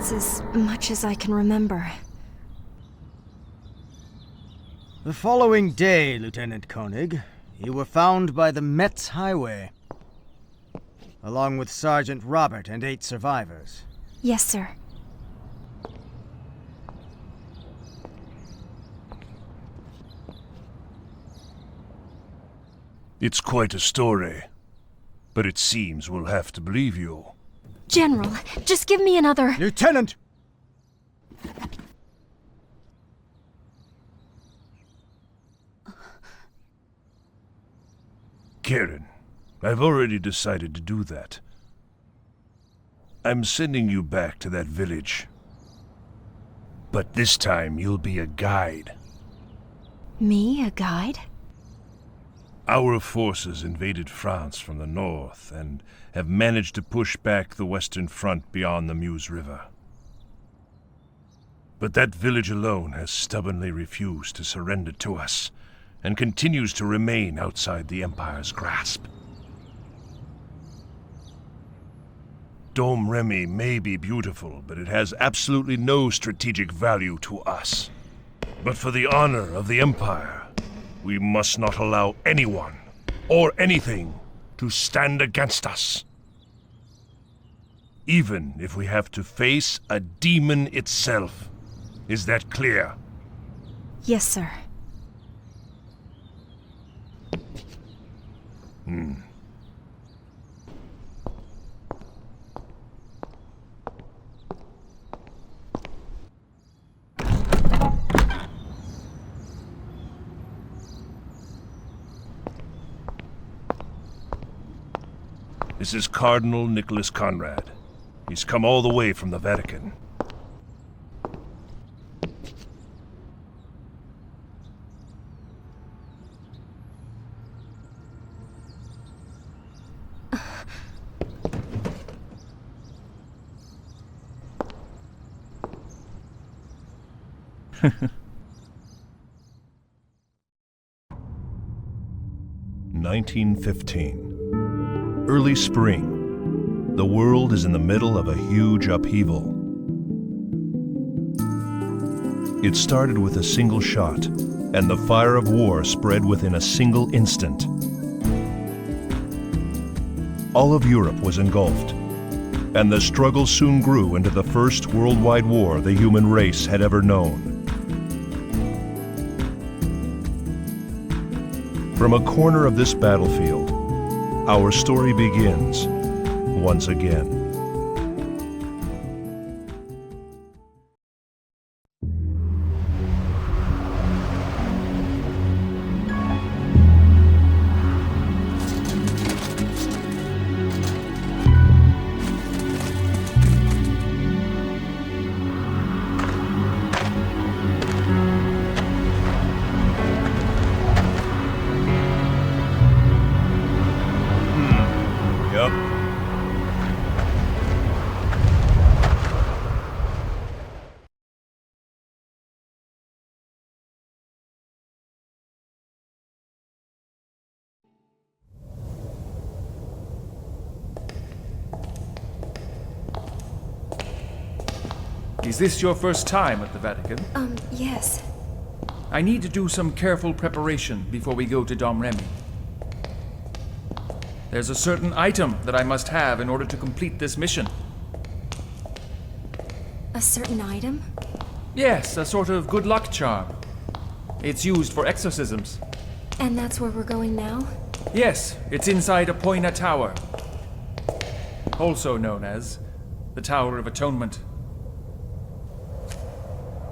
That's as much as I can remember. The following day, Lieutenant Koenig, you were found by the Metz Highway, along with Sergeant Robert and 8 survivors. Yes, sir. It's quite a story, but it seems we'll have to believe you. General, just give me another... Lieutenant! Karen, I've already decided to do that. I'm sending you back to that village. But this time you'll be a guide. Me, a guide? Our forces invaded France from the north and have managed to push back the Western Front beyond the Meuse River. But that village alone has stubbornly refused to surrender to us, and continues to remain outside the Empire's grasp. Dom Remy may be beautiful, but it has absolutely no strategic value to us. But for the honor of the Empire, we must not allow anyone, or anything, to stand against us. Even if we have to face a demon itself. Is that clear? Yes, sir. This is Cardinal Nicholas Conrad. He's come all the way from the Vatican. (1915). Early spring. The world is in the middle of a huge upheaval. It started with a single shot, and the fire of war spread within a single instant. All of Europe was engulfed, and the struggle soon grew into the first worldwide war the human race had ever known. From a corner of this battlefield, our story begins once again. Is this your first time at the Vatican? Yes. I need to do some careful preparation before we go to Dom Remy. There's a certain item that I must have in order to complete this mission. A certain item? Yes, a sort of good luck charm. It's used for exorcisms. And that's where we're going now? Yes, it's inside a Poina Tower. Also known as the Tower of Atonement.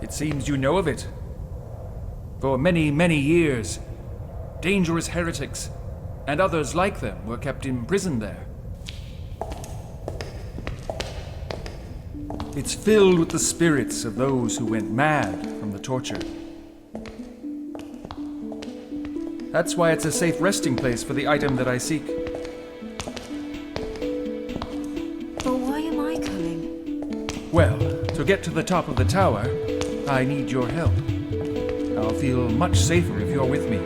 It seems you know of it. For many, many years, dangerous heretics and others like them were kept imprisoned there. It's filled with the spirits of those who went mad from the torture. That's why it's a safe resting place for the item that I seek. But why am I coming? Well, to get to the top of the tower, I need your help. I'll feel much safer if you're with me.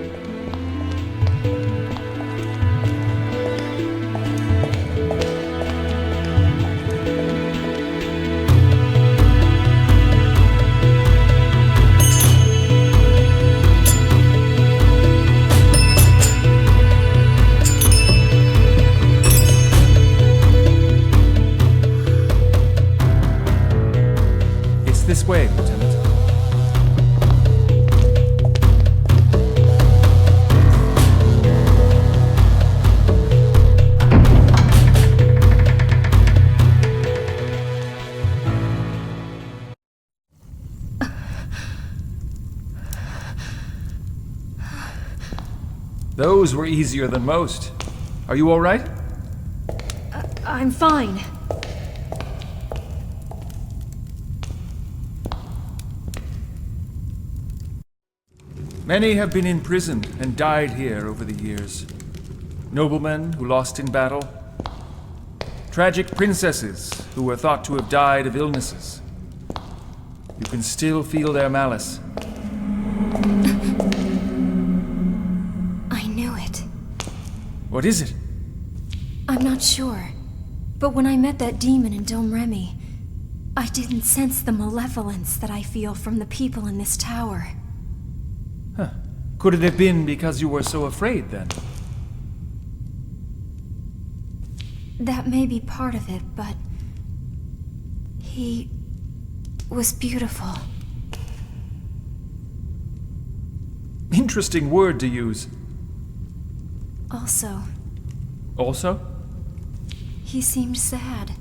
Those were easier than most. Are you all right? I'm fine. Many have been imprisoned and died here over the years. Noblemen who lost in battle. Tragic princesses who were thought to have died of illnesses. You can still feel their malice. I knew it. What is it? I'm not sure. But when I met that demon in Dom Remy, I didn't sense the malevolence that I feel from the people in this tower. Huh. Could it have been because you were so afraid, then? That may be part of it, but... he... was beautiful. Interesting word to use. Also, Also? he seemed sad.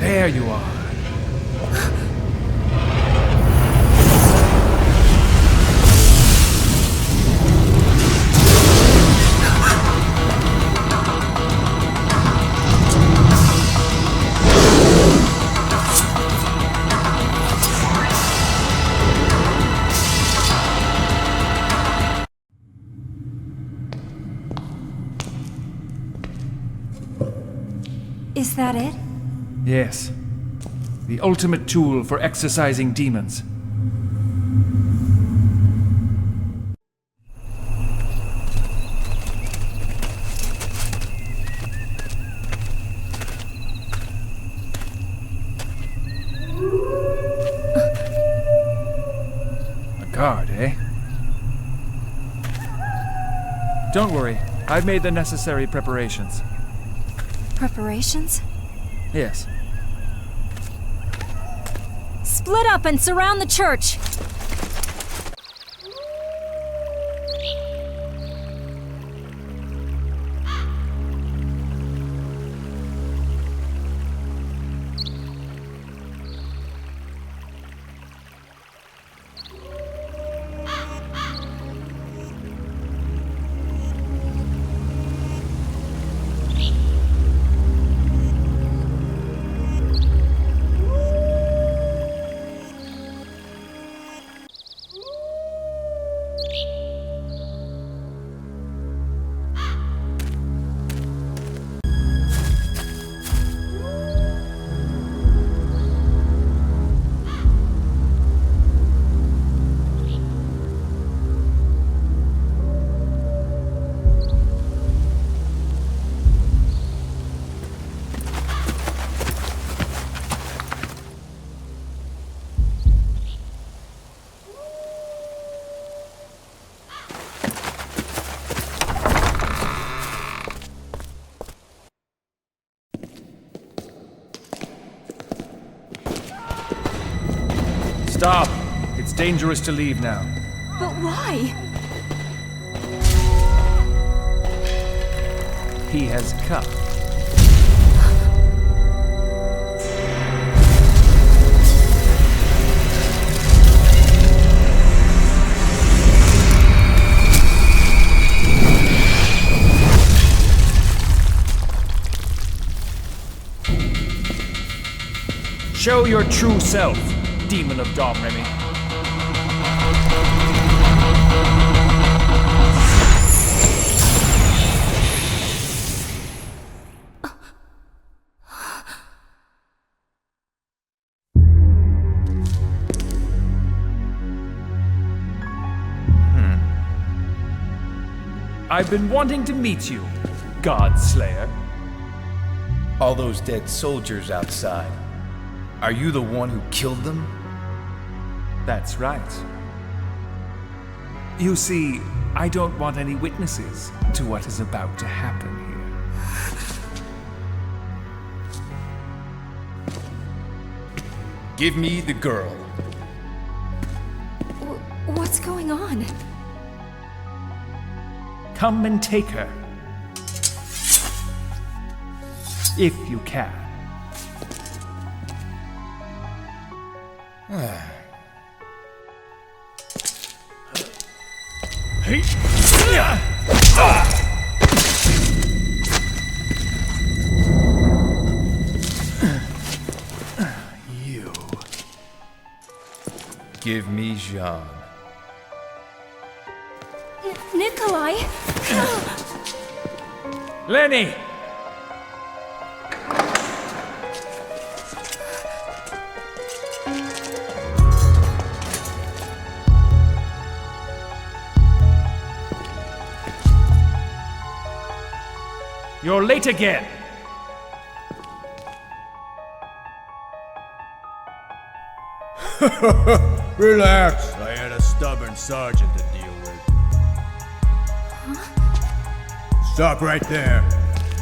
There you are. Is that it? Yes. The ultimate tool for exorcising demons. A guard, eh? Don't worry. I've made the necessary preparations. Preparations? Yes. Split up and surround the church! Stop! It's dangerous to leave now. But why? He has come. Show your true self, demon of Dom Remy. I've been wanting to meet you, God Slayer. All those dead soldiers outside. Are you the one who killed them? That's right. You see, I don't want any witnesses to what is about to happen here. Give me the girl. What's going on? Come and take her. If you can. You. Give me Jean. Nikolai! Lenny! You're late again. Relax. I had a stubborn sergeant to deal with. Stop right there.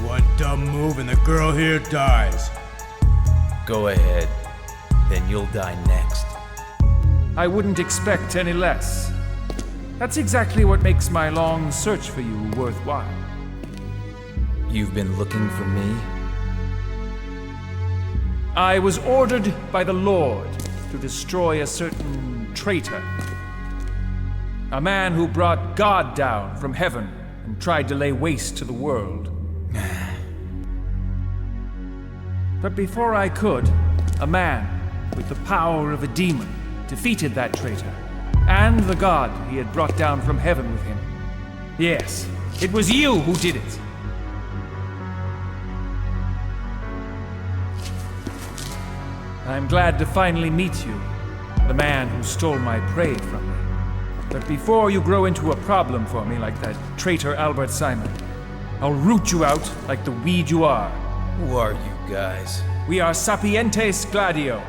One dumb move and the girl here dies. Go ahead. Then you'll die next. I wouldn't expect any less. That's exactly what makes my long search for you worthwhile. You've been looking for me? I was ordered by the Lord to destroy a certain traitor. A man who brought God down from heaven and tried to lay waste to the world. But before I could, a man with the power of a demon defeated that traitor and the God he had brought down from heaven with him. Yes, it was you who did it. I'm glad to finally meet you, the man who stole my prey from me. But before you grow into a problem for me like that traitor Albert Simon, I'll root you out like the weed you are. Who are you guys? We are Sapientes Gladio.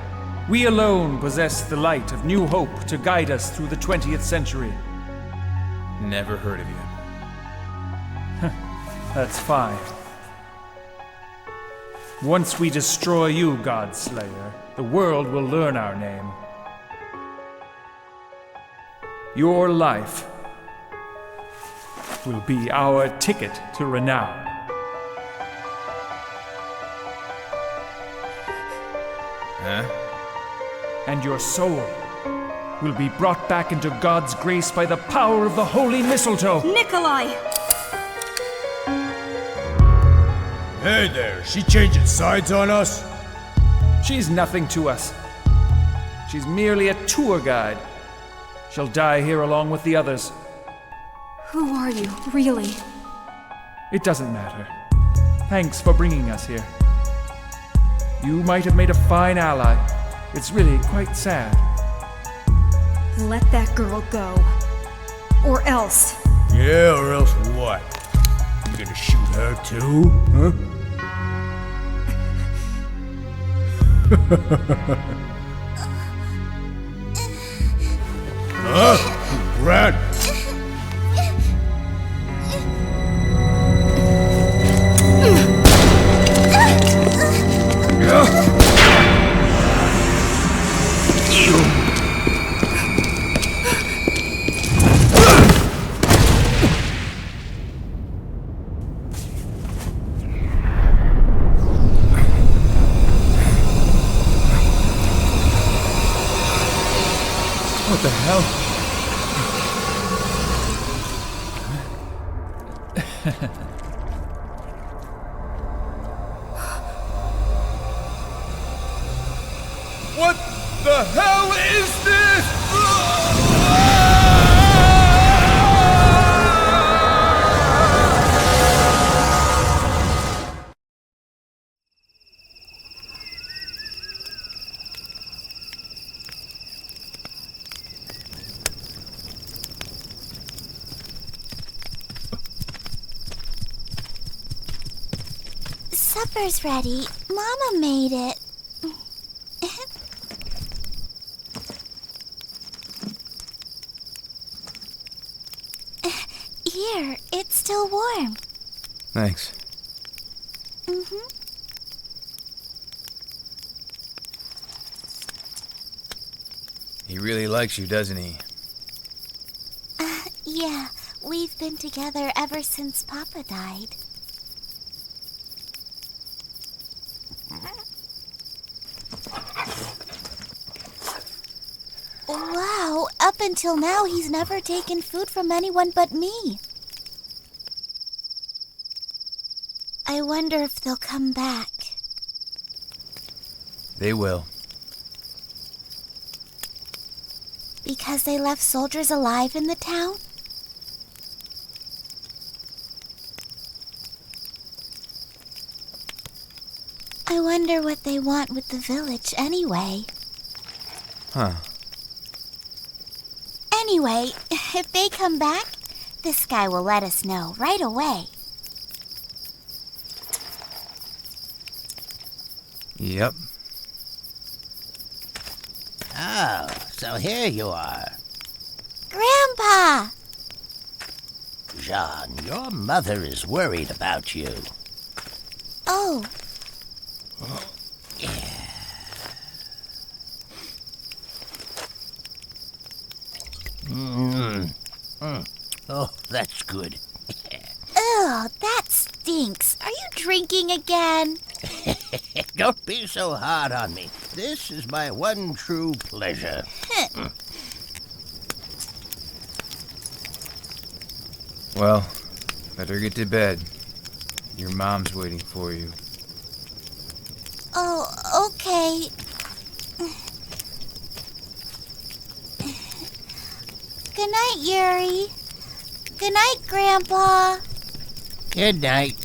We alone possess the light of new hope to guide us through the 20th century. Never heard of you. That's fine. Once we destroy you, God Slayer, the world will learn our name. Your life will be our ticket to renown. Huh? And your soul will be brought back into God's grace by the power of the holy mistletoe. Nikolai! Hey there, she changing sides on us? She's nothing to us. She's merely a tour guide. She'll die here along with the others. Who are you, really? It doesn't matter. Thanks for bringing us here. You might have made a fine ally. It's really quite sad. Let that girl go. Or else. Yeah, or else what? You gonna shoot her too? Huh? Huh? Rat! hell? What the hell is this? Supper's ready. Mama made it. Here, it's still warm. Thanks. He really likes you, doesn't he? Yeah, we've been together ever since Papa died. Wow, up until now he's never taken food from anyone but me. I wonder if they'll come back. They will. Because they left soldiers alive in the town? I wonder what they want with the village anyway. Huh. Anyway, if they come back, this guy will let us know right away. Yep. Oh, so here you are. Grandpa! Jean, your mother is worried about you. Oh, Oh, that's good. ugh, that stinks. Are you drinking again? Don't be so hard on me. This is my one true pleasure. Well, better get to bed. Your mom's waiting for you. Oh, okay. Good night, Yuri. Good night, Grandpa. Good night.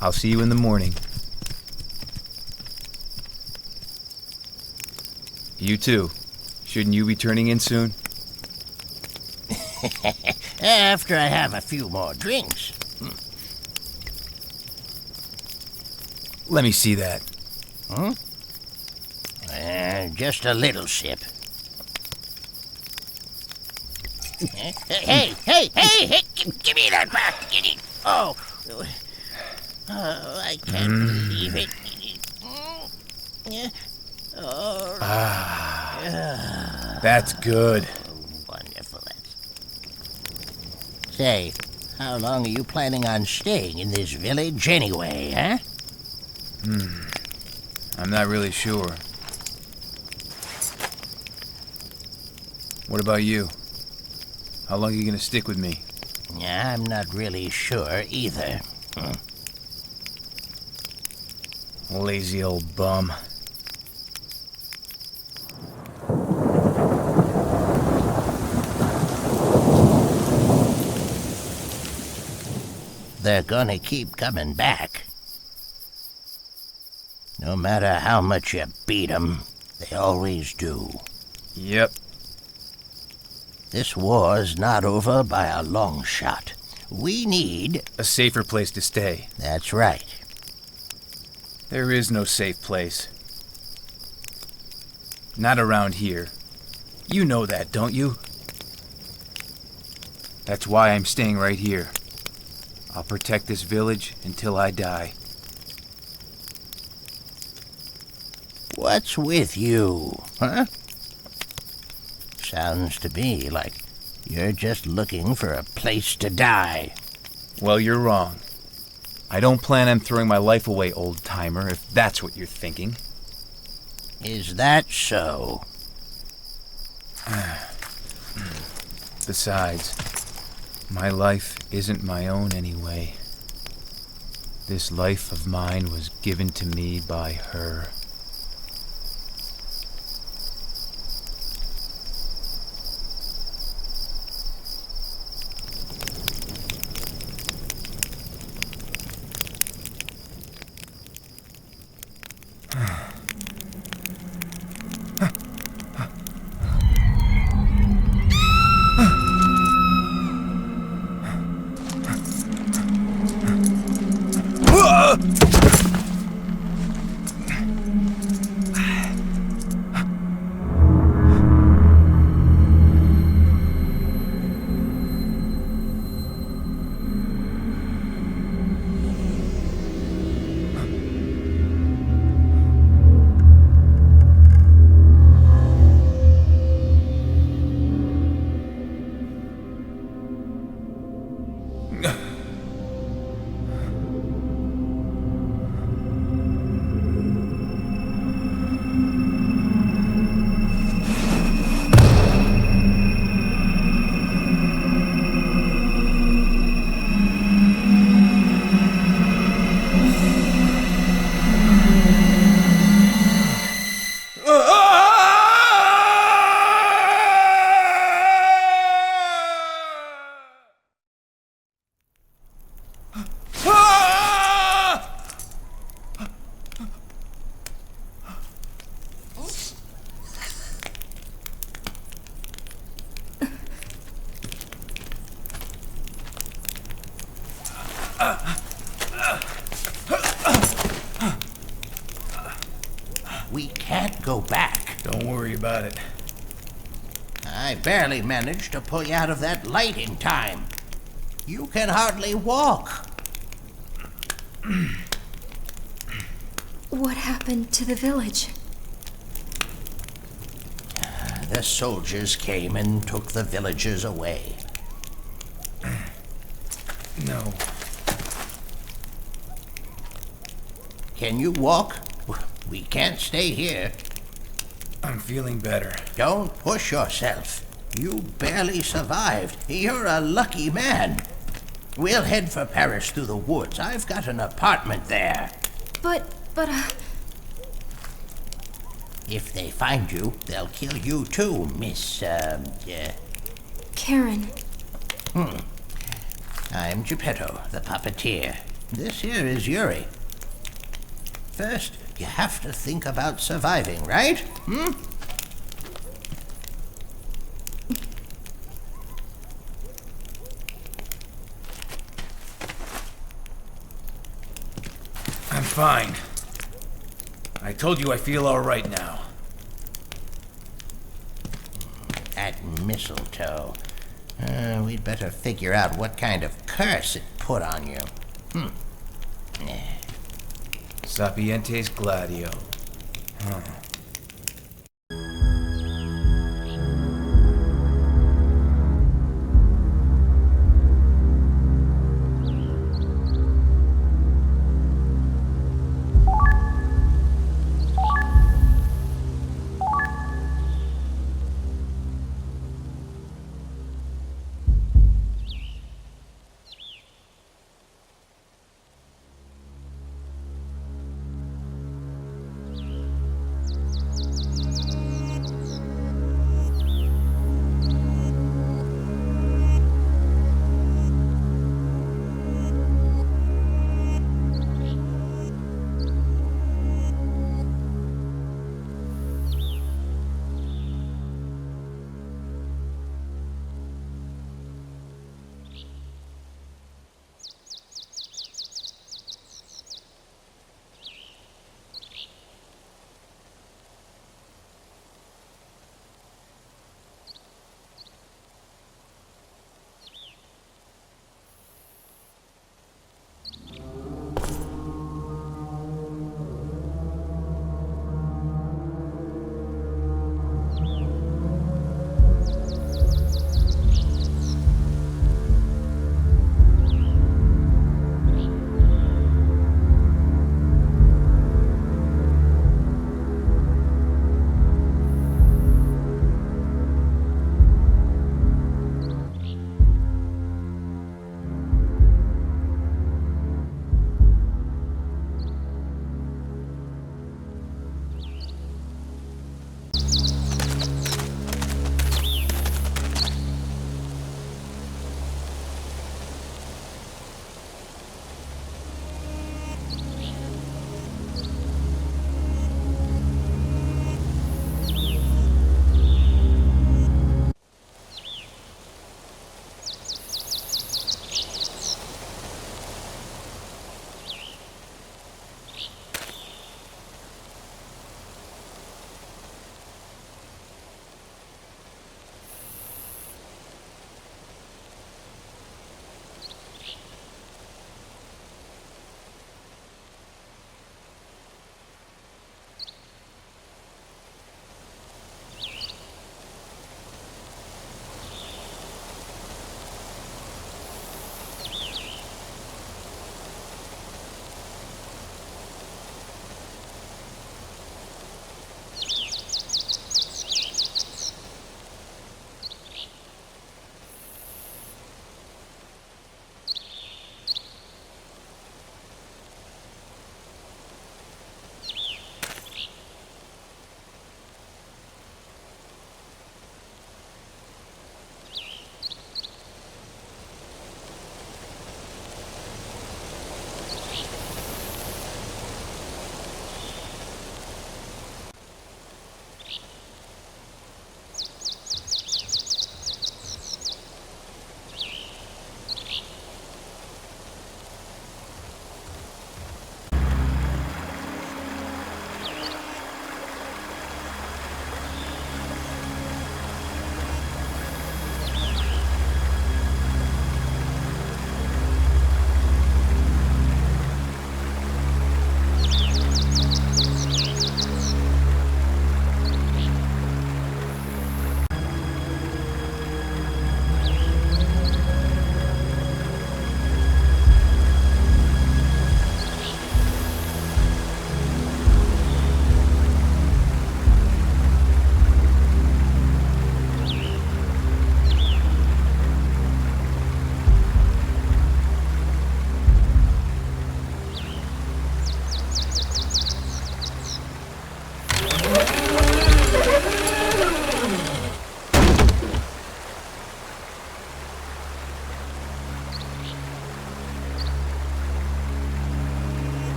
I'll see you in the morning. You too. Shouldn't you be turning in soon? After I have a few more drinks. Let me see that. Just a little sip. Hey, give me that back. Get it. Oh, I can't believe it. That's good. Wonderful. Say, how long are you planning on staying in this village anyway, huh? I'm not really sure. What about you? How long are you gonna stick with me? I'm not really sure either. Lazy old bum. They're gonna keep coming back. No matter how much you beat them, they always do. Yep. This war's not over by a long shot. We need... A safer place to stay. That's right. There is no safe place. Not around here. You know that, don't you? That's why I'm staying right here. I'll protect this village until I die. What's with you, huh? Sounds to me like you're just looking for a place to die. Well, you're wrong. I don't plan on throwing my life away, old-timer, if that's what you're thinking. Is that so? Besides, my life isn't my own anyway. This life of mine was given to me by her. We can't go back. Don't worry about it. I barely managed to pull you out of that light in time. You can hardly walk. What happened to the village? The soldiers came and took the villagers away. No. Can you walk? We can't stay here. I'm feeling better. Don't push yourself. You barely survived. You're a lucky man. We'll head for Paris through the woods. I've got an apartment there. But, If they find you, they'll kill you too, Miss, Karen. I'm Geppetto, the puppeteer. This here is Yuri. First, you have to think about surviving, right? I'm fine. I told you I feel all right now. That mistletoe. We'd better figure out what kind of curse it put on you. Sapientes Gladio.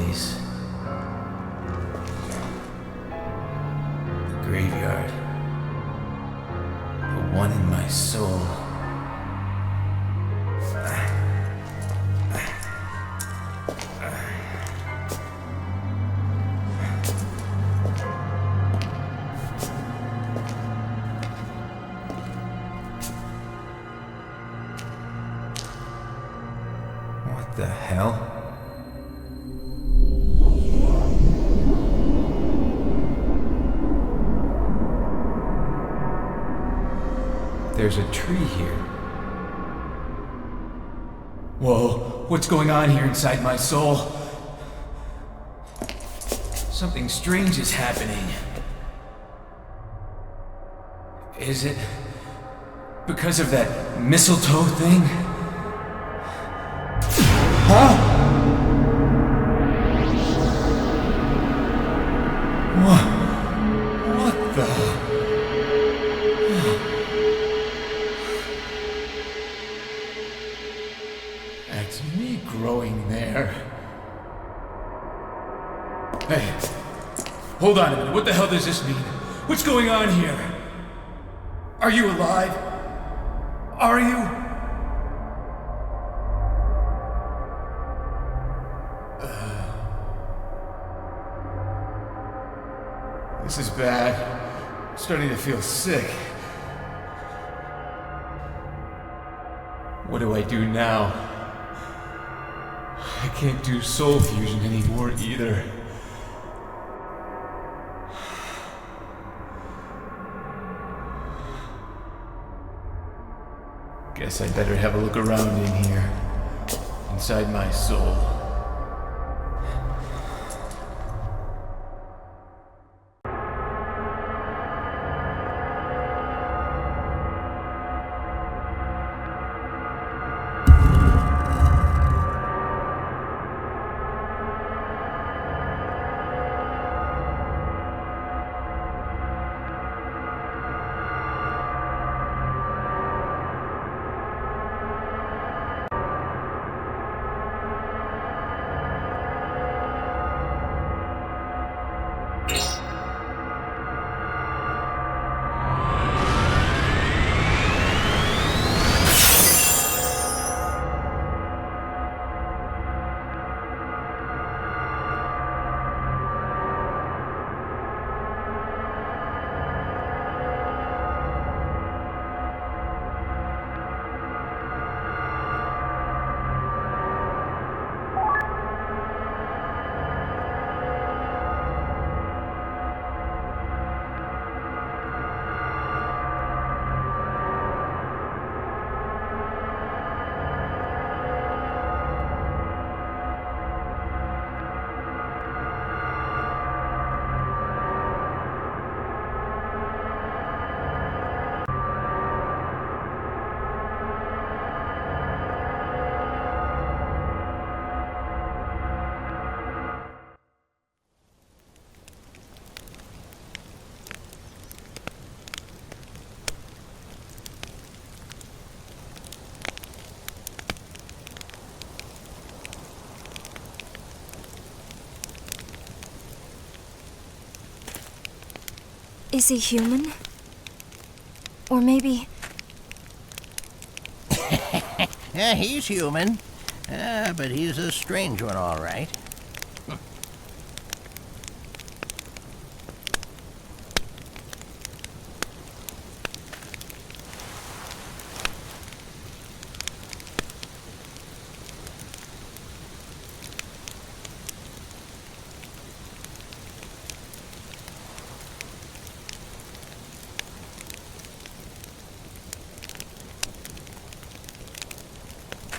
place. The graveyard. The one in my soul. What the hell? There's a tree here. Whoa, what's going on here inside my soul? Something strange is happening. Is it because of that mistletoe thing? Huh? What the? That's me growing there. Hey, hold on a minute. What the hell does this mean? What's going on here? Are you alive? Are you? This is bad. I'm starting to feel sick. What do I do now? I can't do soul fusion anymore either. Guess I'd better have a look around in here, inside my soul. Is he human? Or maybe... Yeah, he's human. But he's a strange one, all right.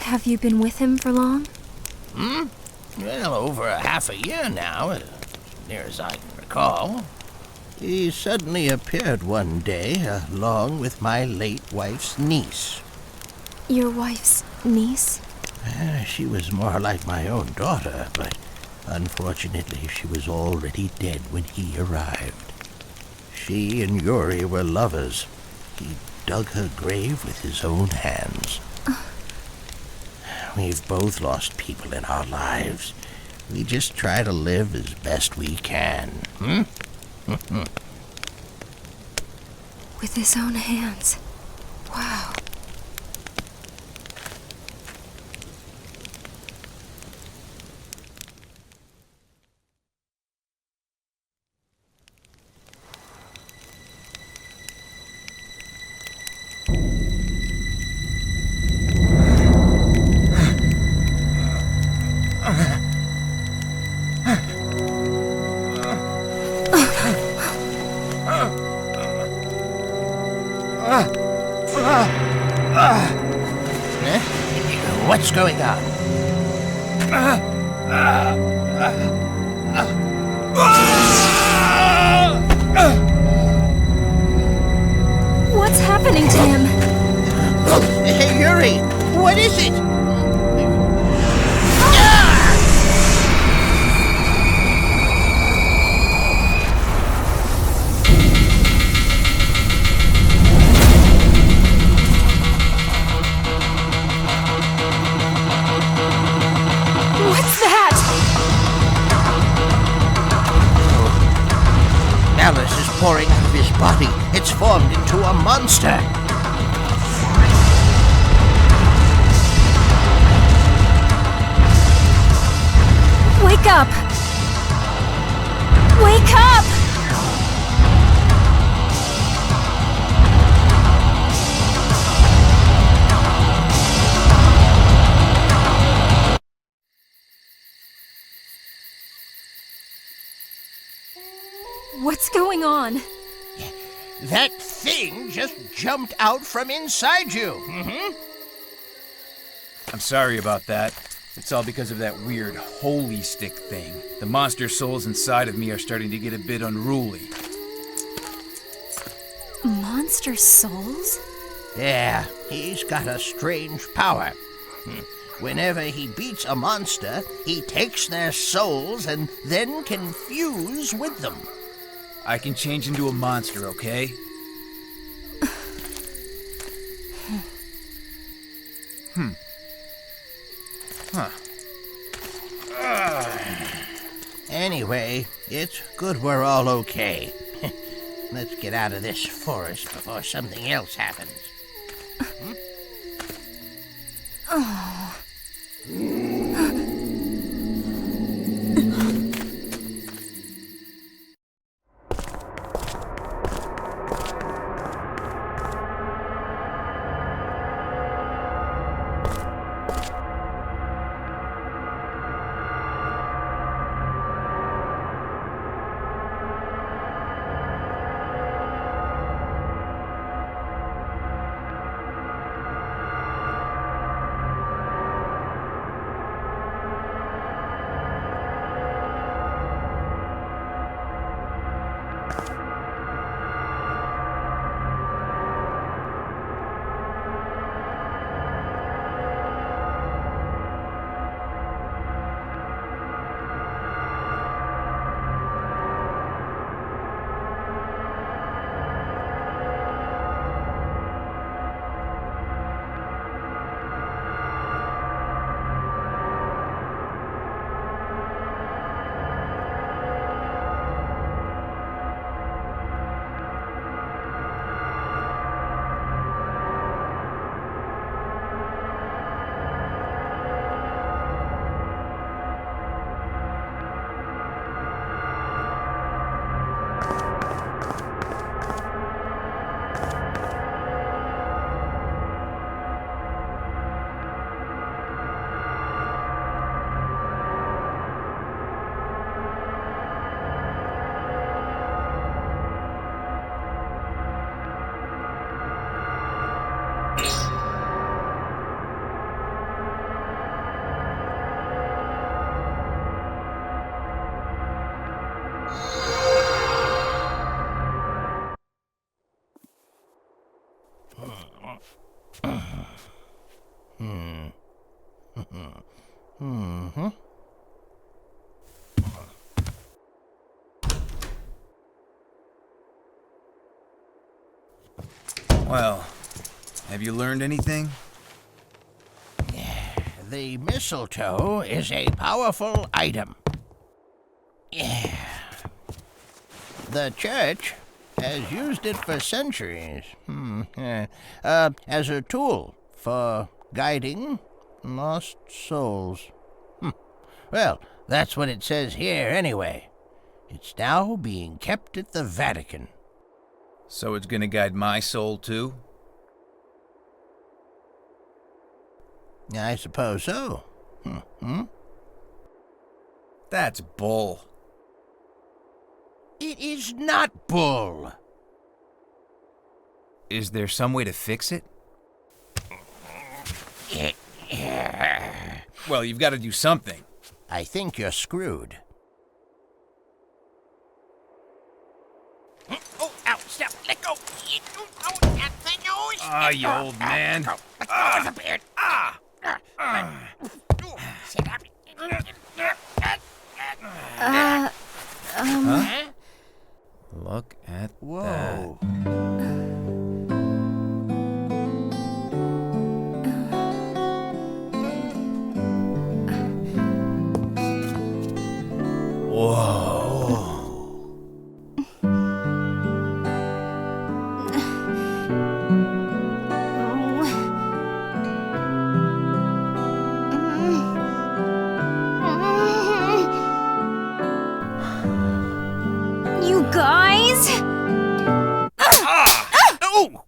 Have you been with him for long? Well, over a half a year now, as near as I can recall. He suddenly appeared one day, along with my late wife's niece. Your wife's niece? She was more like my own daughter, but unfortunately she was already dead when he arrived. She and Yuri were lovers. He dug her grave with his own hands. We've both lost people in our lives, We just try to live as best we can, With his own hands. Wow. What's going on? What's happening to him? Hey, Yuri! What is it? What's that? Alice is pouring out of his body. It's formed into a monster. Wake up! Wake up! What's going on? That thing just jumped out from inside you. I'm sorry about that. It's all because of that weird holy stick thing. The monster souls inside of me are starting to get a bit unruly. Monster souls? Yeah, he's got a strange power. Whenever he beats a monster, he takes their souls and then can fuse with them. I can change into a monster, okay? Huh. Anyway, it's good we're all okay. Let's get out of this forest before something else happens. Well, have you learned anything? The mistletoe is a powerful item. The church has used it for centuries as a tool for guiding lost souls. Well, that's what it says here anyway. It's now being kept at the Vatican. So it's gonna guide my soul too? I suppose so. That's bull. It is not bull. Is there some way to fix it? Well, you've got to do something. I think you're screwed. Oh, ow, stop, let go. Oh, that thing, oh, Ah, you old man. let go of the beard. Sit up. Huh? Look at Whoa. You guys? Oh!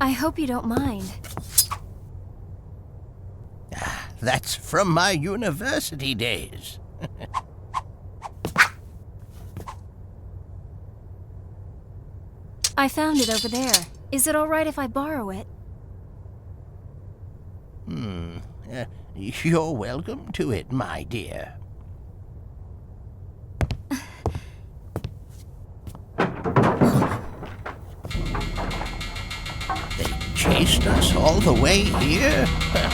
I hope you don't mind. That's from my university days. I found it over there. Is it all right if I borrow it? You're welcome to it, my dear. They chased us all the way here? They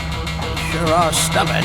sure are stubborn.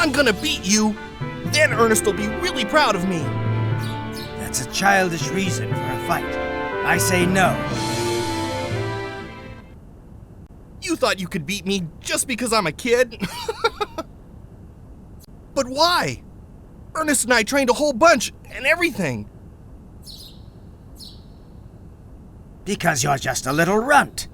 I'm gonna beat you. Then Ernest will be really proud of me. That's a childish reason for a fight. I say no. You thought you could beat me just because I'm a kid? But why? Ernest and I trained a whole bunch and everything. Because you're just a little runt.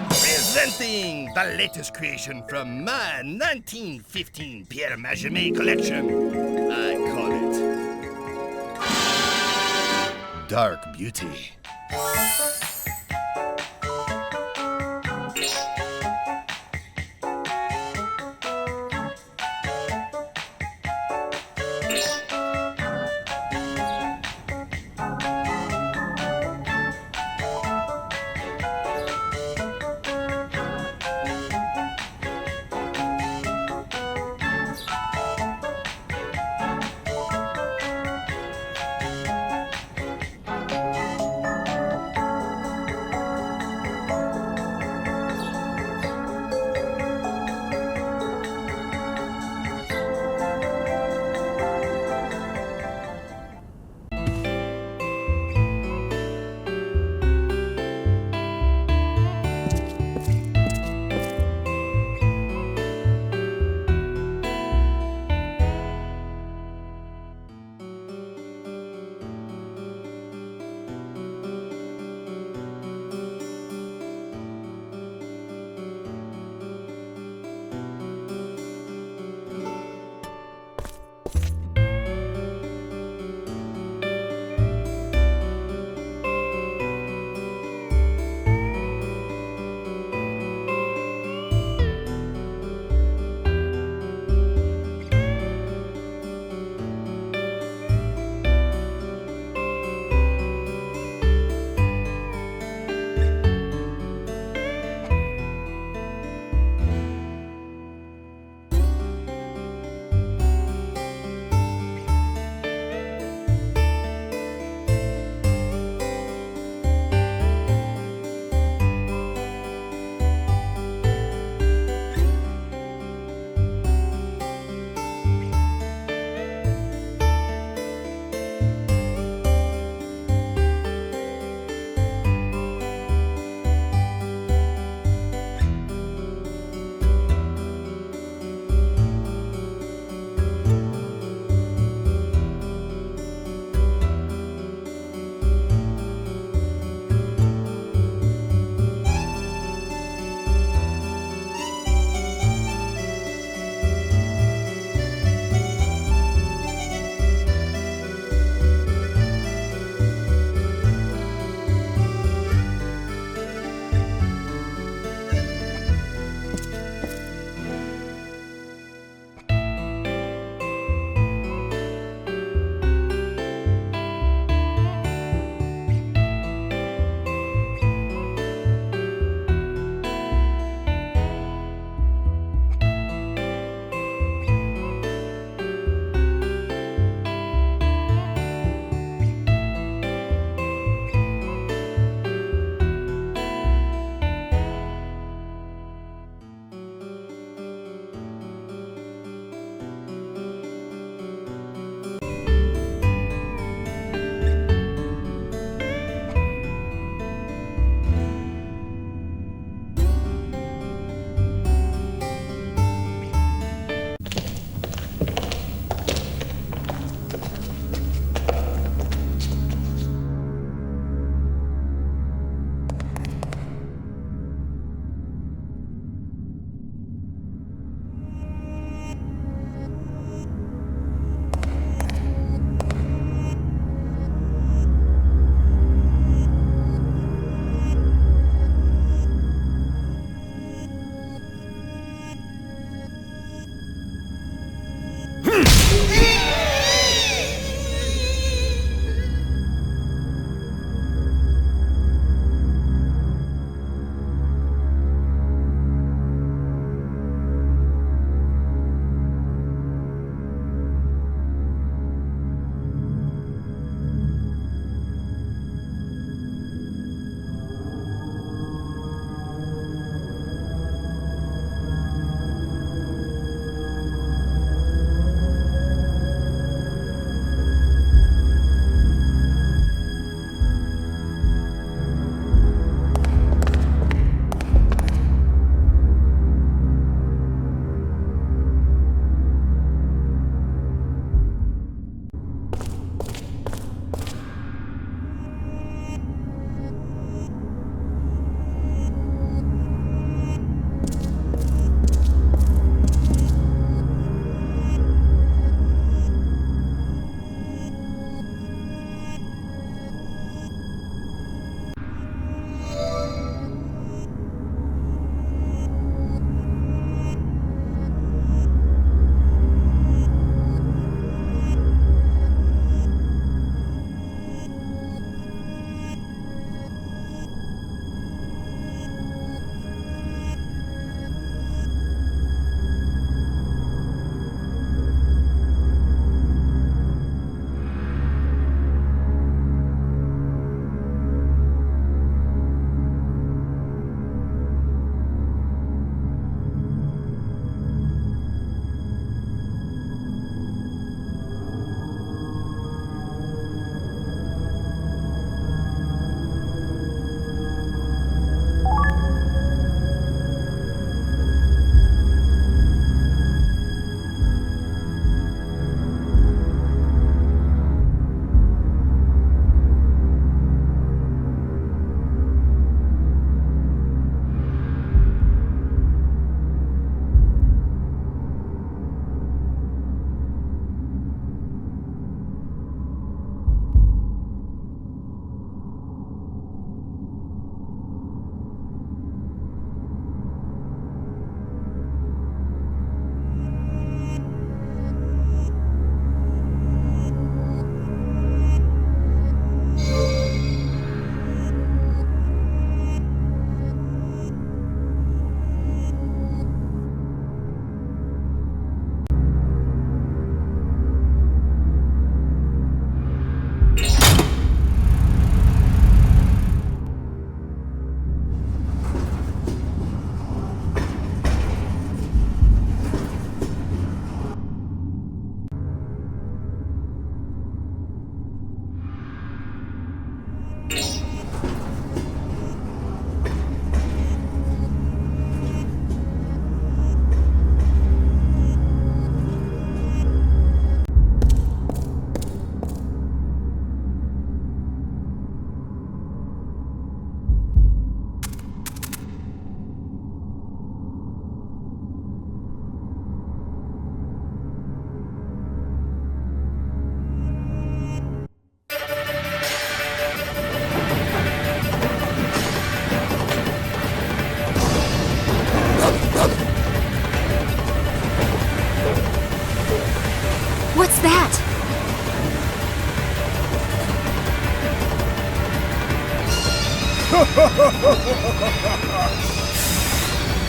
Presenting the latest creation from my 1915 Pierre Majemet collection. I call it Dark Beauty.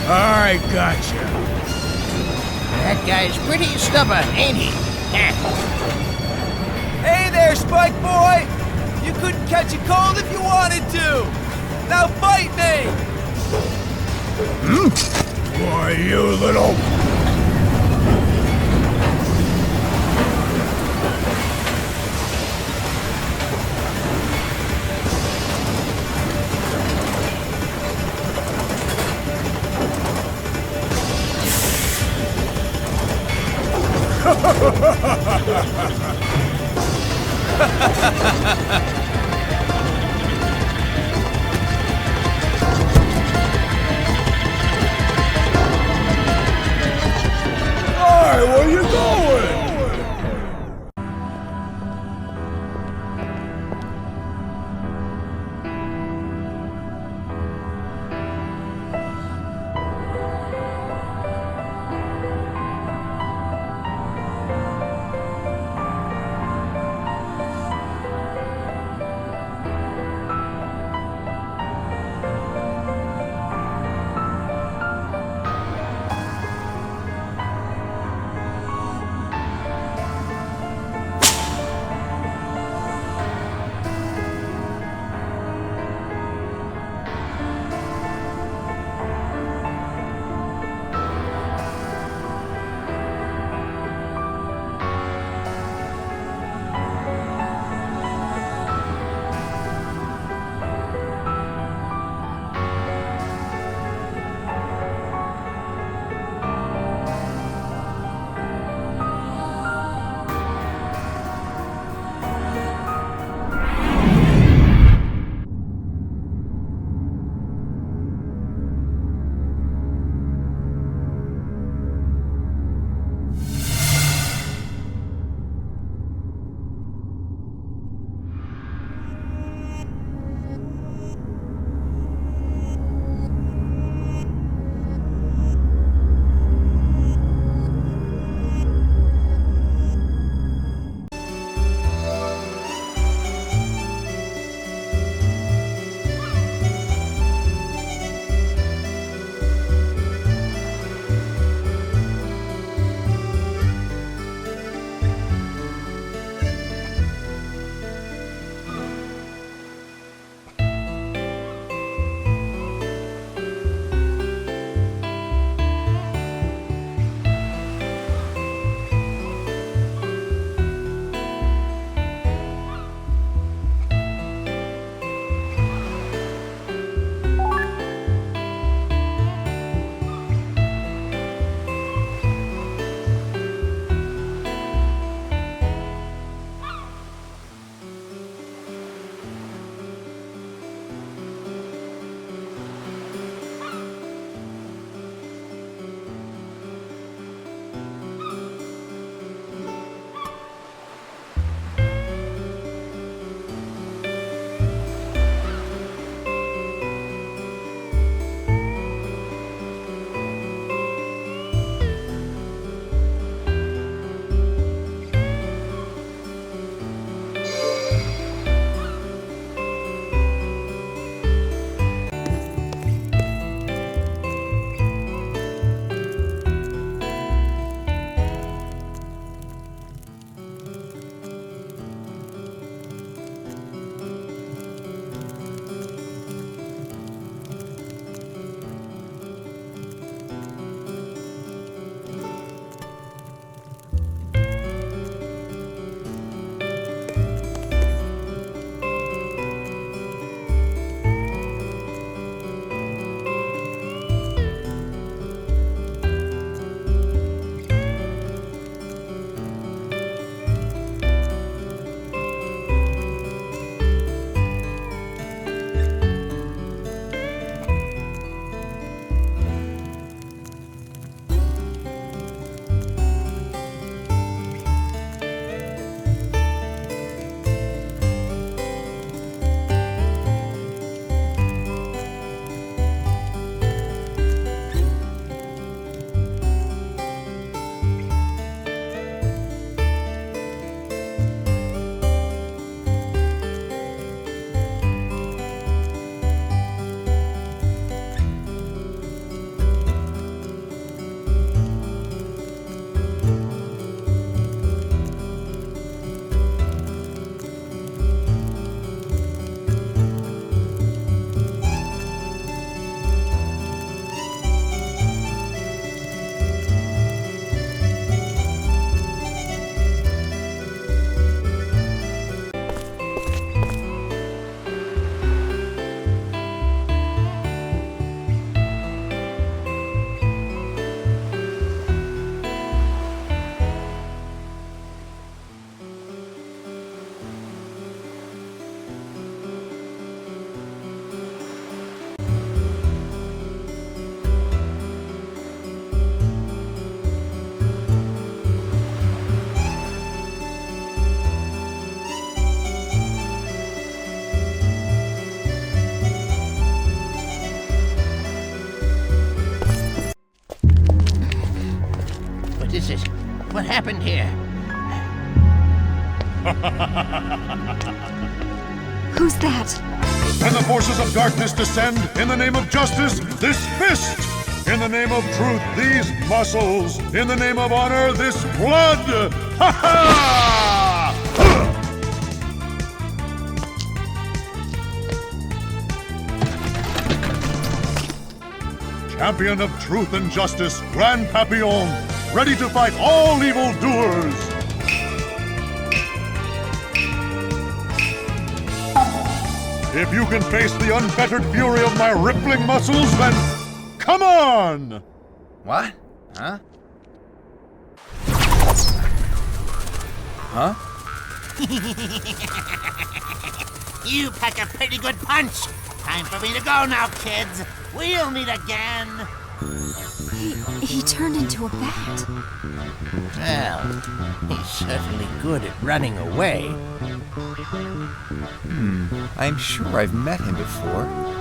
I gotcha. That guy's pretty stubborn, ain't he? Hey there, Spike Boy! You couldn't catch a cold if you wanted to! Now fight me! Why, you little... Hey, where you going? happened here? Who's that? When the forces of darkness descend, in the name of justice, this fist! In the name of truth, these muscles! In the name of honor, this blood! Ha ha! Champion of truth and justice, Grand Papillon, ready to fight all evildoers! If you can face the unfettered fury of my rippling muscles, then come on! What? Huh? Huh? You pack a pretty good punch. Time for me to go now, kids. We'll meet again. He turned into a bat. Well, he's certainly good at running away. I'm sure I've met him before.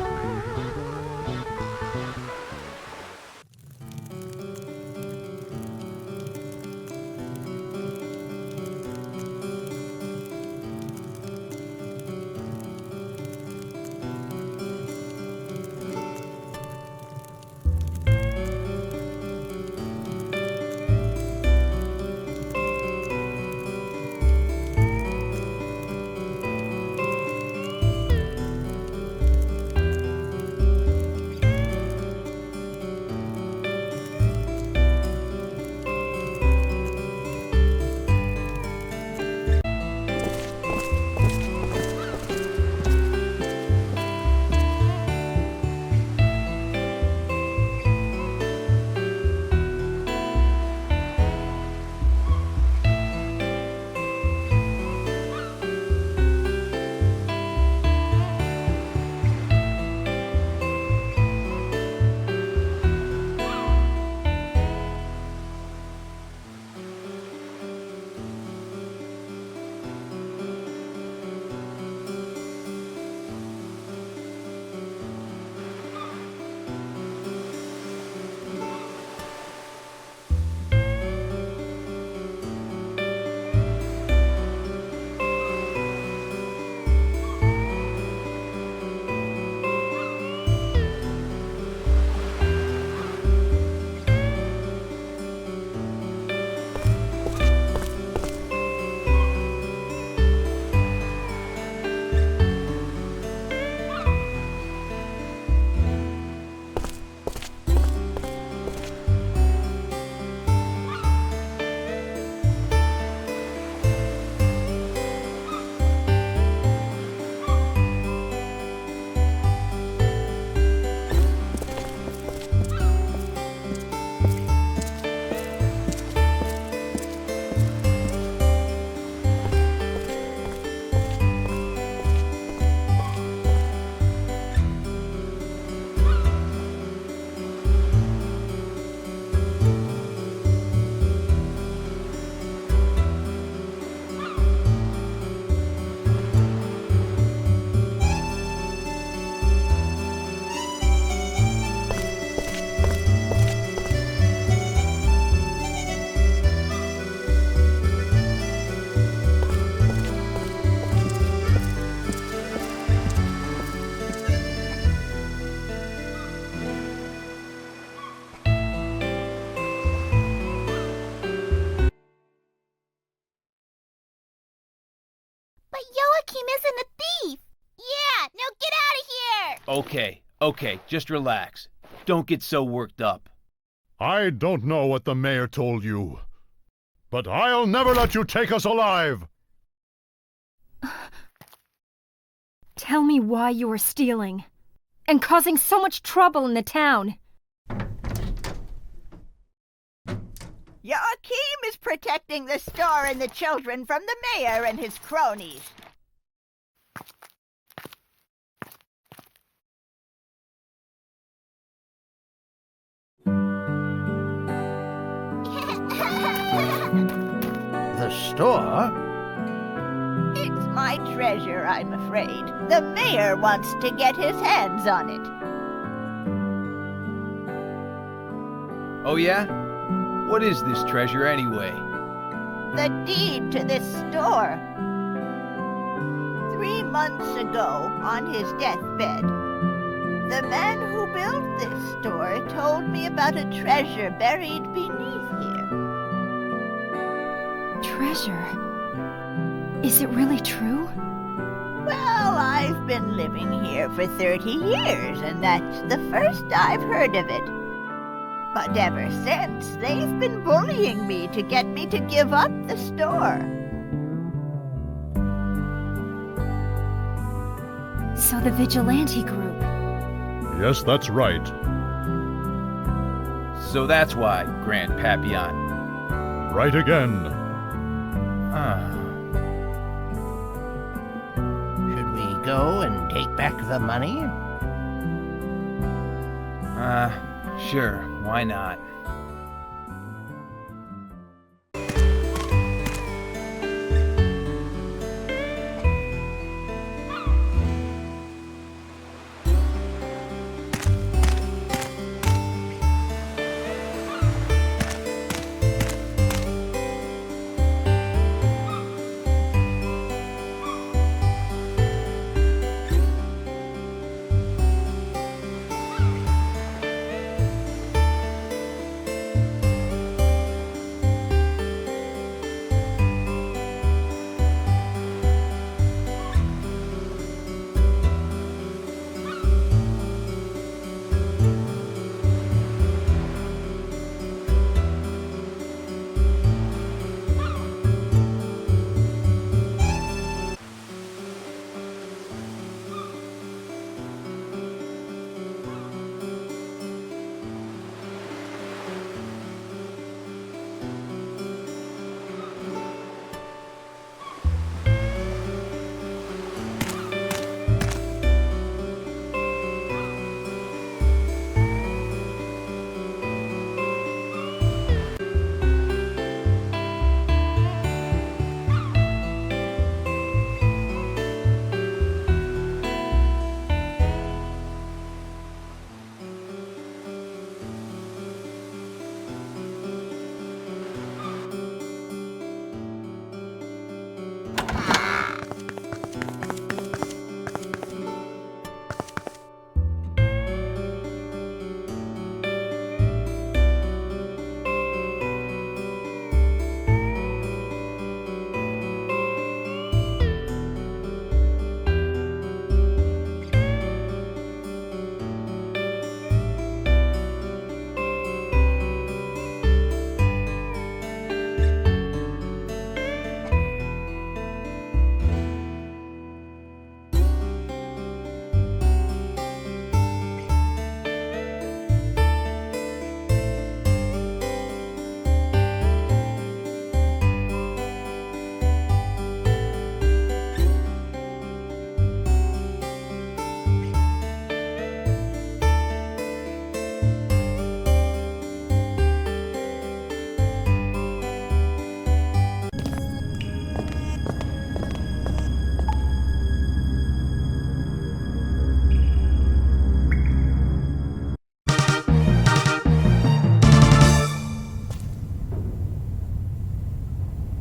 But Joachim isn't a thief! Yeah, now get out of here! Okay, just relax. Don't get so worked up. I don't know what the mayor told you, but I'll never let you take us alive! Tell me why you are stealing and causing so much trouble in the town. Joachim is protecting the store and the children from the mayor and his cronies. The store? It's my treasure, I'm afraid. The mayor wants to get his hands on it. Oh yeah? What is this treasure anyway? The deed to this store. 3 months ago, on his deathbed, the man who built this store told me about a treasure buried beneath here. Treasure? Is it really true? Well, I've been living here for 30 years, and that's the first I've heard of it. But ever since, they've been bullying me to get me to give up the store. So the vigilante group. Yes, that's right. So that's why, Grand Papillon. Right again. Should we go and take back the money? Sure, why not?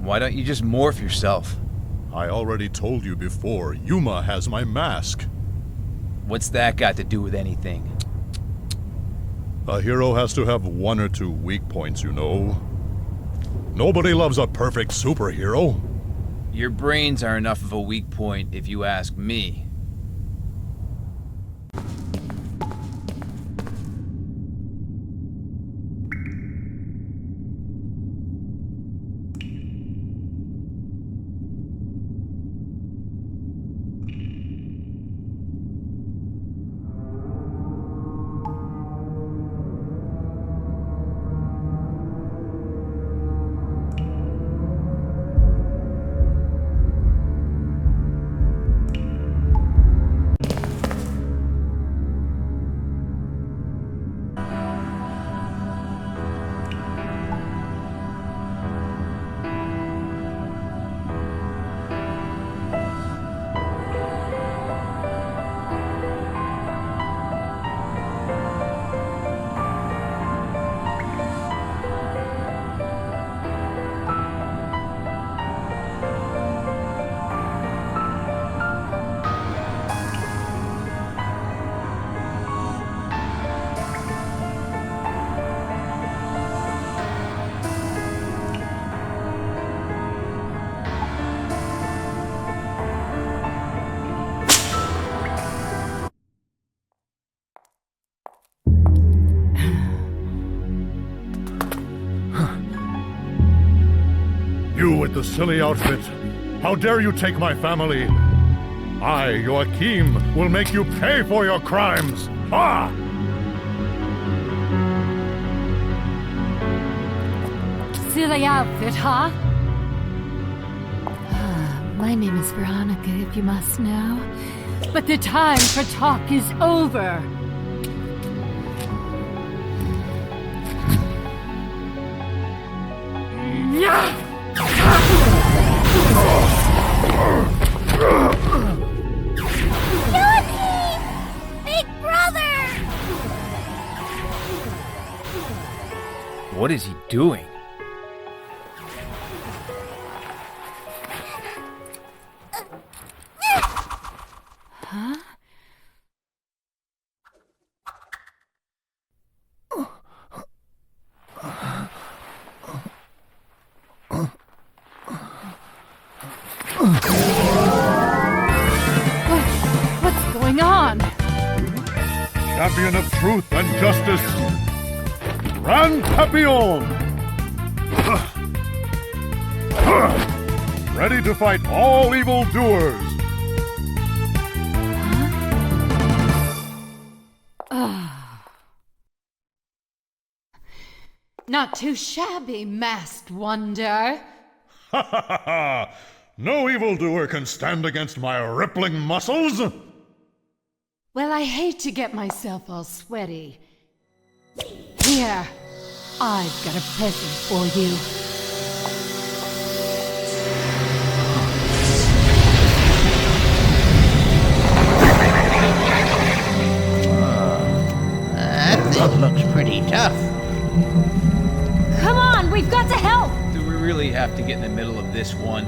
Why don't you just morph yourself? I already told you before, Yuma has my mask. What's that got to do with anything? A hero has to have 1 or 2 weak points, you know. Nobody loves a perfect superhero. Your brains are enough of a weak point, if you ask me. the silly outfit. How dare you take my family? I, Joachim, will make you pay for your crimes. Ha! Silly outfit, huh? My name is Veronica, if you must know. But the time for talk is over. Big brother! What is he doing? Huh? What's going on? Champion of truth and justice, Grand Papillon! Ready to fight all evildoers! Not too shabby, masked wonder. Ha ha ha ha! No evildoer can stand against my rippling muscles! Well, I hate to get myself all sweaty. Here, I've got a present for you. That thing looks pretty tough. Come on, we've got to help! Do we really have to get in the middle of this one?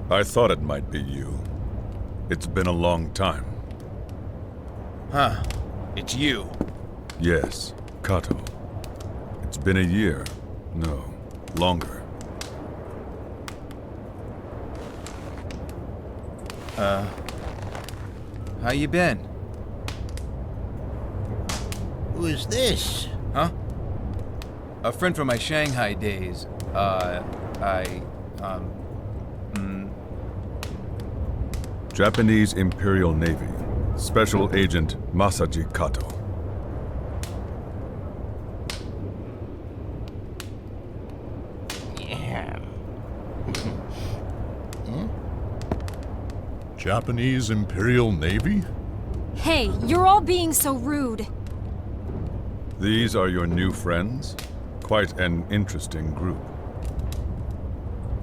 I thought it might be you. It's been a long time. Huh. It's you. Yes, Kato. It's been a year. No, longer. How you been? Who is this? Huh? A friend from my Shanghai days. Japanese Imperial Navy. Special Agent Masaji Kato. Yeah. Japanese Imperial Navy? Hey, you're all being so rude. These are your new friends? Quite an interesting group.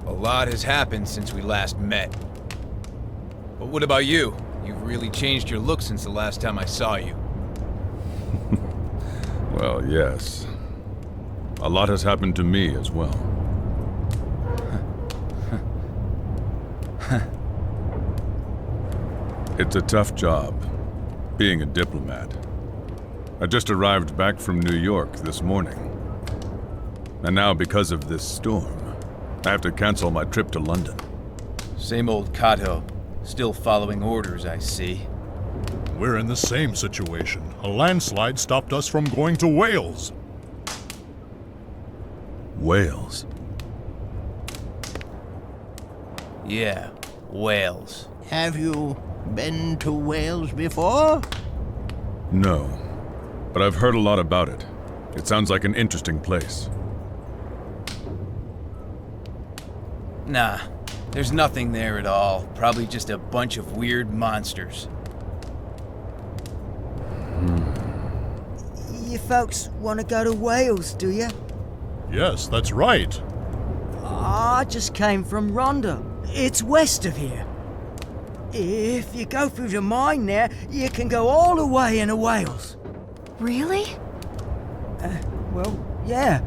A lot has happened since we last met. But what about you? You've really changed your look since the last time I saw you. Well, yes. A lot has happened to me as well. It's a tough job, being a diplomat. I just arrived back from New York this morning. And now, because of this storm, I have to cancel my trip to London. Same old Kato. Still following orders, I see. We're in the same situation. A landslide stopped us from going to Wales. Wales? Yeah, Wales. Have you been to Wales before? No, but I've heard a lot about it. It sounds like an interesting place. Nah, there's nothing there at all. Probably just a bunch of weird monsters. You folks want to go to Wales, do you? Yes, that's right. I just came from Rhondda. It's west of here. If you go through the mine there, you can go all the way into Wales. Really? Well, yeah.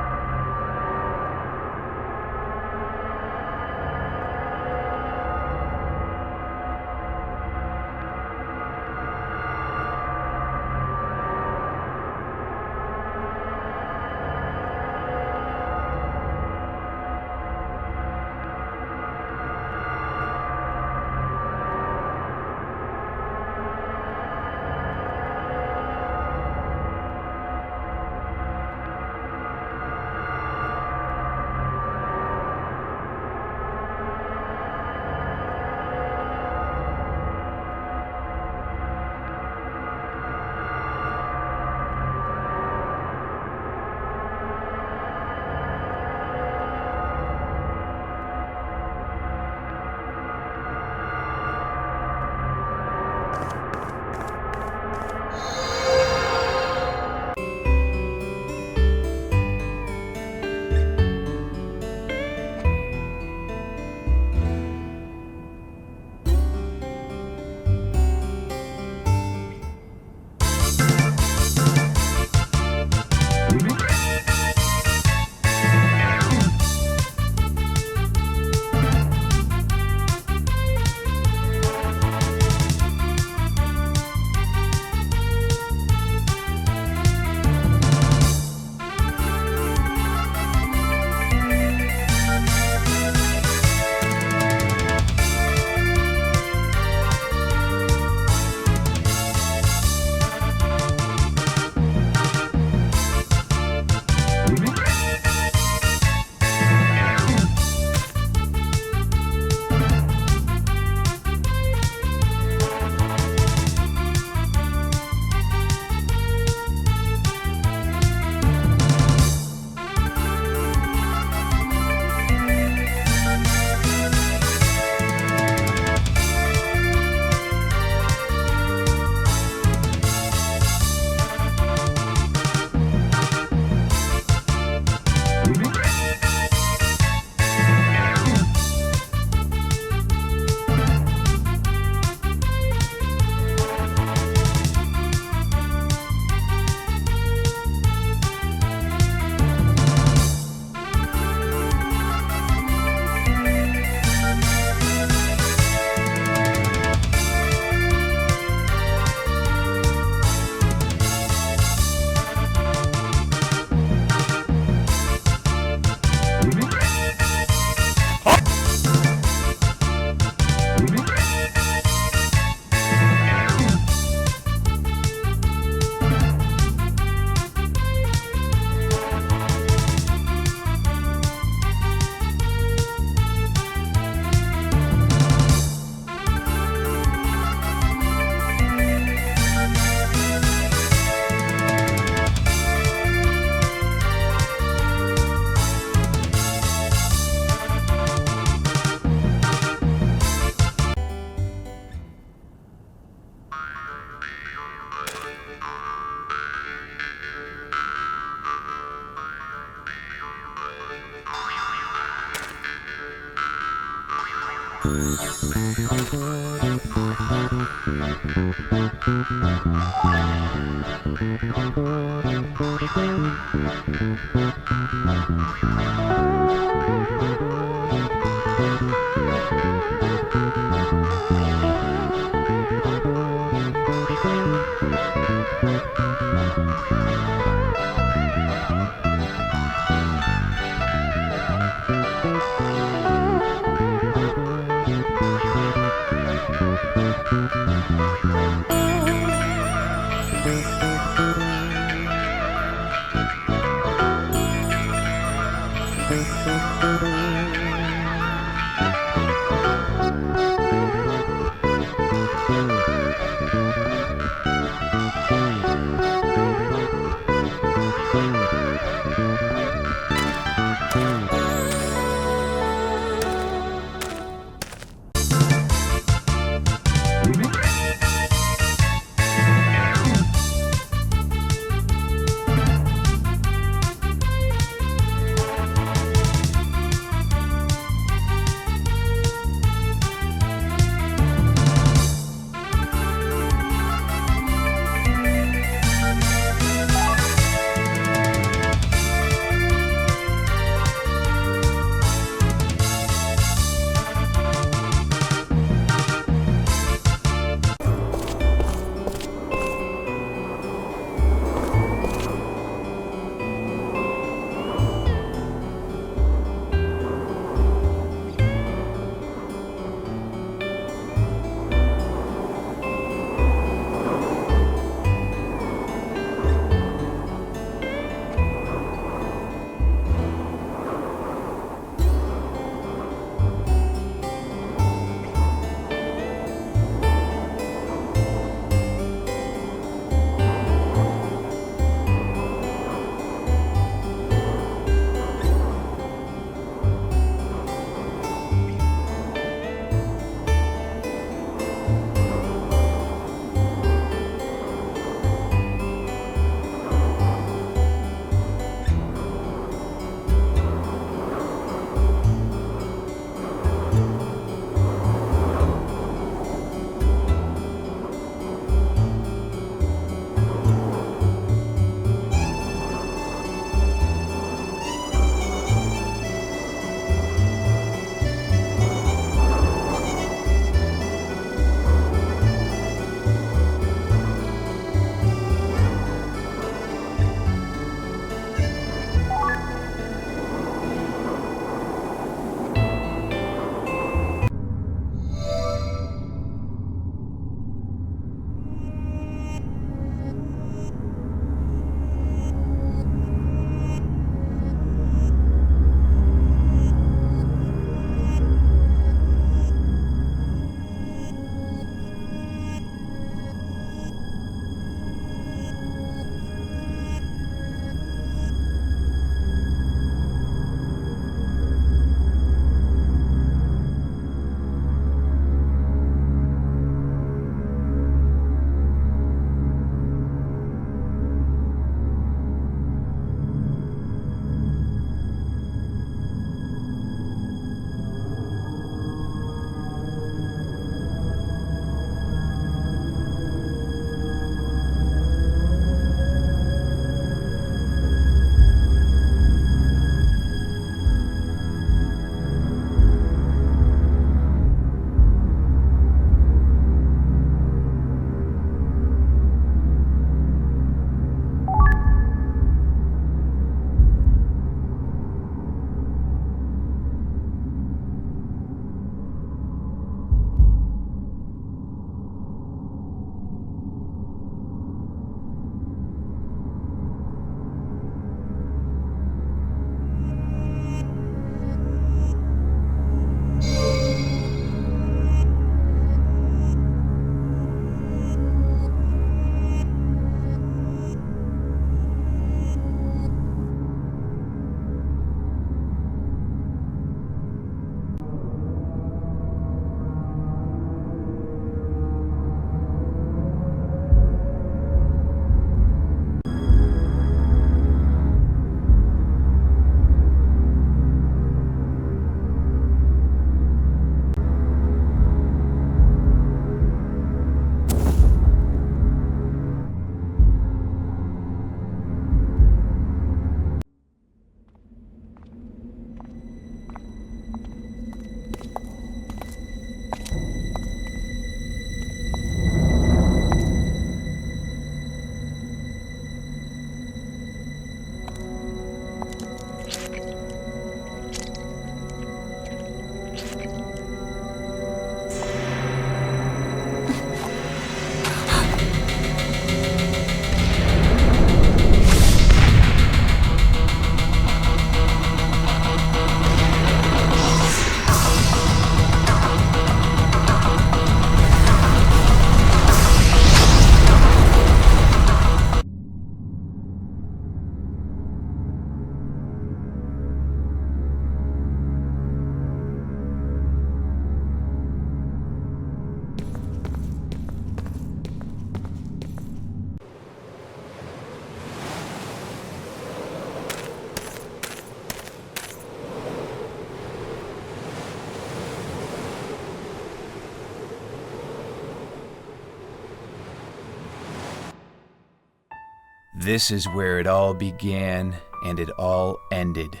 This is where it all began and it all ended.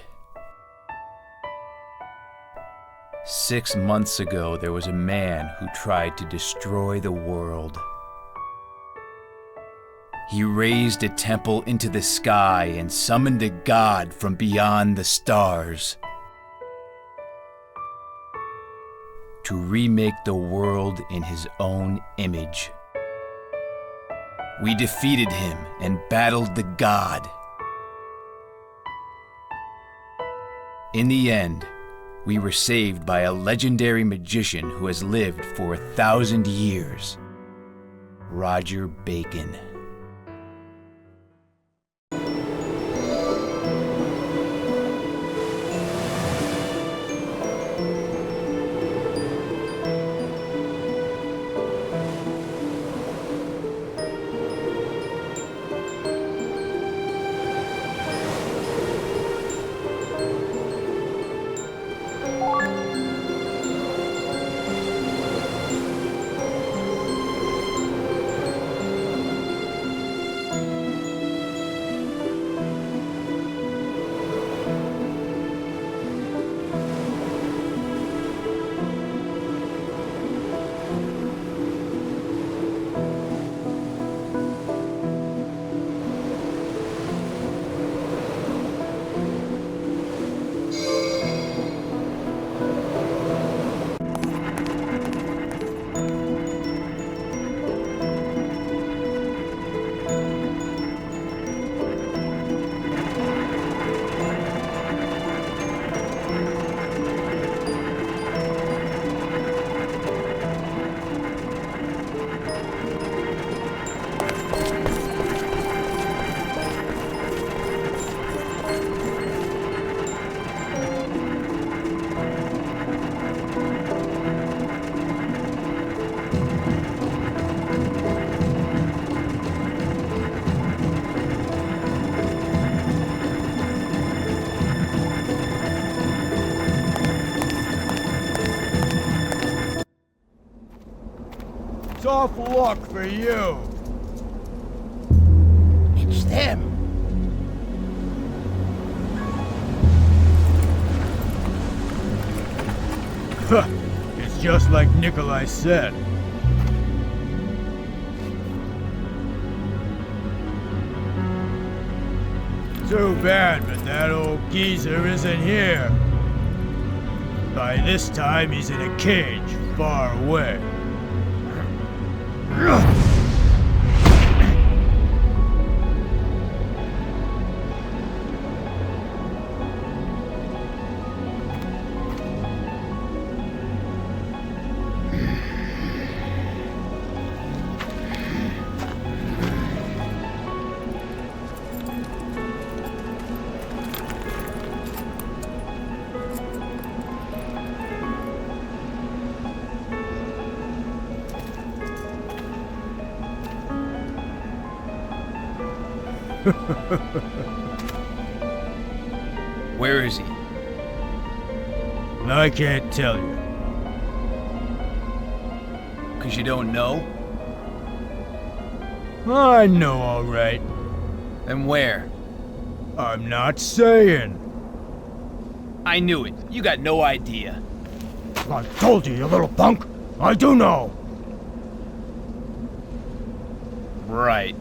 6 months ago, there was a man who tried to destroy the world. He raised a temple into the sky and summoned a god from beyond the stars to remake the world in his own image. We defeated him and battled the god. In the end, we were saved by a legendary magician who has lived for 1,000 years, Roger Bacon. Tough luck for you. It's them. It's just like Nikolai said. Too bad, but that old geezer isn't here. By this time, he's in a cage far away. Where is he? I can't tell you. 'Cause you don't know? I know all right. Then where? I'm not saying. I knew it. You got no idea. I told you, you little punk. I do know. Right.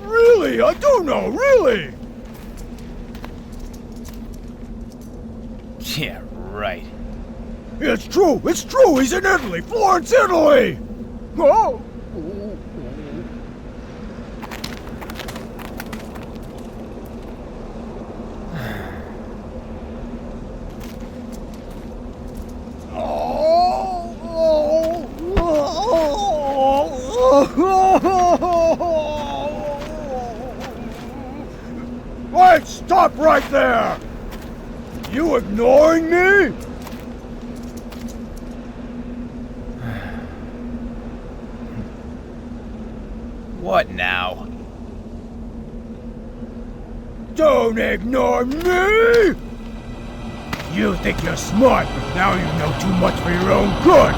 Really? I do know, really. Yeah, right. It's true. It's true. He's in Italy. Florence, Italy. Oh. Wait, stop right there! You ignoring me? What now? Don't ignore me! You think you're smart, but now you know too much for your own good!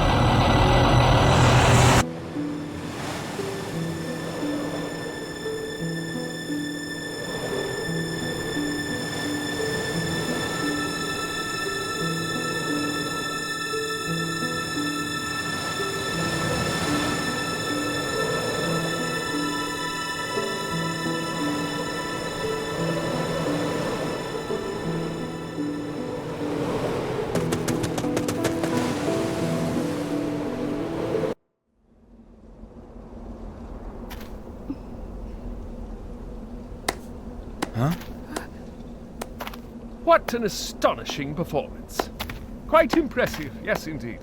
Huh? What an astonishing performance. Quite impressive, yes indeed.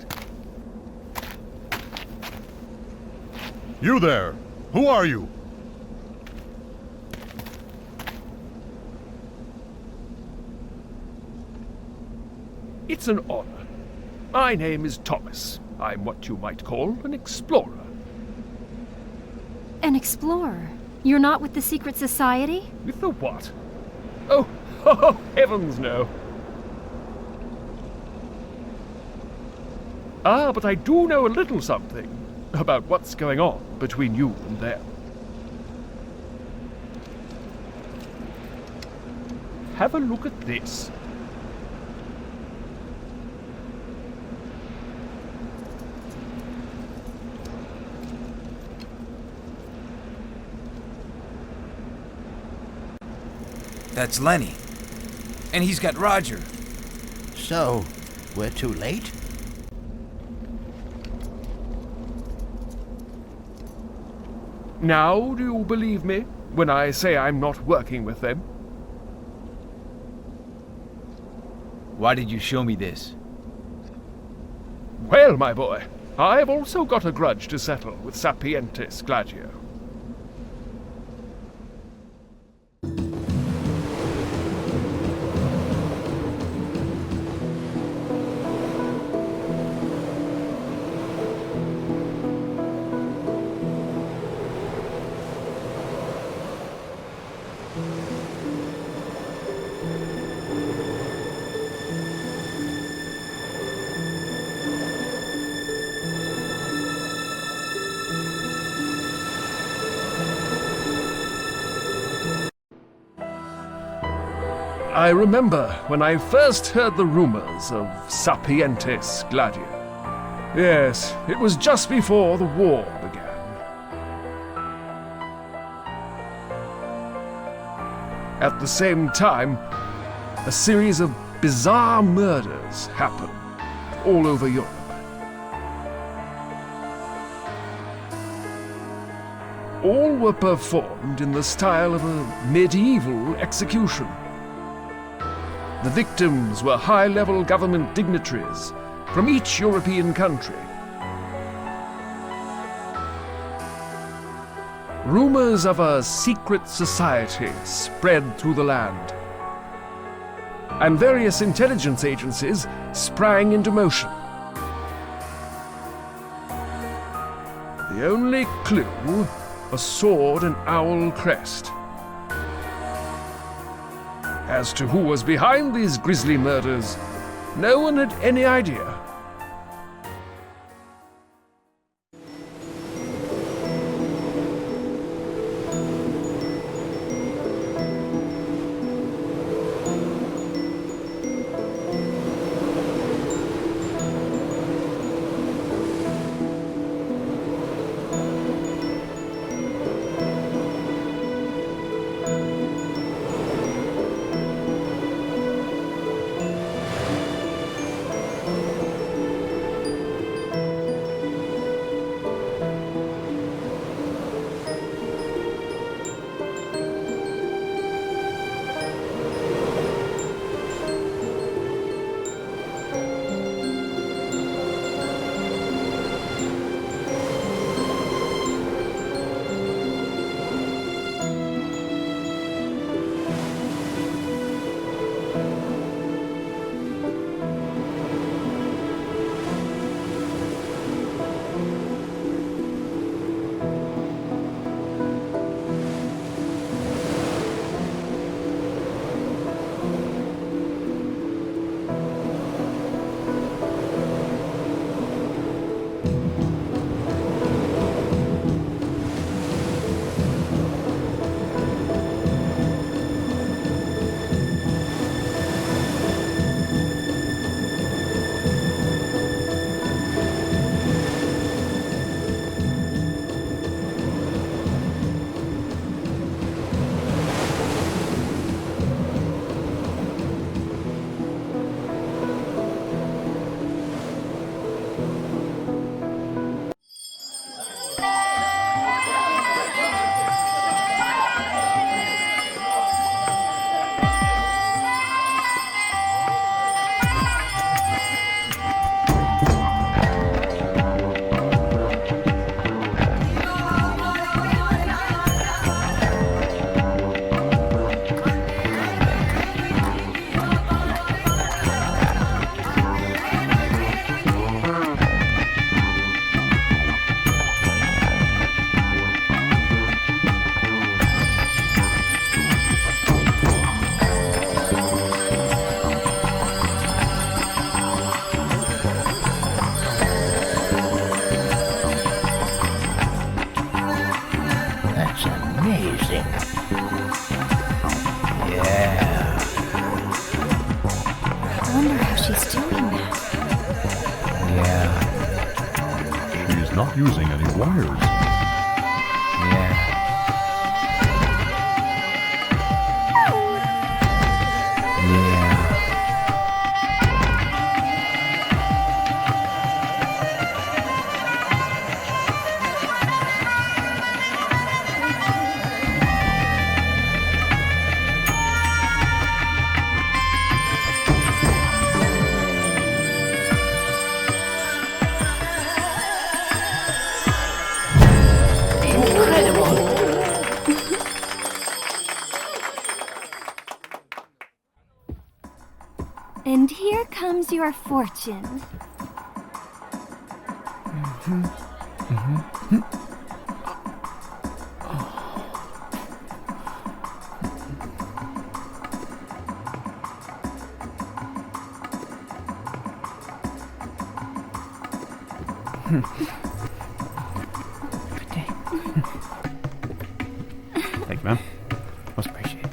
You there! Who are you? It's an honor. My name is Thomas. I'm what you might call an explorer. An explorer? You're not with the secret society? With the what? Oh, heavens no. Ah, but I do know a little something about what's going on between you and them. Have a look at this. That's Lenny. And he's got Roger. So, we're too late? Now, do you believe me when I say I'm not working with them? Why did you show me this? Well, my boy, I've also got a grudge to settle with Sapientis Gladio. I remember when I first heard the rumors of Sapientis Gladio. Yes, it was just before the war began. At the same time, a series of bizarre murders happened all over Europe. All were performed in the style of a medieval execution. The victims were high-level government dignitaries from each European country. Rumors of a secret society spread through the land, and various intelligence agencies sprang into motion. The only clue, a sword and owl crest. As to who was behind these grisly murders, no one had any idea. amazing. Yeah. I wonder how she's doing that. Yeah. She's not using any wires. Yeah. Yeah. And here comes your fortune. Thank you, ma'am. Most appreciated.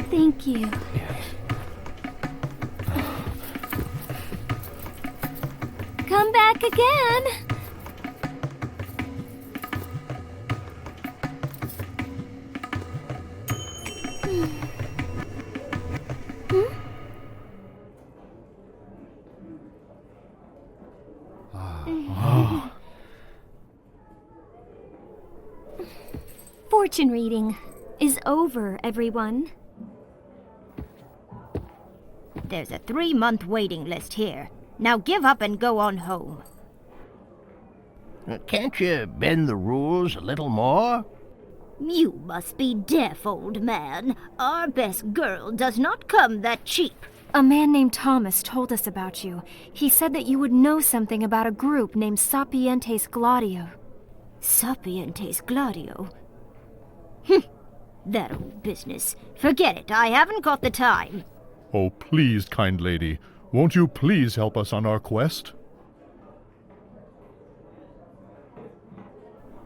Thank you. Yes. Come back again. Fortune reading is over, everyone. There's a 3-month waiting list here. Now give up and go on home. Can't you bend the rules a little more? You must be deaf, old man. Our best girl does not come that cheap. A man named Thomas told us about you. He said that you would know something about a group named Sapientes Gladio. Sapientes Gladio? That old business. Forget it. I haven't got the time. Oh, please, kind lady, won't you please help us on our quest?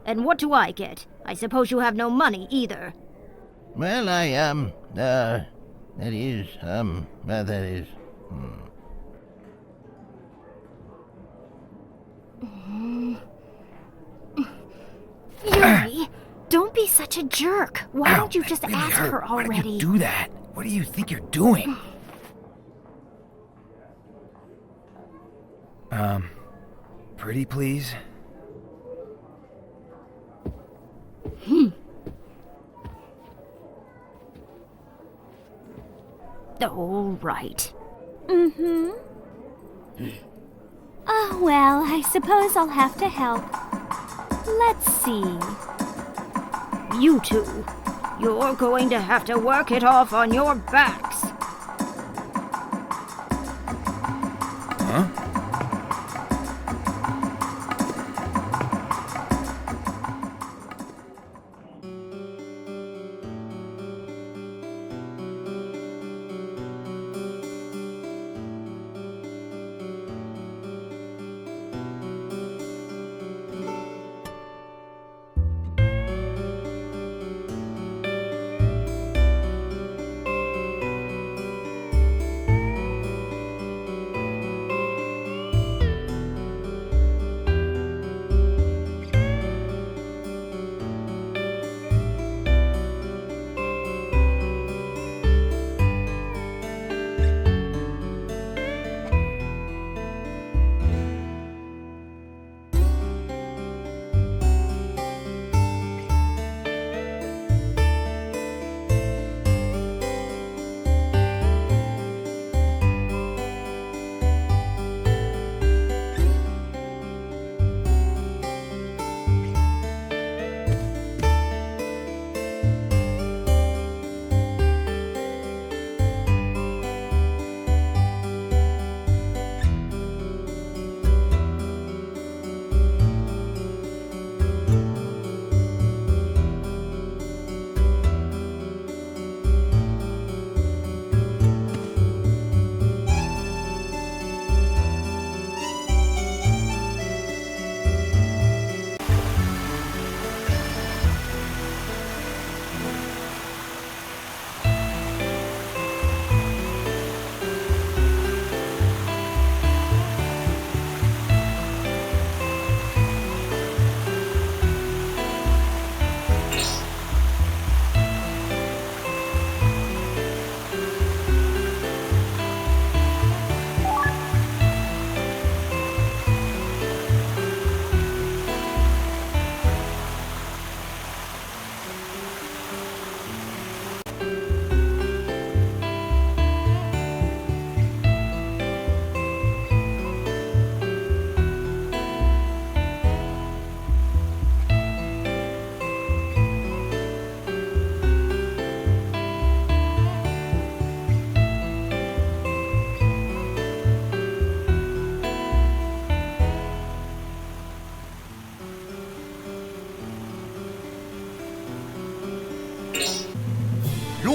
And what do I get? I suppose you have no money either. Well, that is. Yuri, don't be such a jerk. Why don't you just ask her already? Why do you do that? What do you think you're doing? Pretty please? All right. Oh, well, I suppose I'll have to help. Let's see. You two, you're going to have to work it off on your backs. Huh?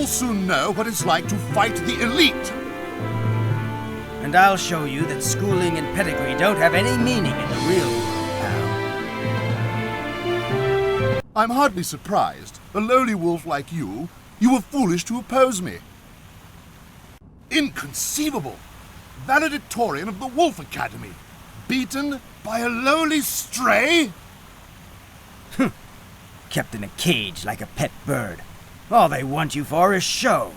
You'll soon know what it's like to fight the elite. And I'll show you that schooling and pedigree don't have any meaning in the real world, pal. I'm hardly surprised. A lowly wolf like you were foolish to oppose me. Inconceivable! Valedictorian of the Wolf Academy, beaten by a lowly stray? Kept in a cage like a pet bird. All they want you for is show.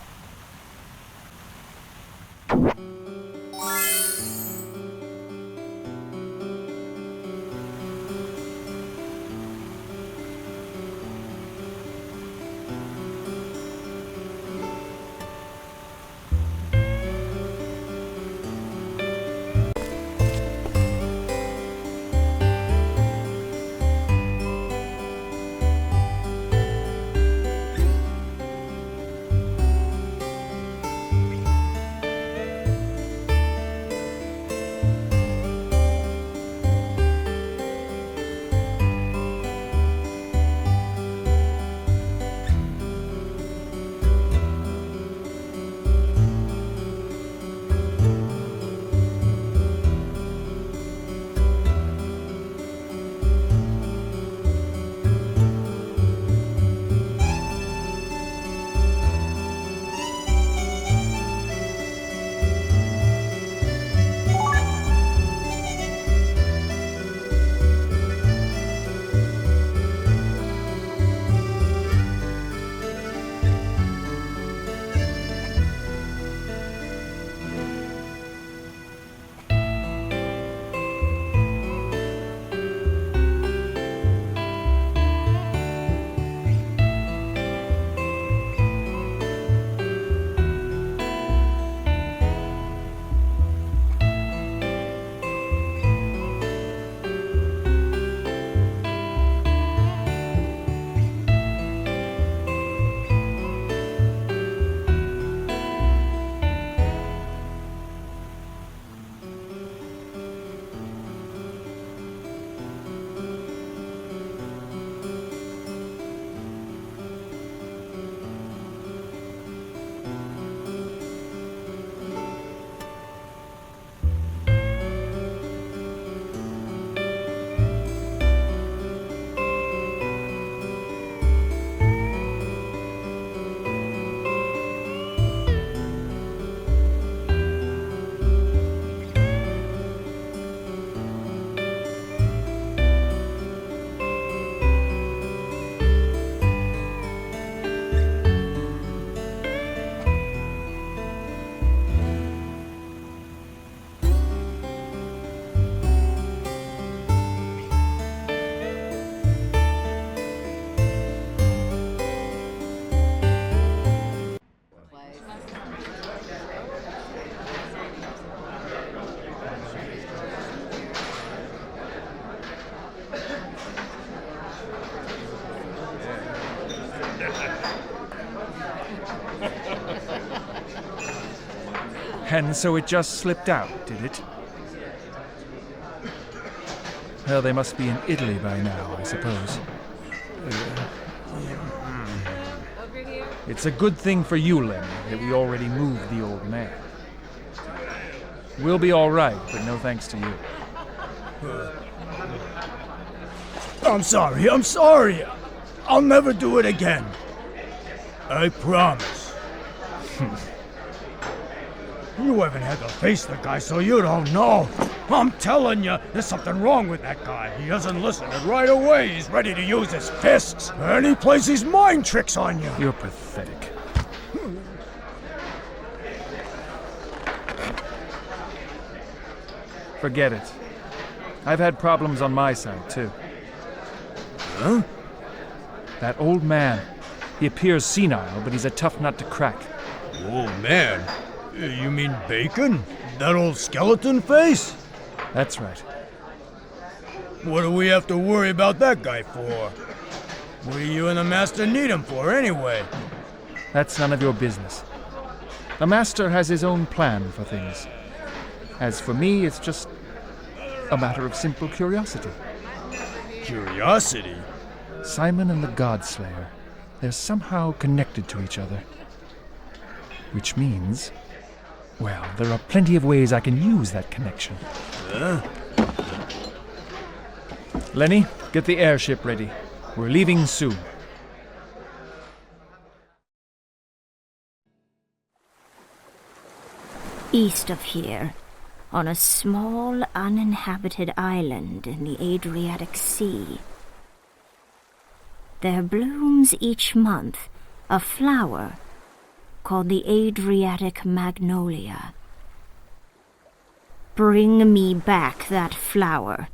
And so it just slipped out, did it? Well, they must be in Italy by now, I suppose. It's a good thing for you, Lemmy, that we already moved the old man. We'll be all right, but no thanks to you. I'm sorry. I'll never do it again. I promise. You haven't had to face the guy, so you don't know. I'm telling you, there's something wrong with that guy. He doesn't listen, and right away he's ready to use his fists. And he plays these mind tricks on you. You're pathetic. Forget it. I've had problems on my side, too. Huh? That old man. He appears senile, but he's a tough nut to crack. Old man? You mean Bacon? That old skeleton face? That's right. What do we have to worry about that guy for? What do you and the Master need him for, anyway? That's none of your business. The Master has his own plan for things. As for me, it's just a matter of simple curiosity. Curiosity? Simon and the Godslayer. They're somehow connected to each other. Which means, well, there are plenty of ways I can use that connection. Lenny, get the airship ready. We're leaving soon. East of here, on a small uninhabited island in the Adriatic Sea, there blooms each month a flower called the Adriatic Magnolia. Bring me back that flower.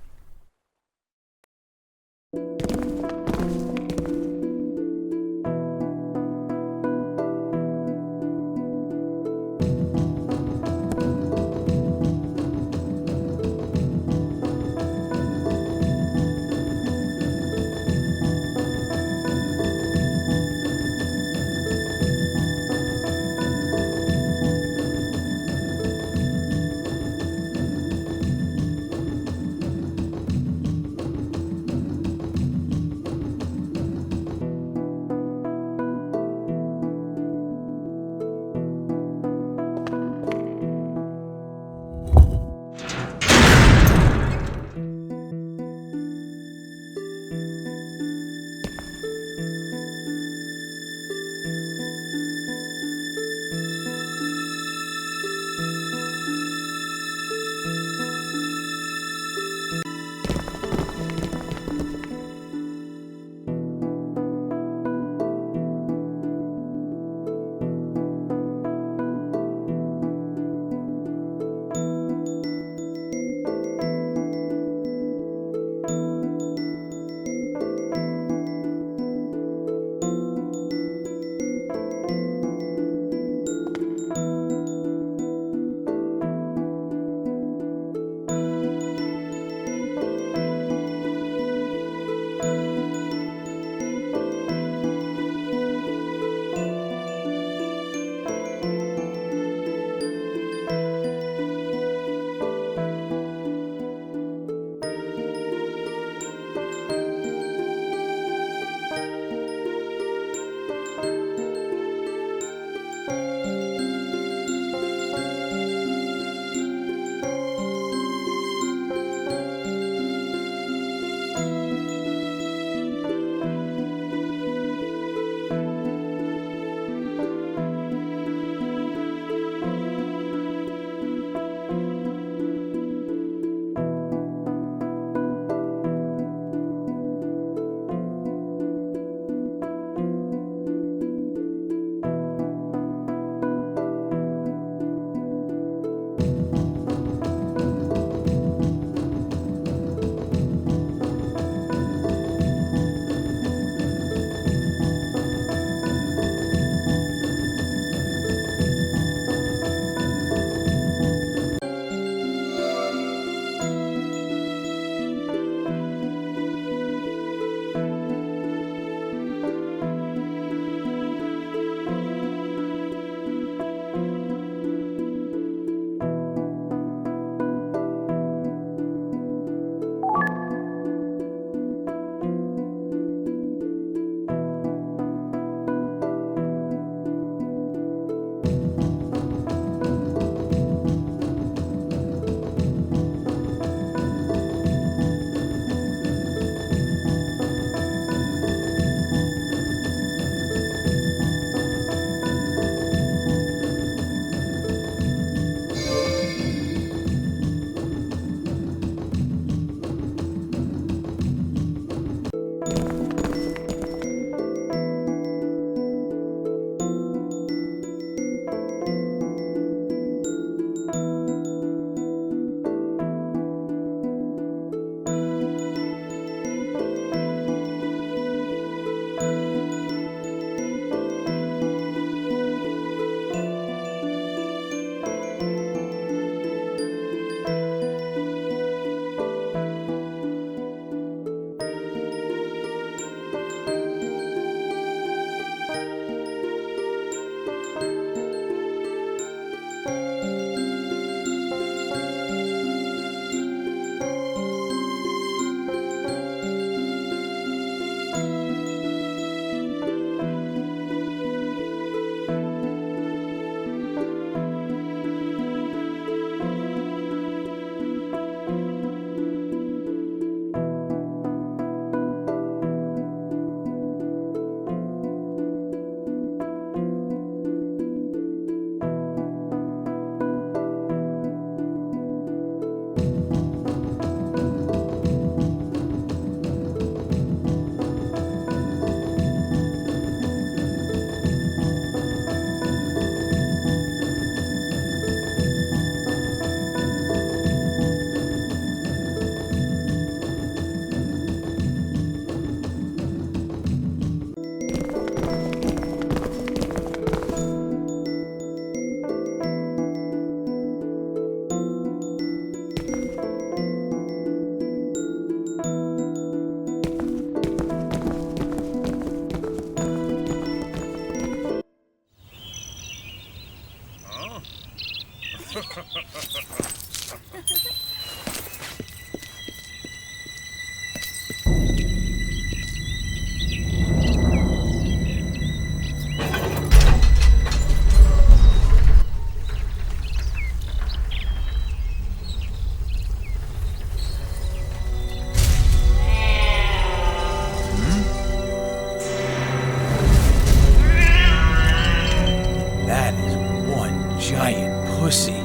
That is one giant pussy.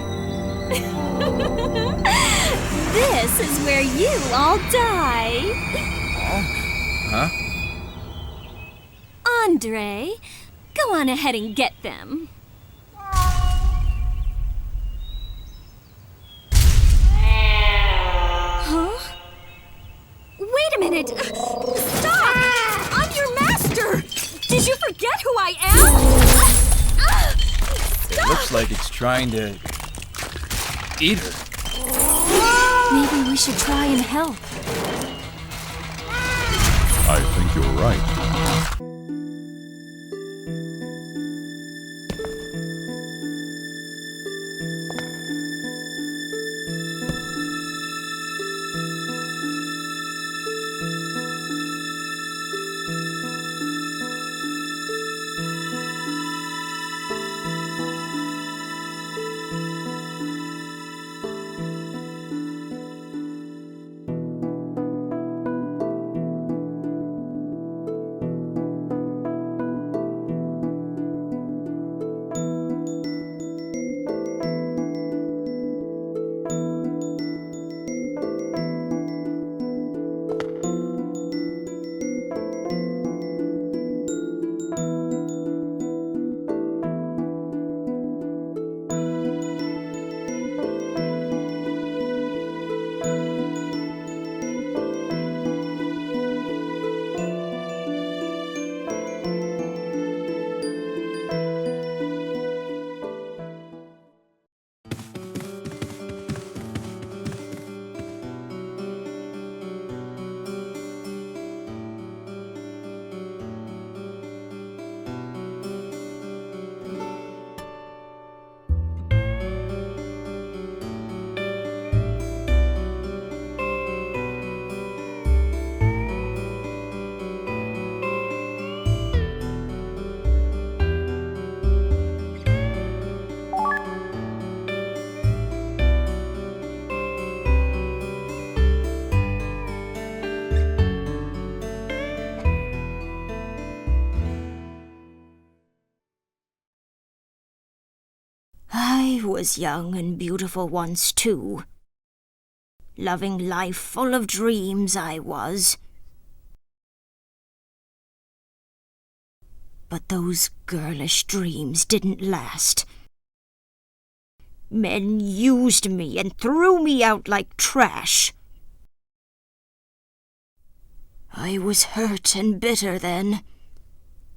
This is where you all die. Huh? Andre, go on ahead and get them. Huh? Wait a minute! Stop! I'm your master! Did you forget who I am? It looks like it's trying to eat her. Maybe we should try and help. I think you're right. I was young and beautiful once, too. Loving life full of dreams, I was. But those girlish dreams didn't last. Men used me and threw me out like trash. I was hurt and bitter then.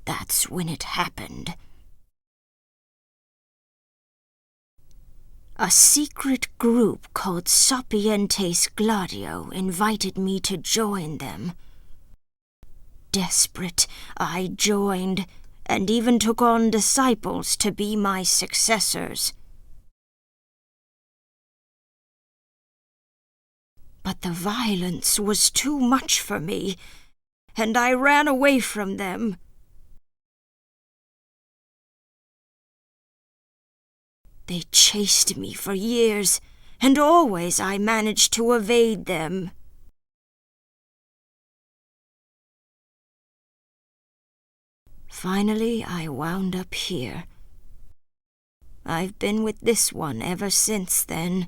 That's when it happened. A secret group called Sapientes Gladio invited me to join them. Desperate, I joined, and even took on disciples to be my successors. But the violence was too much for me, and I ran away from them. They chased me for years, and always I managed to evade them. Finally, I wound up here. I've been with this one ever since then.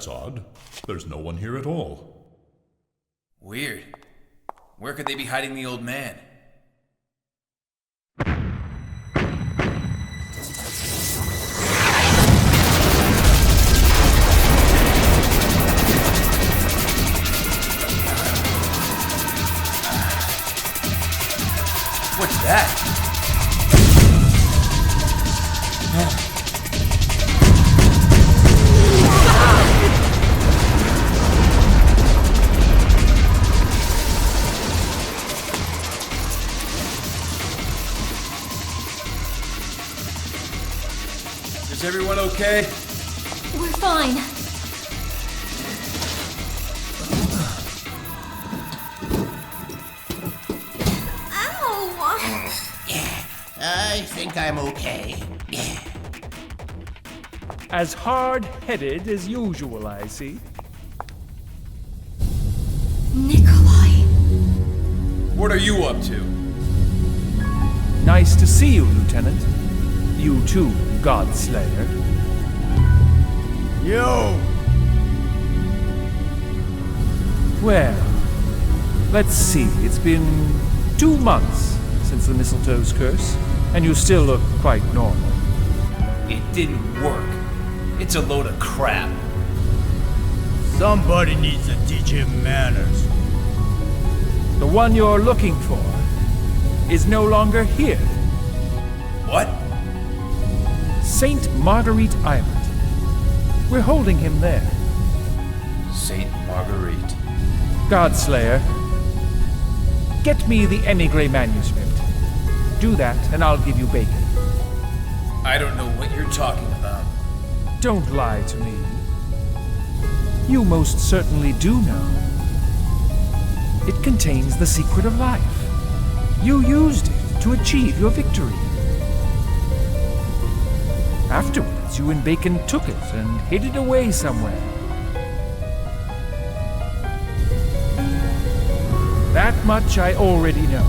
That's odd. There's no one here at all. Weird. Where could they be hiding the old man? What's that? Is everyone okay? We're fine. I think I'm okay. As hard-headed as usual, I see. Nikolai. What are you up to? Nice to see you, Lieutenant. You too, Godslayer. Yo! Well, let's see. It's been 2 months since the mistletoe's curse, and you still look quite normal. It didn't work. It's a load of crap. Somebody needs to teach him manners. The one you're looking for is no longer here. What? St. Marguerite Island. We're holding him there. St. Marguerite. Godslayer, get me the Emigre manuscript. Do that, and I'll give you bacon. I don't know what you're talking about. Don't lie to me. You most certainly do know. It contains the secret of life. You used it to achieve your victory. Afterwards, you and Bacon took it and hid it away somewhere. That much I already know.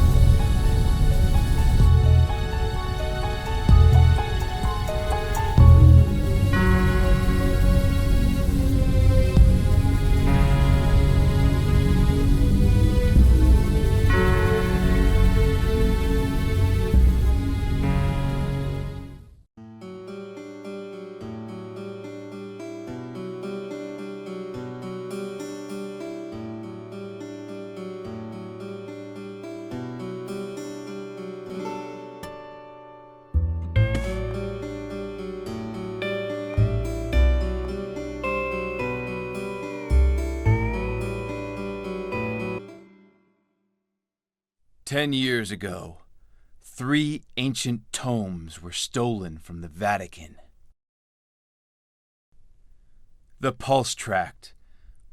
Years ago, 3 ancient tomes were stolen from the Vatican. The Pulse Tract,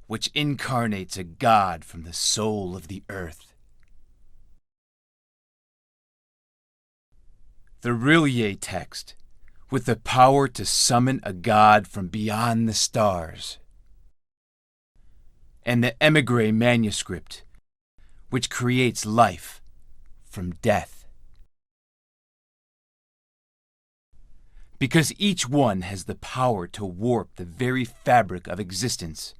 which incarnates a god from the soul of the earth. The Rillier text, with the power to summon a god from beyond the stars. And the Emigre manuscript, which creates life from death. Because each one has the power to warp the very fabric of existence.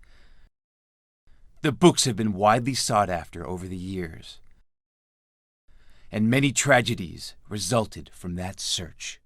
The books have been widely sought after over the years, and many tragedies resulted from that search.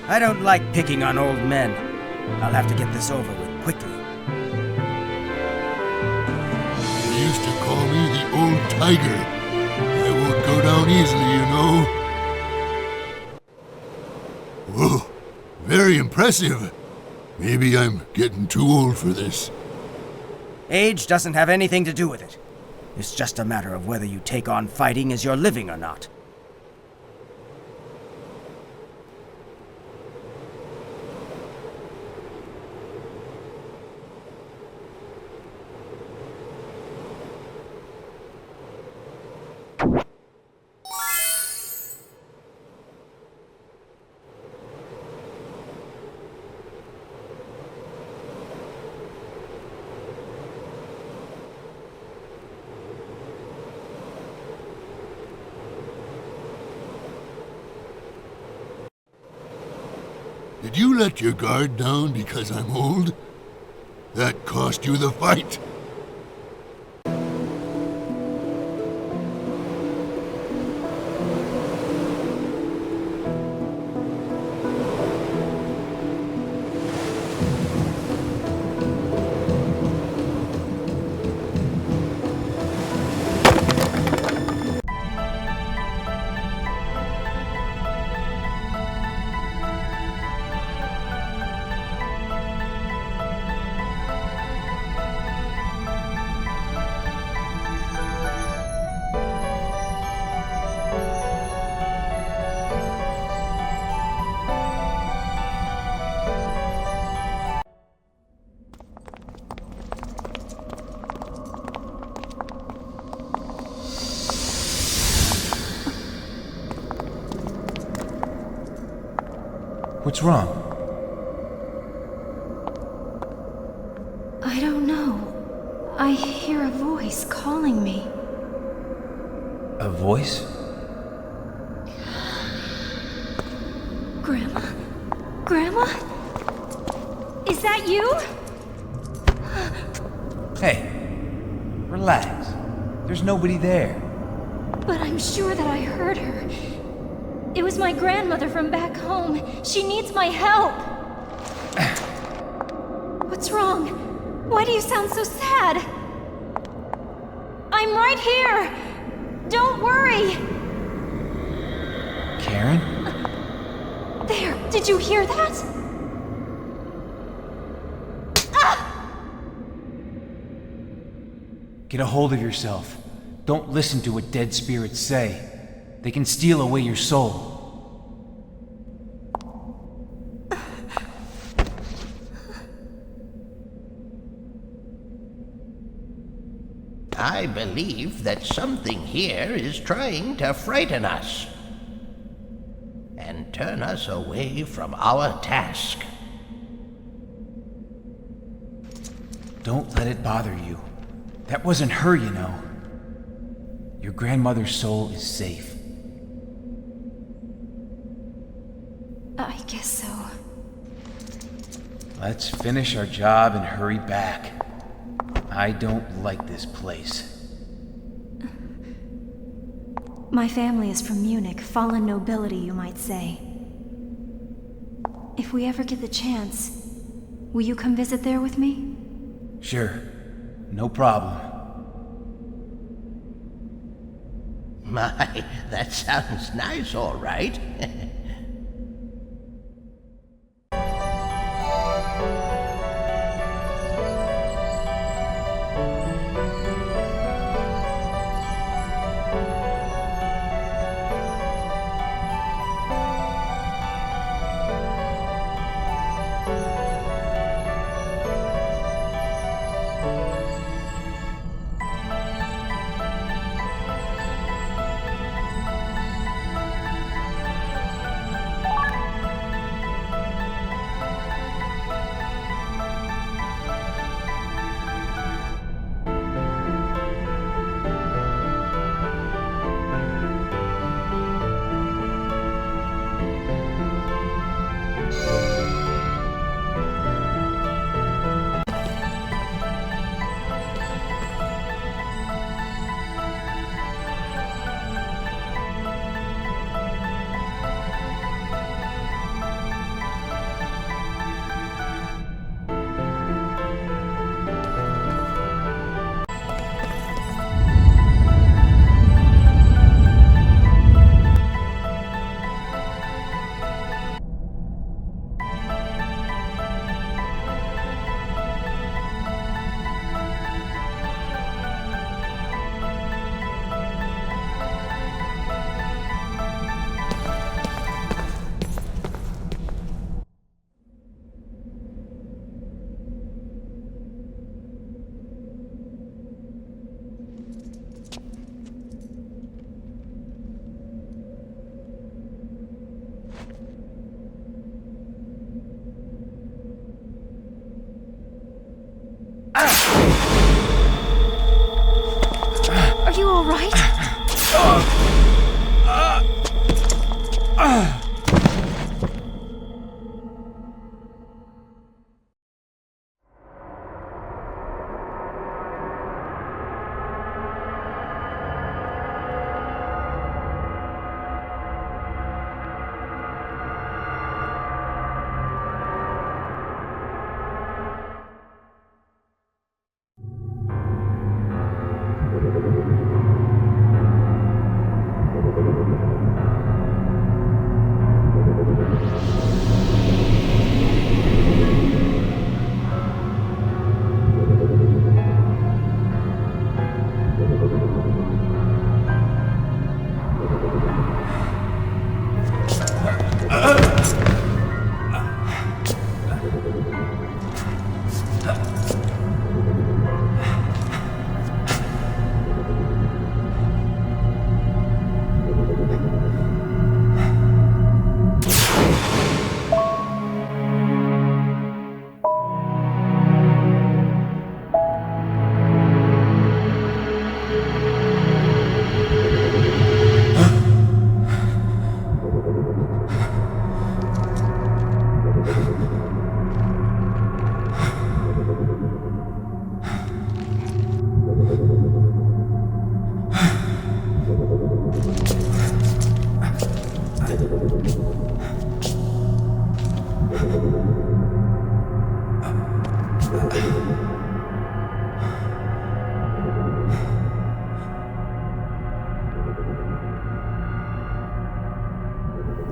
I don't like picking on old men. I'll have to get this over with quickly. They used to call me the old tiger. I won't go down easily, you know. Whoa, very impressive. Maybe I'm getting too old for this. Age doesn't have anything to do with it. It's just a matter of whether you take on fighting as your living or not. Did you let your guard down because I'm old? That cost you the fight. What's wrong? I don't know. I hear a voice calling me. A voice? Grandma? Grandma? Is that you? Hey, relax. There's nobody there. But I'm sure that I heard her. It was my grandmother from back home. She needs my help. What's wrong? Why do you sound so sad? I'm right here. Don't worry. Karen? There, did you hear that? Ah! Get a hold of yourself. Don't listen to what dead spirits say. They can steal away your soul. I believe that something here is trying to frighten us and turn us away from our task. Don't let it bother you. That wasn't her, you know. Your grandmother's soul is safe. I guess so. Let's finish our job and hurry back. I don't like this place. My family is from Munich, fallen nobility, you might say. If we ever get the chance, will you come visit there with me? Sure. No problem. My, that sounds nice, all right. Are you all right?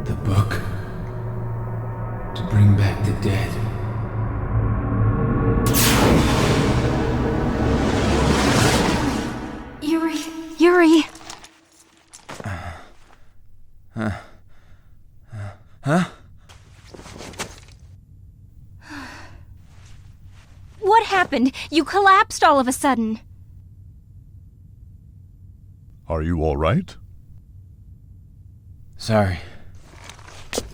The book to bring back the dead. Yuri! Huh? What happened? You collapsed all of a sudden. Are you all right? Sorry.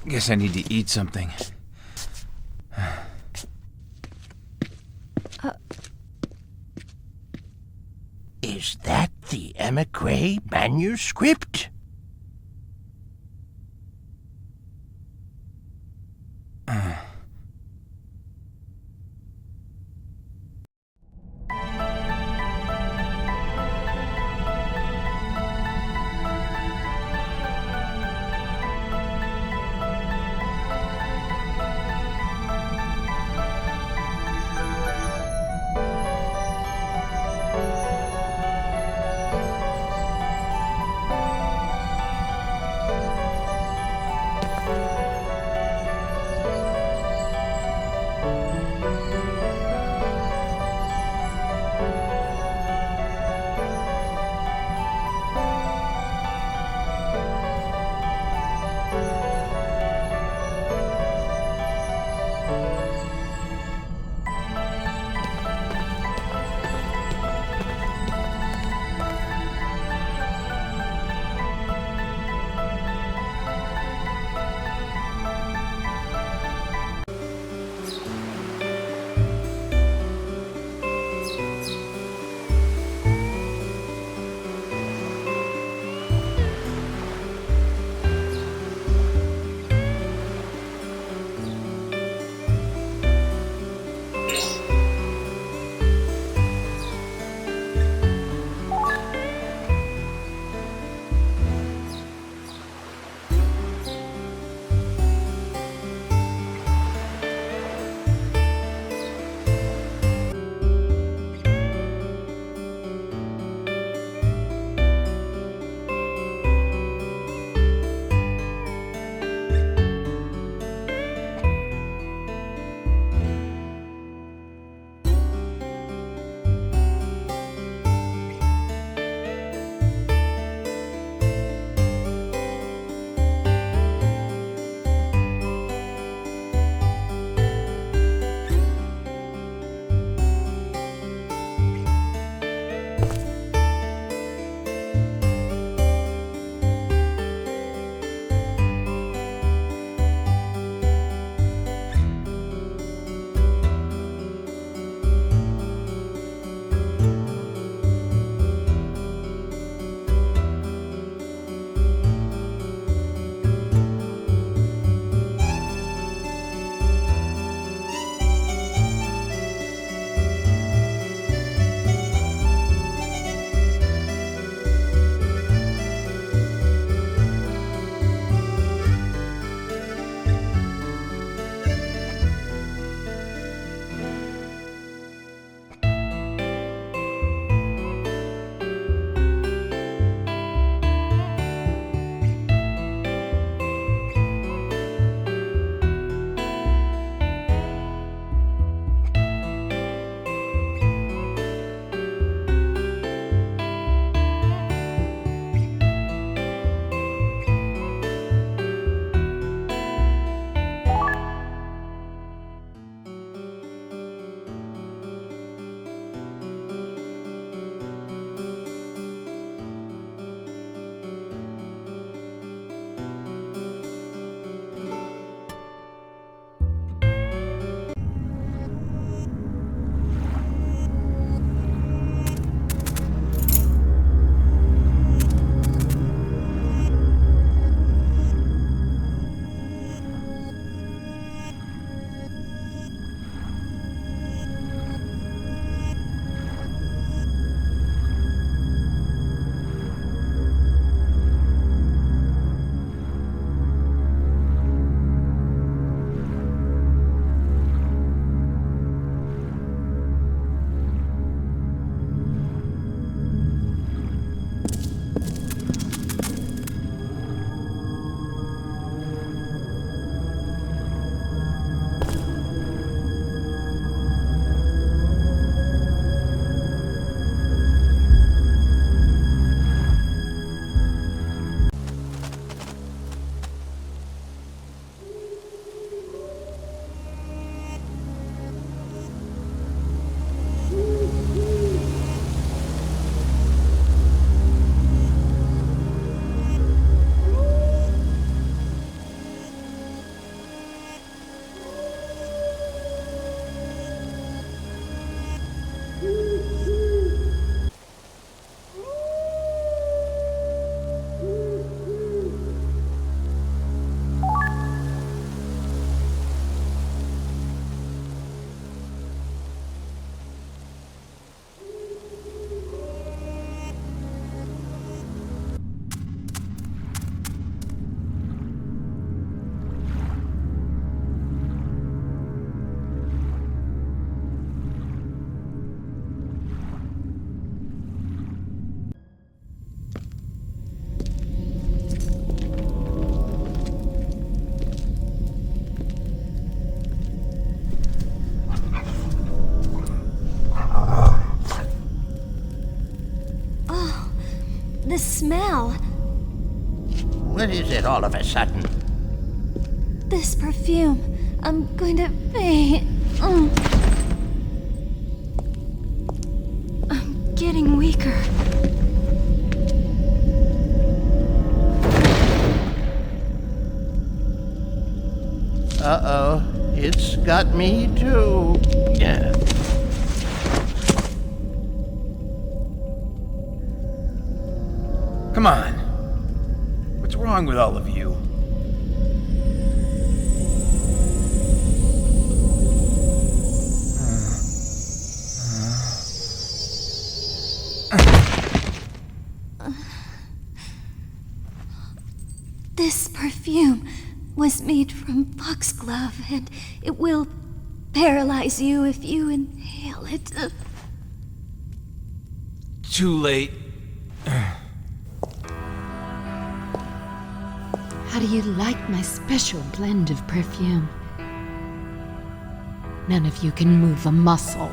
Guess I need to eat something. Is that the emigre manuscript? the smell. What is it all of a sudden? This perfume. I'm going to be... I'm getting weaker. Uh-oh. It's got me too. Yeah. Come on. What's wrong with all of you? This perfume was made from foxglove, and it will paralyze you if you inhale it. Too late. How do you like my special blend of perfume? None of you can move a muscle.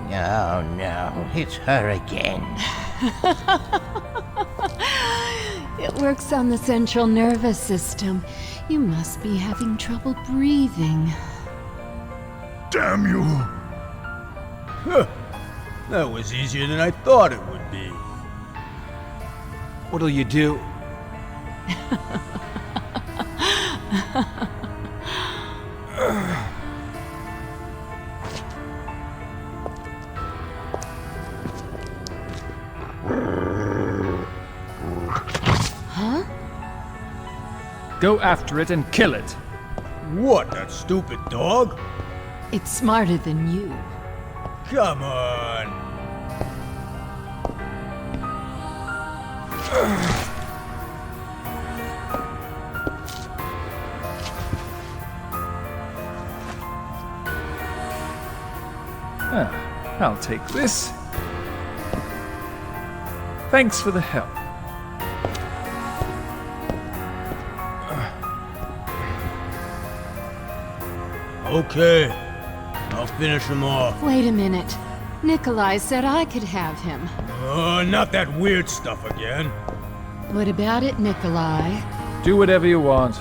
No, no, it's her again. It works on the central nervous system. You must be having trouble breathing. Damn you! Huh. That was easier than I thought it would be. What'll you do? Huh? Go after it and kill it. What, that stupid dog? It's smarter than you. Come on. I'll take this. Thanks for the help. Okay. I'll finish him off. Wait a minute. Nikolai said I could have him. Not that weird stuff again. What about it, Nikolai? Do whatever you want.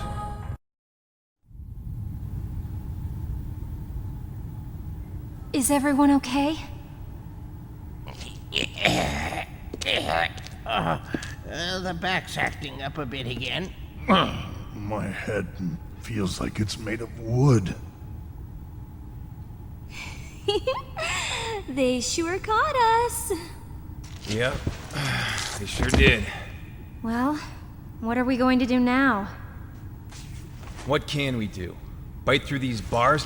Is everyone okay? The back's acting up a bit again. My head feels like it's made of wood. They sure caught us. Yep, they sure did. Well, what are we going to do now? What can we do? Bite through these bars?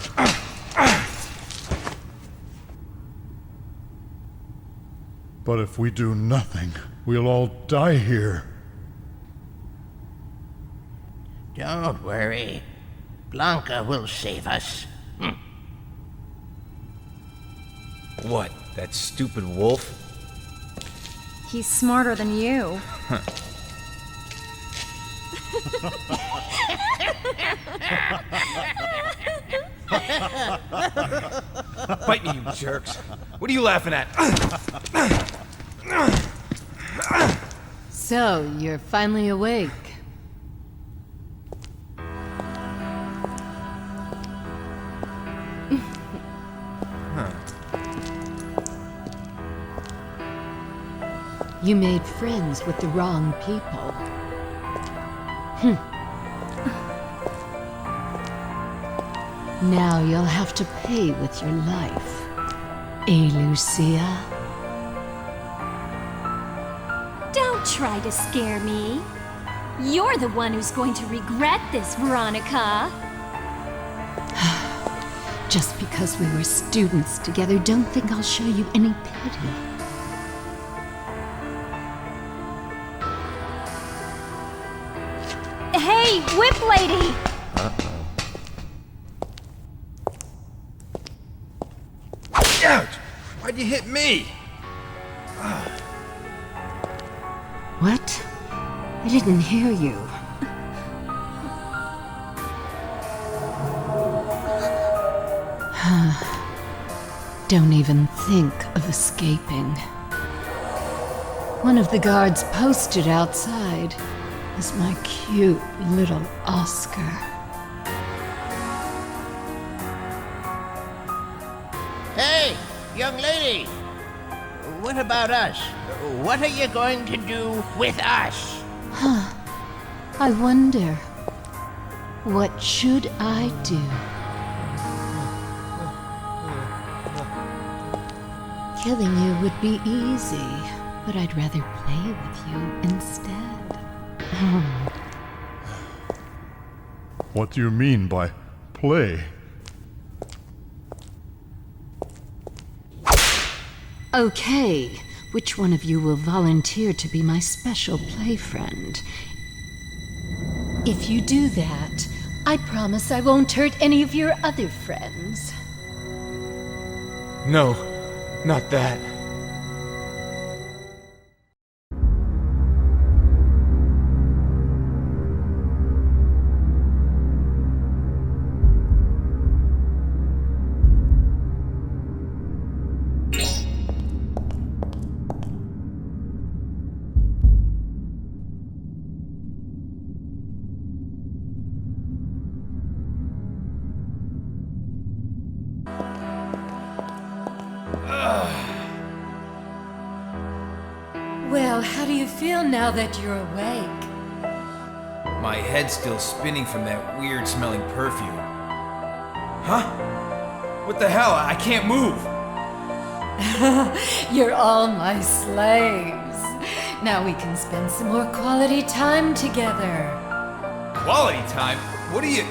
But if we do nothing, we'll all die here. Don't worry. Blanca will save us. What, that stupid wolf? He's smarter than you. Bite me, you jerks. What are you laughing at? So, you're finally awake. You made friends with the wrong people. Now you'll have to pay with your life. Eh, Lucia? Don't try to scare me. You're the one who's going to regret this, Veronica. Just because we were students together, don't think I'll show you any pity. Hey, Whip Lady! Ouch! Why'd you hit me? What? I didn't hear you. Don't even think of escaping. One of the guards posted outside is my cute little Oscar. Hey, young lady! What about us? What are you going to do with us? Huh. I wonder, what should I do? Killing you would be easy, but I'd rather play with you instead. What do you mean by play? Okay, which one of you will volunteer to be my special play friend? If you do that, I promise I won't hurt any of your other friends. No, not that. Well, how do you feel now that you're awake? My head's still spinning from that weird smelling perfume. Huh? What the hell? I can't move! You're all my slaves. Now we can spend some more quality time together. Quality time? What are you...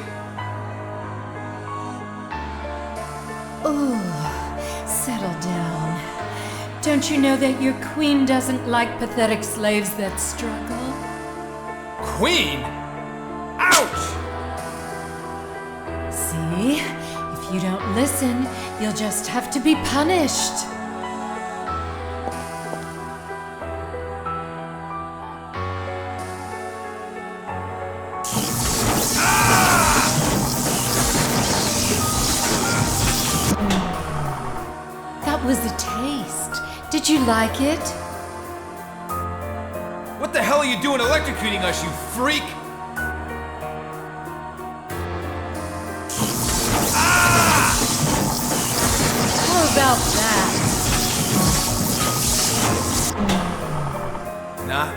Ooh, settle down. Don't you know that your queen doesn't like pathetic slaves that struggle? Queen? Ouch! See? If you don't listen, you'll just have to be punished. That was a taste. Did you like it? What the hell are you doing electrocuting us, you freak? How about that? Not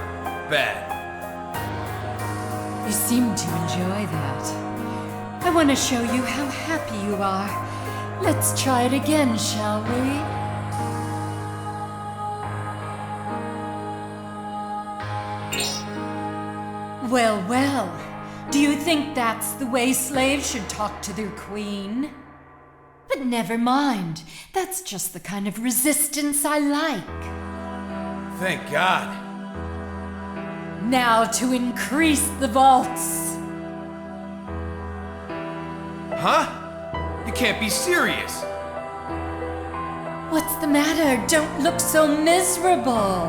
bad. You seem to enjoy that. I want to show you how happy you are. Let's try it again, shall we? Well, well. Do you think that's the way slaves should talk to their queen? But never mind. That's just the kind of resistance I like. Thank God. Now to increase the vaults. Huh? You can't be serious. What's the matter? Don't look so miserable.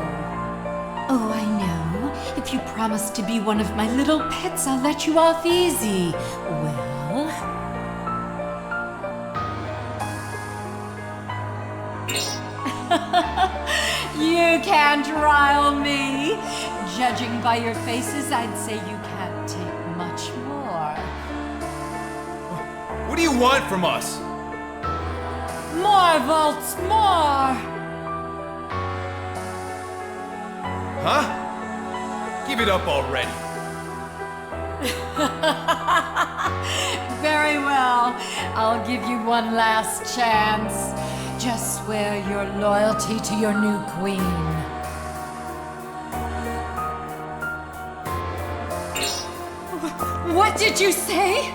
Oh, I know. If you promise to be one of my little pets, I'll let you off easy. Well... You can't rile me. Judging by your faces, I'd say you can't take much more. What do you want from us? More vaults, more! Huh? Give it up already. Very well. I'll give you one last chance. Just swear your loyalty to your new queen. What did you say?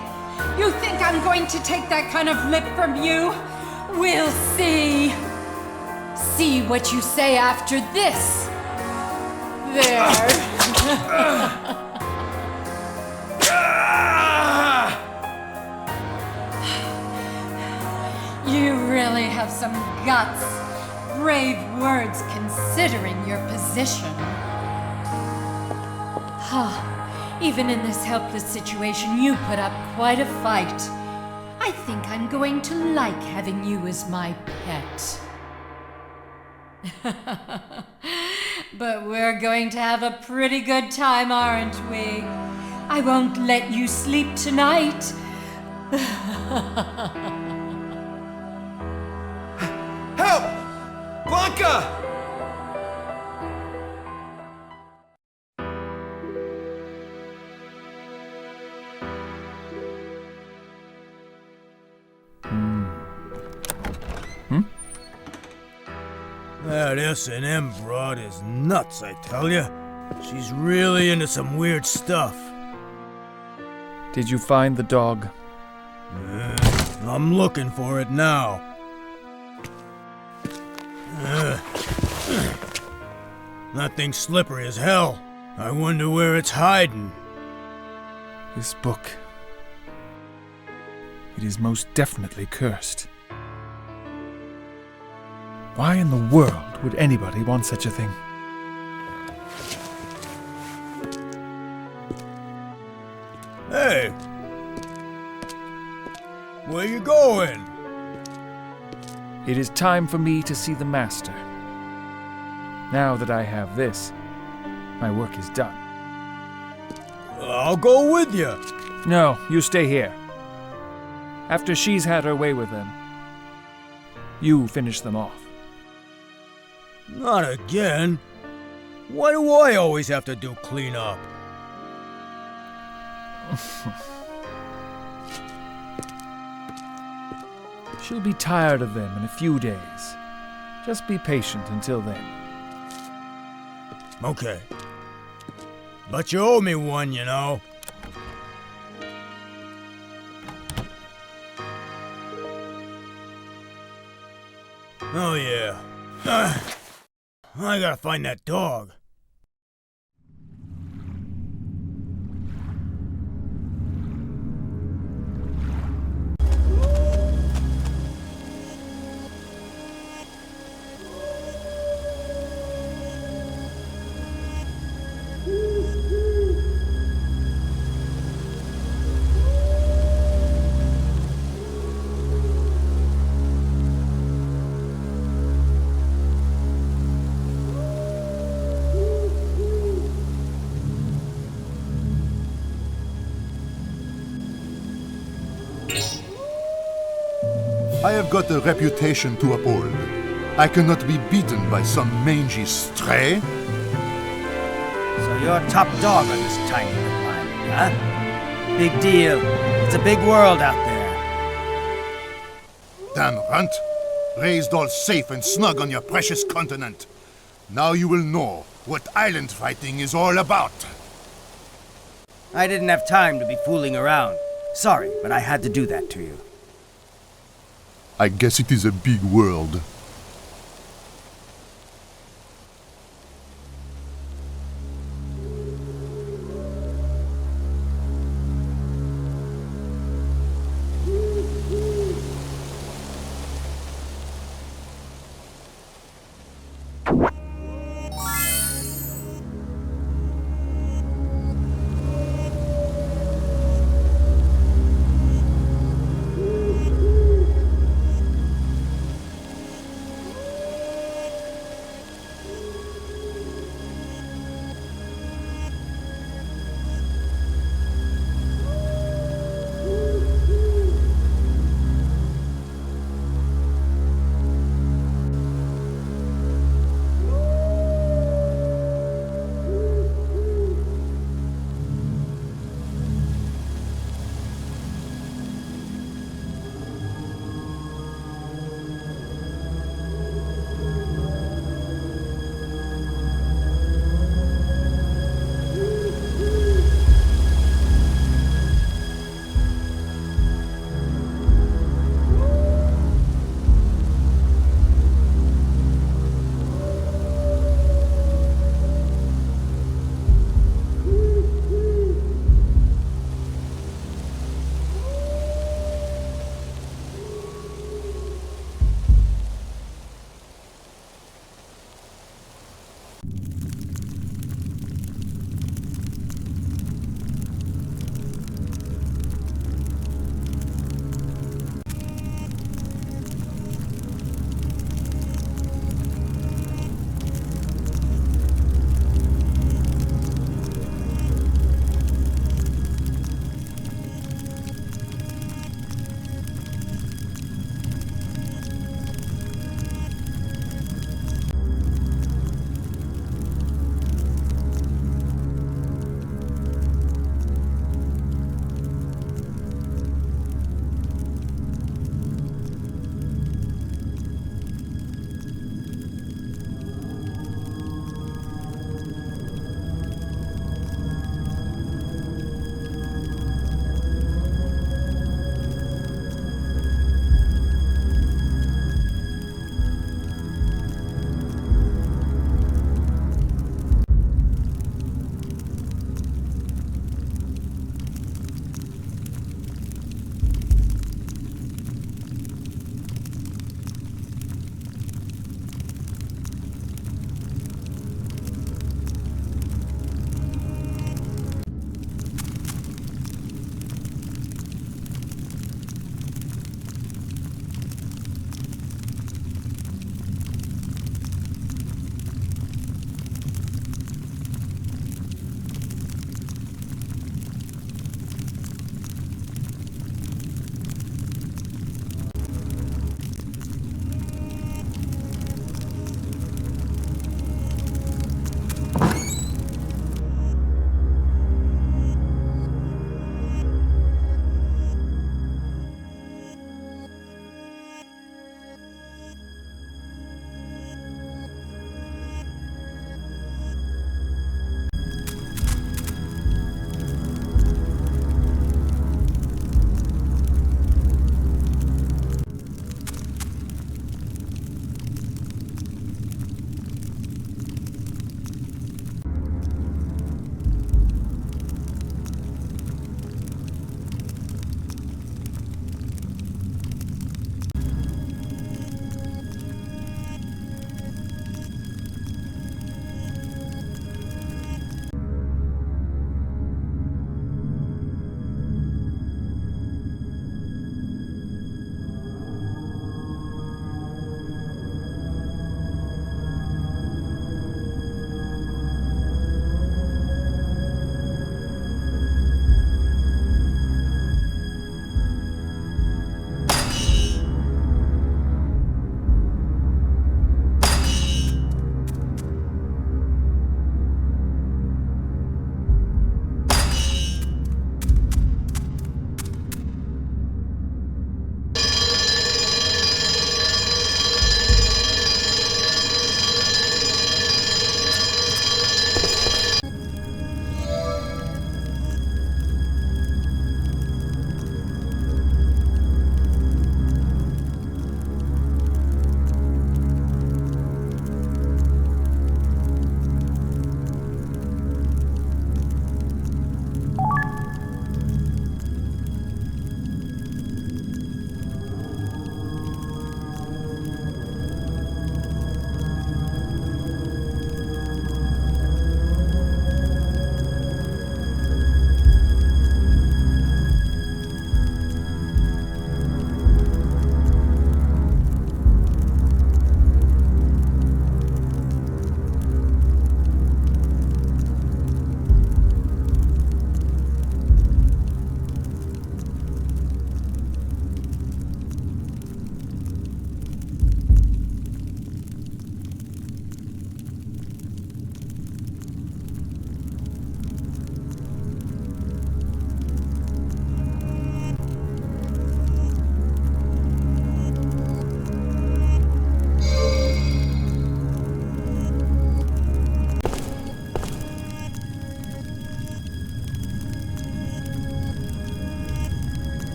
You think I'm going to take that kind of lip from you? We'll see. See what you say after this. There. You really have some guts. Brave words considering your position. Even in this helpless situation, you put up quite a fight. I think I'm going to like having you as my pet. But we're going to have a pretty good time, aren't we? I won't let you sleep tonight. Help! Blanca! That S&M broad is nuts, I tell ya. She's really into some weird stuff. Did you find the dog? I'm looking for it now. That thing's slippery as hell. I wonder where it's hiding. This book. It is most definitely cursed. Why in the world would anybody want such a thing? Hey! Where you going? It is time for me to see the master. Now that I have this, my work is done. I'll go with you. No, you stay here. After she's had her way with them, you finish them off. Not again. Why do I always have to do cleanup? She'll be tired of them in a few days. Just be patient until then. Okay. But you owe me one, you know. Oh yeah. I gotta find that dog. I have got a reputation to uphold. I cannot be beaten by some mangy stray. So you're top dog on this tiny little island, huh? Big deal. It's a big world out there. Damn runt. Raised all safe and snug on your precious continent. Now you will know what island fighting is all about. I didn't have time to be fooling around. Sorry, but I had to do that to you. I guess it is a big world.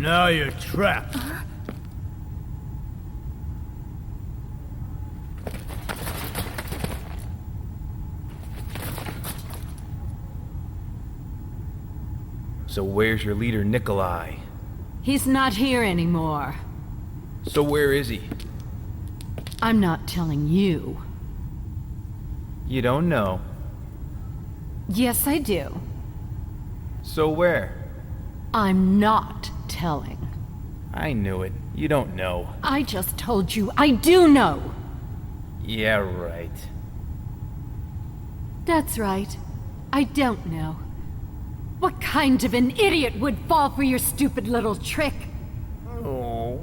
Now you're trapped. So where's your leader, Nikolai? He's not here anymore. So where is he? I'm not telling you. You don't know. Yes, I do. So where? I'm not telling. I knew it. You don't know. I just told you I do know. Yeah, right. That's right. I don't know. What kind of an idiot would fall for your stupid little trick? Oh.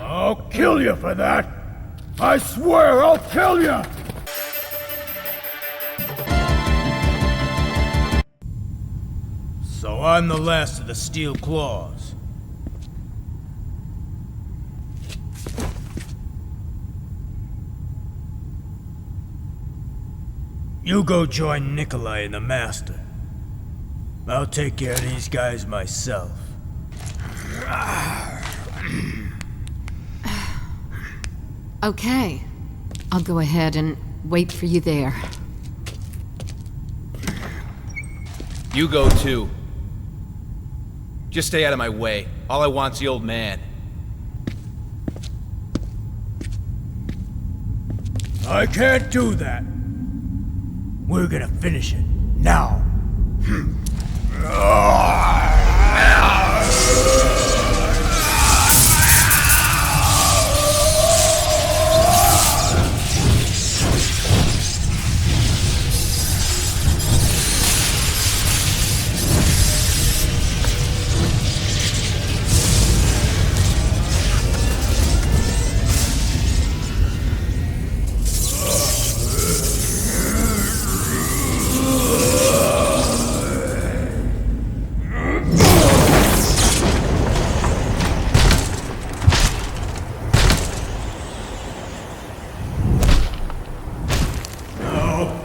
I'll kill you for that! I swear I'll kill you! So I'm the last of the Steel Claws. You go join Nikolai and the Master. I'll take care of these guys myself. Okay. I'll go ahead and wait for you there. You go too. Just stay out of my way. All I want's the old man. I can't do that. We're gonna finish it now.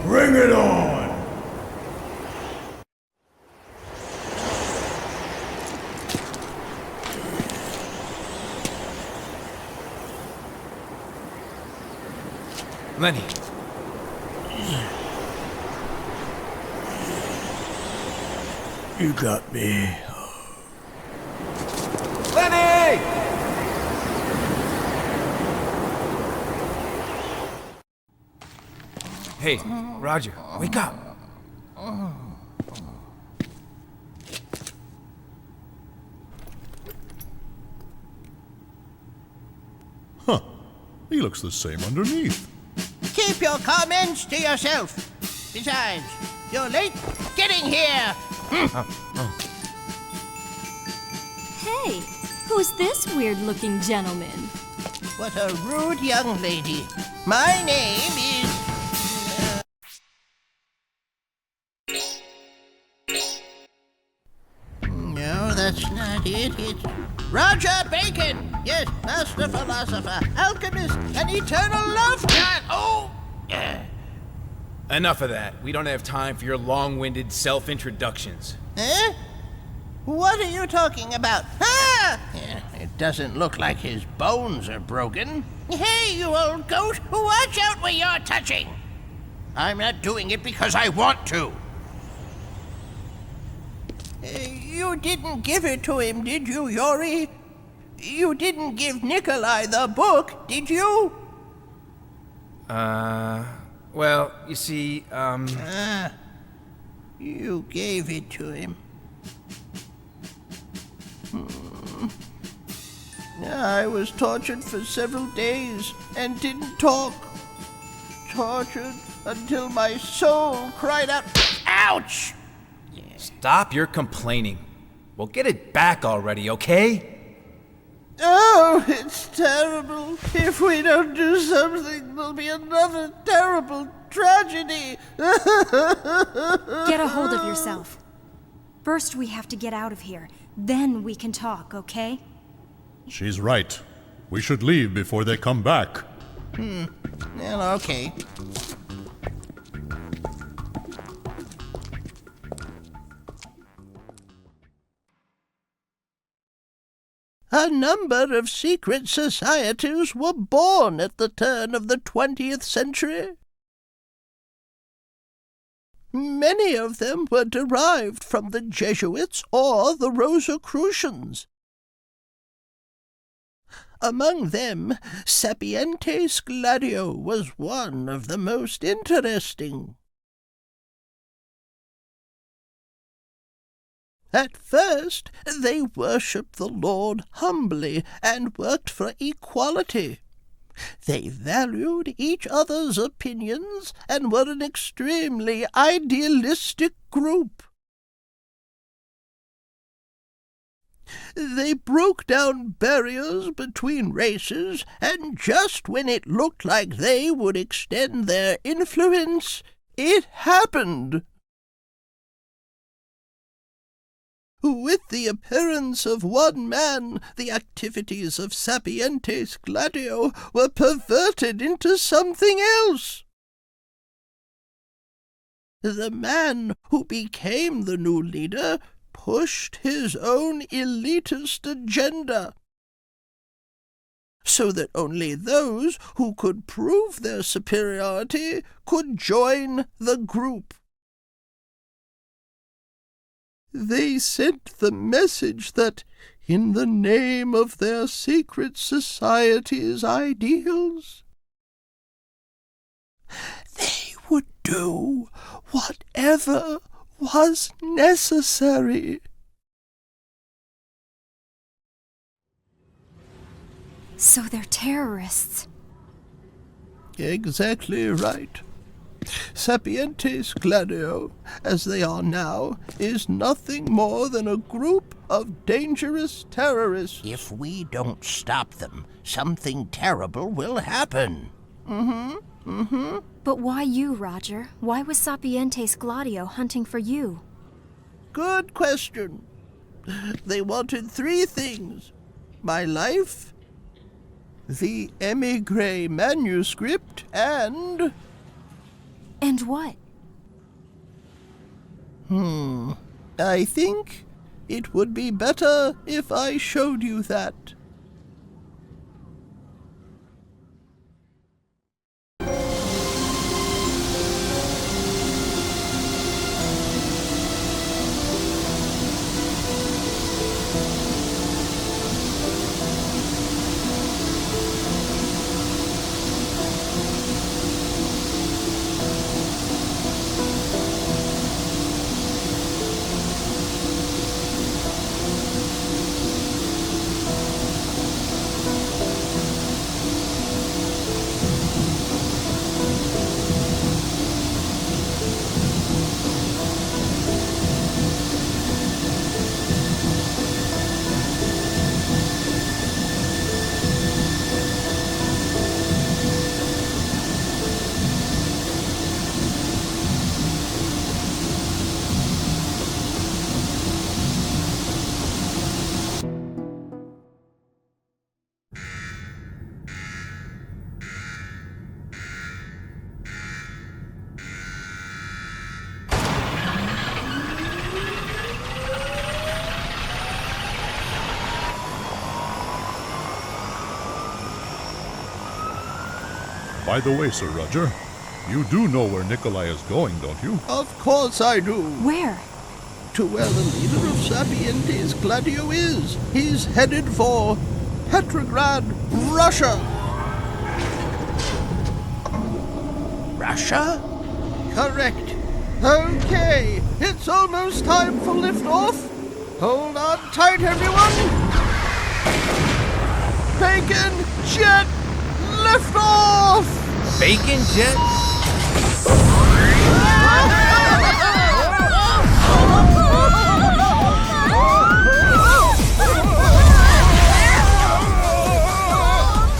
Bring it on! Lenny. You got me. Lenny! Hey, Roger, wake up. Huh. He looks the same underneath. Keep your comments to yourself. Besides, you're late getting here. Hey, who's this weird-looking gentleman? What a rude young lady. My name is... No, that's not it. It's Roger Bacon. Yes, master philosopher, alchemist, and eternal love god. Oh! Enough of that. We don't have time for your long-winded self-introductions. Eh? What are you talking about? Ah! It doesn't look like his bones are broken. Hey, you old goat! Watch out where you're touching! I'm not doing it because I want to. You didn't give it to him, did you, Yori? You didn't give Nikolai the book, did you? Well, you see, You gave it to him. I was tortured for several days and didn't talk. Tortured until my soul cried out, ouch! stop your complaining. We'll get it back already, okay? Oh, it's terrible. If we don't do something, there'll be another terrible tragedy. Get a hold of yourself. First, we have to get out of here. Then we can talk, okay? She's right. We should leave before they come back. Well, okay. A number of secret societies were born at the turn of the 20th century. Many of them were derived from the Jesuits or the Rosicrucians. Among them, Sapientes Gladio was one of the most interesting. At first, they worshipped the Lord humbly and worked for equality. They valued each other's opinions and were an extremely idealistic group. They broke down barriers between races, and just when it looked like they would extend their influence, it happened. With the appearance of one man, the activities of Sapientes Gladio were perverted into something else. The man who became the new leader pushed his own elitist agenda, so that only those who could prove their superiority could join the group. They sent the message that, in the name of their secret society's ideals, they would do whatever was necessary. So they're terrorists. Exactly right. Sapientes Gladio, as they are now, is nothing more than a group of dangerous terrorists. If we don't stop them, something terrible will happen. But why you, Roger? Why was Sapientes Gladio hunting for you? Good question. They wanted 3 things: my life, the emigre manuscript, and... And what? I think it would be better if I showed you that. By the way, Sir Roger, you do know where Nikolai is going, don't you? Of course I do. Where? To where the leader of Sapientes Gladio is. He's headed for Petrograd, Russia. Russia? Correct. Okay, it's almost time for liftoff. Hold on tight, everyone. Bacon jet liftoff! Bacon jet?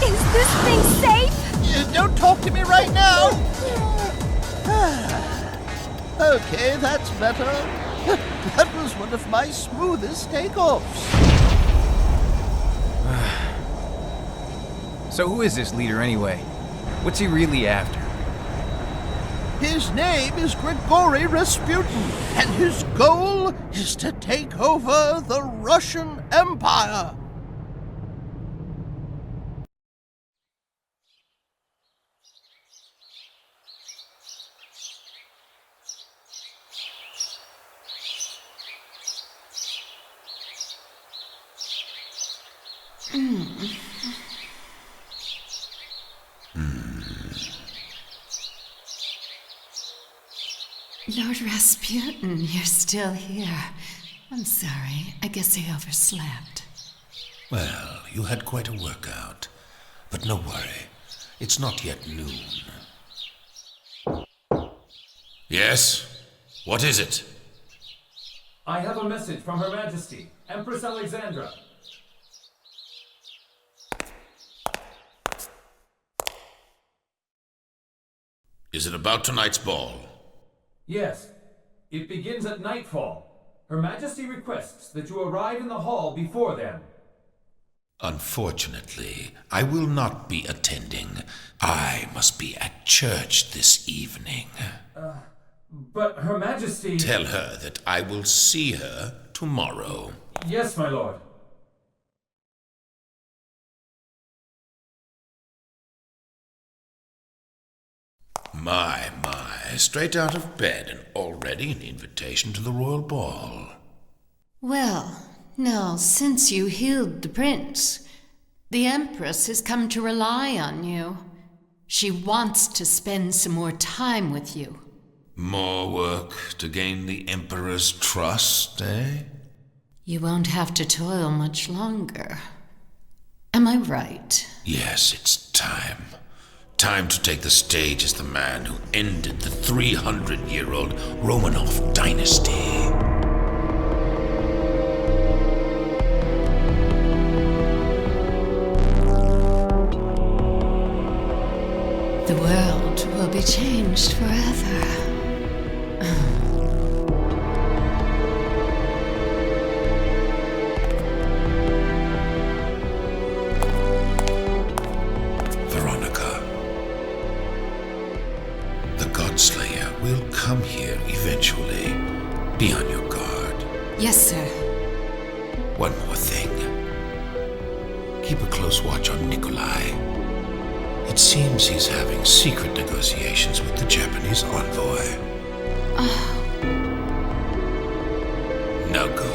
Is this thing safe? Don't talk to me right now. Okay, that's better. That was one of my smoothest takeoffs. So who is this leader anyway? What's he really after? His name is Grigory Rasputin, and his goal is to take over the Russian Empire. Lord Rasputin, you're still here. I'm sorry. I guess I overslept. Well, you had quite a workout. But no worry. It's not yet noon. Yes? What is it? I have a message from Her Majesty, Empress Alexandra. Is it about tonight's ball? Yes. It begins at nightfall. Her Majesty requests that you arrive in the hall before then. Unfortunately, I will not be attending. I must be at church this evening. But Her Majesty... Tell her that I will see her tomorrow. Yes, my lord. My, straight out of bed and already an invitation to the royal ball. Well, now, since you healed the prince, the Empress has come to rely on you. She wants to spend some more time with you. More work to gain the Emperor's trust, eh? You won't have to toil much longer. Am I right? Yes, it's time. Time to take the stage as the man who ended the 300-year-old Romanov dynasty. The world will be changed forever. Veronica, the Godslayer will come here eventually. Be on your guard. Yes, sir. One more thing. Keep a close watch on Nikolai. It seems he's having secret negotiations with the Japanese envoy. Now go.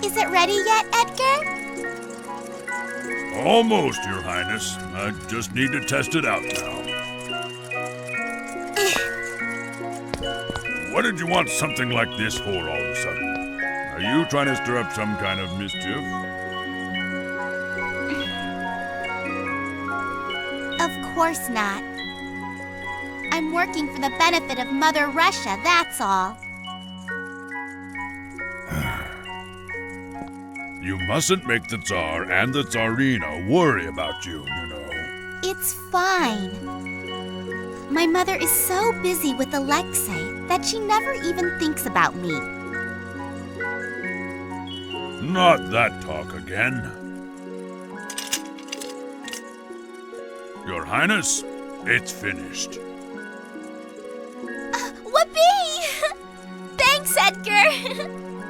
Is it ready yet, Edgar? Almost, Your Highness. I just need to test it out now. What did you want something like this for all of a sudden? Are you trying to stir up some kind of mischief? Of course not. I'm working for the benefit of Mother Russia, that's all. You mustn't make the Tsar and the Tsarina worry about you, you know. It's fine. My mother is so busy with Alexei that she never even thinks about me. Not that talk again. Your Highness, it's finished. Whoopee! Thanks, Edgar!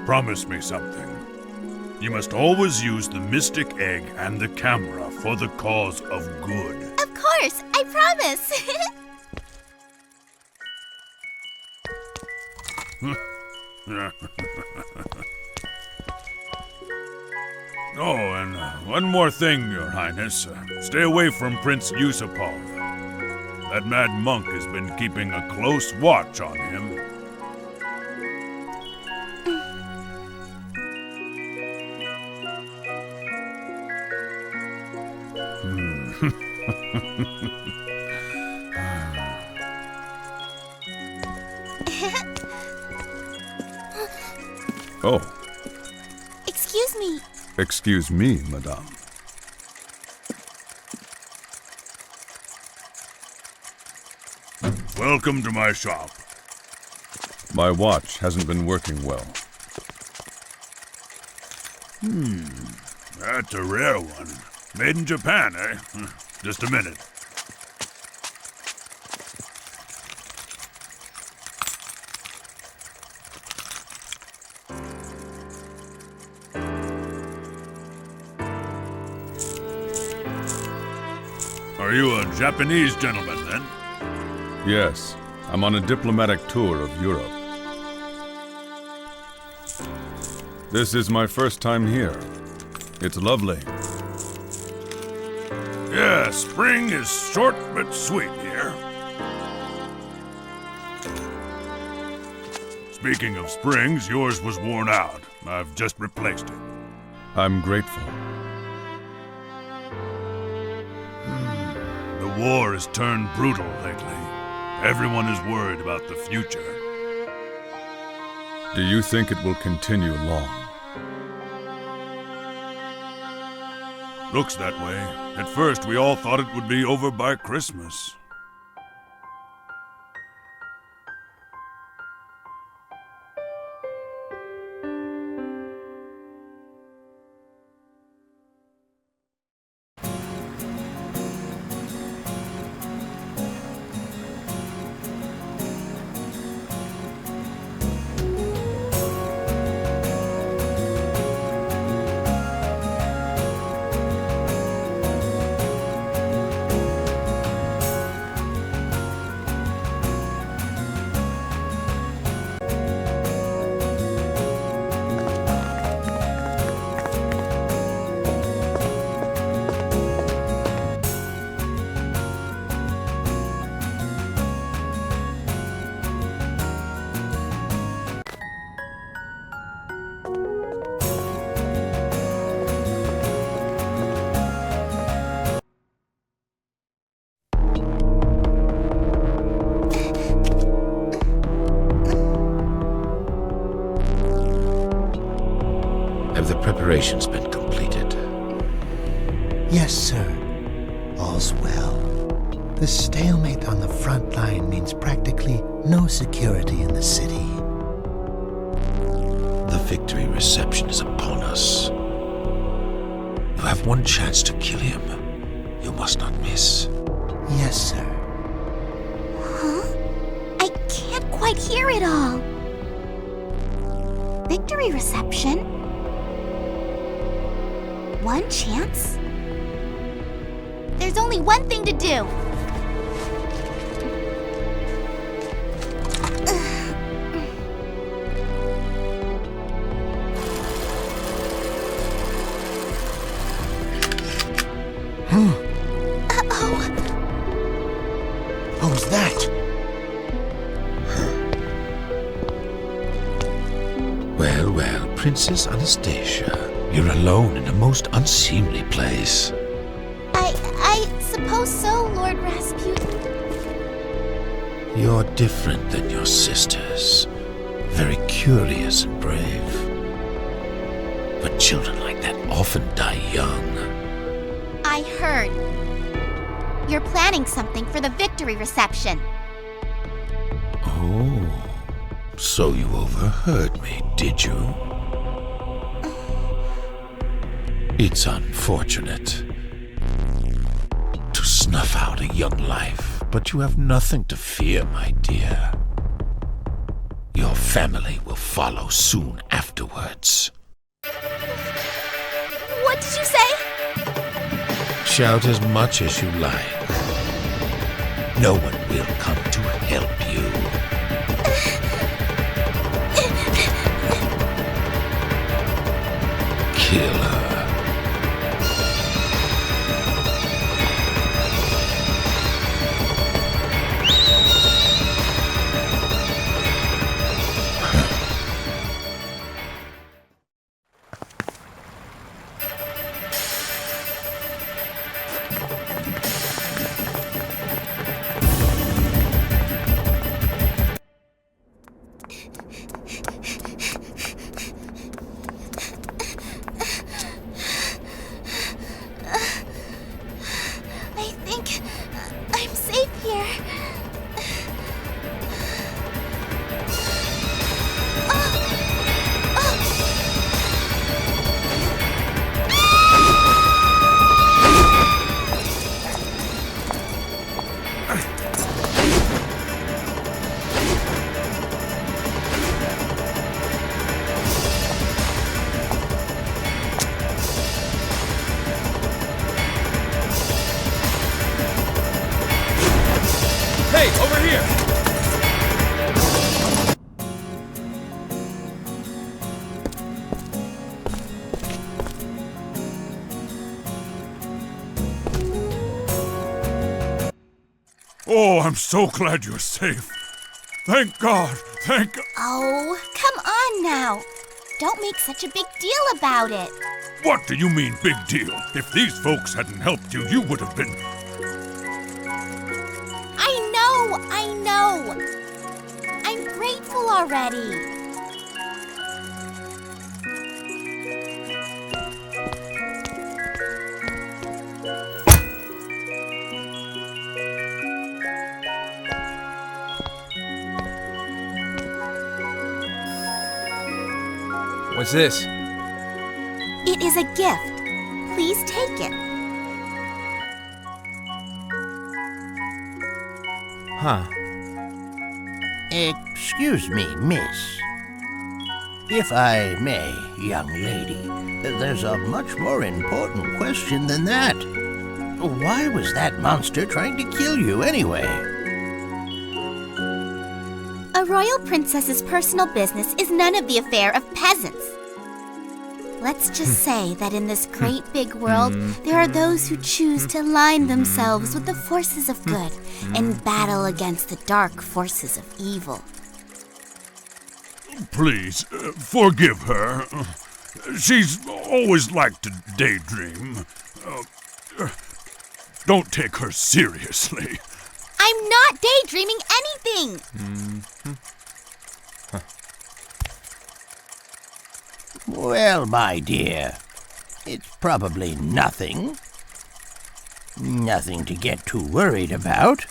Promise me something. You must always use the mystic egg and the camera for the cause of good. Of course, I promise. Oh, and one more thing, Your Highness. Stay away from Prince Yusupov. That mad monk has been keeping a close watch on him. Oh, Excuse me. excuse me, madame. Welcome to my shop. My watch hasn't been working well. That's a rare one. Made in Japan, eh? Just a minute. Are you a Japanese gentleman, then? Yes, I'm on a diplomatic tour of Europe. This is my first time here. It's lovely. Yeah, spring is short but sweet here. Speaking of springs, yours was worn out. I've just replaced it. I'm grateful. The war has turned brutal lately. Everyone is worried about the future. Do you think it will continue long? Looks that way. At first, we all thought it would be over by Christmas. Have the preparations been completed? Yes, sir. All's well. The stalemate on the front line means practically no security in the city. The victory reception is upon us. You have one chance to kill him. You must not miss. Yes, sir. Huh? I can't quite hear it all. Victory reception? One chance? There's only one thing to do. while, Princess Anastasia. You're alone in a most unseemly place. I suppose so, Lord Rasputin. You're different than your sisters. Very curious and brave. But children like that often die young. I heard. You're planning something for the victory reception. Oh, so you overheard me, did you? It's unfortunate to snuff out a young life, but you have nothing to fear, my dear. Your family will follow soon afterwards. What did you say? Shout as much as you like. No one will come to help you. Kill her. I think I'm safe here. Hey, over here! Oh, I'm so glad you're safe. Thank God. Thank God. Oh, come on now. Don't make such a big deal about it. What do you mean, big deal? If these folks hadn't helped you, you would have been... I know. I'm grateful already. What's this? It is a gift. Please take it. Huh. Excuse me, miss. If I may, young lady, there's a much more important question than that. Why was that monster trying to kill you anyway? A royal princess's personal business is none of the affair of peasants. Let's just say that in this great big world, there are those who choose to align themselves with the forces of good and battle against the dark forces of evil. Please, forgive her. She's always liked to daydream. Don't take her seriously. I'm not daydreaming anything! Well, my dear, it's probably nothing. Nothing to get too worried about.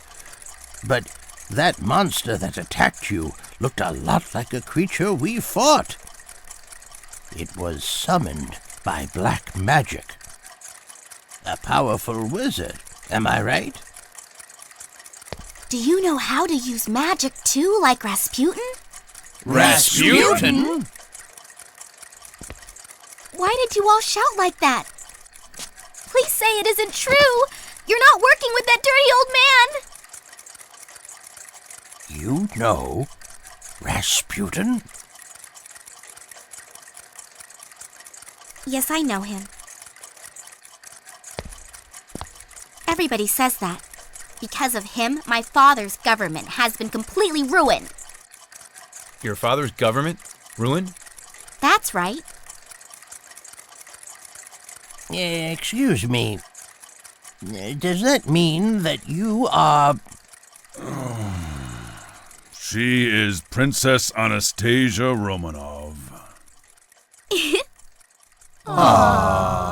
But that monster that attacked you looked a lot like a creature we fought. It was summoned by black magic. A powerful wizard, am I right? Do you know how to use magic too, like Rasputin? Rasputin? Why did you all shout like that? Please say it isn't true! You're not working with that dirty old man! You know Rasputin? Yes, I know him. Everybody says that. Because of him, my father's government has been completely ruined. Your father's government? Ruined? That's right. Excuse me. Does that mean that you are... She is Princess Anastasia Romanov. Aww.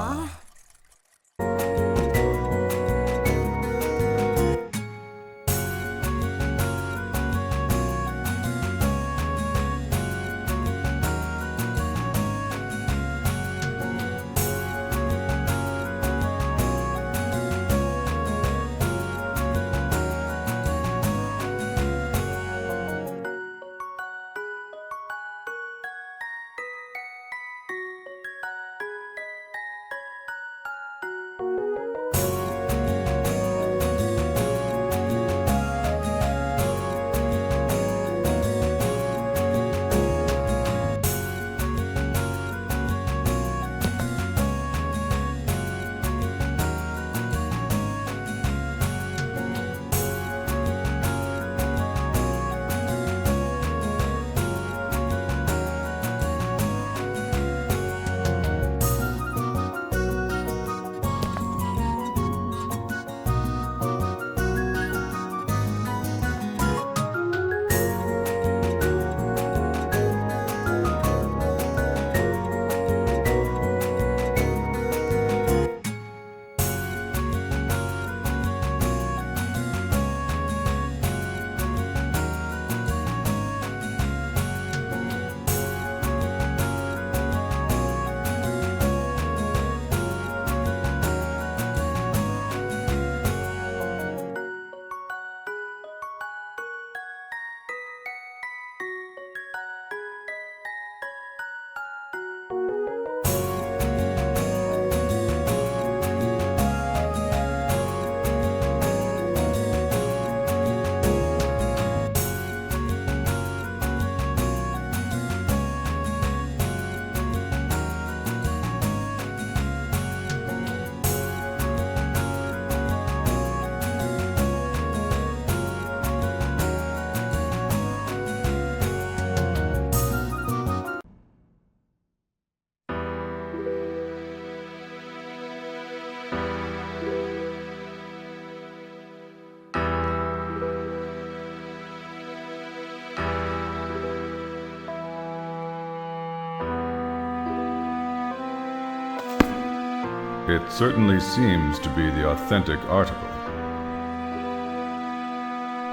It certainly seems to be the authentic article.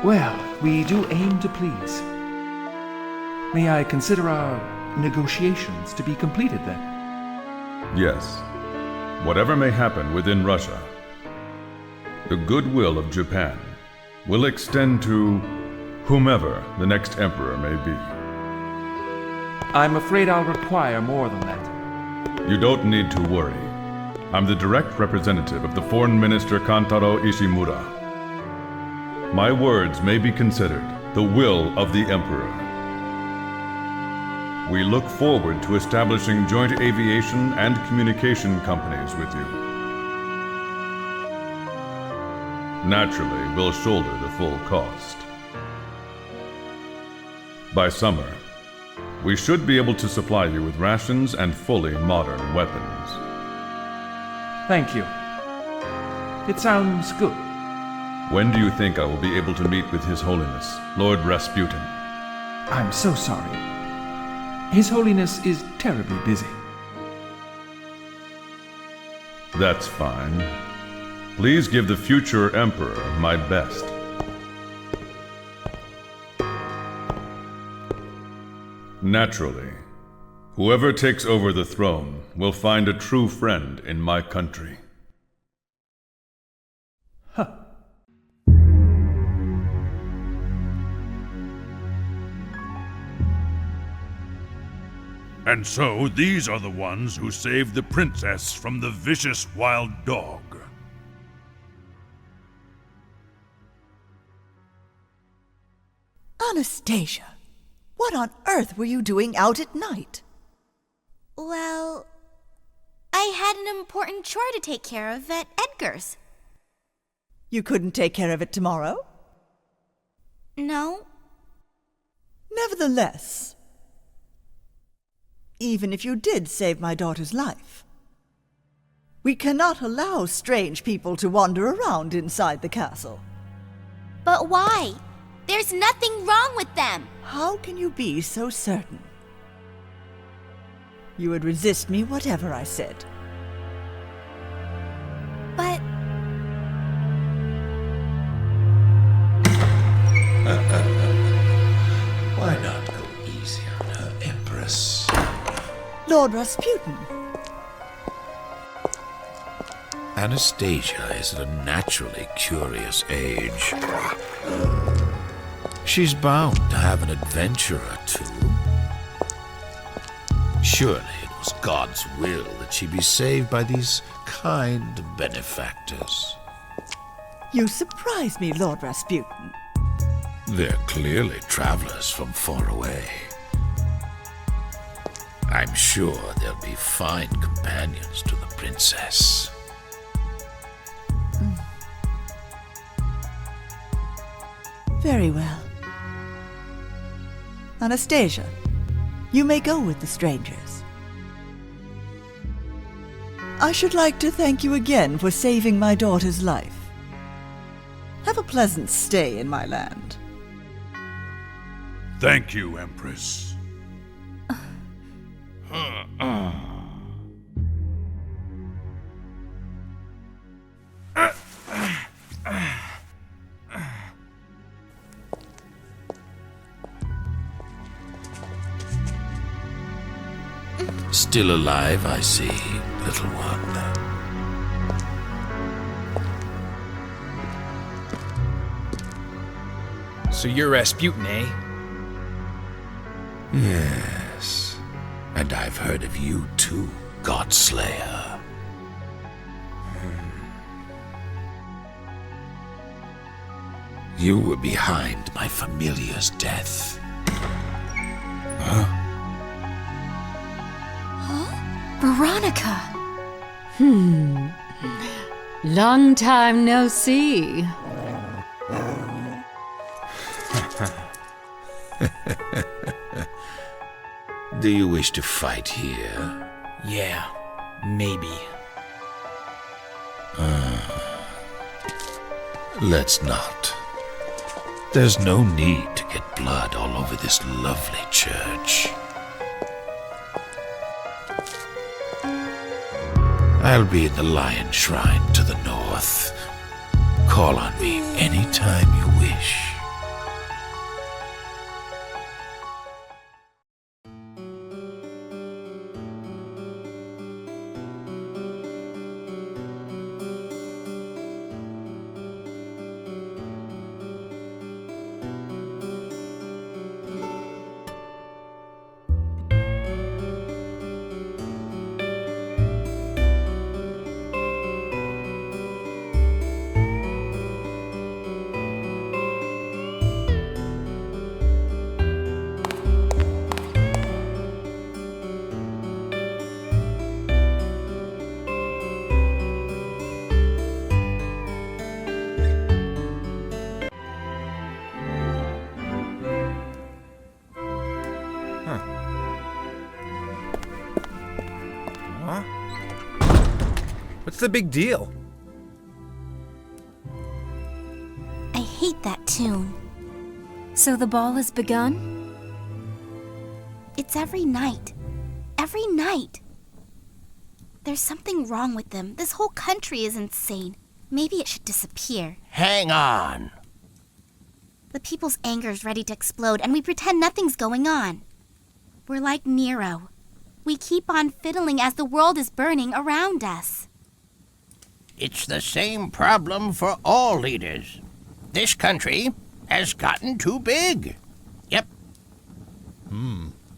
Well, we do aim to please. May I consider our negotiations to be completed then? Yes. Whatever may happen within Russia, the goodwill of Japan will extend to whomever the next emperor may be. I'm afraid I'll require more than that. You don't need to worry. I'm the direct representative of the Foreign Minister Kantaro Ishimura. My words may be considered the will of the Emperor. We look forward to establishing joint aviation and communication companies with you. Naturally, we'll shoulder the full cost. By summer, we should be able to supply you with rations and fully modern weapons. Thank you. It sounds good. When do you think I will be able to meet with His Holiness, Lord Rasputin? I'm so sorry. His Holiness is terribly busy. That's fine. Please give the future Emperor my best. Naturally, whoever takes over the throne will find a true friend in my country. Huh. And so, these are the ones who saved the princess from the vicious wild dog. Anastasia, what on earth were you doing out at night? Well, I had an important chore to take care of at Edgar's. You couldn't take care of it tomorrow? No. Nevertheless, even if you did save my daughter's life. We cannot allow strange people to wander around inside the castle. But why? There's nothing wrong with them. How can you be so certain? You would resist me whatever I said. But... Why not go easy on her, Empress? Lord Rasputin. Anastasia is at a naturally curious age. She's bound to have an adventure or two. Surely it was God's will that she be saved by these kind benefactors. You surprise me, Lord Rasputin. They're clearly travelers from far away. I'm sure they'll be fine companions to the princess. Very well. Anastasia, you may go with the strangers. I should like to thank you again for saving my daughter's life. Have a pleasant stay in my land. Thank you, Empress. Still alive, I see, little one. So you're Rasputin, eh? Yes. And I've heard of you too, Godslayer. You were behind my familiar's death. Huh? Veronica! Long time no see. Do you wish to fight here? Yeah, maybe. Let's not. There's no need to get blood all over this lovely church. I'll be in the Lion Shrine to the north. Call on me anytime you wish. What's the big deal? I hate that tune. So the ball has begun? It's every night. Every night. There's something wrong with them. This whole country is insane. Maybe it should disappear. Hang on. The people's anger is ready to explode, and we pretend nothing's going on. We're like Nero. We keep on fiddling as the world is burning around us. It's the same problem for all leaders. This country has gotten too big. Yep.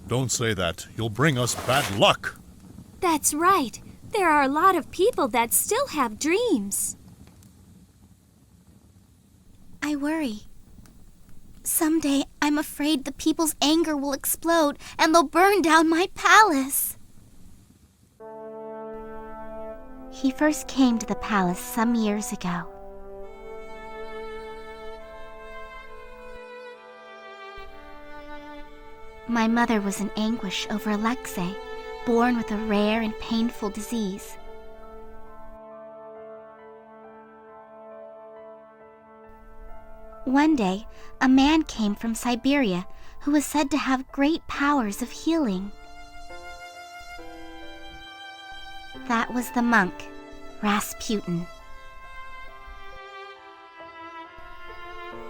Don't say that. You'll bring us bad luck. That's right. There are a lot of people that still have dreams. I worry. Someday, I'm afraid the people's anger will explode and they'll burn down my palace. He first came to the palace some years ago. My mother was in anguish over Alexei, born with a rare and painful disease. One day, a man came from Siberia who was said to have great powers of healing. That was the monk, Rasputin.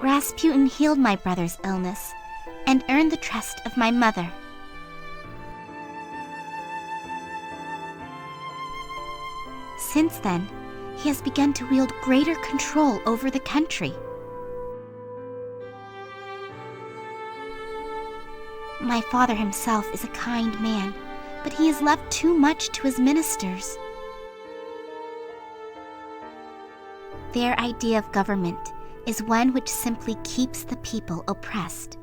Rasputin healed my brother's illness and earned the trust of my mother. Since then, he has begun to wield greater control over the country. My father himself is a kind man, but he has left too much to his ministers. Their idea of government is one which simply keeps the people oppressed.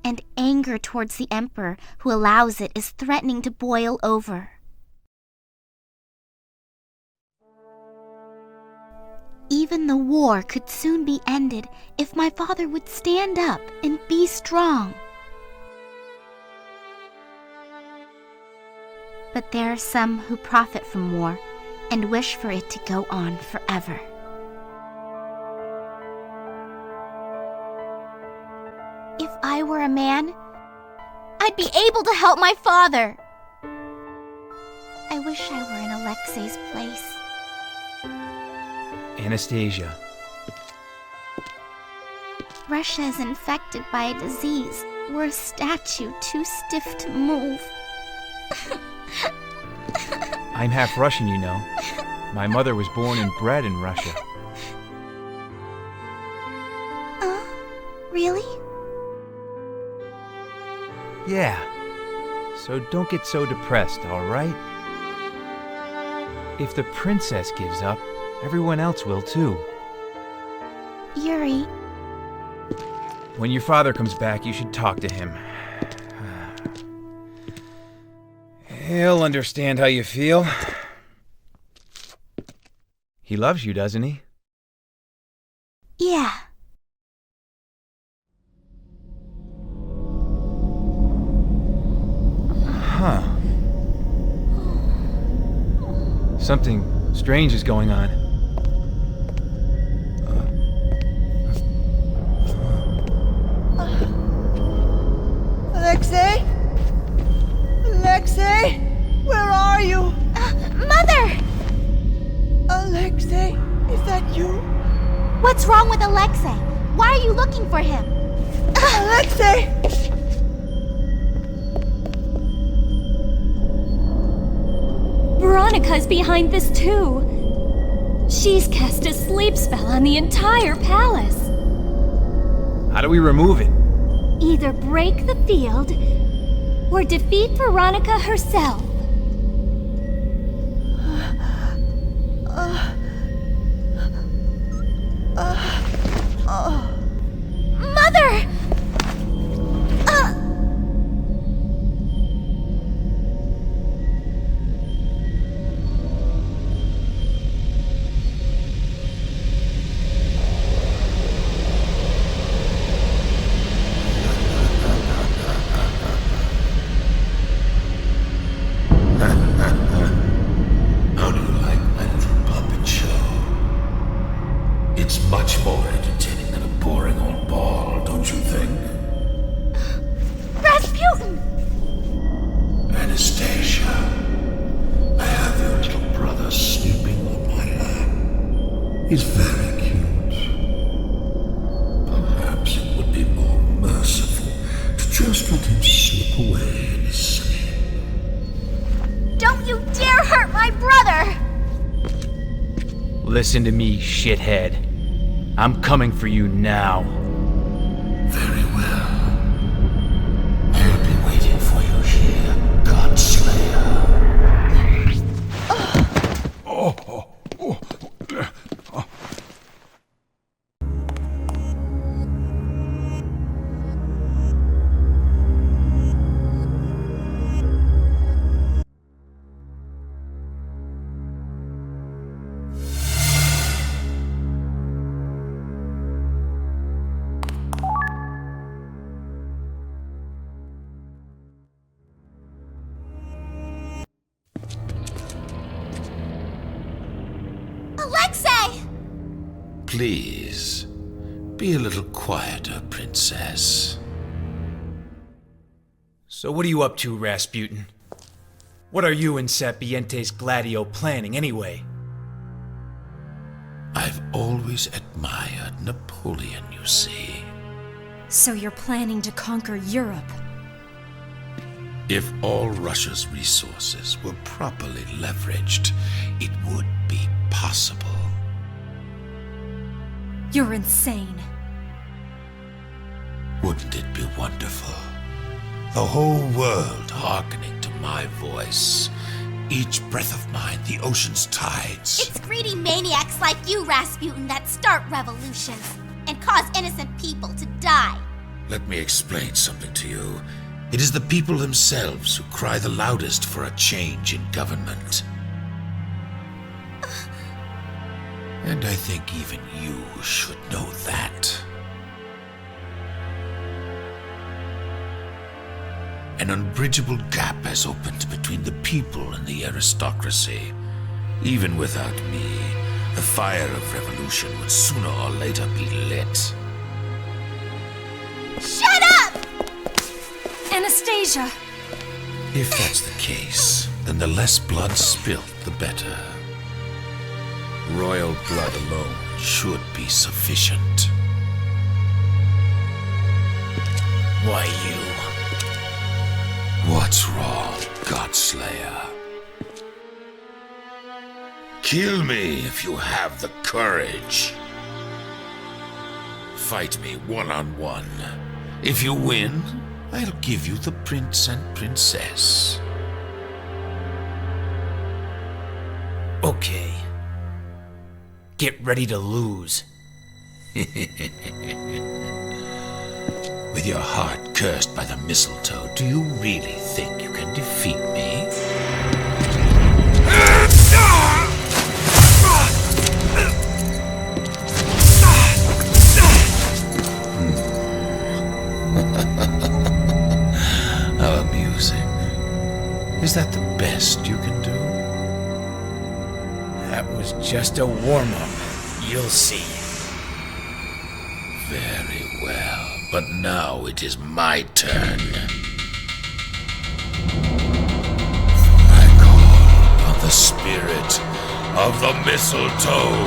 And anger towards the emperor who allows it is threatening to boil over. Even the war could soon be ended if my father would stand up and be strong. But there are some who profit from war and wish for it to go on forever. If I were a man, I'd be able to help my father. I wish I were in Alexei's place. Anastasia. Russia is infected by a disease where a statue too stiff to move. I'm half Russian, you know. My mother was born and bred in Russia. Really? Yeah. So don't get so depressed, all right? If the princess gives up, everyone else will too. Yuri. When your father comes back, you should talk to him. He'll understand how you feel. He loves you, doesn't he? Yeah. Huh. Something strange is going on. Alexei? Alexei? Where are you? Mother! Alexei, is that you? What's wrong with Alexei? Why are you looking for him? Alexei! Veronica's behind this too. She's cast a sleep spell on the entire palace. How do we remove it? Either break the field or defeat Veronica herself. Mother! How do you like my little puppet show? It's much more entertaining than a boring old ball, don't you think? Rasputin! Anastasia, I have your little brother sleeping on my lap. He's very cute. Perhaps it would be more merciful to just let him slip away in his sleep. Don't you dare hurt my brother! Listen to me, shithead. I'm coming for you now. Very well. I'll be waiting for you here, Godslayer. Alexei! Please, be a little quieter, Princess. So what are you up to, Rasputin? What are you and Sapiente's Gladio planning, anyway? I've always admired Napoleon, you see. So you're planning to conquer Europe? If all Russia's resources were properly leveraged, it would be possible. You're insane. Wouldn't it be wonderful? The whole world hearkening to my voice. Each breath of mine, the ocean's tides. It's greedy maniacs like you, Rasputin, that start revolutions and cause innocent people to die. Let me explain something to you. It is the people themselves who cry the loudest for a change in government. And I think even you should know that. An unbridgeable gap has opened between the people and the aristocracy. Even without me, the fire of revolution would sooner or later be lit. Shut up! Anastasia! If that's the case, then the less blood spilt, the better. Royal blood alone should be sufficient. Why you? What's wrong, Godslayer? Kill me if you have the courage. Fight me one-on-one. If you win, I'll give you the prince and princess. Okay. Get ready to lose. With your heart cursed by the mistletoe, do you really think you can defeat me? How amusing. Is that the best you can do? That was just a warm-up. You'll see. Very well. But now it is my turn. I call on the spirit of the mistletoe.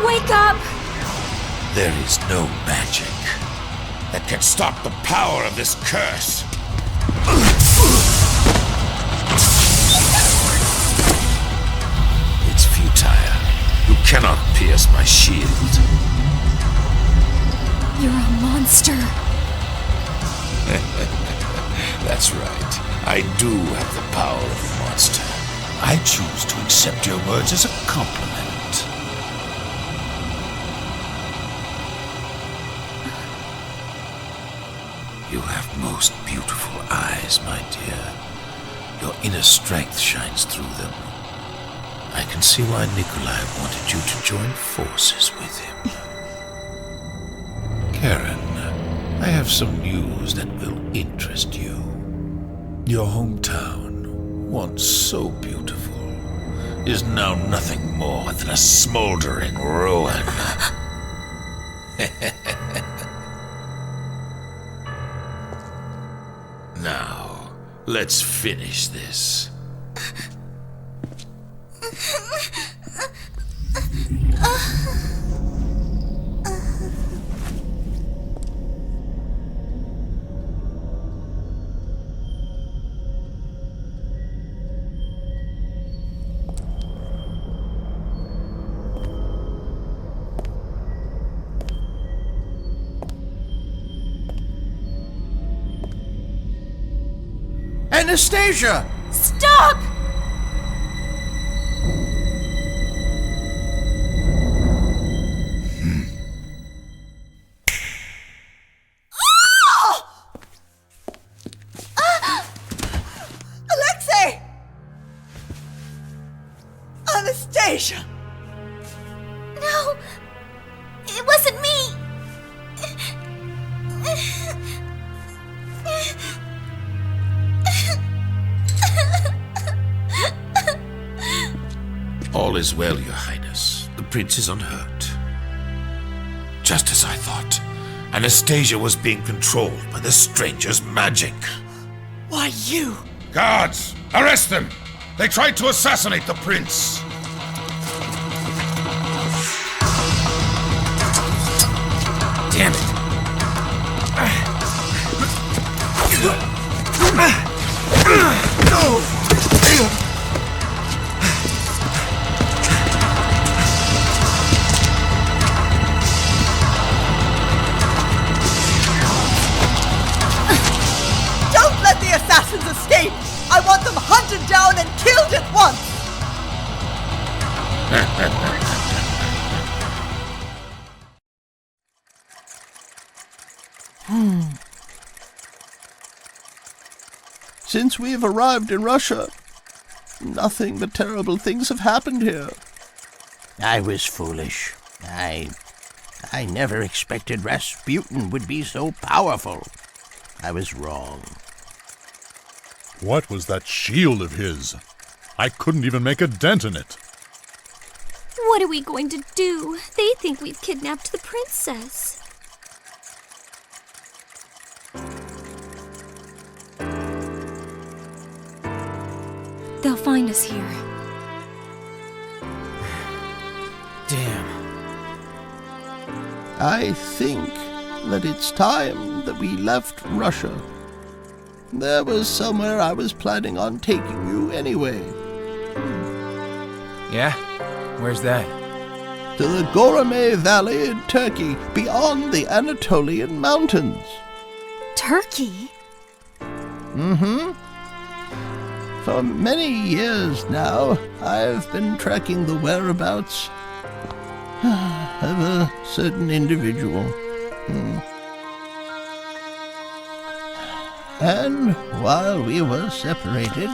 Wake up! There is no magic that can stop the power of this curse. It's futile. You cannot pierce my shield. You're a monster. That's right. I do have the power of a monster. I choose to accept your words as a compliment. You have most beautiful eyes, my dear. Your inner strength shines through them. I can see why Nikolai wanted you to join forces with him. Karen, I have some news that will interest you. Your hometown, once so beautiful, is now nothing more than a smoldering ruin. Now, let's finish this. Anastasia! Stop! Anastasia! No, it wasn't me. All is well, Your Highness. The prince is unhurt. Just as I thought, Anastasia was being controlled by the stranger's magic. Why, you! Guards, arrest them! They tried to assassinate the prince! Damn it! Don't let the assassins escape! I want them hunted down and killed at once! Since we've arrived in Russia, nothing but terrible things have happened here. I was foolish. I never expected Rasputin would be so powerful. I was wrong. What was that shield of his? I couldn't even make a dent in it. What are we going to do? They think we've kidnapped the princess. They'll find us here. Damn. I think that it's time that we left Russia. There was somewhere I was planning on taking you anyway. Yeah? Where's that? To the Goramay Valley in Turkey, beyond the Anatolian Mountains. Turkey? Mm-hmm. For many years now, I've been tracking the whereabouts of a certain individual. And while we were separated,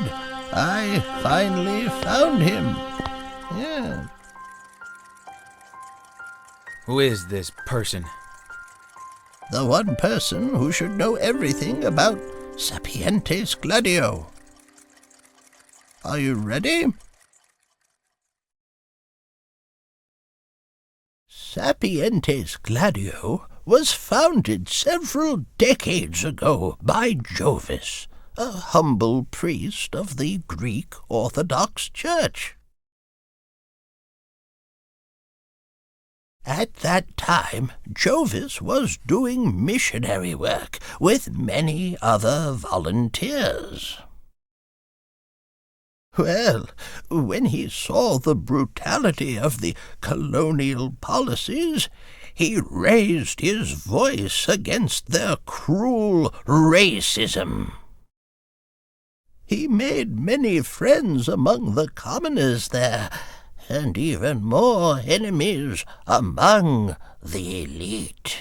I finally found him. Yeah. Who is this person? The one person who should know everything about Sapientes Gladio. Are you ready? Sapientes Gladio was founded several decades ago by Jovis, a humble priest of the Greek Orthodox Church. At that time, Jovis was doing missionary work with many other volunteers. Well, when he saw the brutality of the colonial policies, he raised his voice against their cruel racism. He made many friends among the commoners there, and even more enemies among the elite.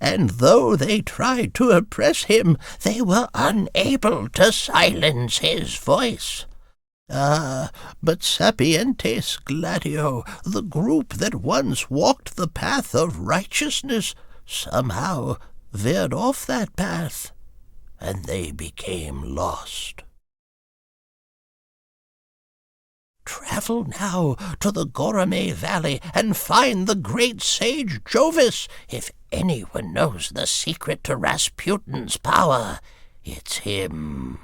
And though they tried to oppress him, they were unable to silence his voice. But Sapientes Gladio, the group that once walked the path of righteousness, somehow veered off that path, and they became lost. Travel now to the Goramay Valley and find the great sage Jovis. If anyone knows the secret to Rasputin's power, it's him.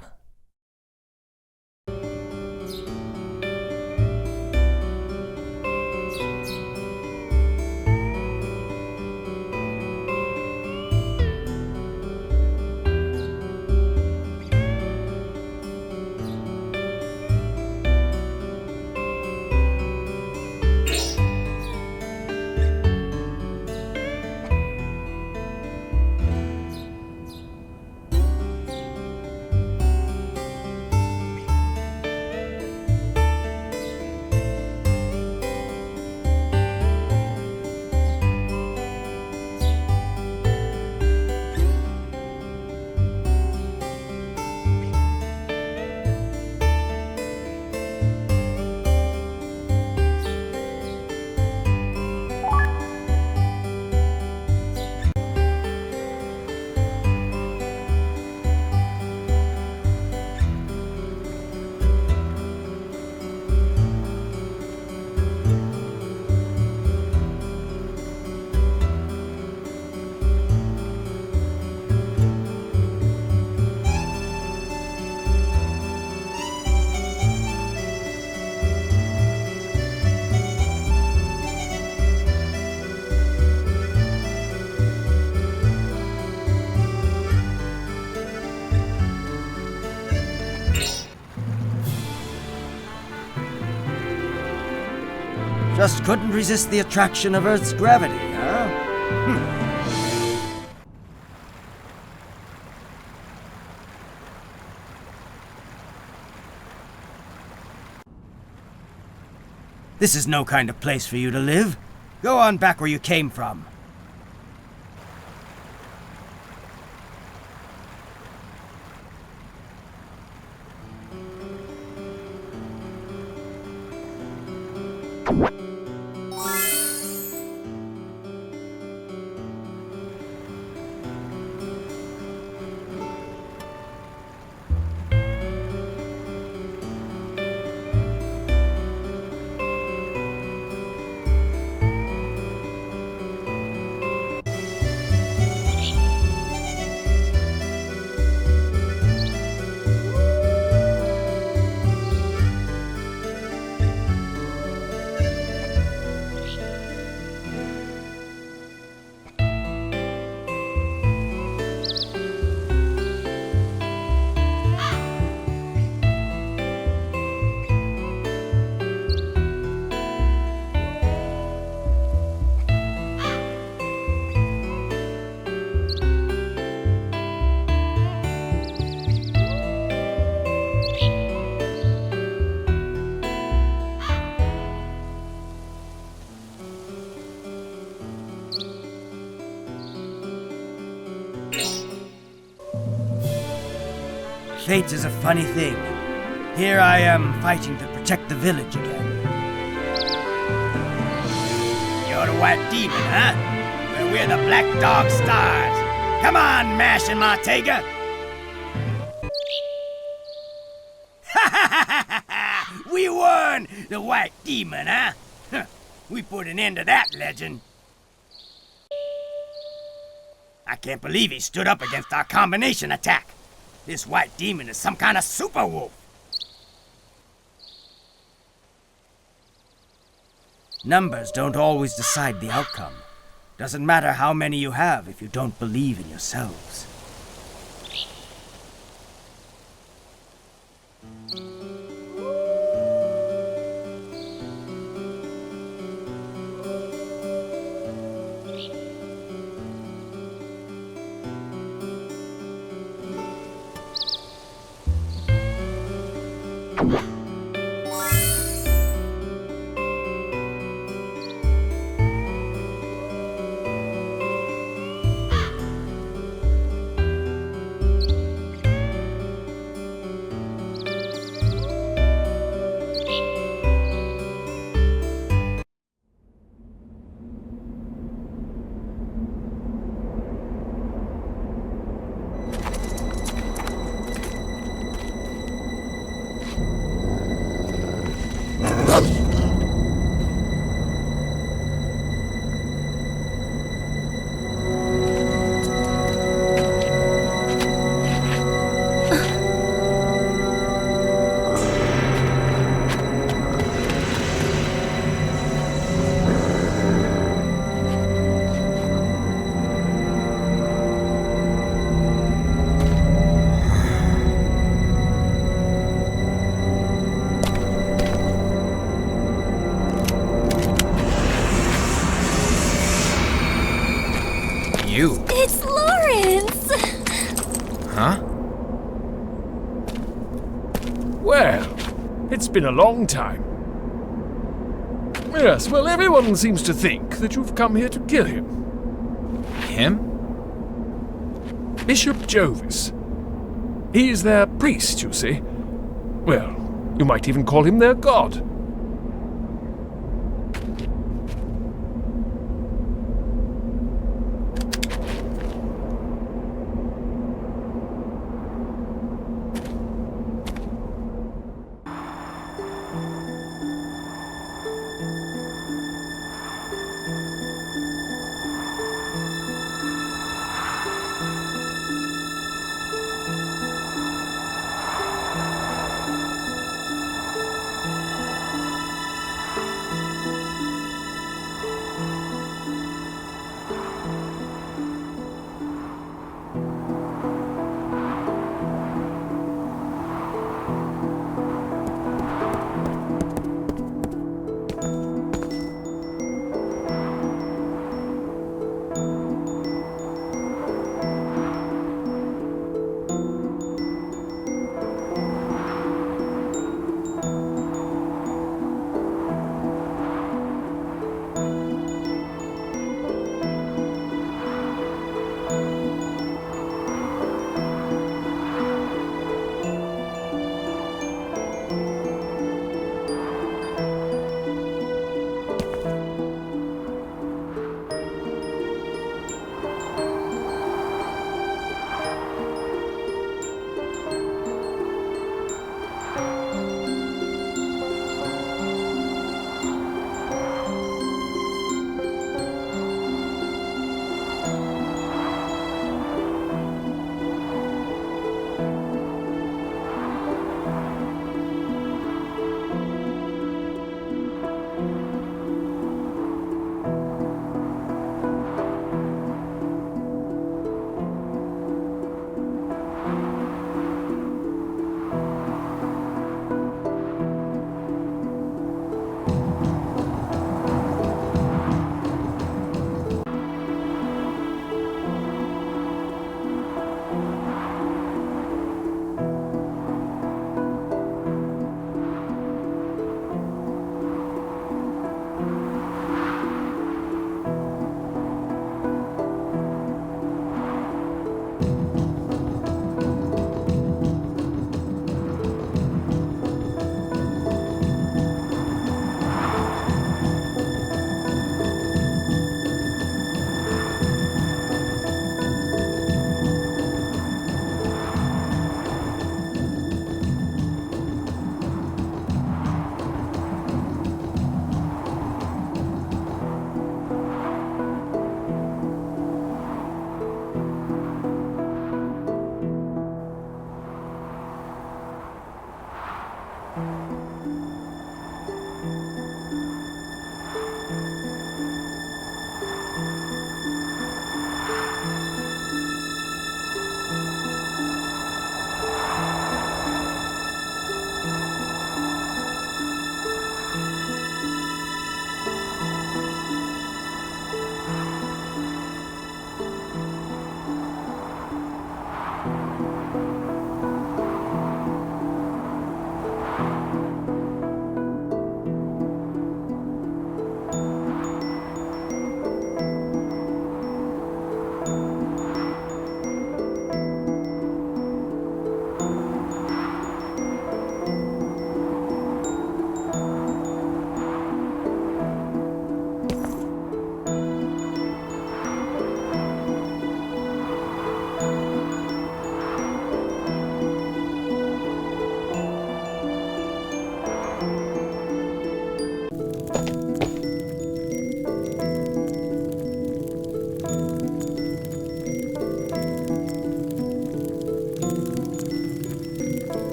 Just couldn't resist the attraction of Earth's gravity, huh? This is no kind of place for you to live. Go on back where you came from. Fate is a funny thing. Here I am fighting to protect the village again. You're the White Demon, huh? Well, we're the Black Dog Stars. Come on, Mash and Martega. We won! The White Demon, huh? We put an end to that legend. I can't believe he stood up against our combination attack. This White Demon is some kind of super wolf. Numbers don't always decide the outcome. Doesn't matter how many you have if you don't believe in yourselves. It's Lawrence! Huh? Well, it's been a long time. Yes, well, everyone seems to think that you've come here to kill him. Him? Bishop Jovis. He's their priest, you see. Well, you might even call him their god.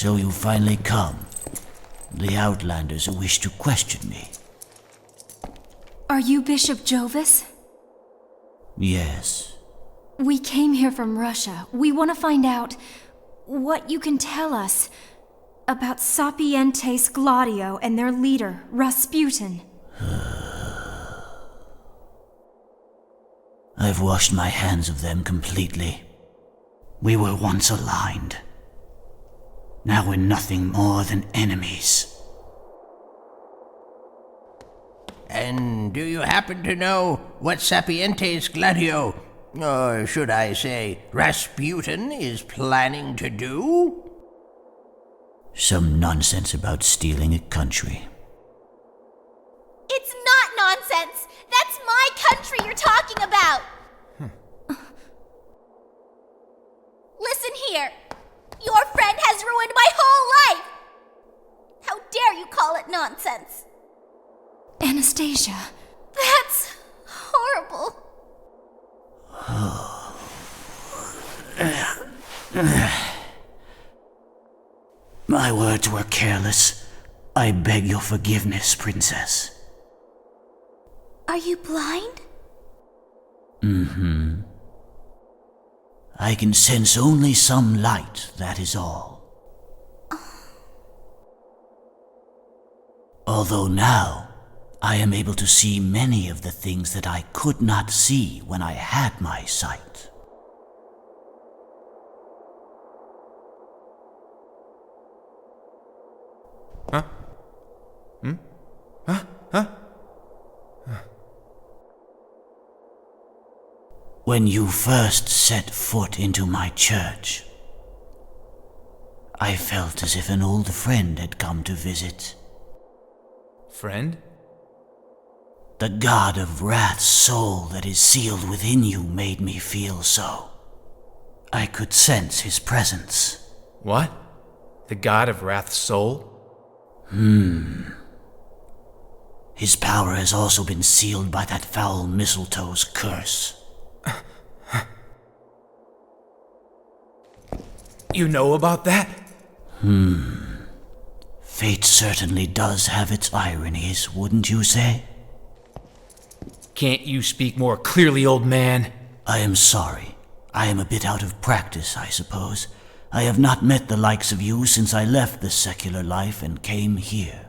So you finally come. The Outlanders who wish to question me. Are you Bishop Jovis? Yes. We came here from Russia. We want to find out what you can tell us about Sapientes Gladio and their leader, Rasputin. I've washed my hands of them completely. We were once aligned. Now we're nothing more than enemies. And do you happen to know what Sapientes Gladio, or should I say Rasputin, is planning to do? Some nonsense about stealing a country. It's not nonsense! That's my country you're talking about! Listen here. Your friend has ruined my whole life! How dare you call it nonsense? Anastasia. That's horrible. My words were careless. I beg your forgiveness, Princess. Are you blind? Mm-hmm. I can sense only some light, that is all. Although now, I am able to see many of the things that I could not see when I had my sight. Huh? Huh? Huh? When you first set foot into my church, I felt as if an old friend had come to visit. Friend? The god of wrath's soul that is sealed within you made me feel so. I could sense his presence. What? The god of wrath's soul? His power has also been sealed by that foul mistletoe's curse. You know about that? Fate certainly does have its ironies, wouldn't you say? Can't you speak more clearly, old man? I am sorry. I am a bit out of practice, I suppose. I have not met the likes of you since I left the secular life and came here.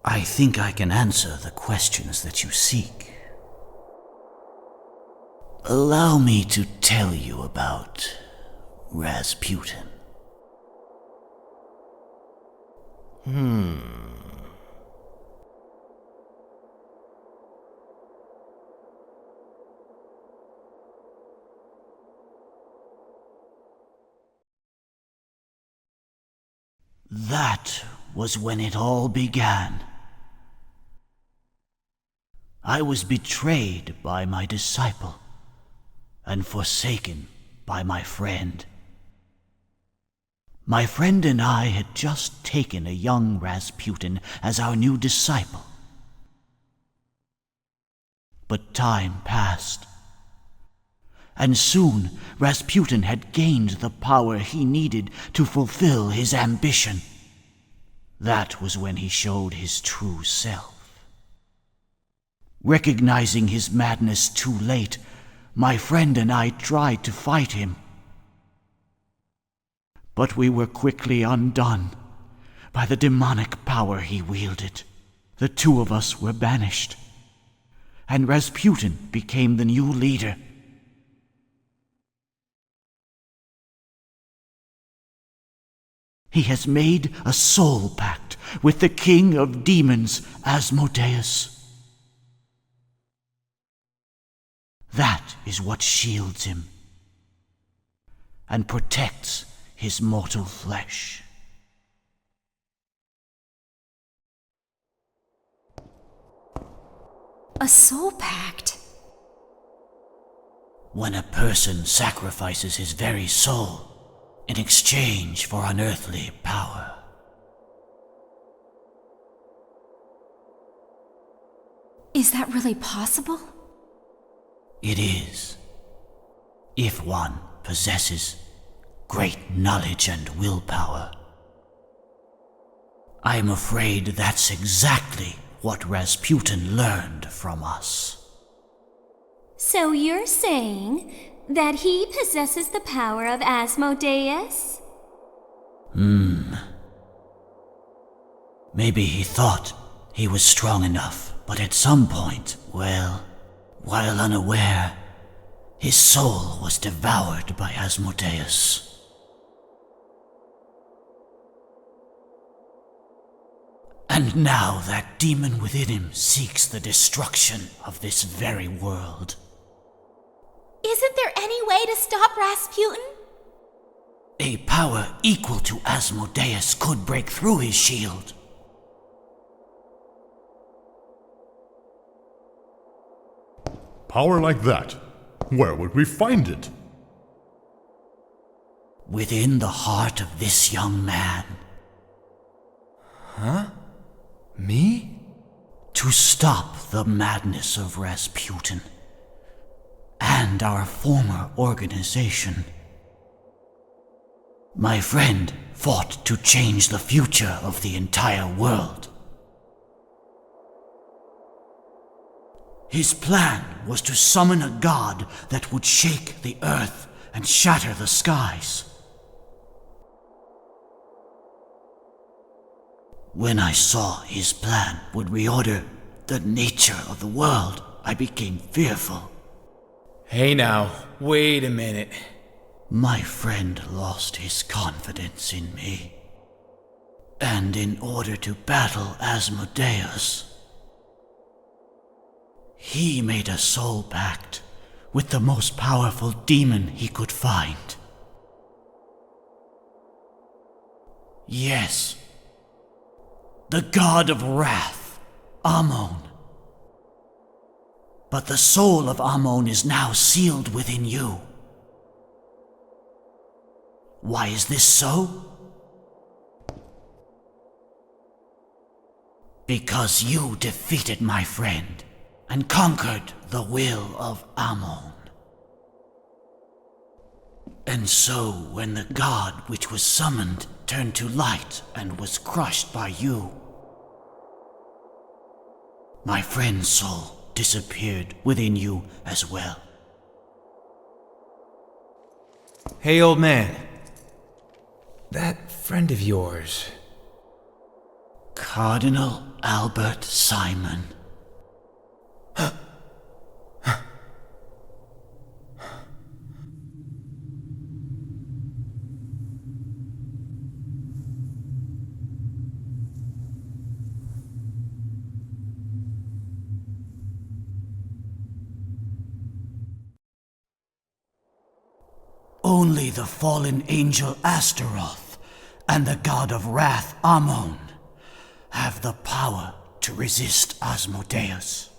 I think I can answer the questions that you seek. Allow me to tell you about Rasputin. That was when it all began. I was betrayed by my disciple and forsaken by my friend. My friend and I had just taken a young Rasputin as our new disciple. But time passed, and soon Rasputin had gained the power he needed to fulfill his ambition. That was when he showed his true self. Recognizing his madness too late, my friend and I tried to fight him. But we were quickly undone by the demonic power he wielded. The two of us were banished, and Rasputin became the new leader. He has made a soul pact with the king of demons, Asmodeus. That is what shields him and protects his mortal flesh. A soul pact? When a person sacrifices his very soul in exchange for unearthly power. Is that really possible? It is, if one possesses great knowledge and willpower. I'm afraid that's exactly what Rasputin learned from us. So you're saying that he possesses the power of Asmodeus? Maybe he thought he was strong enough, but at some point, well, while unaware, his soul was devoured by Asmodeus. And now that demon within him seeks the destruction of this very world. Isn't there any way to stop Rasputin? A power equal to Asmodeus could break through his shield. Power like that? Where would we find it? Within the heart of this young man. Huh? Me? To stop the madness of Rasputin and our former organization. My friend fought to change the future of the entire world. His plan was to summon a god that would shake the earth and shatter the skies. When I saw his plan would reorder the nature of the world, I became fearful. Hey now, wait a minute. My friend lost his confidence in me. And in order to battle Asmodeus, he made a soul pact with the most powerful demon he could find. Yes, the god of wrath, Ammon. But the soul of Ammon is now sealed within you. Why is this so? Because you defeated my friend and conquered the will of Ammon. And so, when the god which was summoned turned to light and was crushed by you, my friend's soul disappeared within you as well. Hey, old man. That friend of yours. Cardinal Albert Simon. Only the fallen angel Astaroth and the god of wrath Ammon have the power to resist Asmodeus.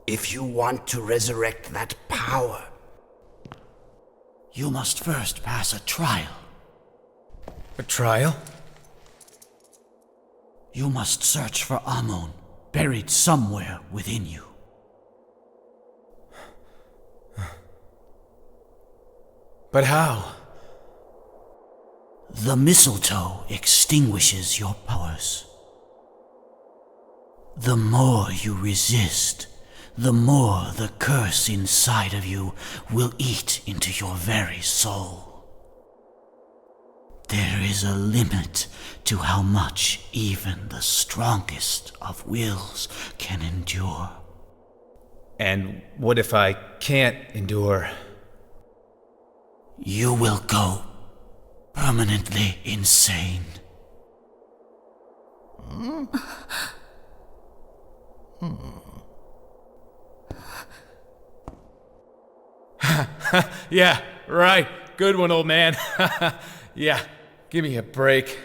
If you want to resurrect that power, you must first pass a trial. A trial? You must search for Ammon, buried somewhere within you. But how? The mistletoe extinguishes your powers. The more you resist, the more the curse inside of you will eat into your very soul. There is a limit to how much even the strongest of wills can endure. And what if I can't endure? You will go permanently insane. Yeah, right. Good one, old man. Yeah, give me a break.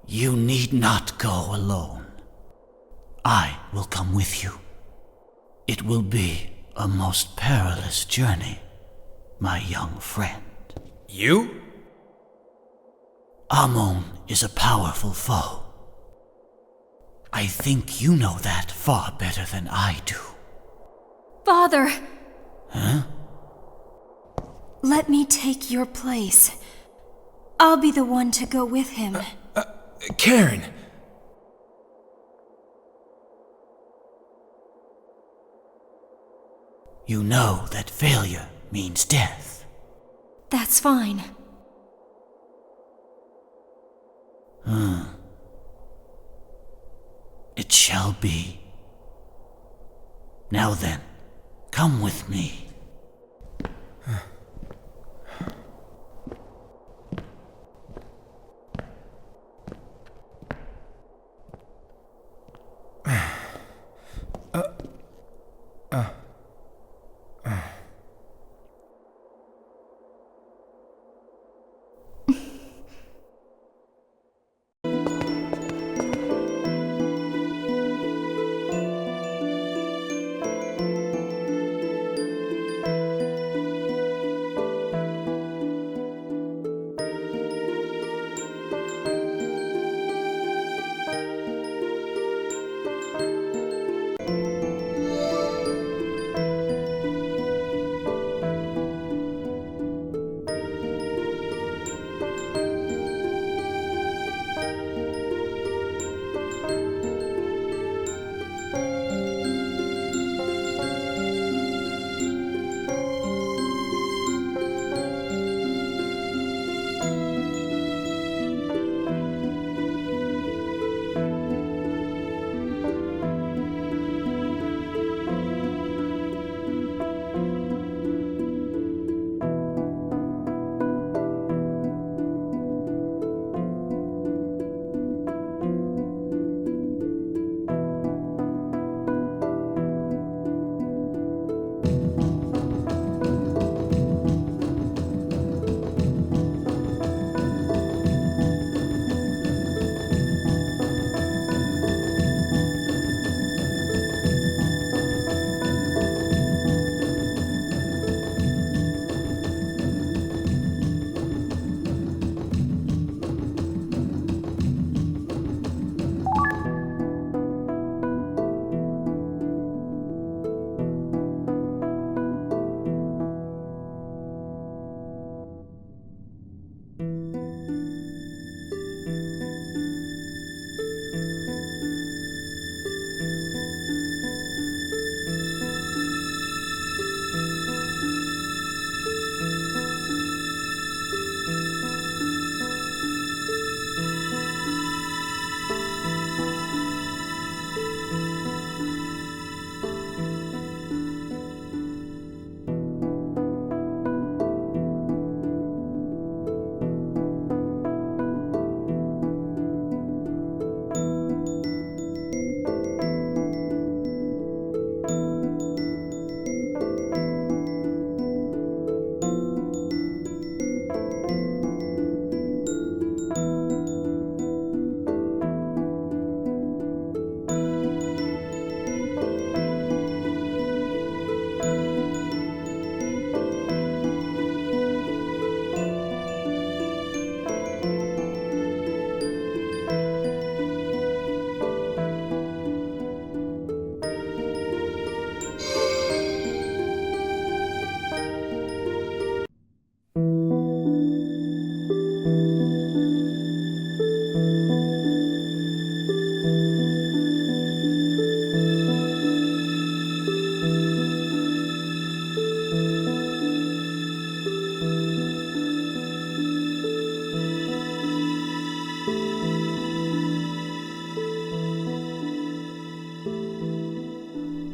You need not go alone. I will come with you. It will be a most perilous journey, my young friend. You? Ammon is a powerful foe. I think you know that far better than I do. Father, Let me take your place. I'll be the one to go with him. Karen! You know that failure means death. That's fine. It shall be. Now then, come with me.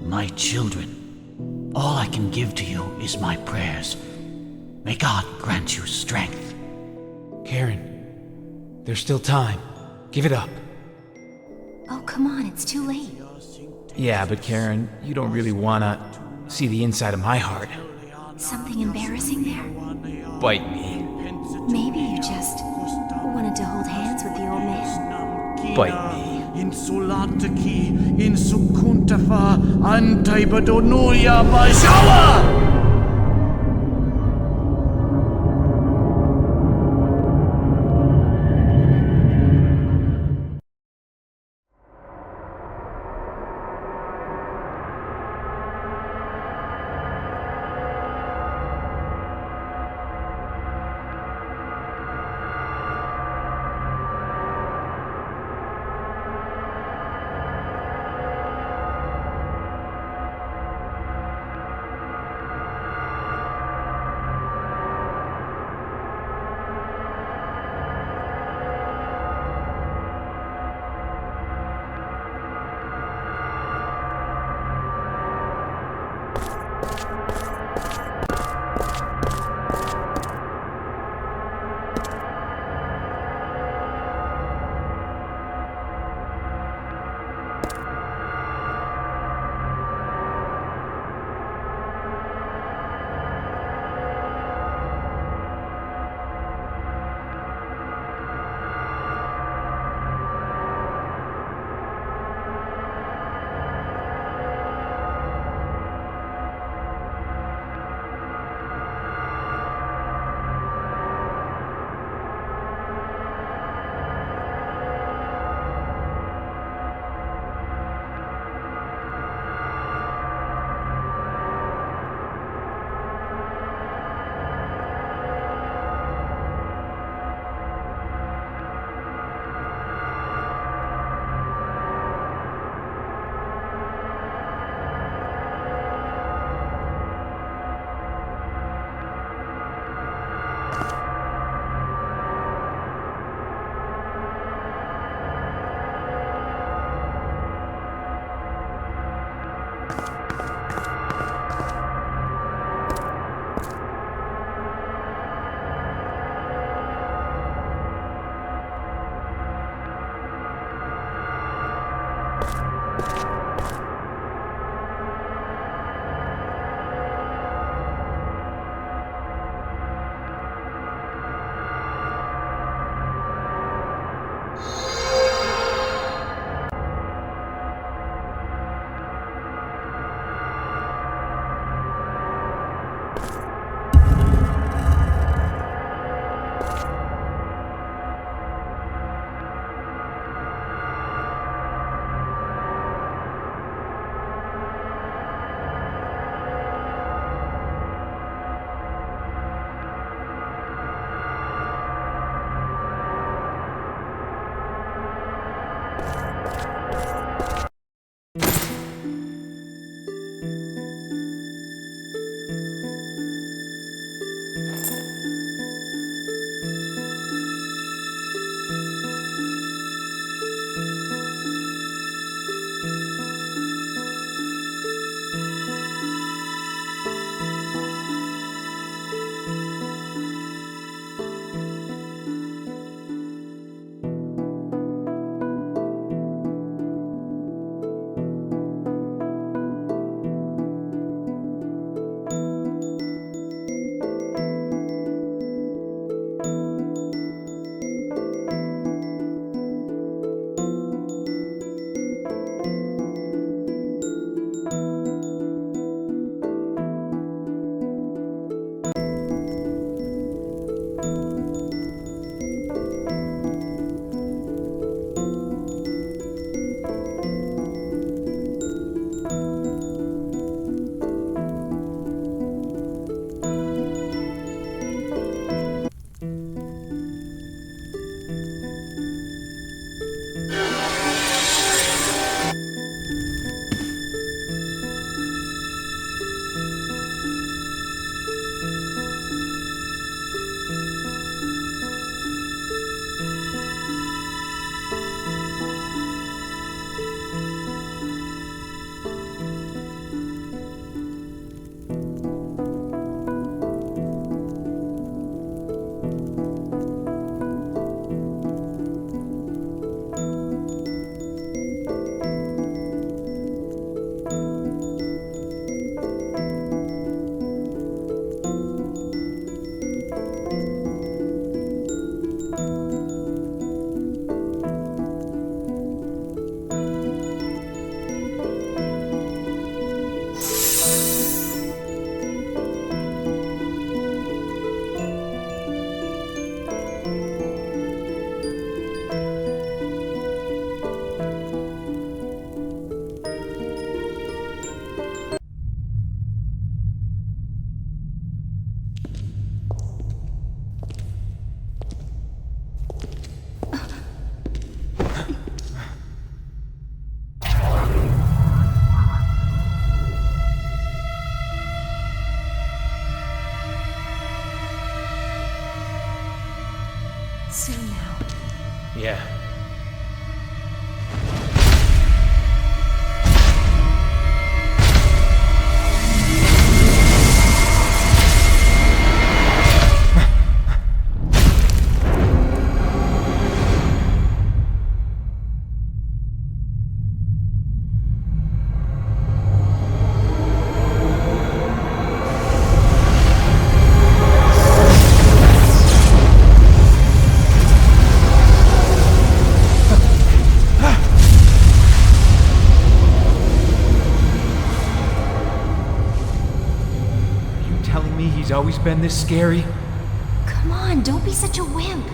My children, all I can give to you is my prayers. May God grant you strength. Karen, there's still time. Give it up. Oh, come on, it's too late. Yeah, but Karen, you don't really wanna see the inside of my heart. Something embarrassing there? Bite me. Maybe you just wanted to hold hands with the old man. Bite me. Insulatiki, insukuntafa, antaibadonuya bashawa! Soon now. Yeah. He's always been this scary? Come on, don't be such a wimp.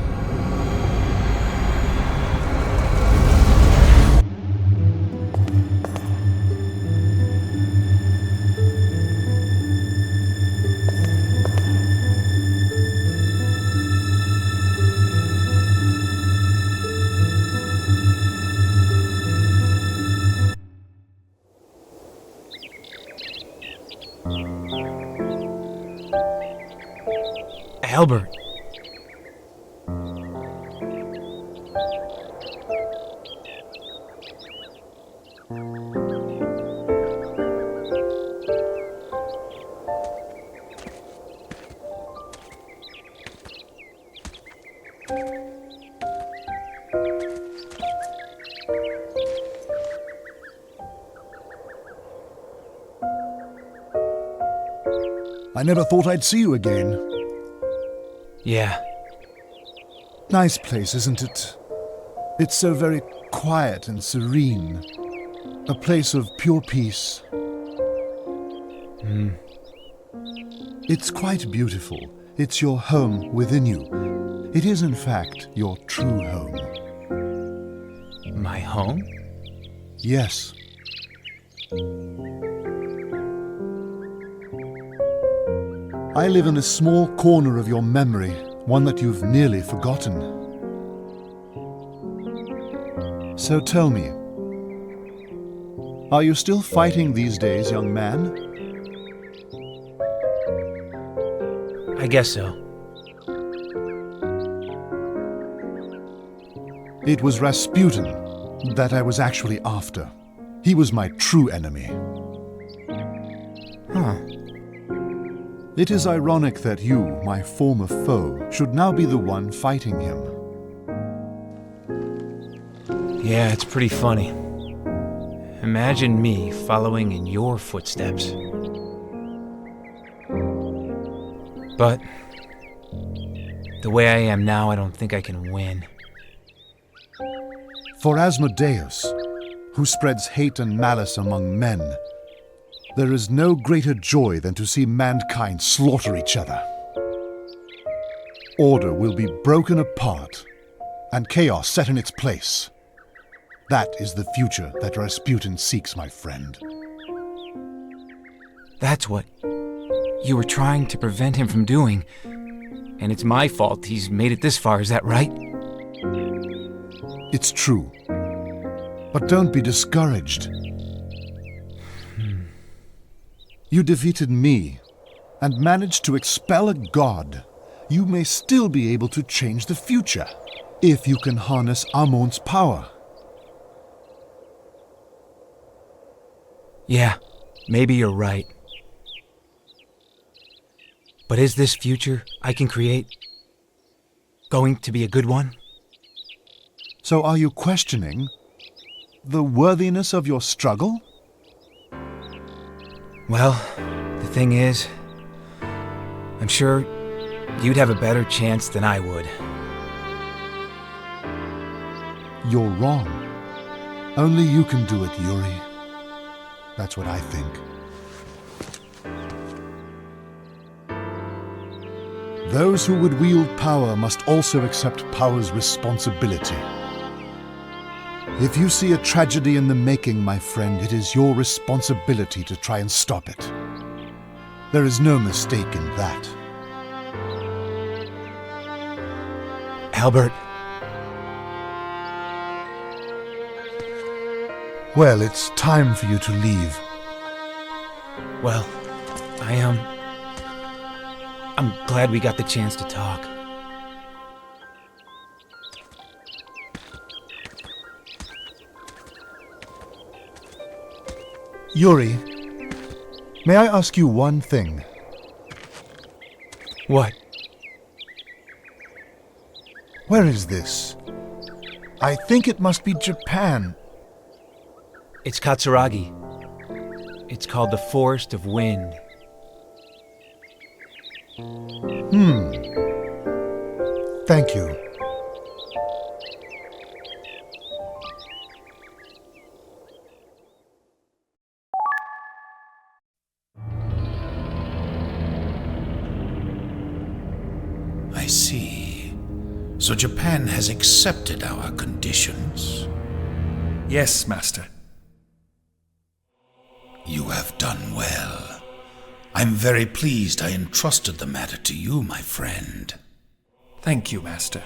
Albert. I never thought I'd see you again. Yeah. Nice place, isn't it? It's so very quiet and serene. A place of pure peace. It's quite beautiful. It's your home within you. It is, in fact, your true home. My home? Yes. I live in a small corner of your memory, one that you've nearly forgotten. So tell me, are you still fighting these days, young man? I guess so. It was Rasputin that I was actually after. He was my true enemy. Huh. It is ironic that you, my former foe, should now be the one fighting him. Yeah, it's pretty funny. Imagine me following in your footsteps. But the way I am now, I don't think I can win. For Asmodeus, who spreads hate and malice among men, there is no greater joy than to see mankind slaughter each other. Order will be broken apart, and chaos set in its place. That is the future that Rasputin seeks, my friend. That's what you were trying to prevent him from doing. And it's my fault he's made it this far, is that right? It's true. But don't be discouraged. You defeated me and managed to expel a god. You may still be able to change the future if you can harness Amon's power. Yeah, maybe you're right. But is this future I can create going to be a good one? So are you questioning the worthiness of your struggle? Well, the thing is, I'm sure you'd have a better chance than I would. You're wrong. Only you can do it, Yuri. That's what I think. Those who would wield power must also accept power's responsibility. If you see a tragedy in the making, my friend, it is your responsibility to try and stop it. There is no mistake in that. Albert. Well, it's time for you to leave. Well, I'm glad we got the chance to talk. Yuri, may I ask you one thing? What? Where is this? I think it must be Japan. It's Katsuragi. It's called the Forest of Wind. Thank you. I see. So Japan has accepted our conditions? Yes, Master. You have done well. I'm very pleased I entrusted the matter to you, my friend. Thank you, Master.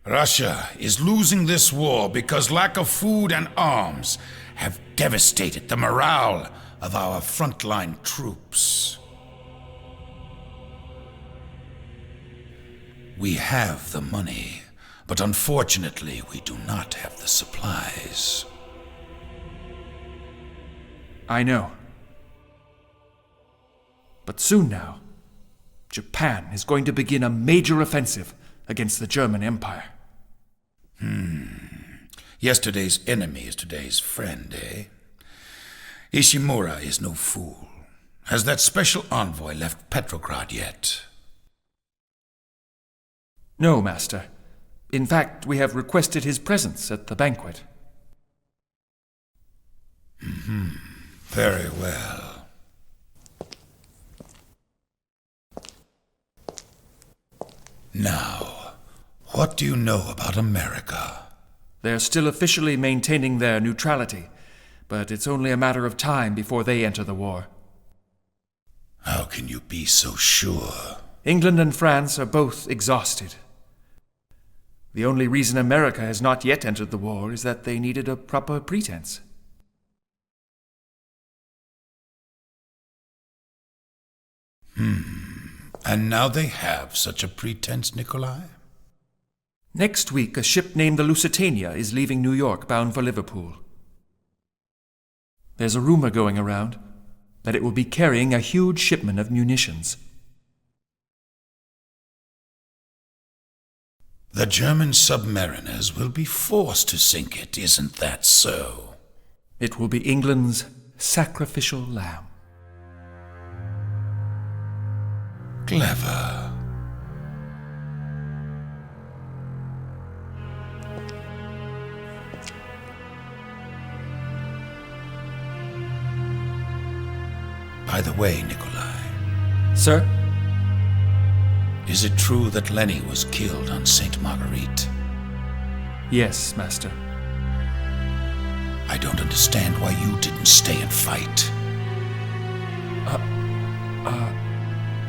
Russia is losing this war because lack of food and arms have devastated the morale of our frontline troops. We have the money, but unfortunately we do not have the supplies. I know. But soon now, Japan is going to begin a major offensive against the German Empire. Yesterday's enemy is today's friend, eh? Ishimura is no fool. Has that special envoy left Petrograd yet? No, Master. In fact, we have requested his presence at the banquet. Very well. Now, what do you know about America? They're still officially maintaining their neutrality, but it's only a matter of time before they enter the war. How can you be so sure? England and France are both exhausted. The only reason America has not yet entered the war is that they needed a proper pretense. And now they have such a pretense, Nikolai? Next week, a ship named the Lusitania is leaving New York bound for Liverpool. There's a rumor going around that it will be carrying a huge shipment of munitions. The German submariners will be forced to sink it, isn't that so? It will be England's sacrificial lamb. Clever. By the way, Nikolai. Sir? Is it true that Lenny was killed on St. Marguerite? Yes, Master. I don't understand why you didn't stay and fight.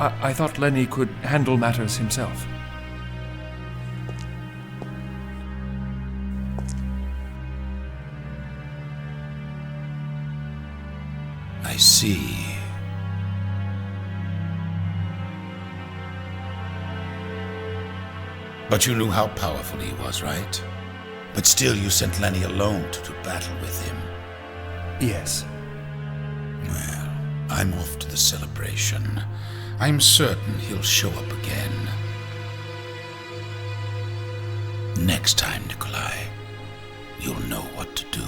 I thought Lenny could handle matters himself. I see. But you knew how powerful he was, right? But still you sent Lenny alone to do battle with him. Yes. Well, I'm off to the celebration. I'm certain he'll show up again. Next time, Nikolai, you'll know what to do.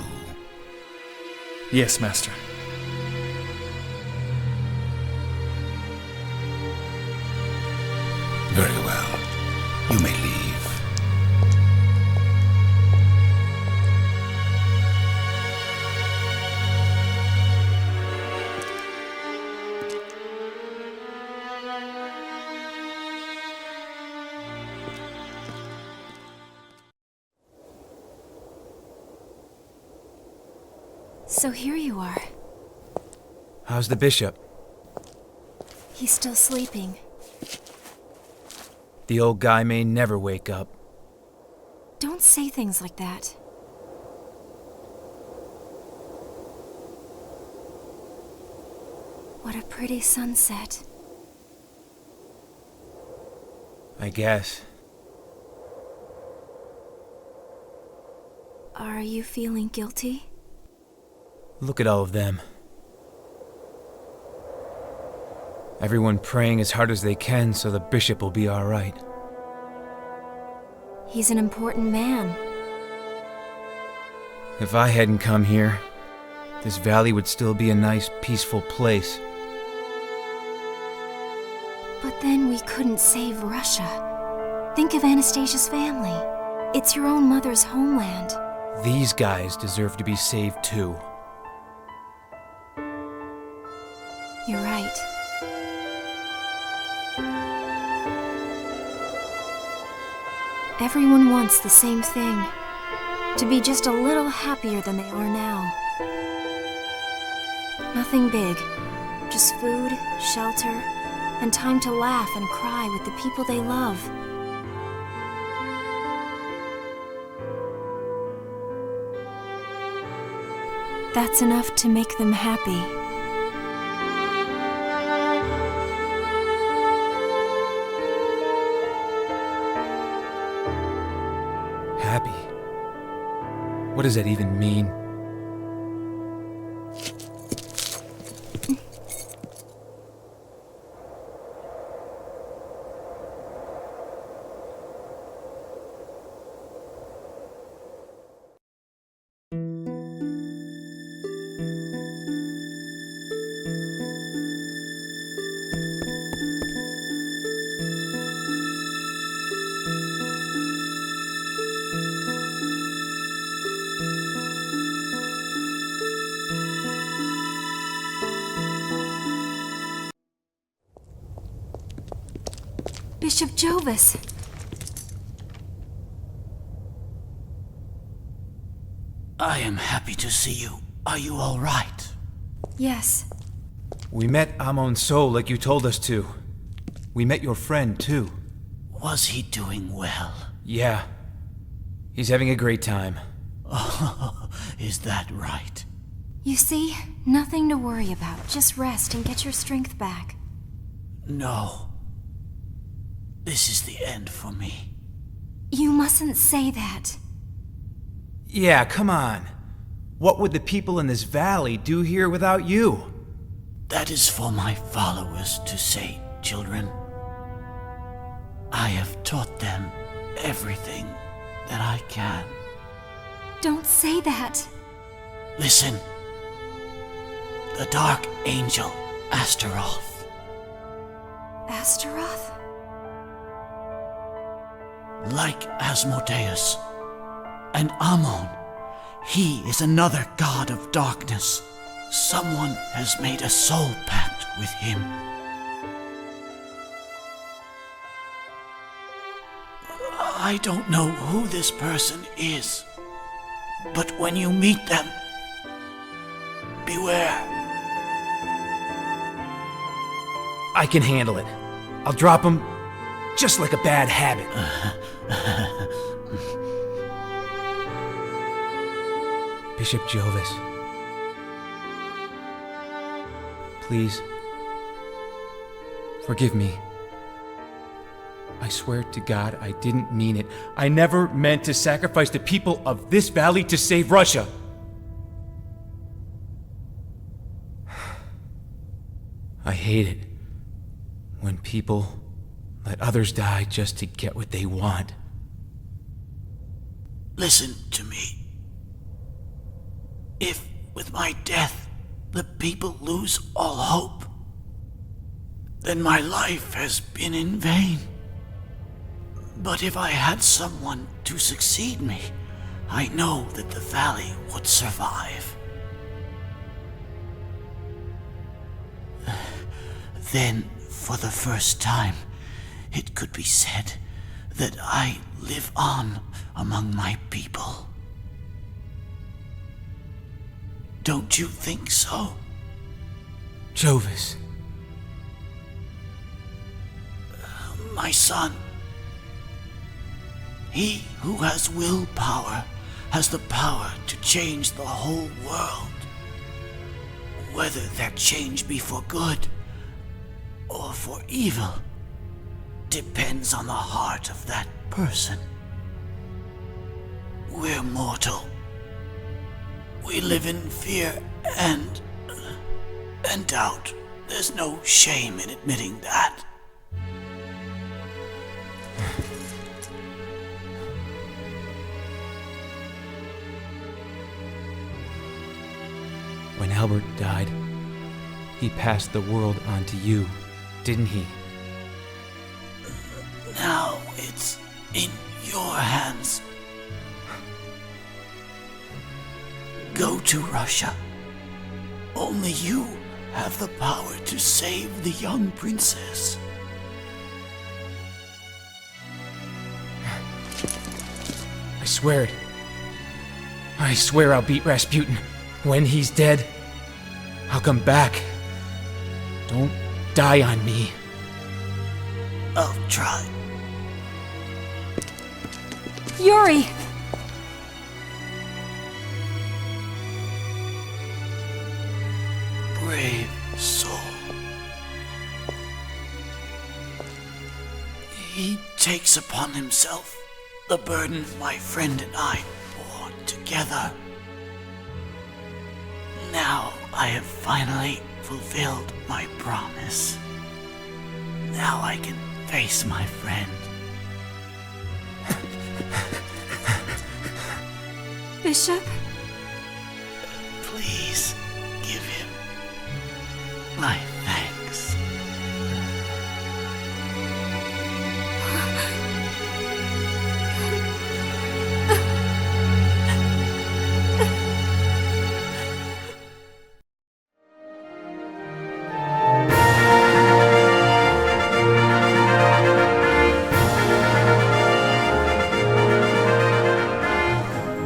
Yes, Master. Very well. You may leave. So here you are. How's the bishop? He's still sleeping. The old guy may never wake up. Don't say things like that. What a pretty sunset. I guess. Are you feeling guilty? Look at all of them. Everyone praying as hard as they can so the bishop will be all right. He's an important man. If I hadn't come here, this valley would still be a nice, peaceful place. But then we couldn't save Russia. Think of Anastasia's family. It's your own mother's homeland. These guys deserve to be saved too. You're right. Everyone wants the same thing. To be just a little happier than they are now. Nothing big. Just food, shelter, and time to laugh and cry with the people they love. That's enough to make them happy. Happy? What does that even mean? Bishop Jovis. I am happy to see you. Are you all right? Yes. We met Amon So like you told us to. We met your friend, too. Was he doing well? Yeah. He's having a great time. Oh, is that right? You see, nothing to worry about. Just rest and get your strength back. No. This is the end for me. You mustn't say that. Yeah, come on. What would the people in this valley do here without you? That is for my followers to say, children. I have taught them everything that I can. Don't say that. Listen. The Dark Angel, Astaroth. Astaroth? Like Asmodeus and Amon, he is another god of darkness. Someone has made a soul pact with him. I don't know who this person is, but when you meet them, beware. I can handle it. I'll drop him just like a bad habit. Bishop Jovis. Please. Forgive me. I swear to God I didn't mean it. I never meant to sacrifice the people of this valley to save Russia. I hate it when people let others die just to get what they want. Listen to me. If, with my death, the people lose all hope, then my life has been in vain. But if I had someone to succeed me, I know that the valley would survive. Then, for the first time, it could be said that I live on among my people. Don't you think so? Jovis. My son. He who has willpower has the power to change the whole world. Whether that change be for good or for evil depends on the heart of that person. We're mortal. We live in fear and doubt. There's no shame in admitting that. When Albert died, he passed the world on to you, didn't he? Now it's in your hands. Go to Russia. Only you have the power to save the young princess. I swear it. I swear I'll beat Rasputin. When he's dead, I'll come back. Don't die on me. I'll try. Yuri! Brave soul. He takes upon himself the burden my friend and I bore together. Now I have finally fulfilled my promise. Now I can face my friend. Bishop? Please give him my thanks.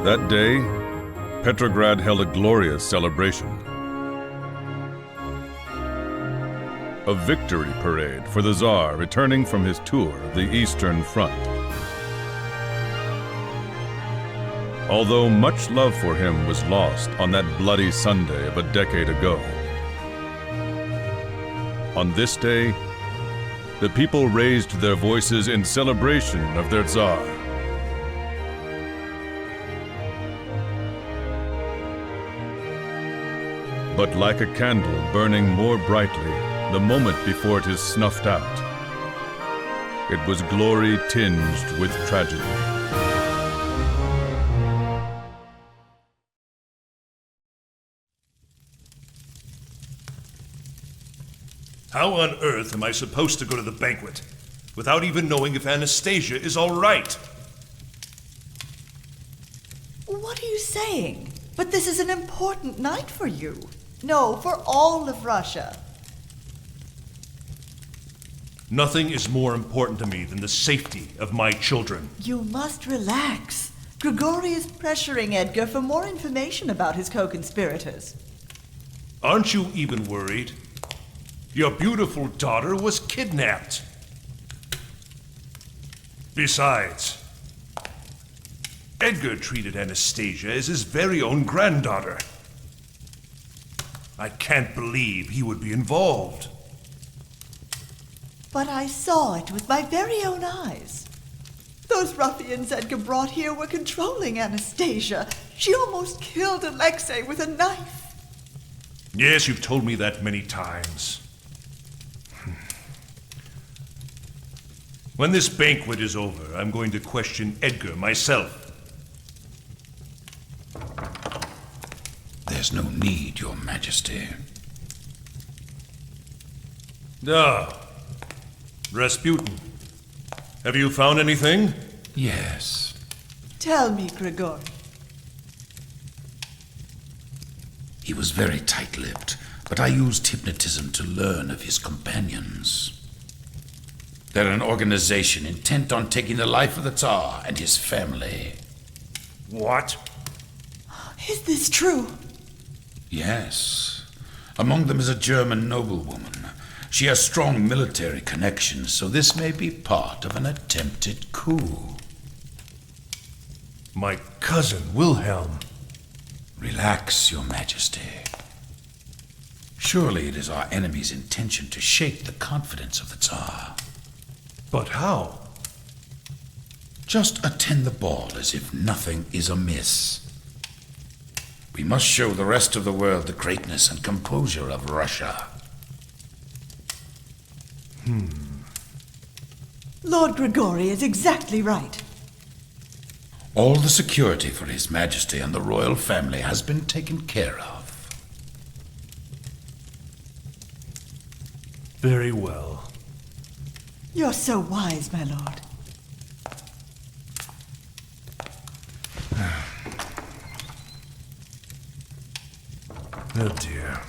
That day, Petrograd held a glorious celebration. A victory parade for the Tsar returning from his tour of the Eastern Front. Although much love for him was lost on that bloody Sunday of a decade ago, on this day, the people raised their voices in celebration of their Tsar. But like a candle burning more brightly the moment before it is snuffed out, it was glory tinged with tragedy. How on earth am I supposed to go to the banquet without even knowing if Anastasia is all right? What are you saying? But this is an important night for you. No, for all of Russia. Nothing is more important to me than the safety of my children. You must relax. Grigory is pressuring Edgar for more information about his co-conspirators. Aren't you even worried? Your beautiful daughter was kidnapped. Besides, Edgar treated Anastasia as his very own granddaughter. I can't believe he would be involved. But I saw it with my very own eyes. Those ruffians Edgar brought here were controlling Anastasia. She almost killed Alexei with a knife. Yes, you've told me that many times. When this banquet is over, I'm going to question Edgar myself. There's no need, Your Majesty. Rasputin. Have you found anything? Yes. Tell me, Grigory. He was very tight-lipped, but I used hypnotism to learn of his companions. They're an organization intent on taking the life of the Tsar and his family. What? Is this true? Yes. Among them is a German noblewoman. She has strong military connections, so this may be part of an attempted coup. My cousin Wilhelm. Relax, Your Majesty. Surely it is our enemy's intention to shake the confidence of the Tsar. But how? Just attend the ball as if nothing is amiss. We must show the rest of the world the greatness and composure of Russia. Lord Grigory is exactly right. All the security for His Majesty and the royal family has been taken care of. Very well. You're so wise, my lord. Oh dear.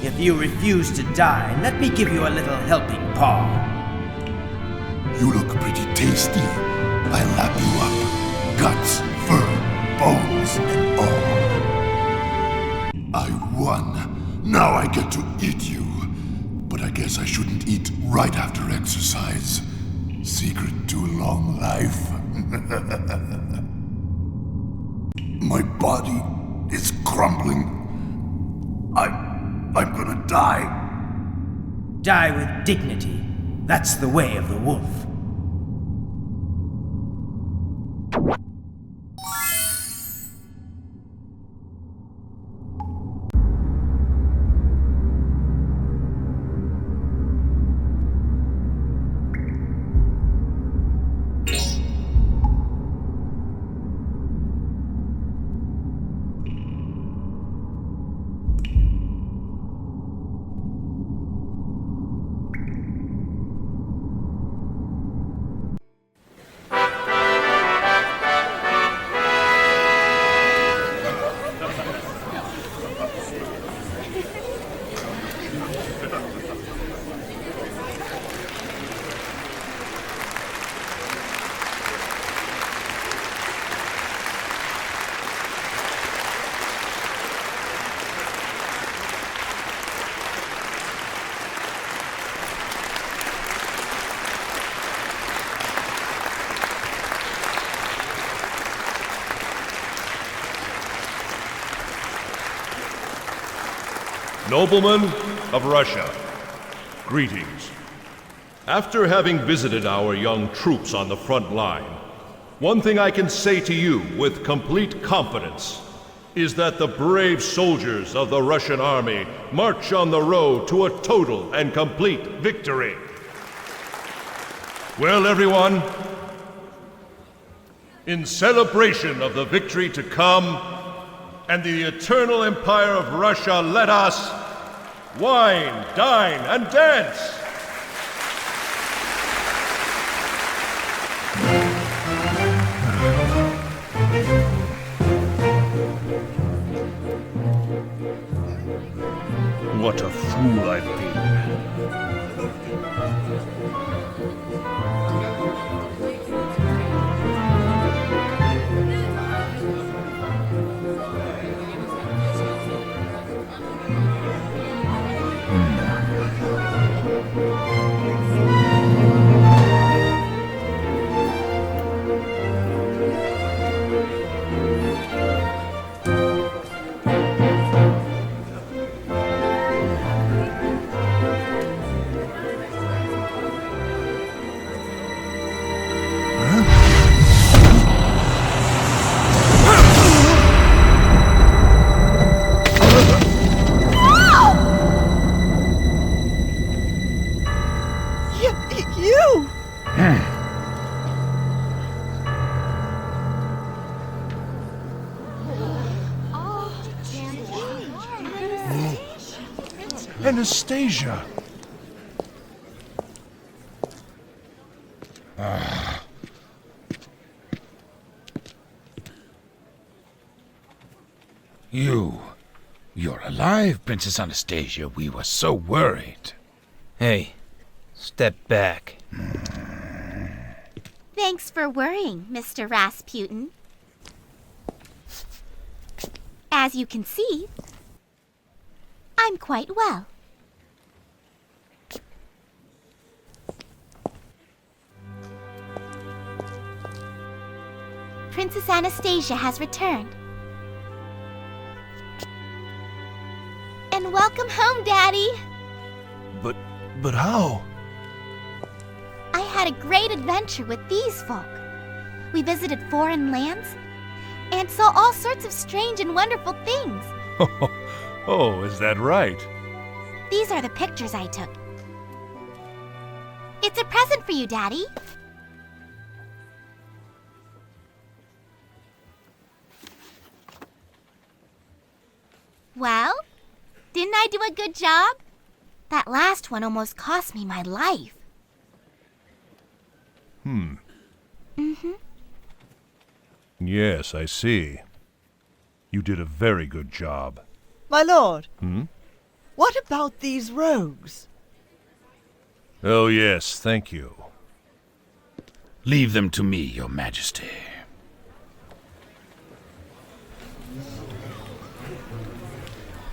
If you refuse to die, let me give you a little helping paw. You look pretty tasty. I'll lap you up. Guts, fur, bones, and all. I won. Now I get to eat you. But I guess I shouldn't eat right after exercise. Secret to long life. My body is crumbling. I'm gonna die. Die with dignity. That's the way of the wolf. Noblemen of Russia, greetings. After having visited our young troops on the front line, one thing I can say to you with complete confidence is that the brave soldiers of the Russian army march on the road to a total and complete victory. Well, everyone, in celebration of the victory to come and the eternal empire of Russia, let us wine, dine, and dance! What a fool I've been. Anastasia! You're alive, Princess Anastasia. We were so worried. Hey, step back. Thanks for worrying, Mr. Rasputin. As you can see, I'm quite well. Princess Anastasia has returned. And welcome home, Daddy! But how? I had a great adventure with these folk. We visited foreign lands, and saw all sorts of strange and wonderful things. Oh, is that right? These are the pictures I took. It's a present for you, Daddy. Well, didn't I do a good job? That last one almost cost me my life. Mm-hmm. Yes, I see. You did a very good job. My lord, Hmm? what about these rogues? Oh, yes, thank you. Leave them to me, Your Majesty.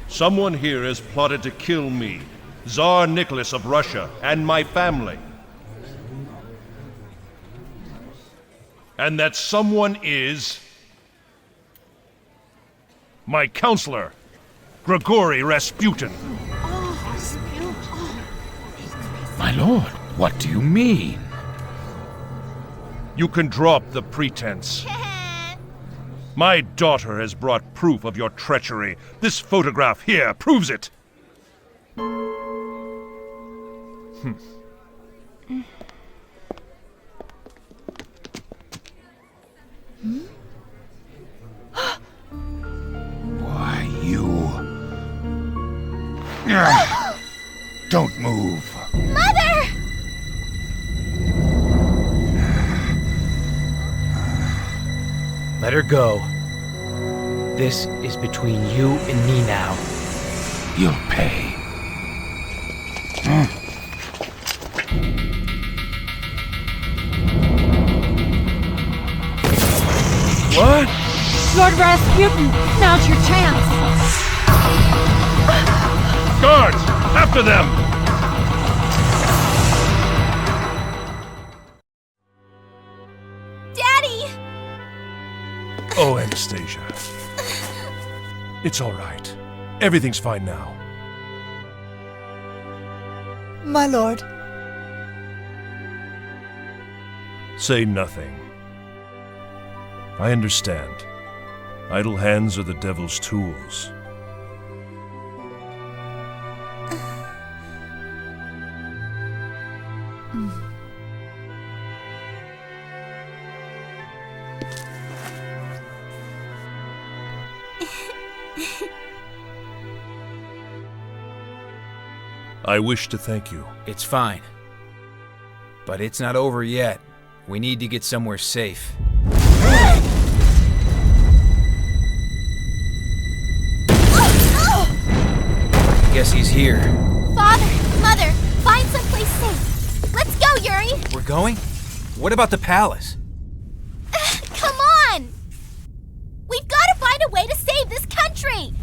Someone here has plotted to kill me, Tsar Nicholas of Russia, and my family. And that someone is my counselor, Grigory Rasputin. My lord, what do you mean? You can drop the pretense. My daughter has brought proof of your treachery. This photograph here proves it. Why, you... Don't move. Mother! Let her go. This is between you and me now. You'll pay. What? Lord Rasputin, now's your chance. Guards, after them! Daddy! Oh, Anastasia. It's all right. Everything's fine now. My lord, Say nothing. I understand. Idle hands are the devil's tools. I wish to thank you. It's fine. But it's not over yet. We need to get somewhere safe. Guess he's here. Father, Mother, find someplace safe. Let's go, Yuri. We're going? What about the palace? Come on! We've got to find a way to save this country.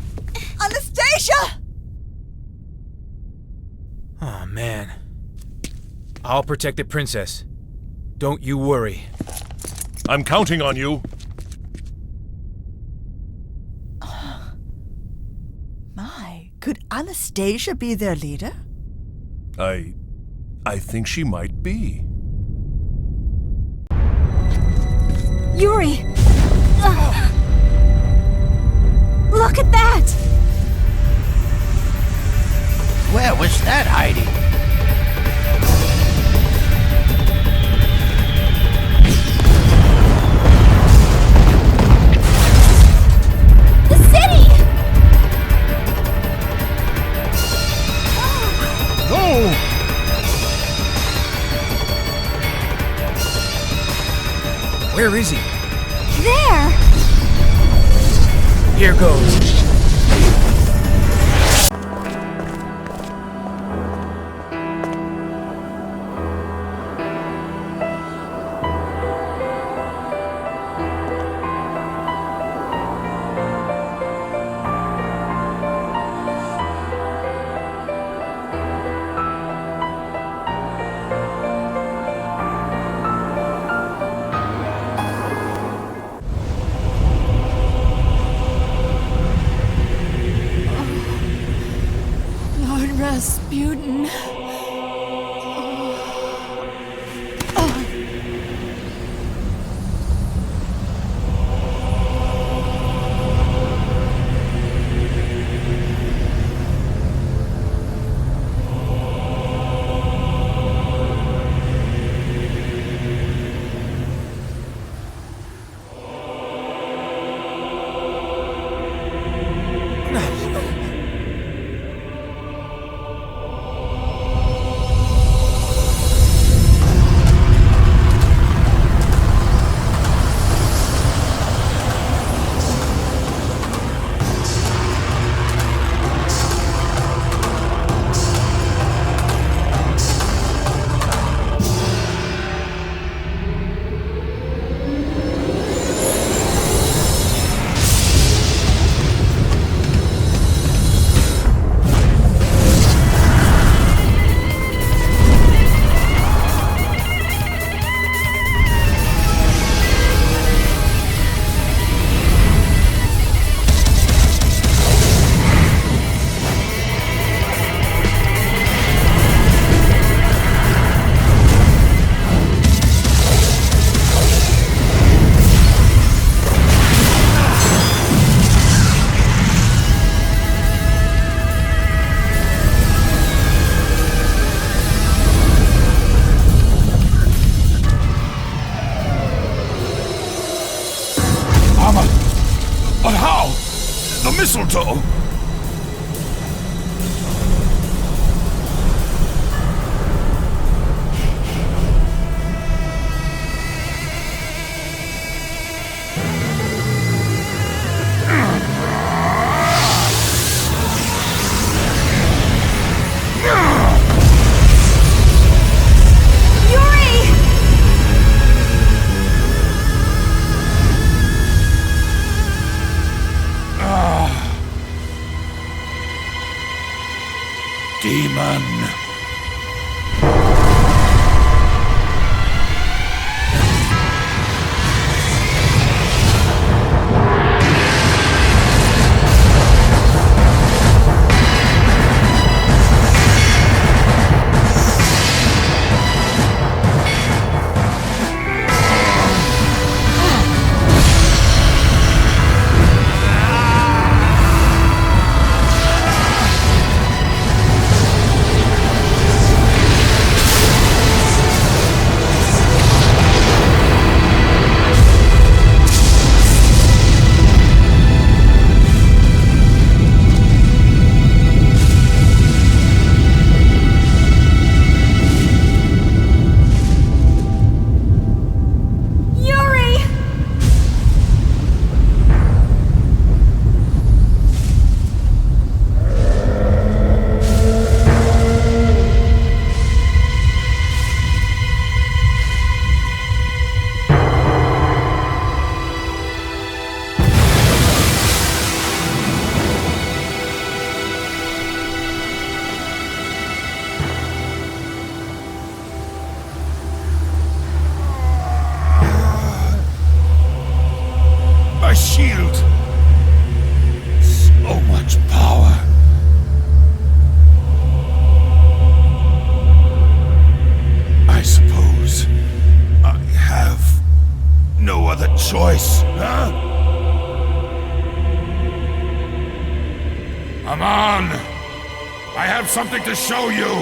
Anastasia! Oh, man. I'll protect the princess. Don't you worry. I'm counting on you. My, could Anastasia be their leader? I think she might be. Yuri! Look at that! Where was that hiding? The city! No! Where is he? There! Here goes. But how? The mistletoe! Demon. Shield. So much power. I suppose I have no other choice, huh? Come on! I have something to show you!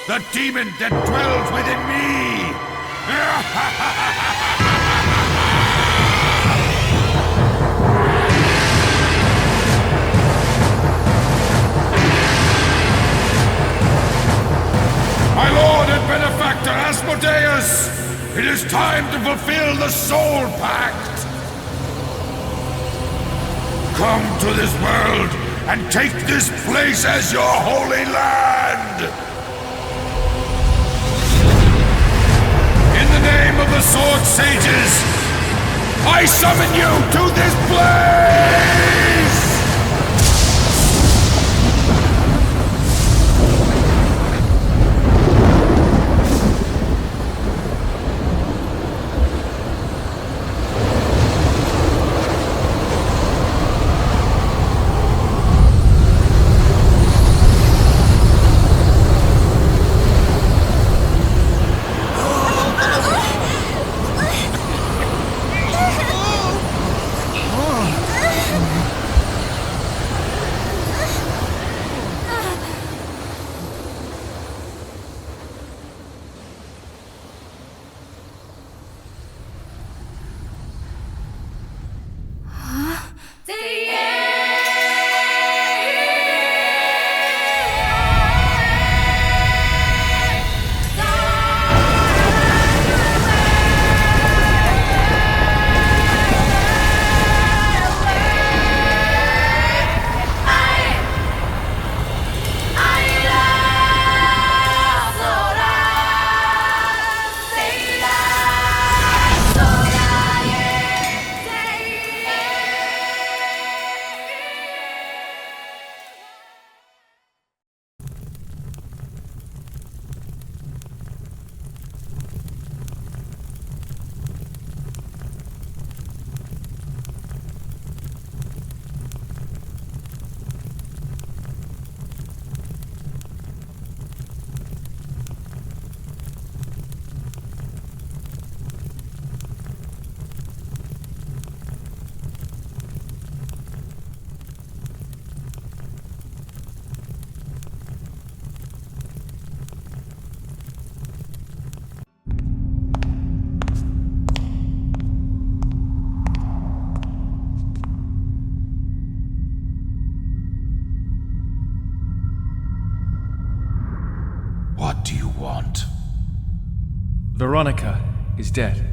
The demon that dwells within me! My lord and benefactor Asmodeus! It is time to fulfill the Soul Pact! Come to this world and take this place as your holy land! In the name of the Sword Sages, I summon you to this place! What do you want? Veronica is dead.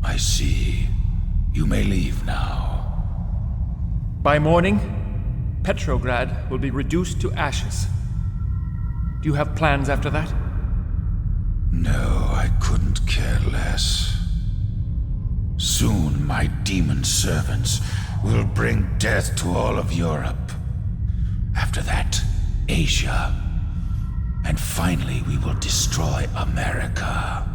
I see. You may leave now. By morning, Petrograd will be reduced to ashes. Do you have plans after that? No, I couldn't care less. Soon my demon servants will bring death to all of Europe. After that, Asia. And finally, we will destroy America.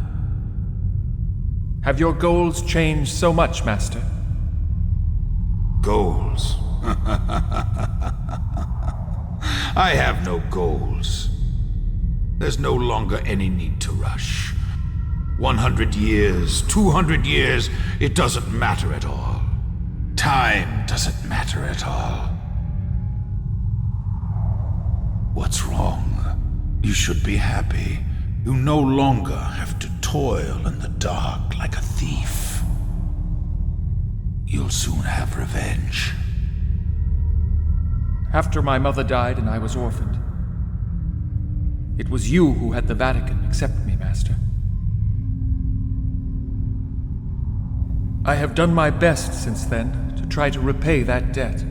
Have your goals changed so much, Master? Goals? I have no goals. There's no longer any need to rush. 100 years, 200 years, it doesn't matter at all. Time doesn't matter at all. What's wrong? You should be happy. You no longer have to toil in the dark like a thief. You'll soon have revenge. After my mother died and I was orphaned, it was you who had the Vatican accept me, Master. I have done my best since then to try to repay that debt.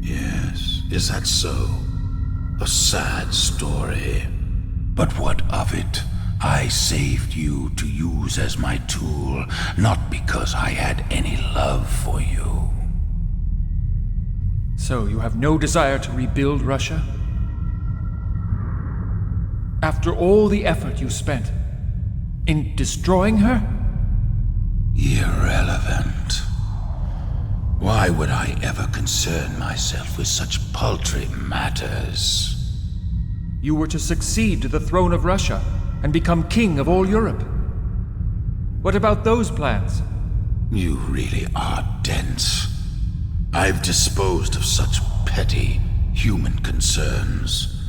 Yes, is that so? A sad story. But what of it? I saved you to use as my tool, not because I had any love for you. So you have no desire to rebuild Russia? After all the effort you spent in destroying her? Irrelevant. Why would I ever concern myself with such paltry matters? You were to succeed to the throne of Russia and become king of all Europe. What about those plans? You really are dense. I've disposed of such petty human concerns.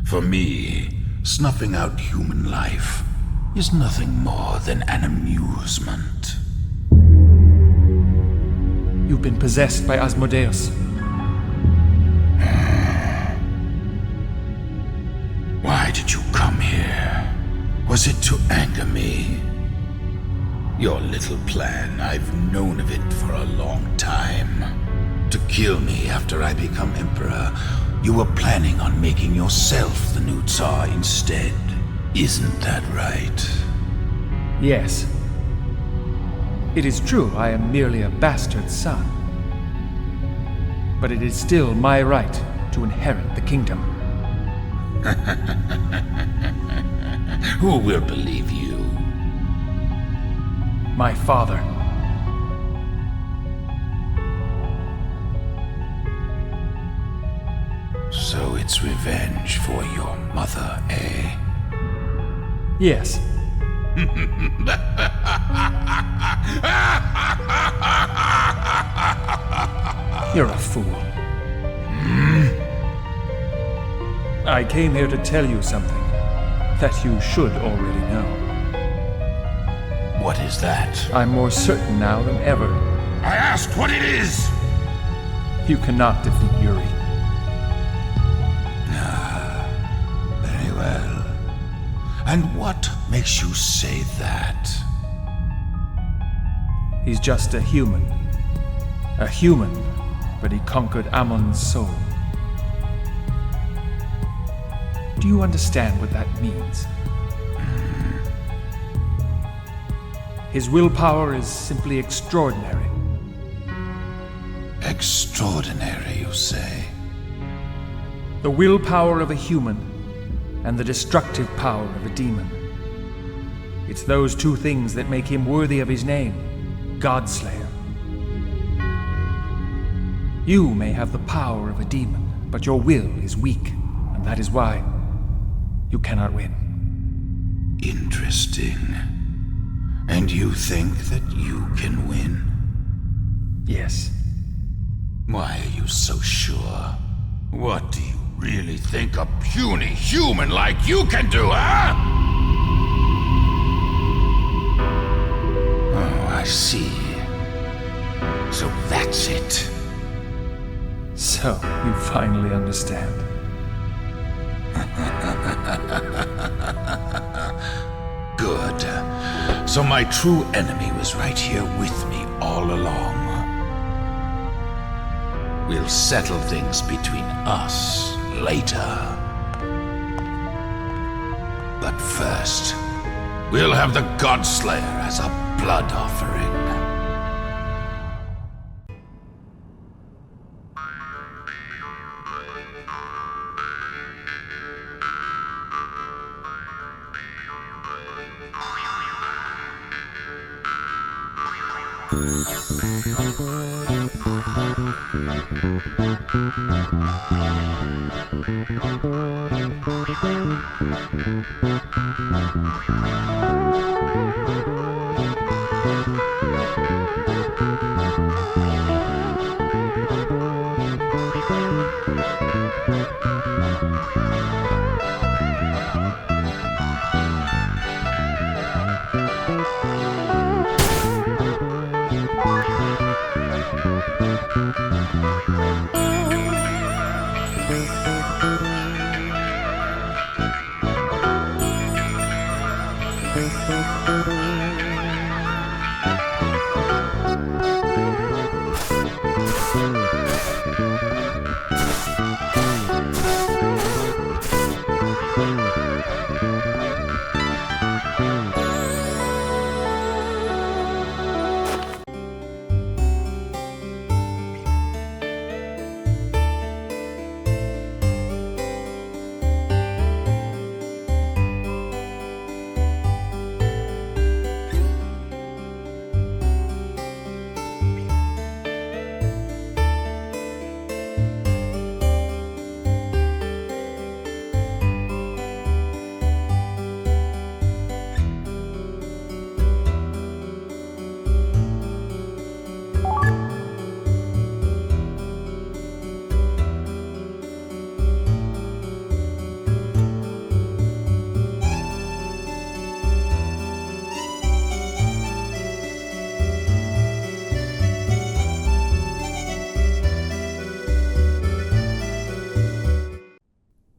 For me, snuffing out human life is nothing more than an amusement. You've been possessed by Asmodeus. Why did you come here? Was it to anger me? Your little plan, I've known of it for a long time. To kill me after I become emperor. You were planning on making yourself the new Tsar instead. Isn't that right? Yes. It is true I am merely a bastard son. But it is still my right to inherit the kingdom. Who will believe you? My father. So it's revenge for your mother, eh? Yes. You're a fool. I came here to tell you something that you should already know. What is that? I'm more certain now than ever. I asked what it is! You cannot defeat Yuri. Very well. And what makes you say that? He's just a human. A human, but he conquered Ammon's soul. Do you understand what that means? His willpower is simply extraordinary. Extraordinary, you say? The willpower of a human and the destructive power of a demon. It's those two things that make him worthy of his name, Godslayer. You may have the power of a demon, but your will is weak, and that is why you cannot win. Interesting. And you think that you can win? Yes. Why are you so sure? What do you really think a puny human like you can do, huh? Oh, I see. So that's it. So, you finally understand. Good. So my true enemy was right here with me all along. We'll settle things between us later. But first, we'll have the Godslayer as a blood offering.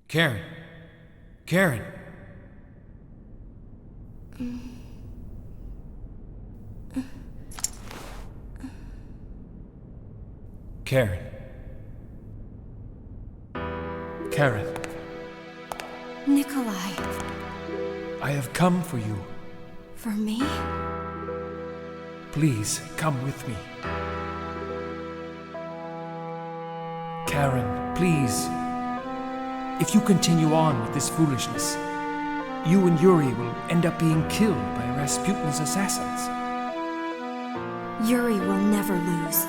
Karen. Karen. Karen. Karen. Nikolai. I have come for you. For me? Please, come with me. Karen, please. If you continue on with this foolishness, you and Yuri will end up being killed by Rasputin's assassins. Yuri will never lose.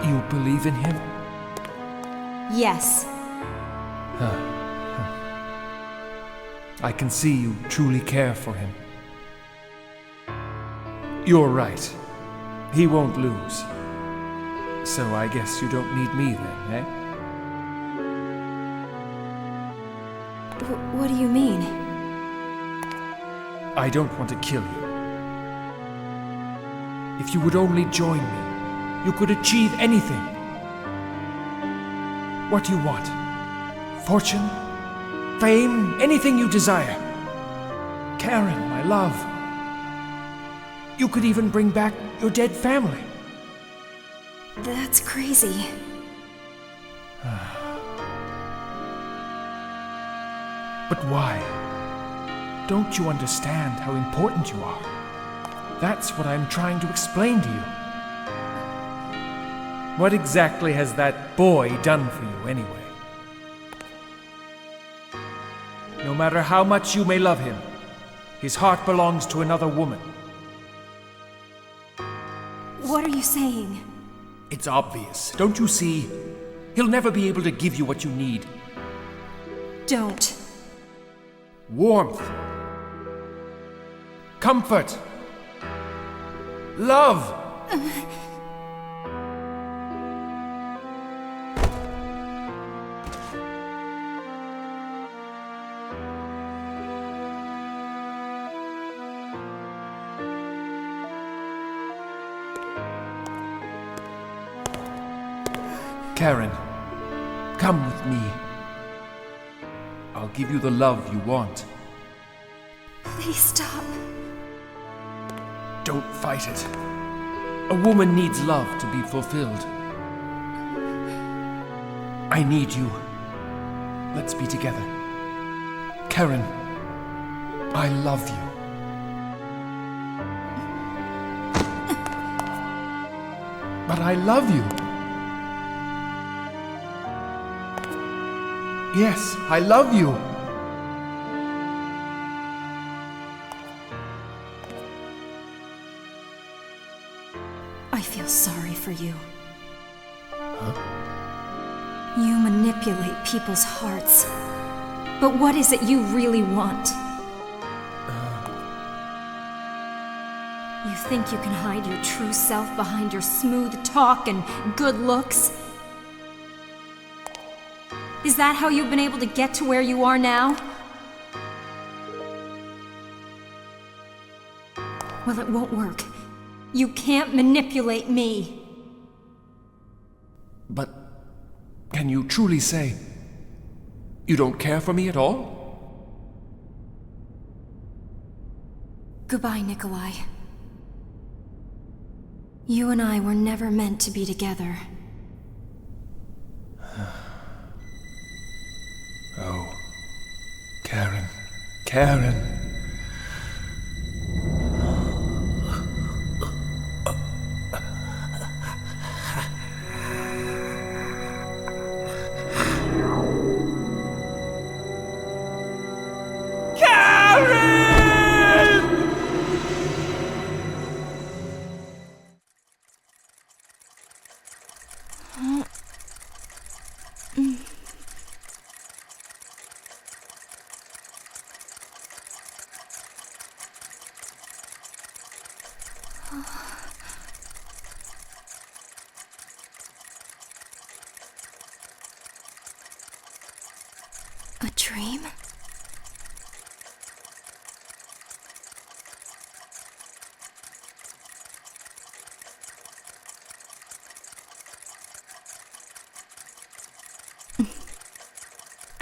You believe in him? Yes. I can see you truly care for him. You're right. He won't lose. So I guess you don't need me then, eh? What do you mean? I don't want to kill you. If you would only join me, you could achieve anything. What do you want? Fortune? Fame? Anything you desire? Karen, my love. You could even bring back your dead family. That's crazy. But why? Don't you understand how important you are? That's what I'm trying to explain to you. What exactly has that boy done for you, anyway? No matter how much you may love him, his heart belongs to another woman. What are you saying? It's obvious, don't you see? He'll never be able to give you what you need. Don't. Warmth. Comfort. Love. Karen, come with me. I'll I'll give you the love you want. Please stop. Don't fight it. A woman needs love to be fulfilled. I need you. Let's be together. Karen, I love you. But I love you. Yes, I love you. I feel sorry for you. Huh? You manipulate people's hearts. But what is it you really want? You think you can hide your true self behind your smooth talk and good looks? Is that how you've been able to get to where you are now? Well, it won't work. You can't manipulate me. But can you truly say you don't care for me at all? Goodbye, Nikolai. You and I were never meant to be together. Oh, Karen, Karen. A dream?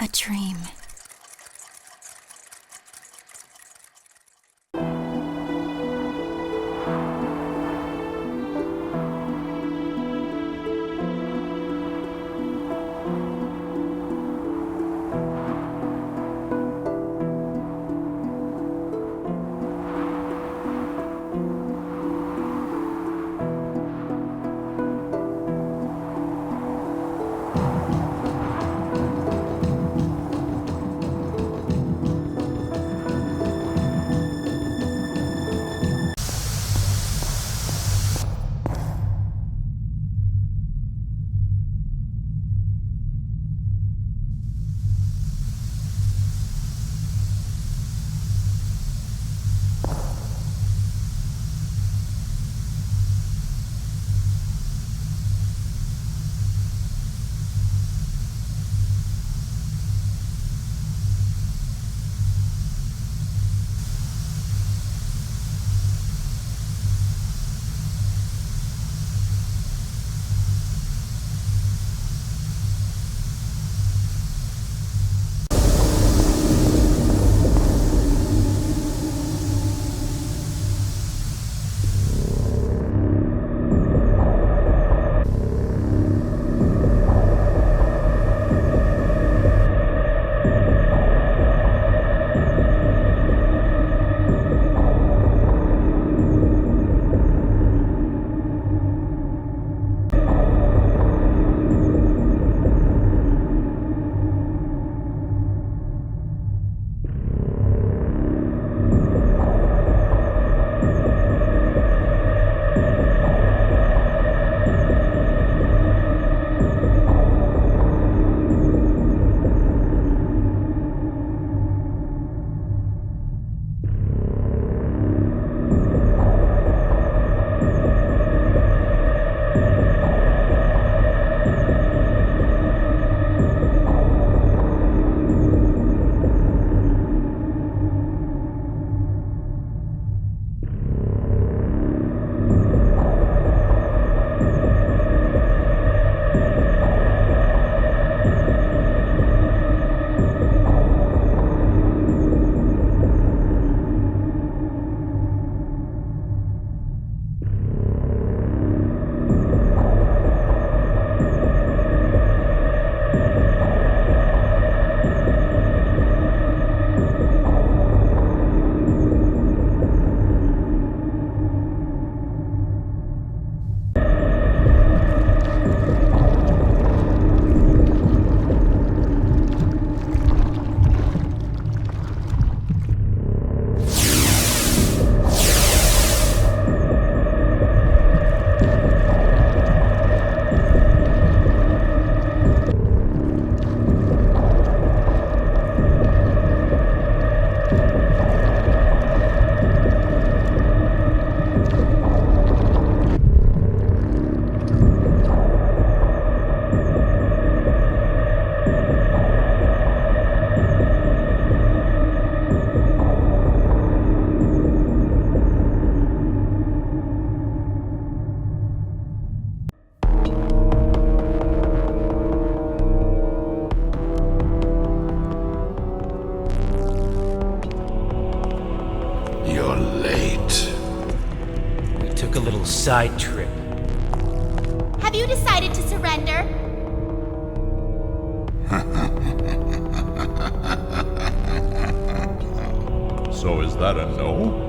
A dream. side trip. Have you decided to surrender? So is that a no?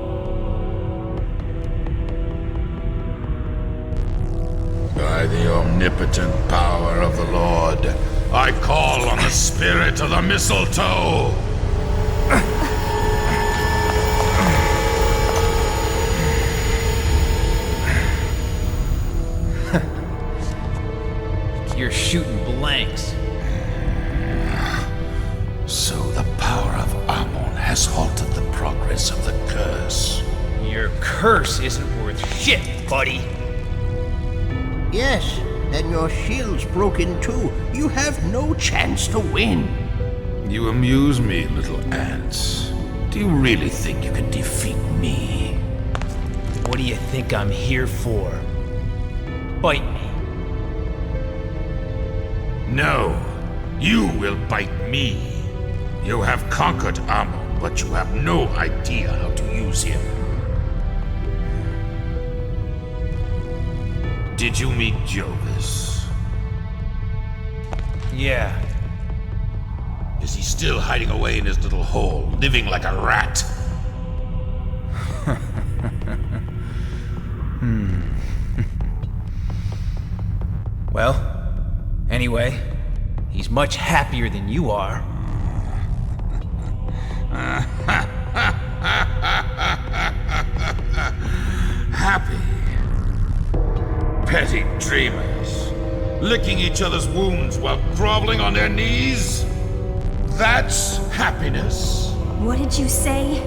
By the omnipotent power of the Lord, I call on the spirit of the mistletoe! You're shooting blanks. So the power of Ammon has halted the progress of the curse. Your curse isn't worth shit, buddy. Yes, and your shield's broken too. You have no chance to win. You amuse me, little ants. Do you really think you can defeat me? What do you think I'm here for? Bite me. No, you will bite me. You have conquered Ammon, but you have no idea how to use him. Did you meet Jovis? Yeah. Is he still hiding away in his little hole, living like a rat? Well, anyway, he's much happier than you are. Happy? Petty dreamers, licking each other's wounds while groveling on their knees? That's happiness. What did you say?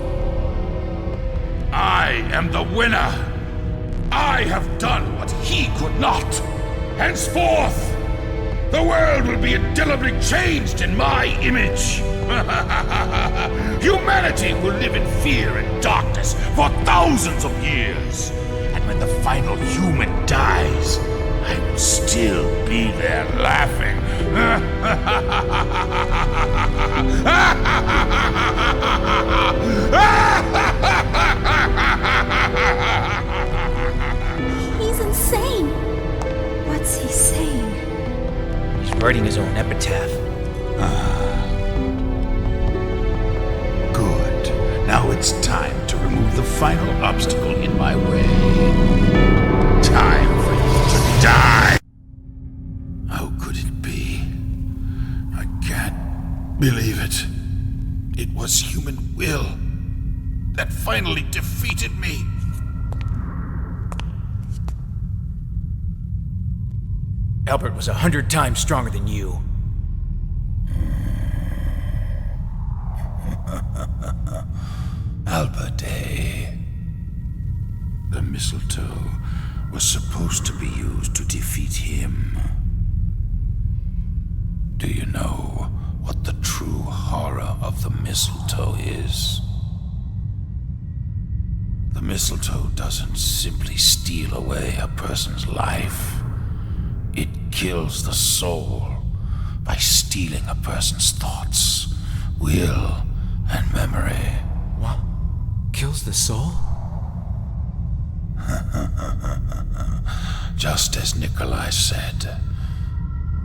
I am the winner. I have done what he could not. Henceforth, the world will be indelibly changed in my image. Humanity will live in fear and darkness for thousands of years. And when the final human dies, I will still be there laughing. He's insane. What's he saying? He's writing his own epitaph. Good. Now it's time to remove the final obstacle in my way. Time for you to die! How could it be? I can't believe it. It was human will that finally defeated me. Albert was 100 times stronger than you. Albert, eh? The mistletoe was supposed to be used to defeat him. Do you know what the true horror of the mistletoe is? The mistletoe doesn't simply steal away a person's life. It kills the soul by stealing a person's thoughts, will, and memory. What? Kills the soul? Just as Nikolai said,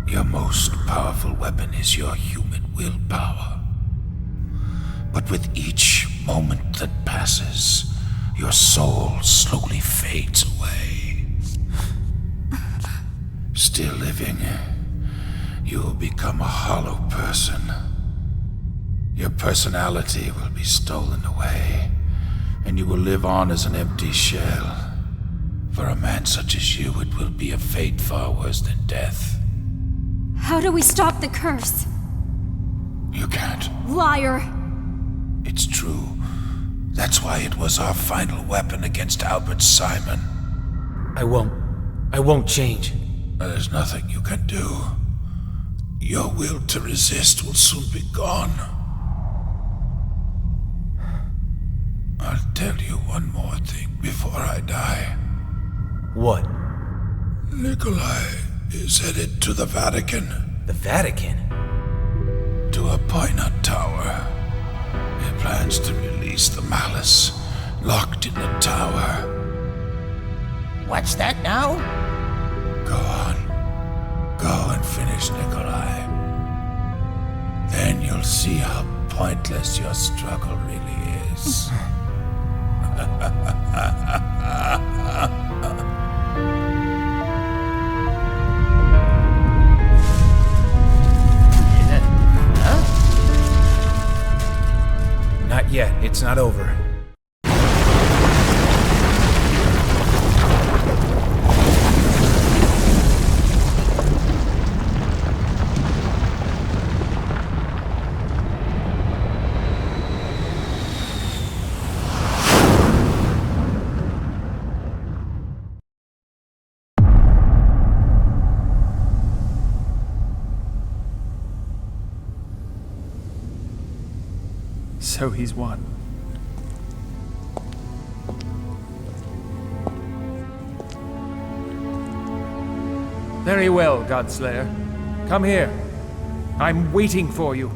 your most powerful weapon is your human willpower. But with each moment that passes, your soul slowly fades away. Still living, you will become a hollow person. Your personality will be stolen away, and you will live on as an empty shell. For a man such as you, it will be a fate far worse than death. How do we stop the curse? You can't. Liar! It's true. That's why it was our final weapon against Albert Simon. I won't change. There's nothing you can do. Your will to resist will soon be gone. I'll tell you one more thing before I die. What? Nikolai is headed to the Vatican. The Vatican? To a Poinut Tower. He plans to release the malice locked in the tower. What's that now? Go on. Go and finish Nikolai. Then you'll see how pointless your struggle really is. Not yet. It's not over. So he's won. Very well, Godslayer. Come here. I'm waiting for you.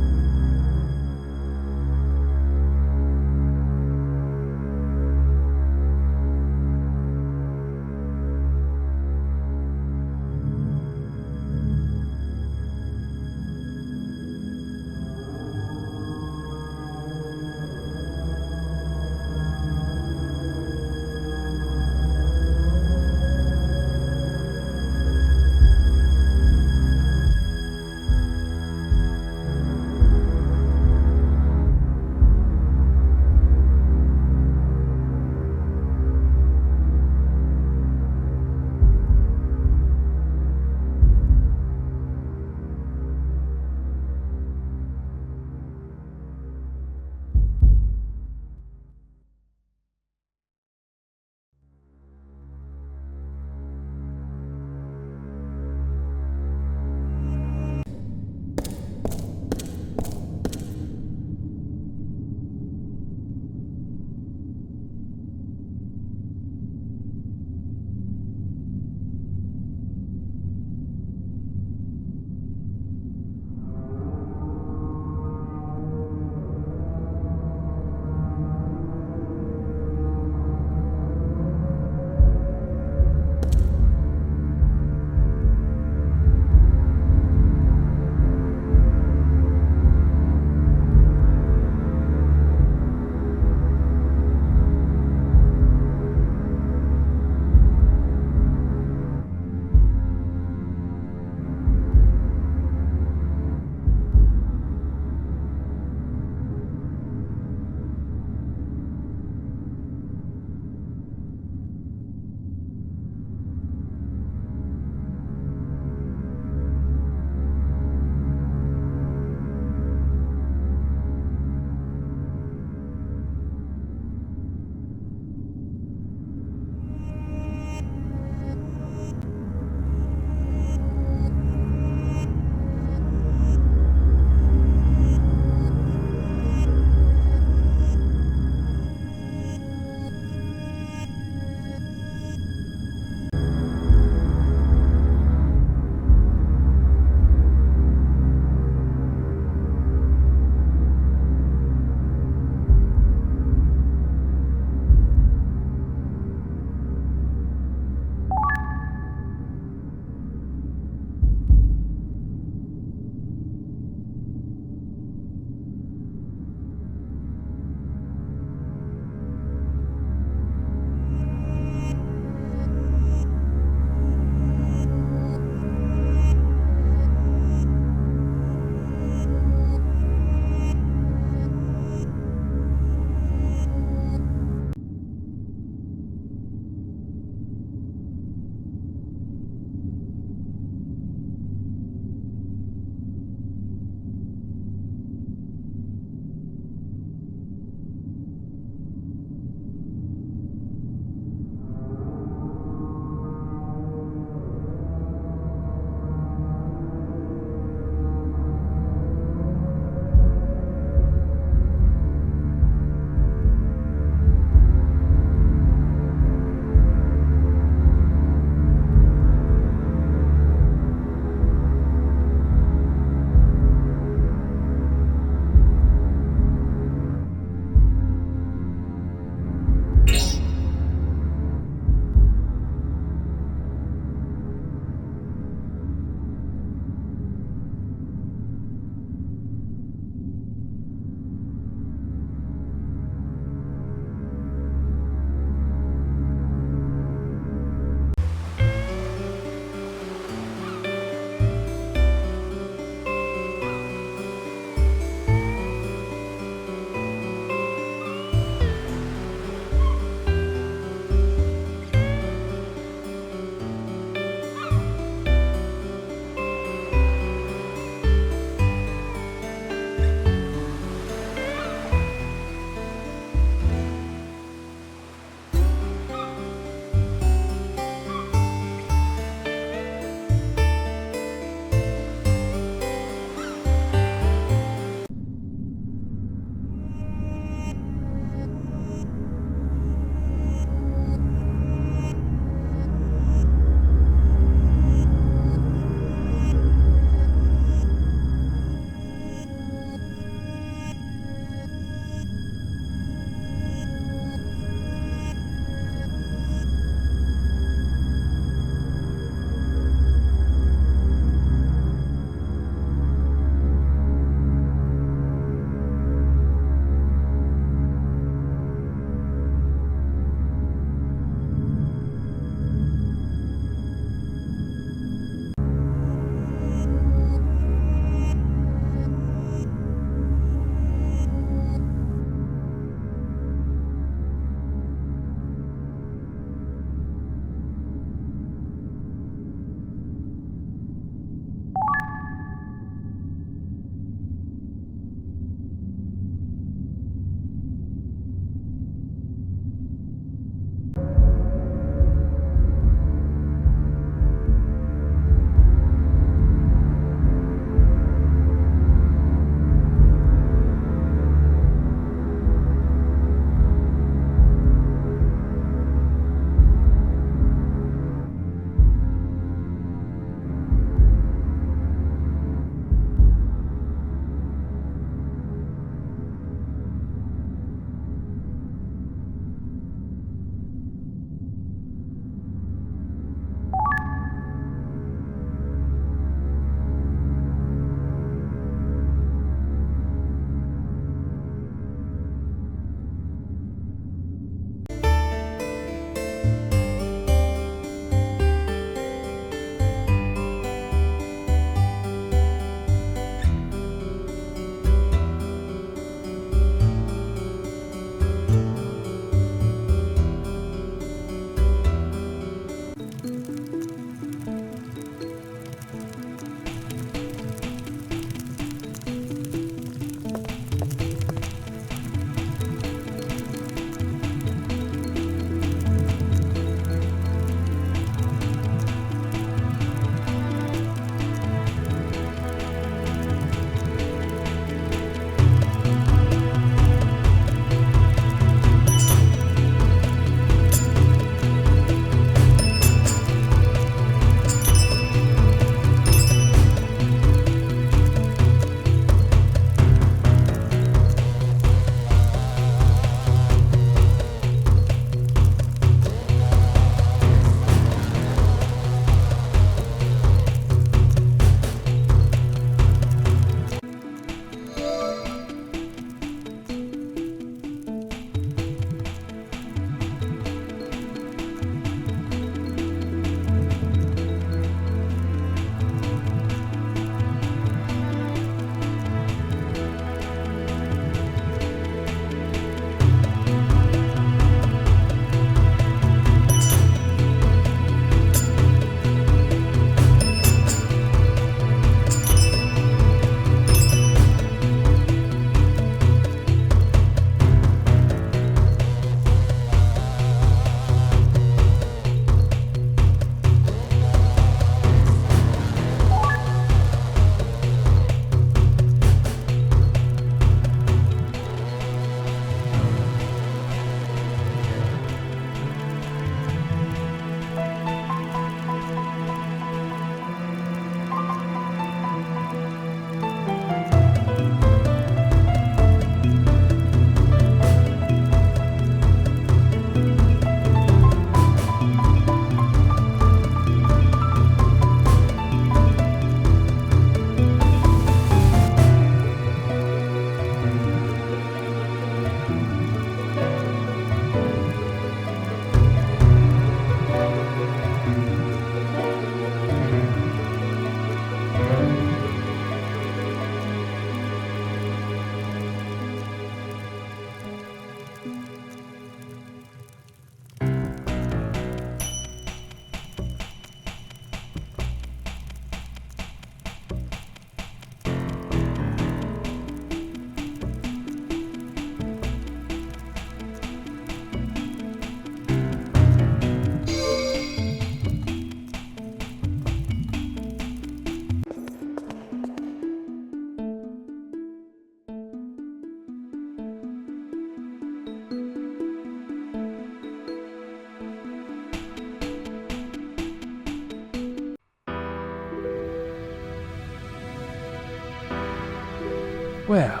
Well,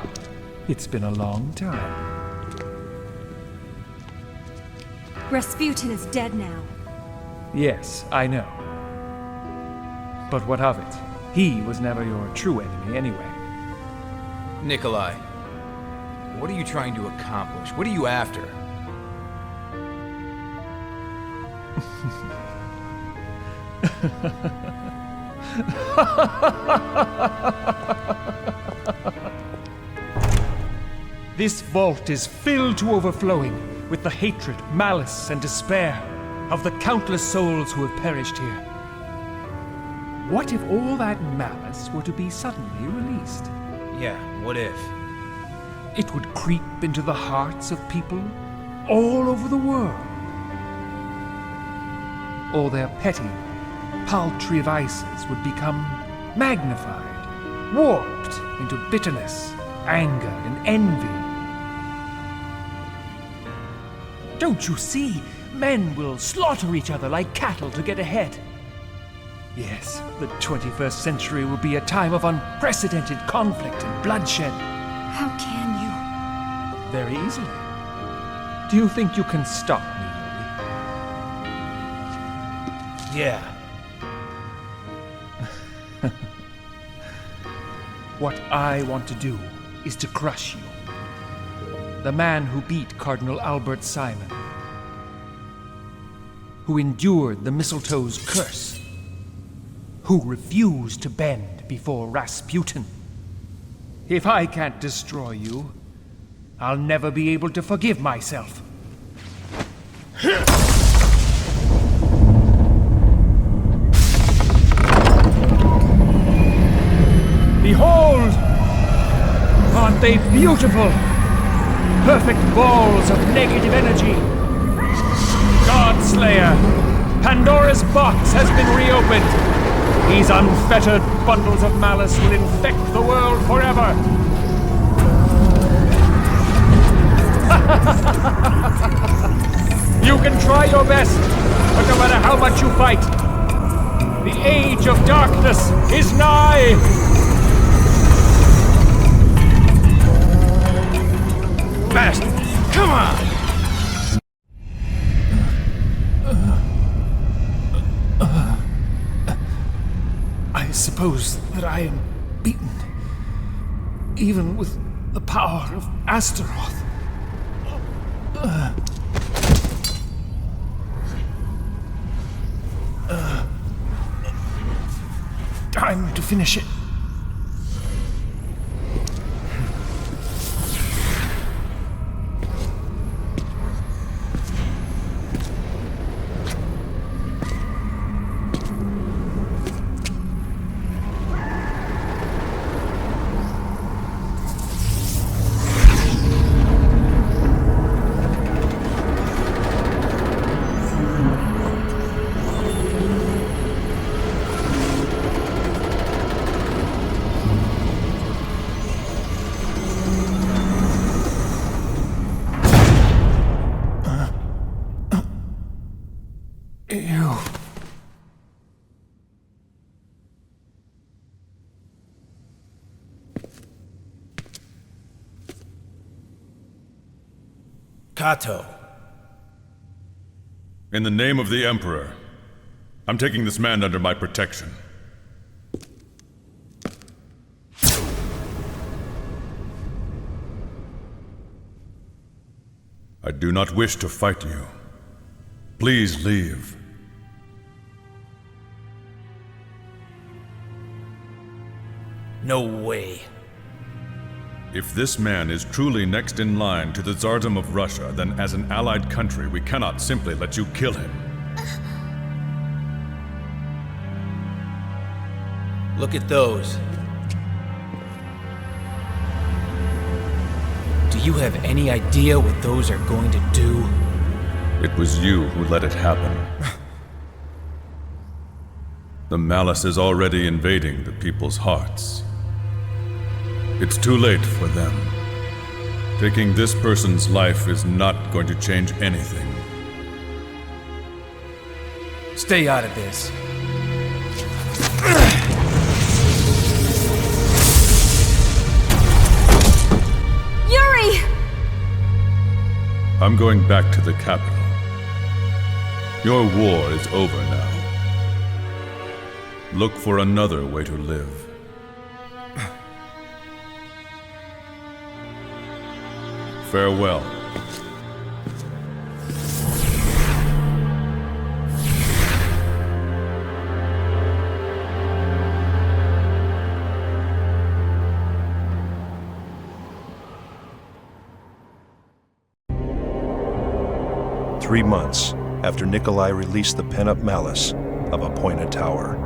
it's been a long time. Rasputin is dead now. Yes, I know. But what of it? He was never your true enemy anyway. Nikolai, what are you trying to accomplish? What are you after? This vault is filled to overflowing with the hatred, malice, and despair of the countless souls who have perished here. What if all that malice were to be suddenly released? Yeah, what if? It would creep into the hearts of people all over the world. All their petty, paltry vices would become magnified, warped into bitterness, anger, and envy. Don't you see? Men will slaughter each other like cattle to get ahead. Yes, the 21st century will be a time of unprecedented conflict and bloodshed. How can you? Very easily. Do you think you can stop me, Yuri? Yeah. What I want to do is to crush you. The man who beat Cardinal Albert Simon, who endured the mistletoe's curse, who refused to bend before Rasputin. If I can't destroy you, I'll never be able to forgive myself. Behold! Aren't they beautiful? Perfect balls of negative energy. Godslayer, Pandora's box has been reopened. These unfettered bundles of malice will infect the world forever. You can try your best, but no matter how much you fight, the age of darkness is nigh. Master, come on! I suppose that I am beaten, even with the power of Astaroth. Time to finish it. Kato. In the name of the Emperor, I'm taking this man under my protection. I do not wish to fight you. Please leave. No way. If this man is truly next in line to the Tsardom of Russia, then as an allied country, we cannot simply let you kill him. Look at those. Do you have any idea what those are going to do? It was you who let it happen. The malice is already invading the people's hearts. It's too late for them. Taking this person's life is not going to change anything. Stay out of this. I'm going back to the capital. Your war is over now. Look for another way to live. Farewell. Three months after Nikolai released the pent-up malice of Appointed Tower.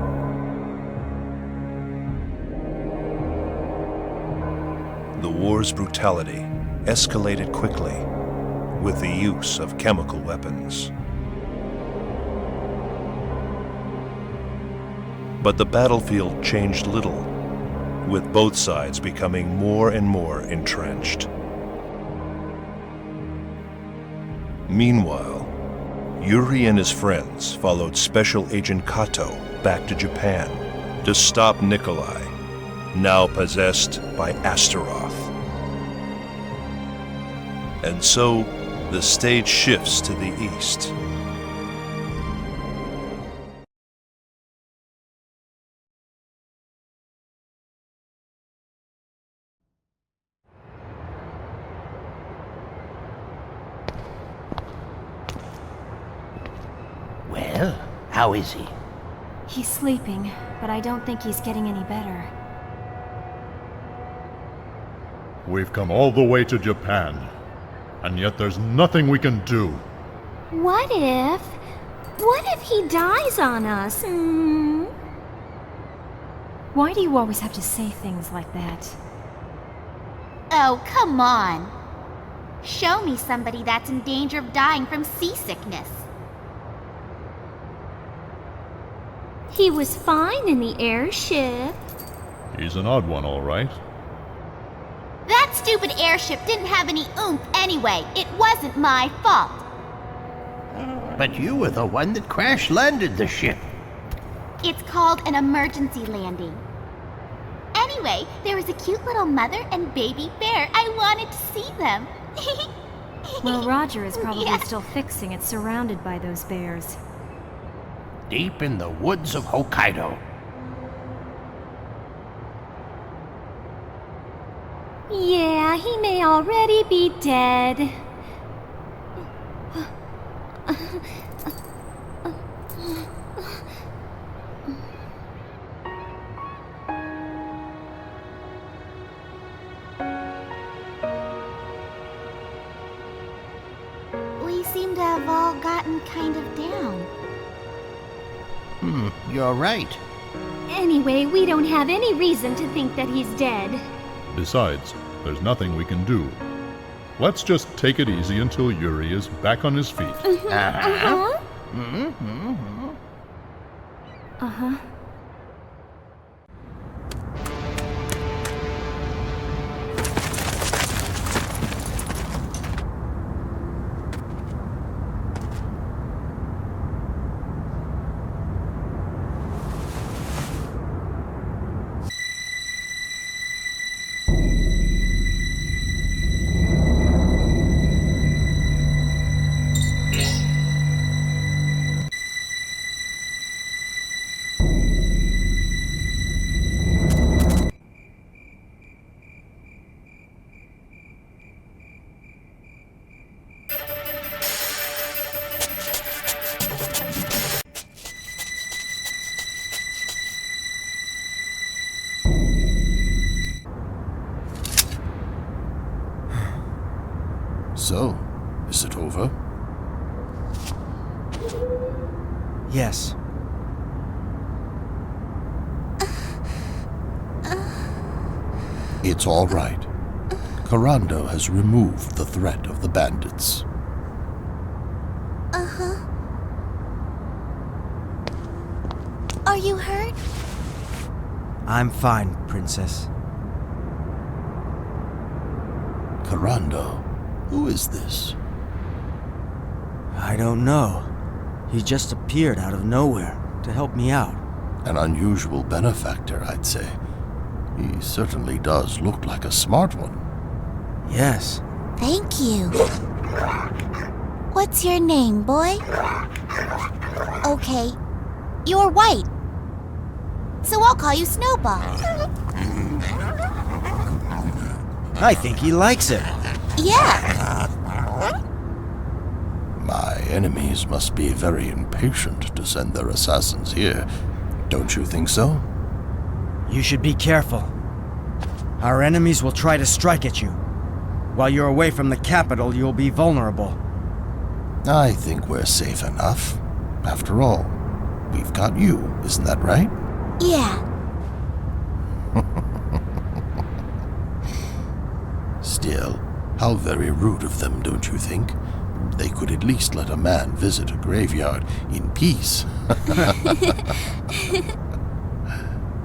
The war's brutality escalated quickly with the use of chemical weapons. But the battlefield changed little, with both sides becoming more and more entrenched. Meanwhile, Yuri and his friends followed Special Agent Kato back to Japan to stop Nikolai, now possessed by Astaroth. And so, the stage shifts to the east. Well, how is he? He's sleeping, but I don't think he's getting any better. We've come all the way to Japan, and yet there's nothing we can do. What if he dies on us? Why do you always have to say things like that? Oh, come on. Show me somebody that's in danger of dying from seasickness. He was fine in the airship. He's an odd one, all right. That stupid airship didn't have any oomph anyway. It wasn't my fault. But you were the one that crash-landed the ship. It's called an emergency landing. Anyway, there was a cute little mother and baby bear. I wanted to see them. Well, Roger is probably still fixing it, surrounded by those bears. Deep in the woods of Hokkaido. Yeah, he may already be dead. We seem to have all gotten kind of down. You're right. Anyway, we don't have any reason to think that he's dead. Besides, there's nothing we can do. Let's just take it easy until Yuri is back on his feet. Uh-huh. Uh-huh. So, is it over? Yes. It's all right. Karando has removed the threat of the bandits. Uh-huh. Are you hurt? I'm fine, Princess. Karando, who is this? I don't know. He just appeared out of nowhere to help me out. An unusual benefactor, I'd say. He certainly does look like a smart one. Yes. Thank you. What's your name, boy? Okay, you're white. So I'll call you Snowball. I think he likes it. Yeah. My enemies must be very impatient to send their assassins here. Don't you think so? You should be careful. Our enemies will try to strike at you. While you're away from the capital, you'll be vulnerable. I think we're safe enough. After all, we've got you, isn't that right? Yeah. Still, how very rude of them, don't you think? They could at least let a man visit a graveyard in peace.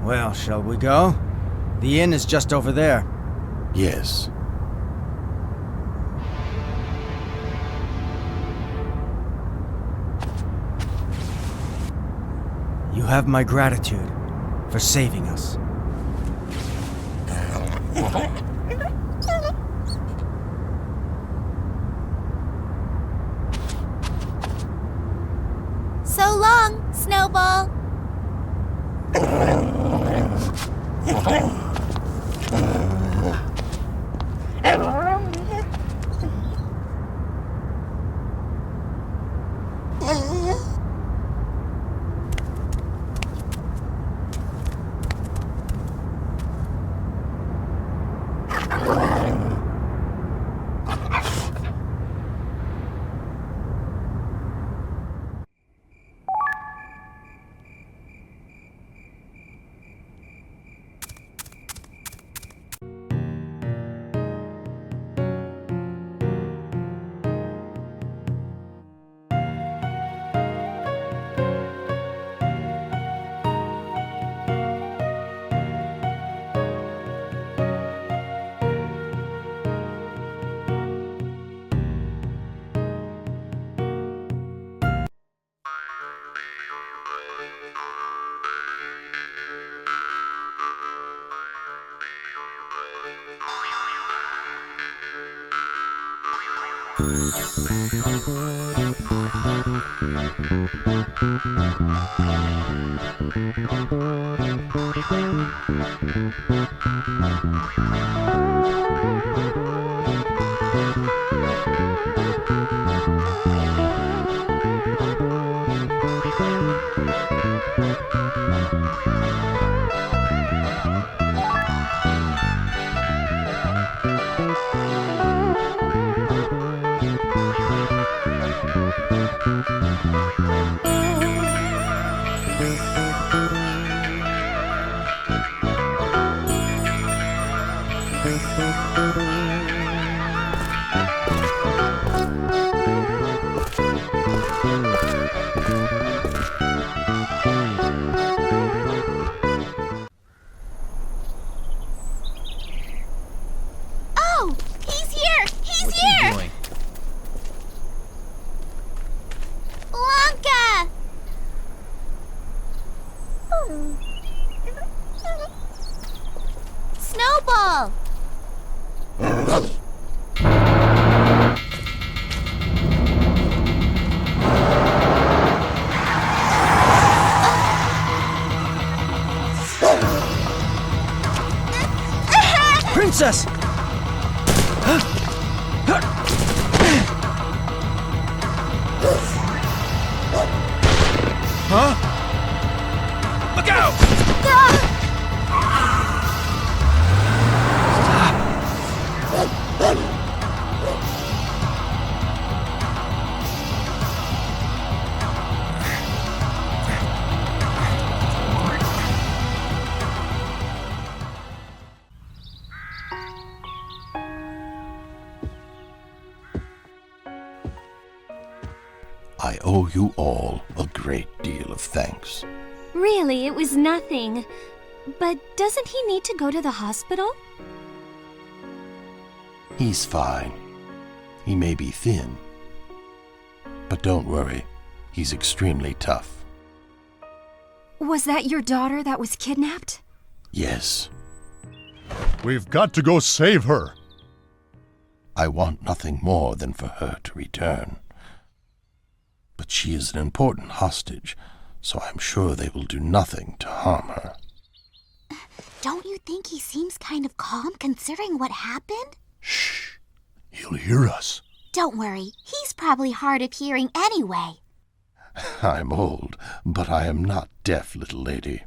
Well, shall we go? The inn is just over there. Yes. You have my gratitude for saving us. So long, Snowball. Oh, he's here! He's What's here! he doing? Blanca! Snowball! Princess! Huh? Look out! I owe you all a great deal of thanks. Really, it was nothing. But doesn't he need to go to the hospital? He's fine. He may be thin. But don't worry, he's extremely tough. Was that your daughter that was kidnapped? Yes. We've got to go save her. I want nothing more than for her to return. But she is an important hostage, so I'm sure they will do nothing to harm her. Don't you think he seems kind of calm considering what happened? Shh! He'll hear us. Don't worry, he's probably hard of hearing anyway. I'm old, but I am not deaf, little lady.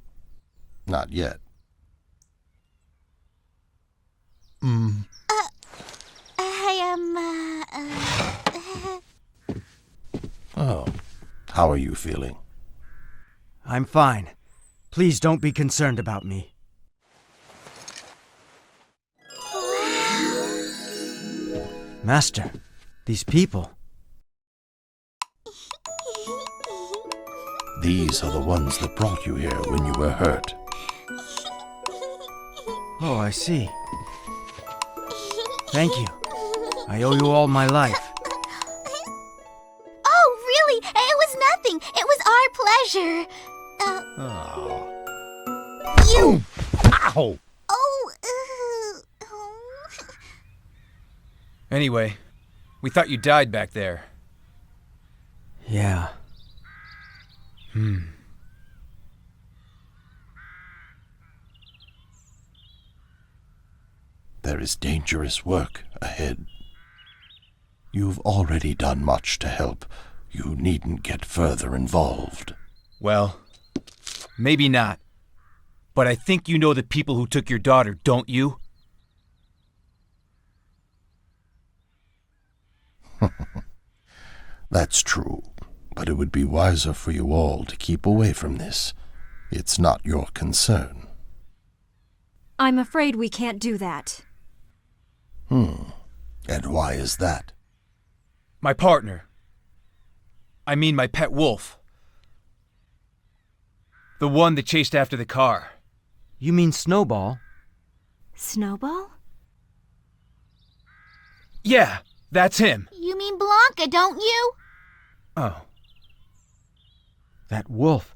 Not yet. Oh, how are you feeling? I'm fine. Please don't be concerned about me. Master, these people. These are the ones that brought you here when you were hurt. Oh, I see. Thank you. I owe you all my life. Oh, really? It was nothing. It was our pleasure. You! Ow! Anyway, we thought you died back there. Yeah. There is dangerous work ahead. You've already done much to help. You needn't get further involved. Well, maybe not. But I think you know the people who took your daughter, don't you? That's true, but it would be wiser for you all to keep away from this. It's not your concern. I'm afraid we can't do that. And why is that? My partner. I mean my pet wolf. The one that chased after the car. You mean Snowball? Snowball? Yeah, that's him. You mean Blanca, don't you? Oh. That wolf.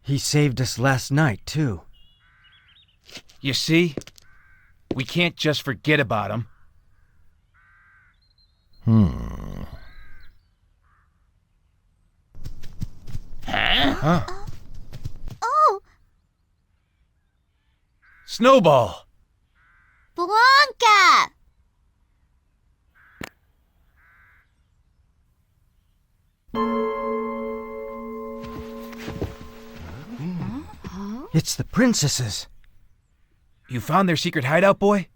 He saved us last night, too. You see? We can't just forget about him. Huh? Oh, Snowball! Blanca! It's the princesses. You found their secret hideout, boy?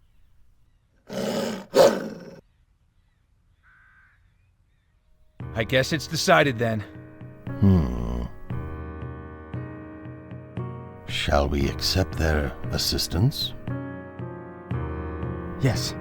I guess it's decided then. Shall we accept their assistance? Yes.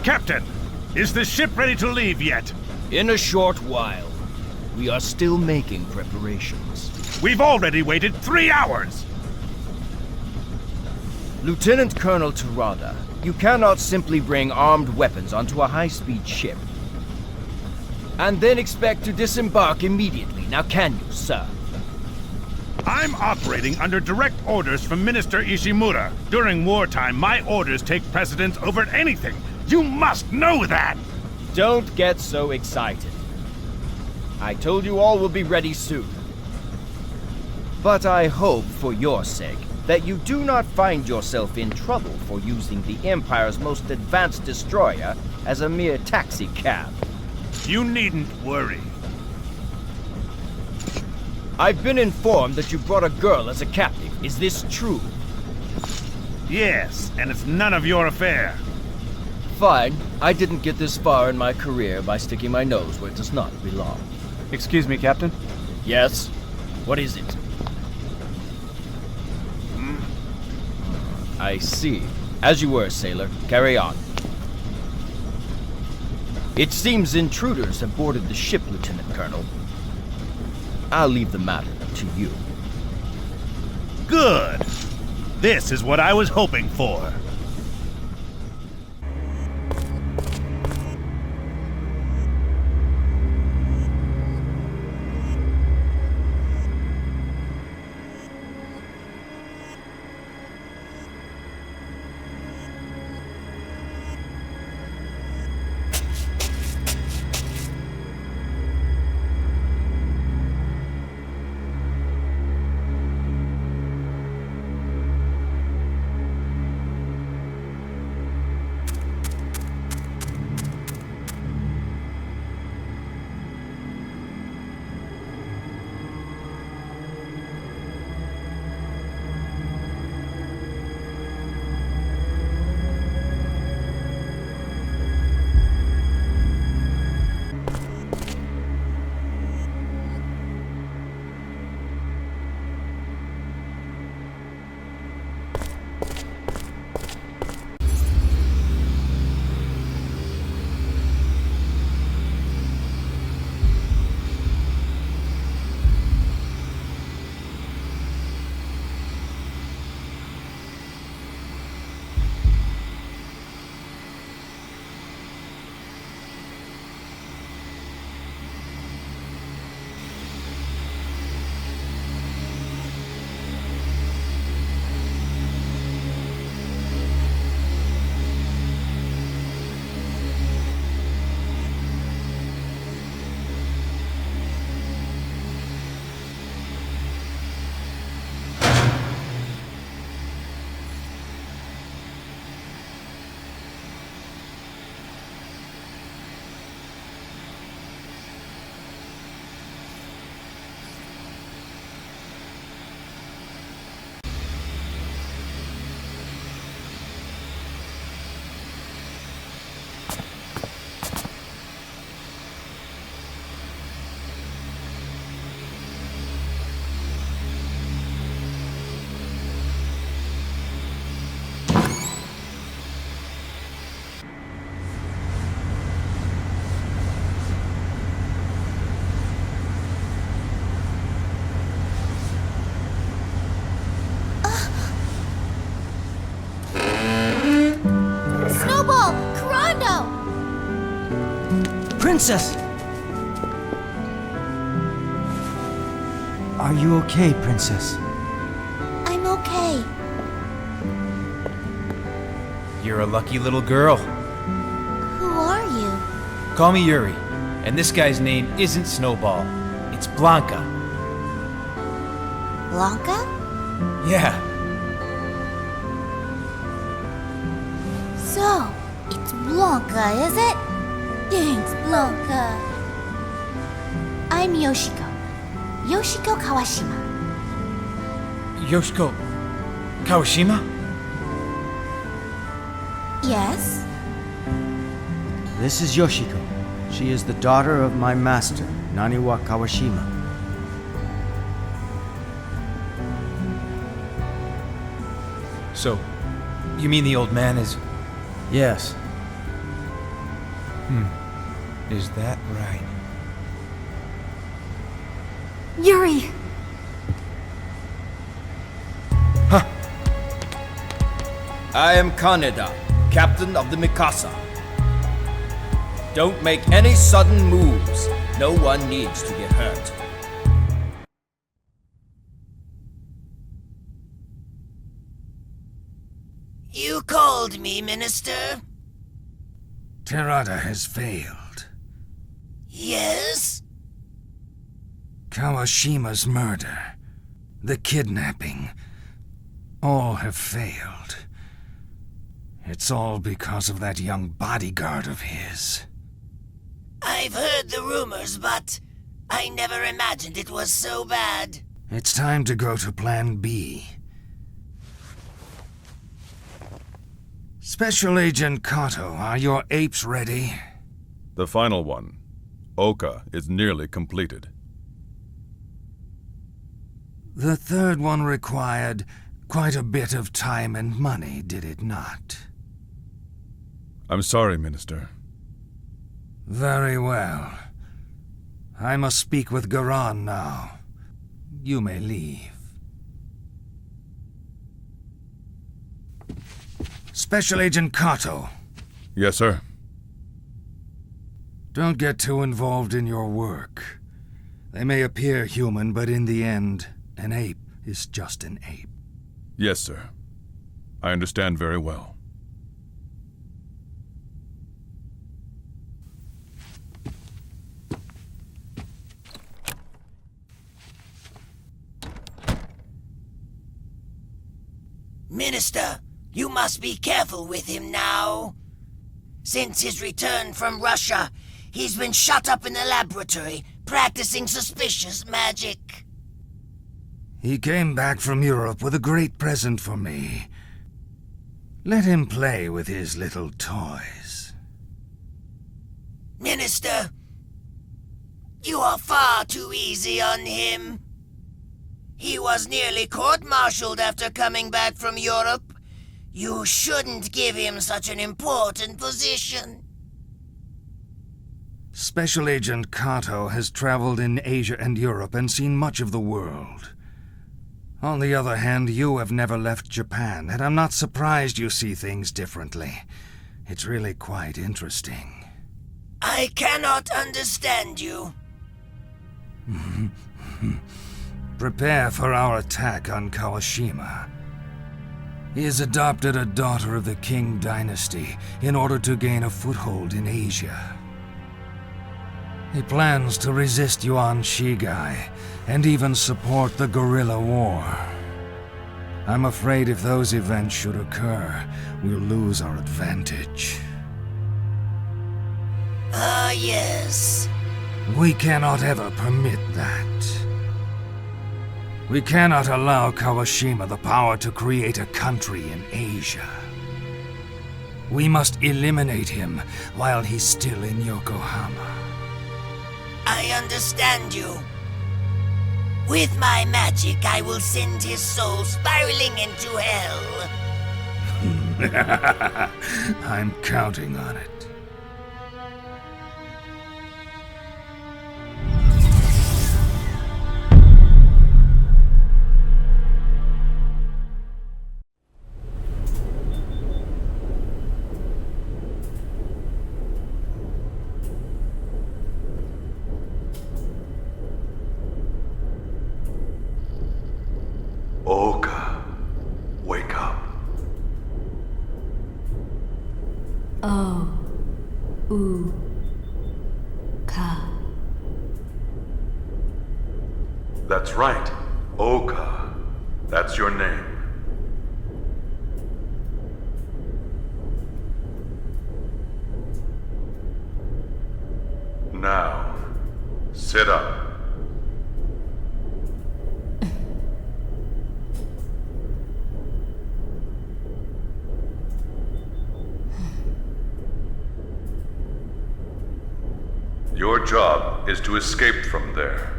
Captain, is the ship ready to leave yet? In a short while. We are still making preparations. We've already waited 3 hours! Lieutenant Colonel Terada, you cannot simply bring armed weapons onto a high-speed ship and then expect to disembark immediately. Now can you, sir? I'm operating under direct orders from Minister Ishimura. During wartime, my orders take precedence over anything. You must know that! Don't get so excited. I told you all will be ready soon. But I hope, for your sake, that you do not find yourself in trouble for using the Empire's most advanced destroyer as a mere taxi cab. You needn't worry. I've been informed that you brought a girl as a captive. Is this true? Yes, and it's none of your affair. Fine. I didn't get this far in my career by sticking my nose where it does not belong. Excuse me, Captain? Yes? What is it? I see. As you were, sailor. Carry on. It seems intruders have boarded the ship, Lieutenant Colonel. I'll leave the matter to you. Good! This is what I was hoping for. Princess! Are you okay, Princess? I'm okay. You're a lucky little girl. Who are you? Call me Yuri, and this guy's name isn't Snowball. It's Blanca. Blanca? Yeah. So, it's Blanca, is it? Thanks, Blanca. I'm Yoshiko. Yoshiko Kawashima. Yoshiko Kawashima? Yes? This is Yoshiko. She is the daughter of my master, Naniwa Kawashima. So, you mean the old man is... Yes. Is that right? Yuri! I am Kaneda, captain of the Mikasa. Don't make any sudden moves. No one needs to get hurt. You called me, Minister? Terada has failed. Yes? Kawashima's murder, the kidnapping, all have failed. It's all because of that young bodyguard of his. I've heard the rumors, but I never imagined it was so bad. It's time to go to Plan B. Special Agent Kato, are your apes ready? The final one, Oka, is nearly completed. The third one required quite a bit of time and money, did it not? I'm sorry, Minister. Very well. I must speak with Garan now. You may leave. Special Agent Kato. Yes, sir. Don't get too involved in your work. They may appear human, but in the end, an ape is just an ape. Yes, sir. I understand very well. Minister, you must be careful with him now. Since his return from Russia, he's been shut up in the laboratory, practicing suspicious magic. He came back from Europe with a great present for me. Let him play with his little toys. Minister, you are far too easy on him. He was nearly court-martialed after coming back from Europe. You shouldn't give him such an important position. Special Agent Kato has traveled in Asia and Europe and seen much of the world. On the other hand, you have never left Japan, and I'm not surprised you see things differently. It's really quite interesting. I cannot understand you. Prepare for our attack on Kawashima. He has adopted a daughter of the Qing dynasty in order to gain a foothold in Asia. He plans to resist Yuan Shigai and even support the guerrilla war. I'm afraid if those events should occur, we'll lose our advantage. Ah, yes. We cannot ever permit that. We cannot allow Kawashima the power to create a country in Asia. We must eliminate him while he's still in Yokohama. I understand you. With my magic, I will send his soul spiraling into hell. I'm counting on it. Oka, wake up. Ka. That's right, Oka. That's your name. Now, sit up. Your job is to escape from there.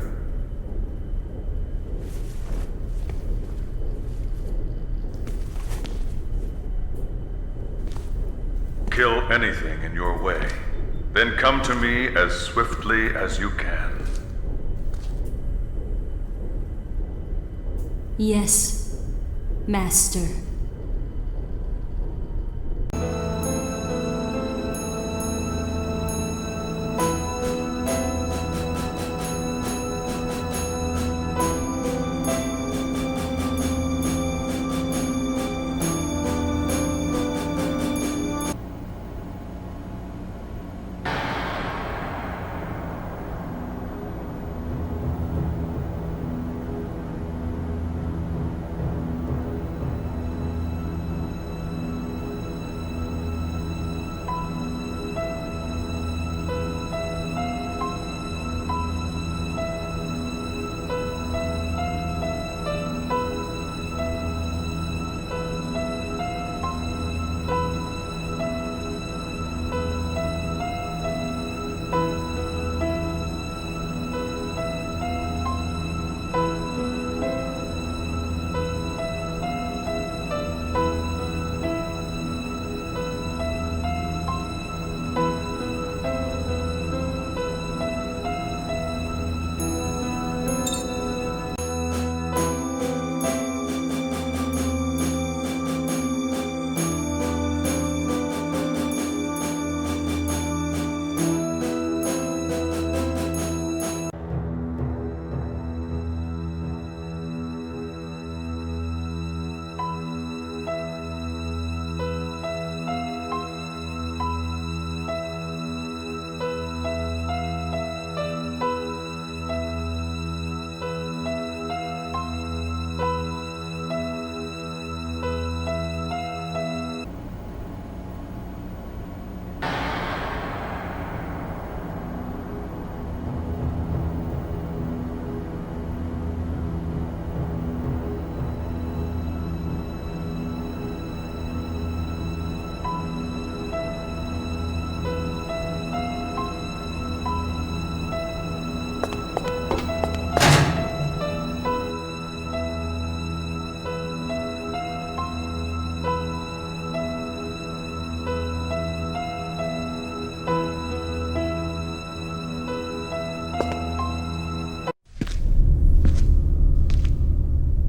Kill anything in your way. Then come to me as swiftly as you can. Yes, Master.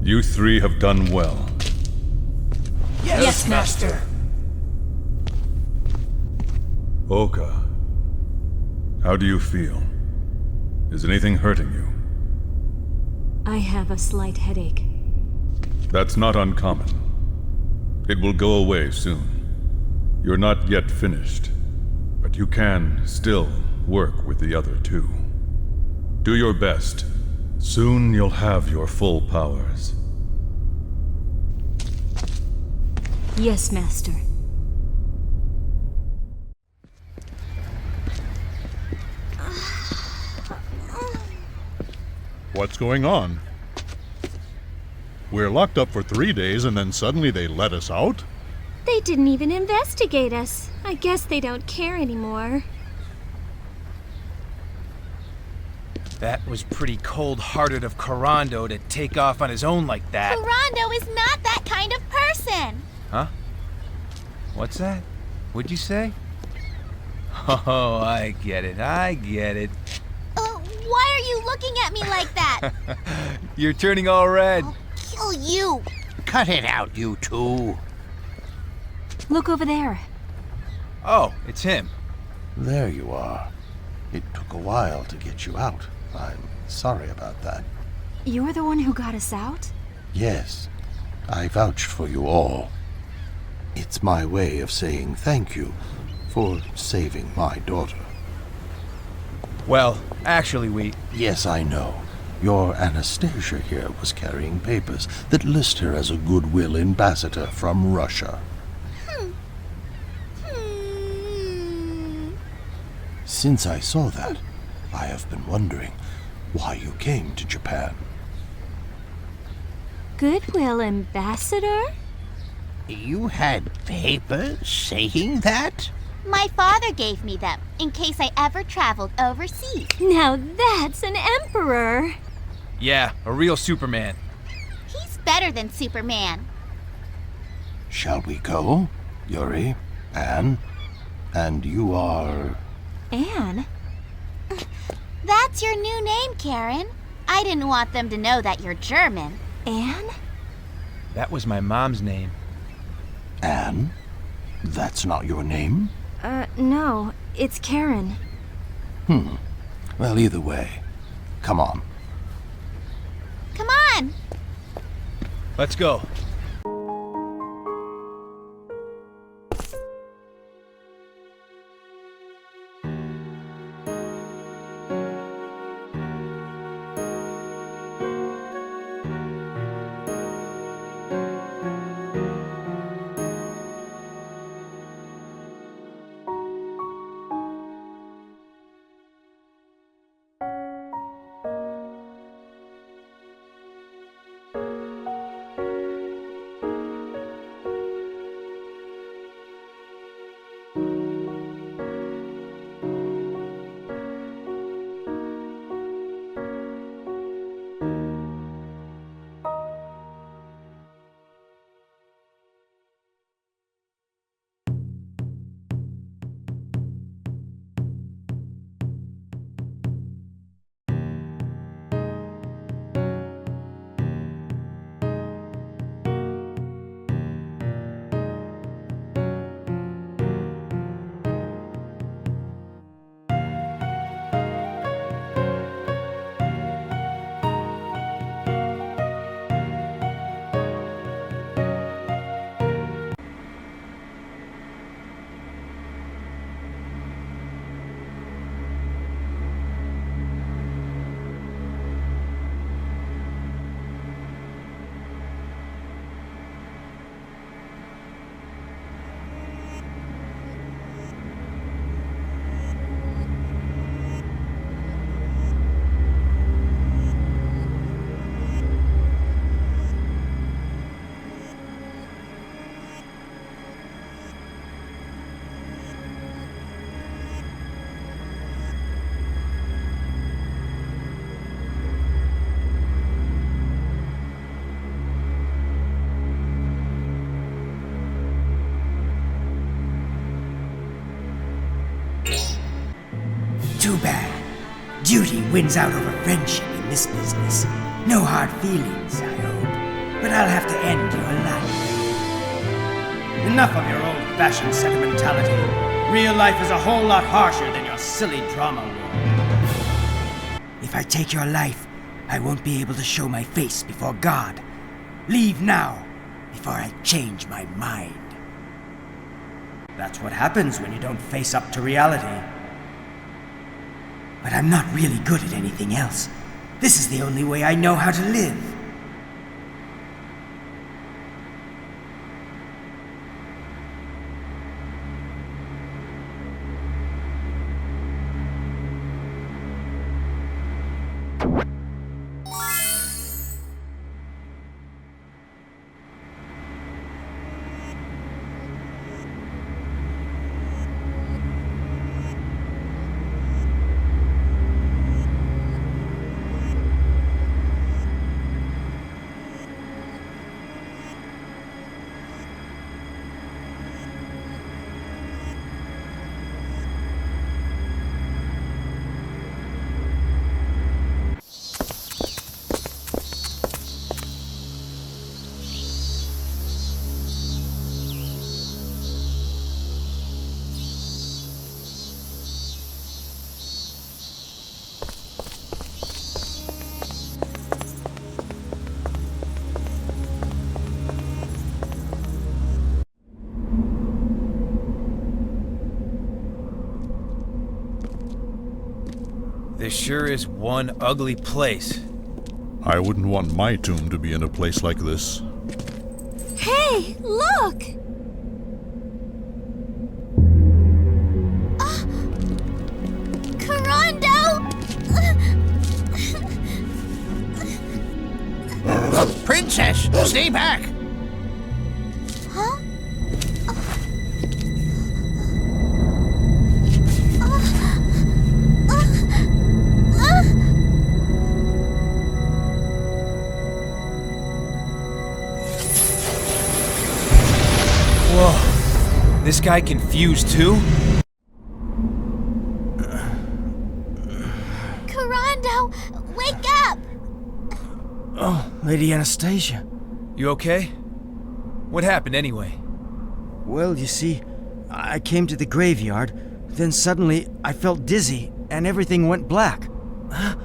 You three have done well. Yes, Master. Oka, how do you feel? Is anything hurting you? I have a slight headache. That's not uncommon. It will go away soon. You're not yet finished, but you can still work with the other two. Do your best. Soon you'll have your full powers. Yes, Master. What's going on? We're locked up for 3 days and then suddenly they let us out? They didn't even investigate us. I guess they don't care anymore. That was pretty cold-hearted of Corando to take off on his own like that. Corando is not that kind of person. Huh? What's that? What'd you say? Oh, I get it. Why are you looking at me like that? You're turning all red. I'll kill you. Cut it out, you two. Look over there. Oh, it's him. There you are. It took a while to get you out. I'm sorry about that. You're the one who got us out? Yes, I vouch for you all. It's my way of saying thank you for saving my daughter. Well, actually, Yes, I know. Your Anastasia here was carrying papers that list her as a goodwill ambassador from Russia. Since I saw that, I have been wondering why you came to Japan. Goodwill Ambassador? You had papers saying that? My father gave me them in case I ever traveled overseas. Now that's an emperor. Yeah, a real Superman. He's better than Superman. Shall we go, Yuri, Anne? And you are... Anne? That's your new name, Karen. I didn't want them to know that you're German. Anne? That was my mom's name. Anne? That's not your name? No. It's Karen. Well, either way, come on. Come on! Let's go. Too bad. Duty wins out over friendship in this business. No hard feelings, I hope. But I'll have to end your life. Enough of your old-fashioned sentimentality. Real life is a whole lot harsher than your silly drama world. If I take your life, I won't be able to show my face before God. Leave now, before I change my mind. That's what happens when you don't face up to reality. But I'm not really good at anything else. This is the only way I know how to live. This sure is one ugly place. I wouldn't want my tomb to be in a place like this. Hey, look! Princess, stay back! Huh? Whoa. This guy confused too? Oh, Lady Anastasia. You okay? What happened anyway? Well, you see, I came to the graveyard, then suddenly I felt dizzy and everything went black. Huh?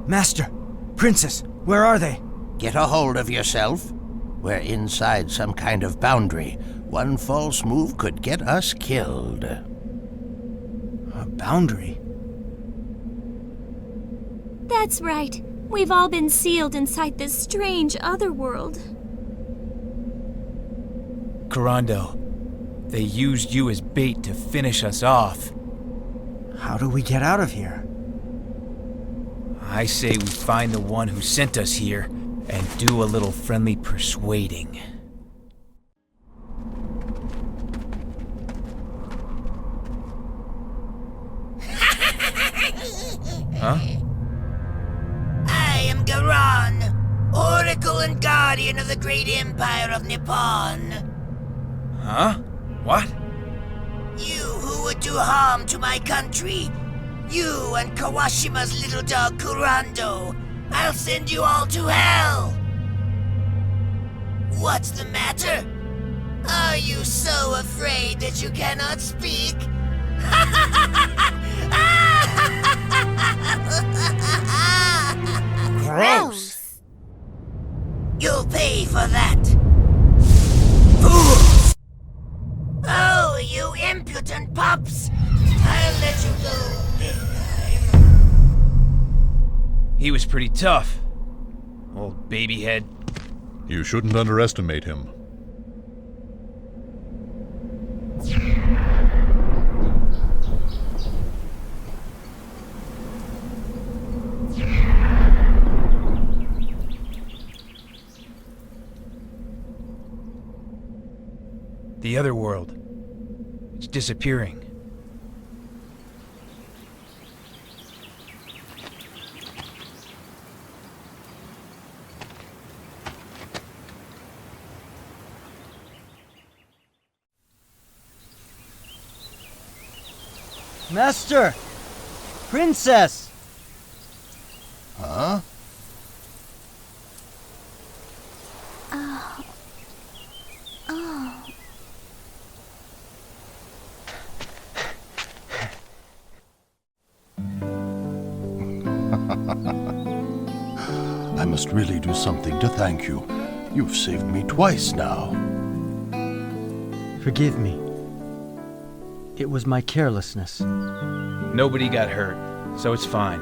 Master, Princess, where are they? Get a hold of yourself. We're inside some kind of boundary. One false move could get us killed. A boundary? That's right. We've all been sealed inside this strange otherworld. Kurando, they used you as bait to finish us off. How do we get out of here? I say we find the one who sent us here and do a little friendly persuading. Huh? I am Garan, Oracle and Guardian of the great empire of Nippon. Huh? What? You who would do harm to my country. You and Kawashima's little dog Kurando. I'll send you all to hell! What's the matter? Are you so afraid that you cannot speak? Gross! You'll pay for that. Fools! Oh, you impudent pups! I'll let you go this time. He was pretty tough. Old baby head. You shouldn't underestimate him. The other world. It's disappearing. Master! Princess! Huh? Oh. Oh. I must really do something to thank you. You've saved me twice now. Forgive me. It was my carelessness. Nobody got hurt, so it's fine.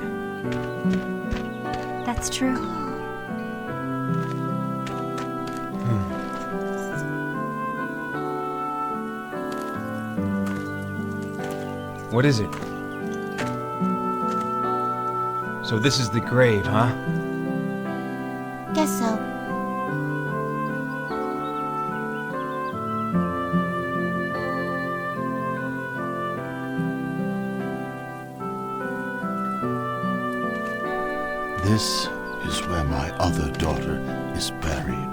That's true. What is it? So this is the grave, huh? Guess so. This is where my other daughter is buried.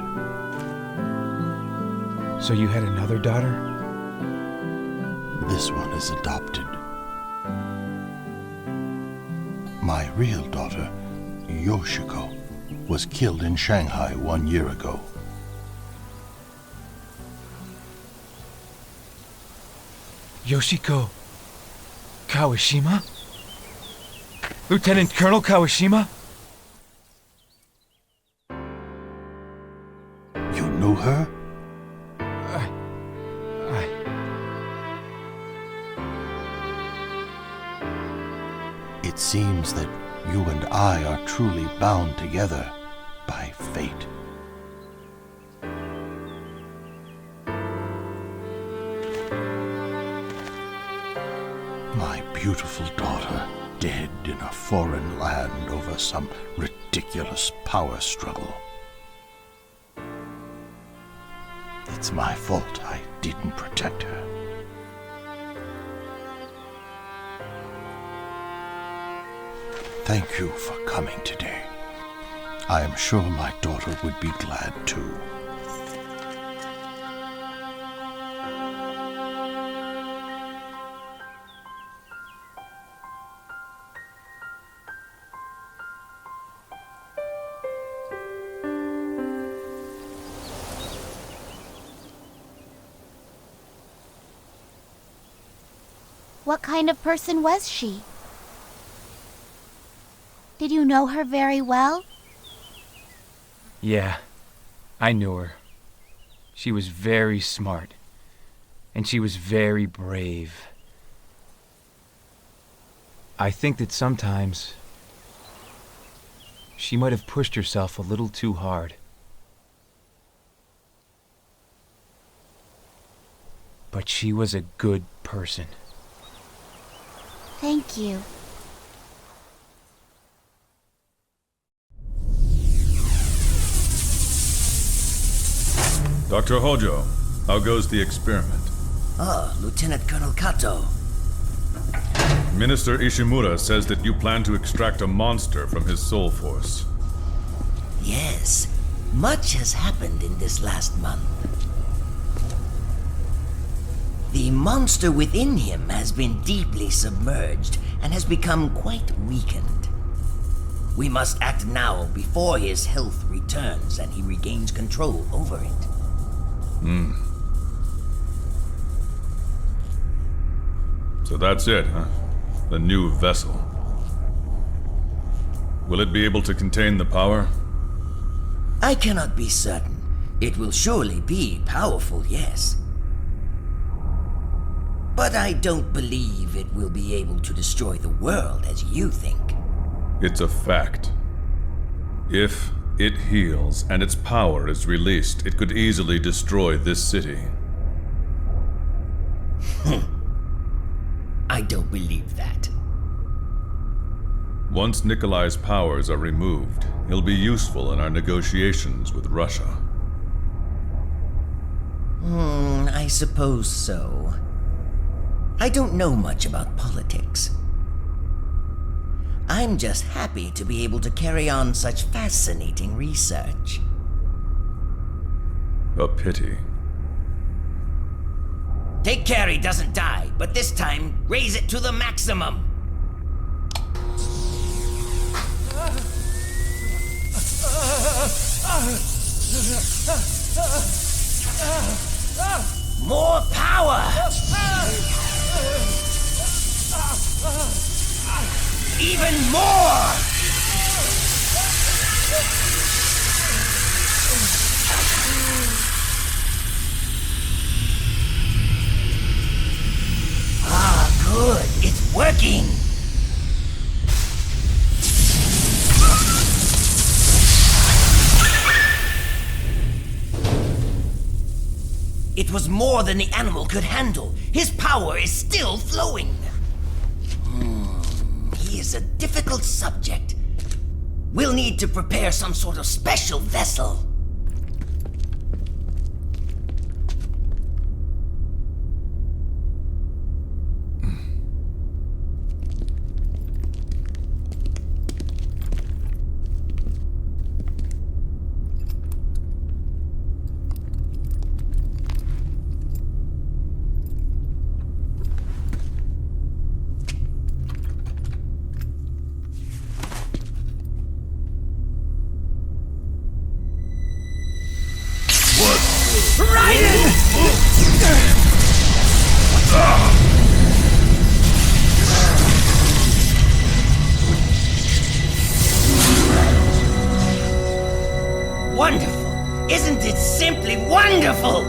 So you had another daughter? This one is adopted. My real daughter, Yoshiko, was killed in Shanghai 1 year ago. Yoshiko Kawashima? Lieutenant Colonel Kawashima? You knew her? It seems that you and I are truly bound together by fate. My beautiful daughter, dead in a foreign land over some ridiculous power struggle. It's my fault I didn't protect her. Thank you for coming today. I am sure my daughter would be glad too. What kind of person was she? Did you know her very well? Yeah, I knew her. She was very smart, and she was very brave. I think that sometimes she might have pushed herself a little too hard. But she was a good person. Thank you. Dr. Hojo, how goes the experiment? Oh, Lieutenant Colonel Kato. Minister Ishimura says that you plan to extract a monster from his soul force. Yes, much has happened in this last month. The monster within him has been deeply submerged and has become quite weakened. We must act now before his health returns and he regains control over it. So that's it, huh? The new vessel. Will it be able to contain the power? I cannot be certain. It will surely be powerful, yes. But I don't believe it will be able to destroy the world as you think. It's a fact. If it heals and its power is released, it could easily destroy this city. I don't believe that. Once Nikolai's powers are removed, he'll be useful in our negotiations with Russia. I suppose so. I don't know much about politics. I'm just happy to be able to carry on such fascinating research. A pity. Take care he doesn't die, but this time, raise it to the maximum. More power! Even more! Ah, good. It's working. It was more than the animal could handle. His power is still flowing. He is a difficult subject. We'll need to prepare some sort of special vessel. Wonderful! Isn't it simply wonderful?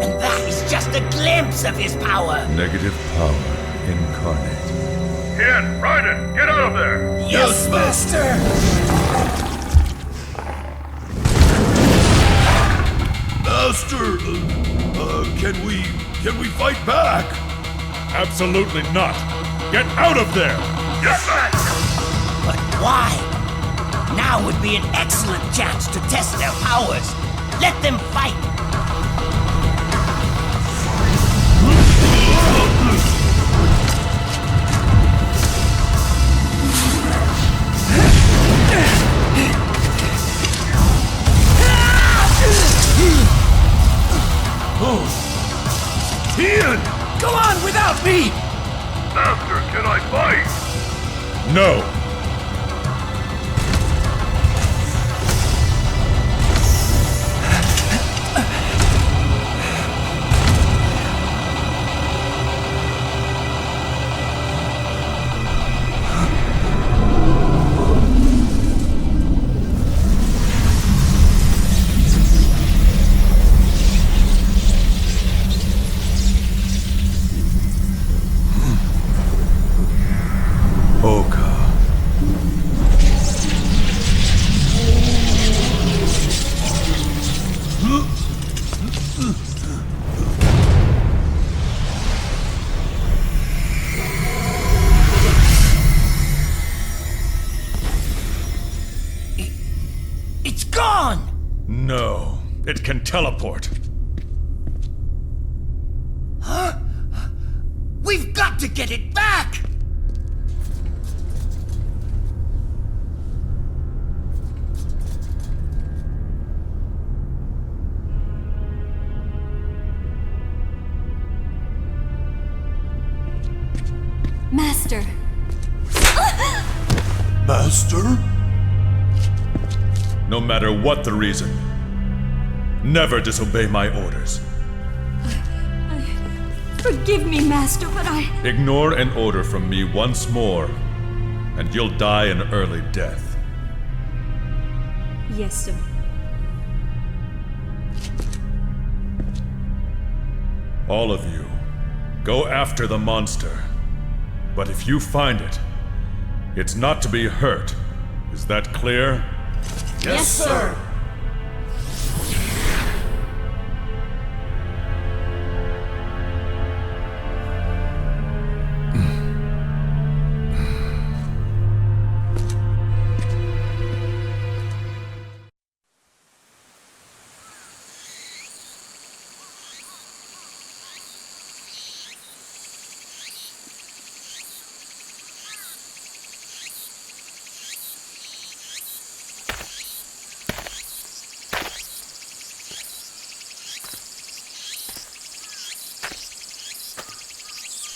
And that is just a glimpse of his power. Negative power incarnate. Ken, Raiden, get out of there! Yes, Master! Master, can we fight back? Absolutely not. Get out of there! Yes, sir! But why? Now would be an excellent chance to test their powers. Let them fight! Ian! Go on without me! Master, can I fight? No! No, it can teleport. Huh? We've got to get it back! Master. Master? No matter what the reason, never disobey my orders. Forgive me, Master, but I... Ignore an order from me once more, and you'll die an early death. Yes, sir. All of you, go after the monster. But if you find it, it's not to be hurt. Is that clear? Yes, sir!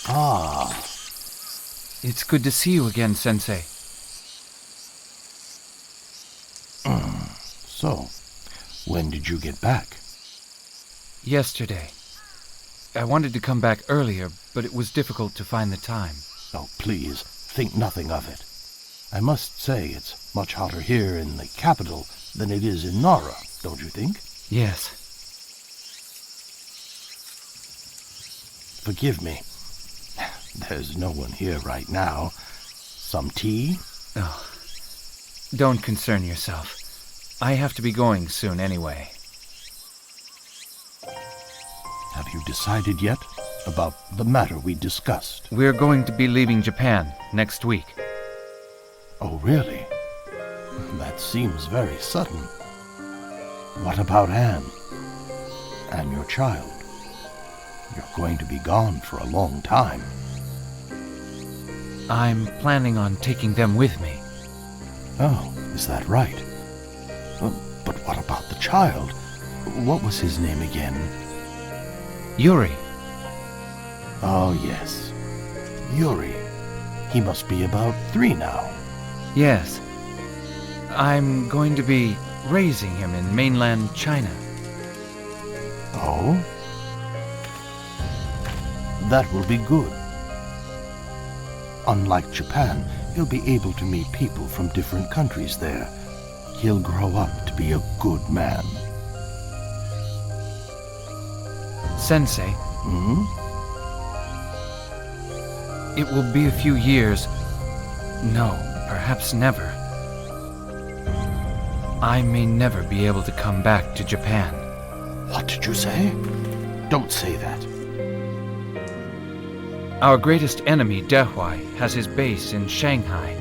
Ah. It's good to see you again, Sensei. So, when did you get back? Yesterday. I wanted to come back earlier, but it was difficult to find the time. Oh, please, think nothing of it. I must say it's much hotter here in the capital than it is in Nara, don't you think? Yes. Forgive me. There's no one here right now. Some tea? Oh, don't concern yourself. I have to be going soon anyway. Have you decided yet about the matter we discussed? We're going to be leaving Japan next week. Oh, really? That seems very sudden. What about Anne? And your child? You're going to be gone for a long time. I'm planning on taking them with me. Oh, is that right? But what about the child? What was his name again? Yuri. Oh, yes. Yuri. He must be about 3 now. Yes. I'm going to be raising him in mainland China. Oh? That will be good. Unlike Japan, he'll be able to meet people from different countries there. He'll grow up to be a good man. Sensei. Hmm? It will be a few years. No, perhaps never. I may never be able to come back to Japan. What did you say? Don't say that. Our greatest enemy, Dehuai, has his base in Shanghai.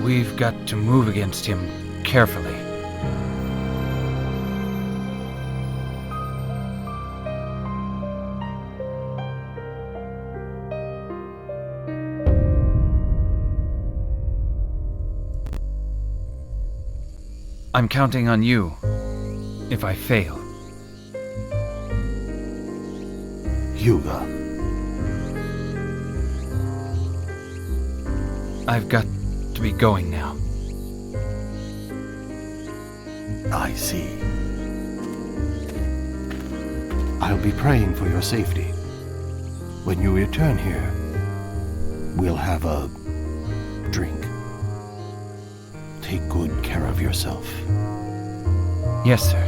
We've got to move against him carefully. I'm counting on you if I fail. Hyuga. I've got to be going now. I see. I'll be praying for your safety. When you return here, we'll have a drink. Take good care of yourself. Yes, sir.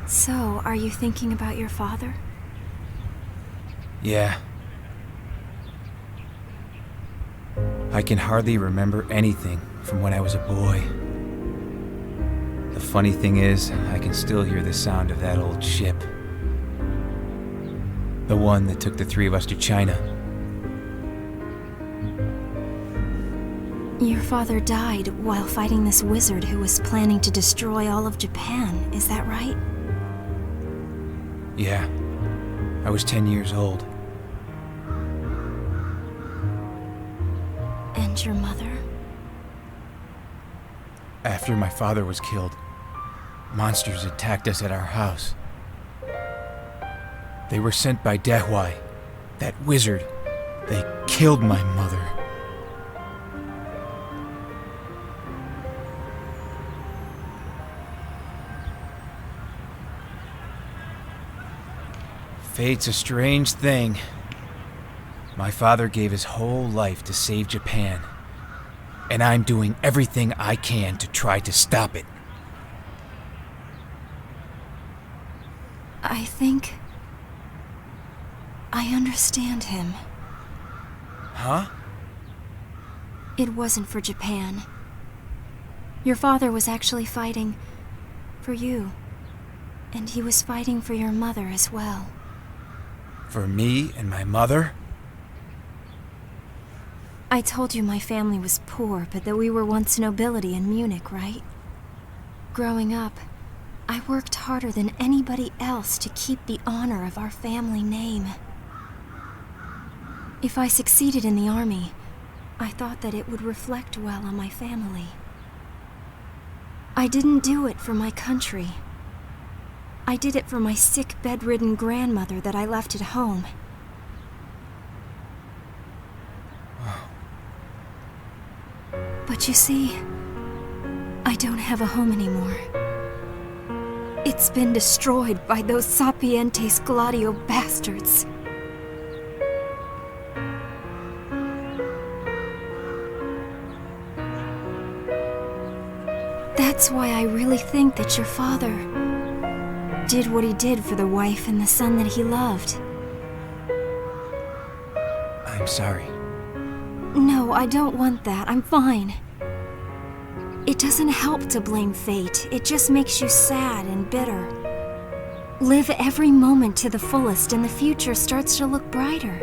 So, are you thinking about your father? Yeah. I can hardly remember anything from when I was a boy. The funny thing is, I can still hear the sound of that old ship. The one that took the three of us to China. Your father died while fighting this wizard who was planning to destroy all of Japan, is that right? Yeah. I was 10 years old. And your mother? After my father was killed, monsters attacked us at our house. They were sent by Dehwai, that wizard. They killed my mother. Fate's a strange thing. My father gave his whole life to save Japan, and I'm doing everything I can to try to stop it. I think I understand him. Huh? It wasn't for Japan. Your father was actually fighting for you, and he was fighting for your mother as well. For me and my mother? I told you my family was poor, but that we were once nobility in Munich, right? Growing up, I worked harder than anybody else to keep the honor of our family name. If I succeeded in the army, I thought that it would reflect well on my family. I didn't do it for my country. I did it for my sick, bedridden grandmother that I left at home. But you see, I don't have a home anymore. It's been destroyed by those Sapientes Gladio bastards. That's why I really think that your father did what he did for the wife and the son that he loved. I'm sorry. No, I don't want that. I'm fine. It doesn't help to blame fate. It just makes you sad and bitter. Live every moment to the fullest and the future starts to look brighter.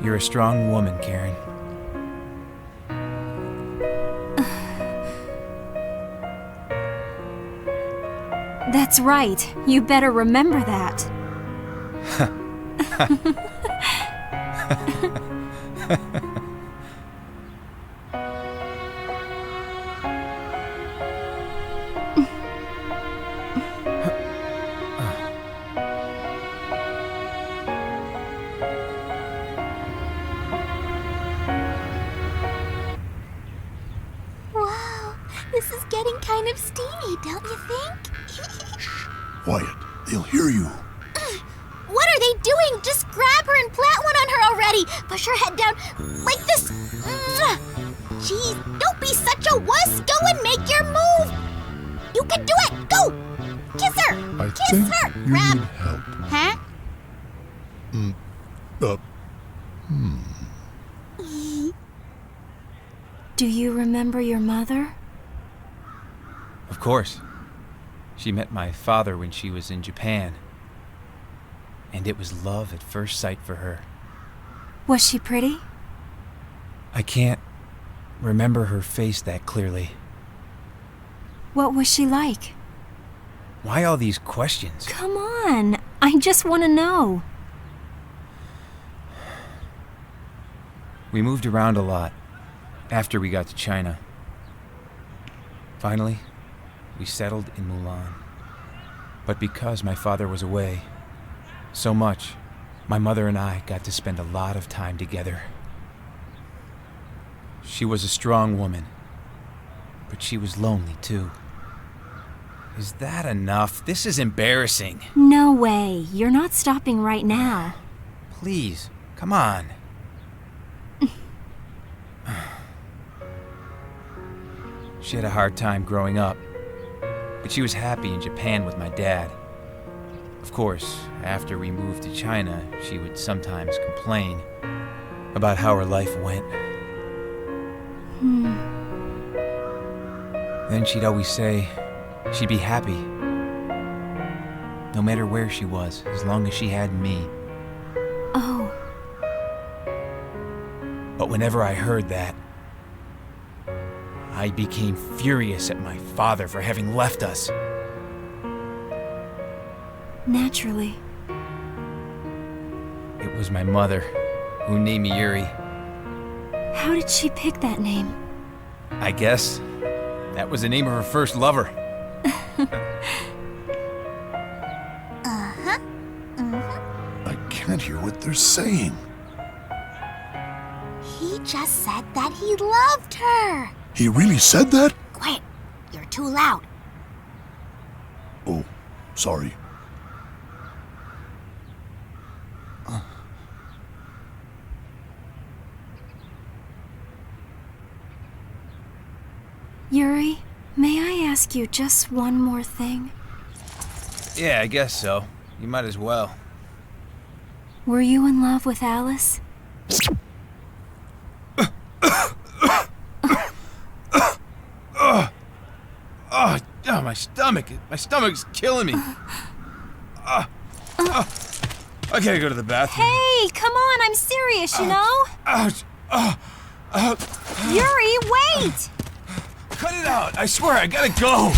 You're a strong woman, Karen. That's right. You better remember that. Wow, this is getting kind of steamy, don't you think? Quiet. They'll hear you. What are they doing? Just grab her and plant one on her already. Push her head down like this. Jeez, don't be such a wuss. Go and make your move. You can do it! Go! Kiss her! I Kiss think her! you Grab! need help. Huh? Do you remember your mother? Of course. She met my father when she was in Japan. And it was love at first sight for her. Was she pretty? I can't remember her face that clearly. What was she like? Why all these questions? Come on, I just want to know. We moved around a lot after we got to China. Finally, we settled in Mulan. But because my father was away so much, my mother and I got to spend a lot of time together. She was a strong woman, but she was lonely too. Is that enough? This is embarrassing. No way, you're not stopping right now. Please, come on. She had a hard time growing up, but she was happy in Japan with my dad. Of course, after we moved to China, she would sometimes complain about how her life went. Then she'd always say she'd be happy, no matter where she was, as long as she had me. Oh. But whenever I heard that, I became furious at my father for having left us. Naturally. It was my mother who named me Yuri. How did she pick that name? I guess that was the name of her first lover. I can't hear what they're saying. He just said that he loved her. He really said that? Quiet. You're too loud. Oh, sorry. Yuri, may I ask you just one more thing? Yeah, I guess so. You might as well. Were you in love with Alice? Oh, my stomach. My stomach's killing me. I gotta go to the bathroom. Hey, come on, I'm serious, you know? Ouch. Yuri, wait! Cut it out. I swear, I gotta go.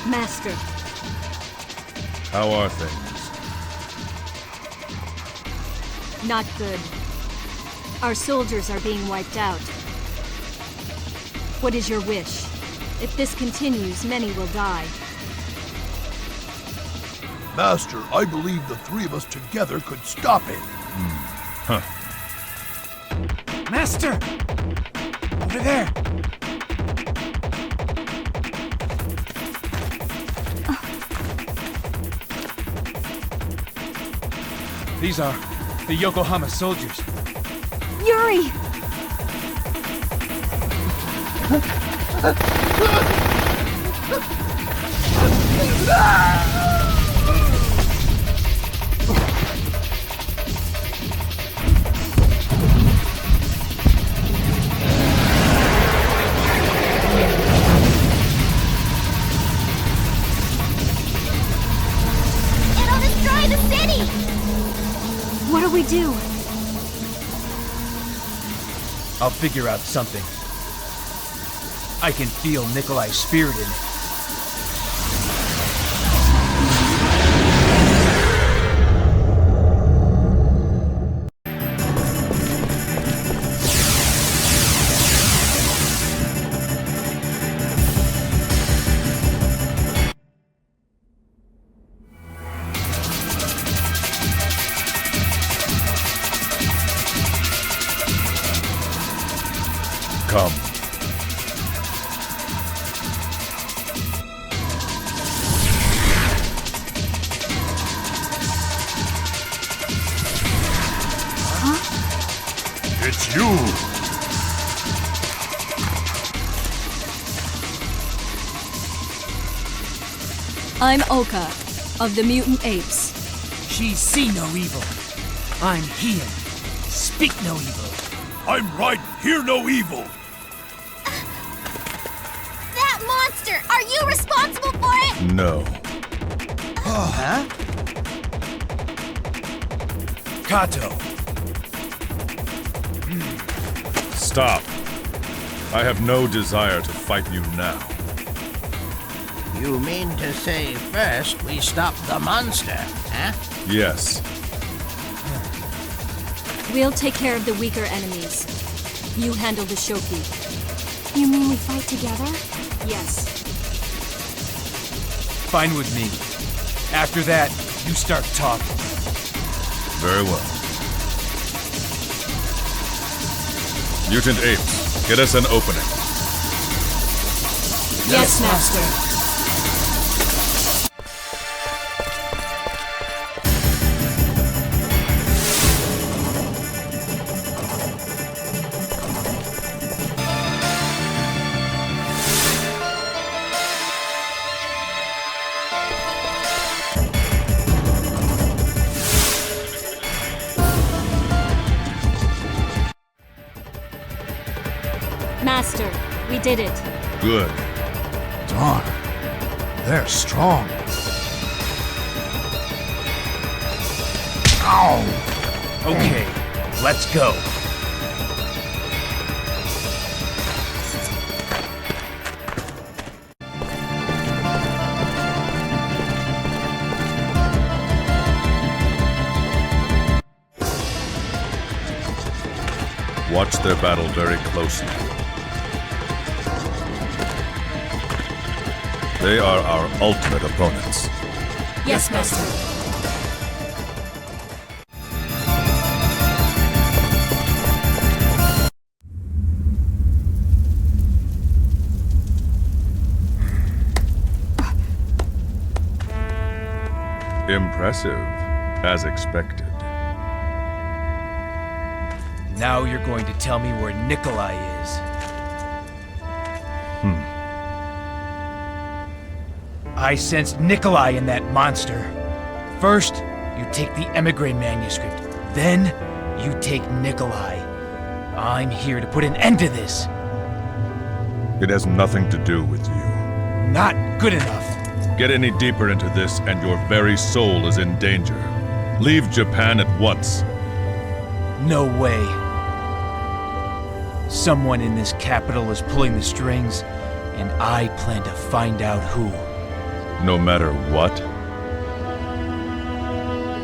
Master, How are things? not good. Our soldiers are being wiped out. What is your wish? If this continues, many will die. Master, I believe the three of us together could stop it. Huh. Master! Over there! These are the Yokohama soldiers. Yuri! It'll destroy the city! What do we do? I'll figure out something. I can feel Nikolai's spirit in it. Come. It's you! I'm Oka, of the Mutant Apes. She see no evil. I'm hear. Speak no evil. I'm right, hear no evil. That monster! Are you responsible for it? No. Huh? Kato. Stop. I have no desire to fight you now. You mean to say first we stop the monster, huh? Yes. We'll take care of the weaker enemies. You handle the Shoki. You mean we fight together? Yes. Fine with me. After that, you start talking. Very well. Mutant apes, get us an opening. Yes, Master. Master, we did it. Good. Darn, they're strong. Ow! Okay, let's go. Watch their battle very closely. They are our ultimate opponents. Yes, Master. Impressive, as expected. Now you're going to tell me where Nikolai is. I sensed Nikolai in that monster. First, you take the emigre manuscript. Then, you take Nikolai. I'm here to put an end to this. It has nothing to do with you. Not good enough. Get any deeper into this, and your very soul is in danger. Leave Japan at once. No way. Someone in this capital is pulling the strings, and I plan to find out who. No matter what?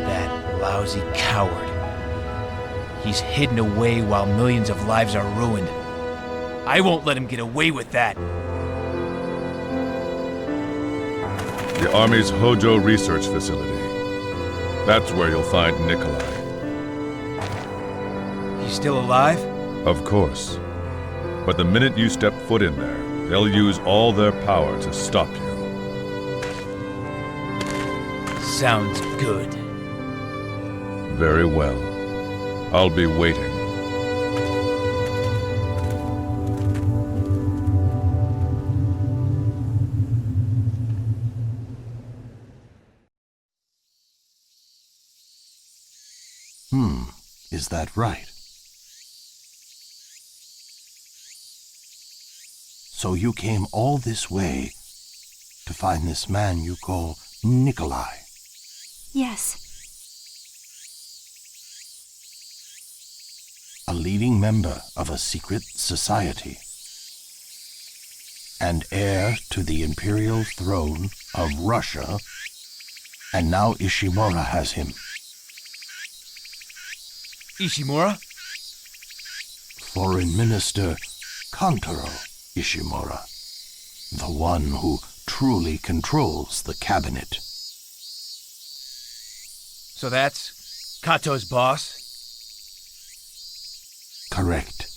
That lousy coward. He's hidden away while millions of lives are ruined. I won't let him get away with that. The Army's Hojo Research Facility. That's where you'll find Nikolai. He's still alive? Of course. But the minute you step foot in there, they'll use all their power to stop you. Sounds good. Very well. I'll be waiting. Is that right? So you came all this way to find this man you call Nikolai? Yes. A leading member of a secret society, and heir to the imperial throne of Russia, and now Ishimura has him. Ishimura? Foreign Minister Kantaro Ishimura, the one who truly controls the cabinet. So that's Kato's boss? Correct.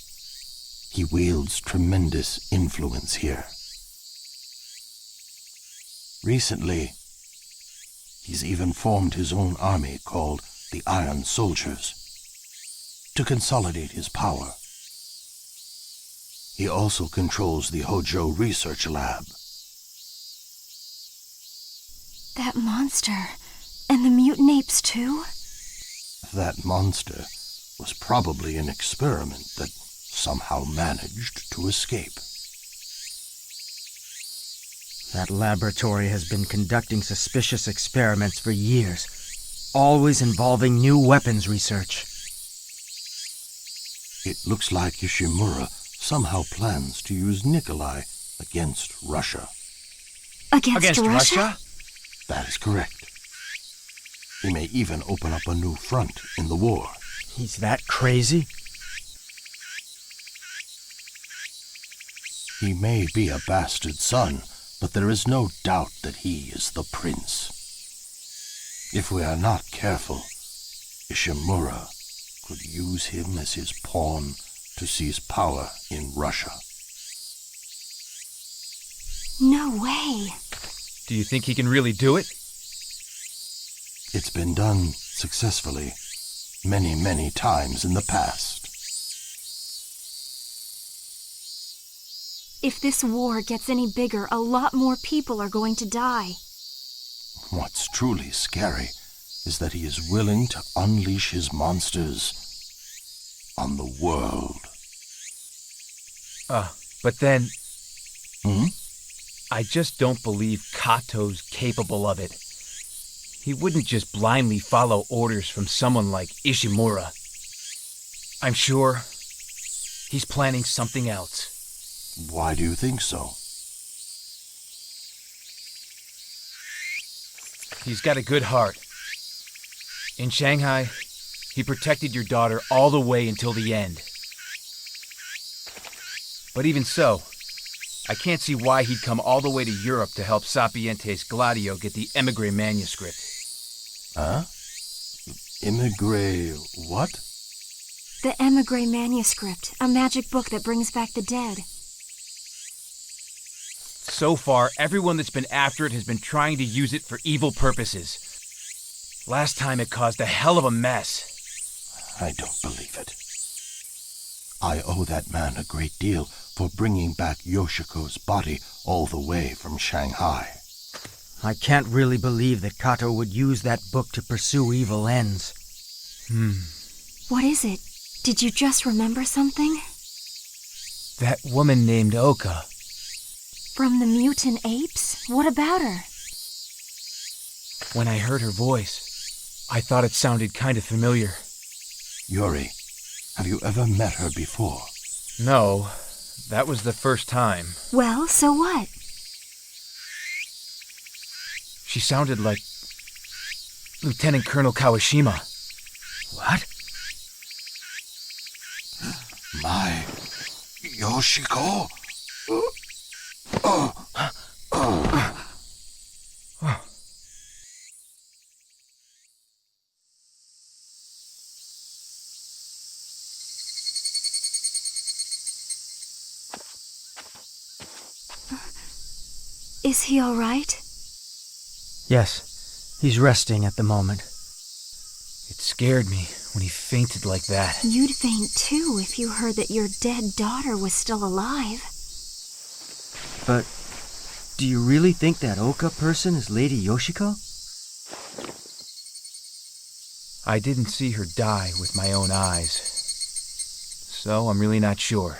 He wields tremendous influence here. Recently, he's even formed his own army called the Iron Soldiers to consolidate his power. He also controls the Hojo Research Lab. That monster. And the mutant apes too? That monster was probably an experiment that somehow managed to escape. That laboratory has been conducting suspicious experiments for years, always involving new weapons research. It looks like Ishimura somehow plans to use Nikolai against Russia. Against Russia? That is correct. He may even open up a new front in the war. He's that crazy? He may be a bastard son, but there is no doubt that he is the prince. If we are not careful, Ishimura could use him as his pawn to seize power in Russia. No way. Do you think he can really do it? It's been done successfully many, many times in the past. If this war gets any bigger, a lot more people are going to die. What's truly scary is that he is willing to unleash his monsters on the world. But then... Hmm? I just don't believe Kato's capable of it. He wouldn't just blindly follow orders from someone like Ishimura. I'm sure he's planning something else. Why do you think so? He's got a good heart. In Shanghai, he protected your daughter all the way until the end. But even so, I can't see why he'd come all the way to Europe to help Sapientes Gladio get the Emigre manuscript. Huh? Emigre what? The Emigre manuscript, a magic book that brings back the dead. So far, everyone that's been after it has been trying to use it for evil purposes. Last time it caused a hell of a mess. I don't believe it. I owe that man a great deal for bringing back Yoshiko's body all the way from Shanghai. I can't really believe that Kato would use that book to pursue evil ends. What is it? Did you just remember something? That woman named Oka. From the mutant apes? What about her? When I heard her voice, I thought it sounded kind of familiar. Yuri, have you ever met her before? No, that was the first time. Well, so what? She sounded like Lieutenant Colonel Kawashima. What? My Yoshiko? Is he all right? Yes, he's resting at the moment. It scared me when he fainted like that. You'd faint too if you heard that your dead daughter was still alive. But do you really think that Oka person is Lady Yoshiko? I didn't see her die with my own eyes, so I'm really not sure.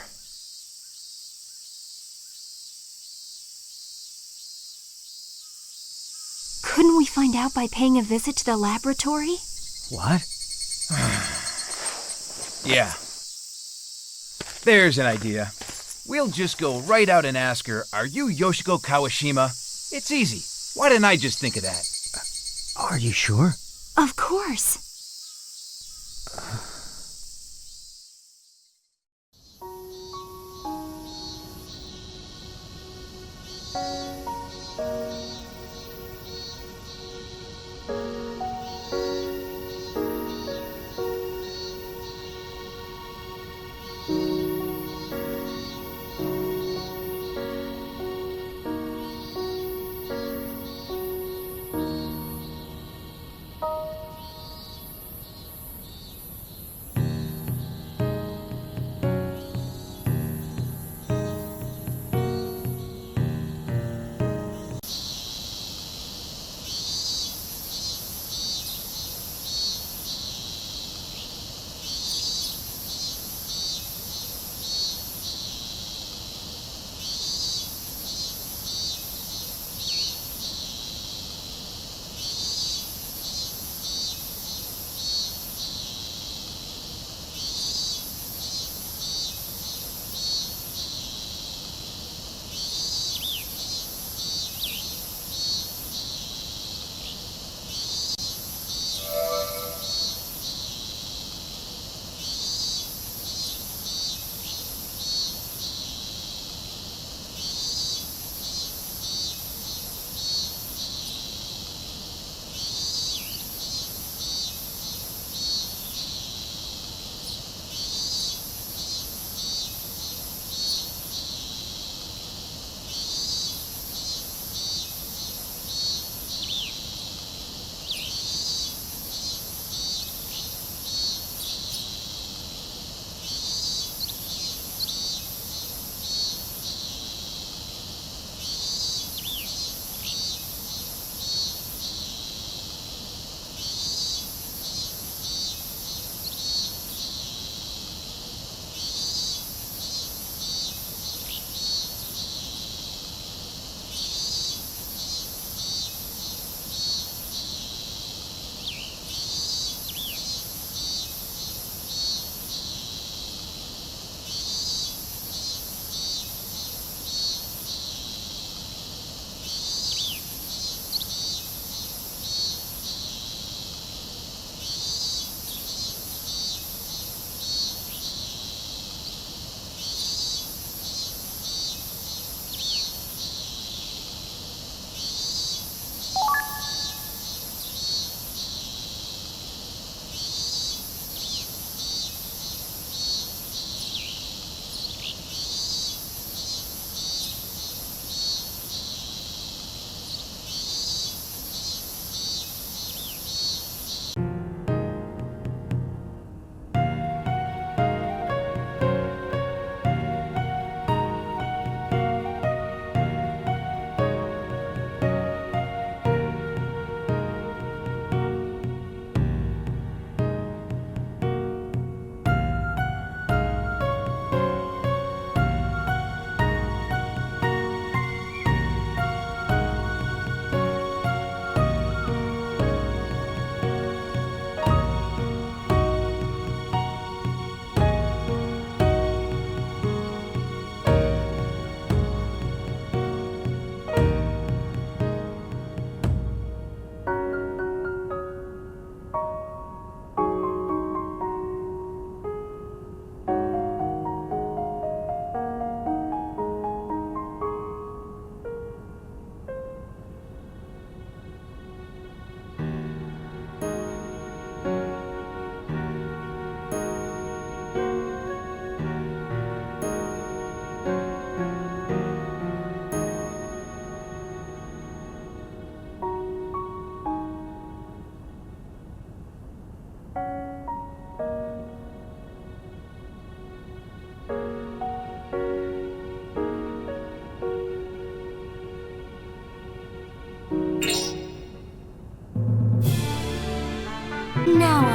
Couldn't we find out by paying a visit to the laboratory? What? Yeah. There's an idea. We'll just go right out and ask her, "Are you Yoshiko Kawashima?" It's easy. Why didn't I just think of that? Are you sure? Of course.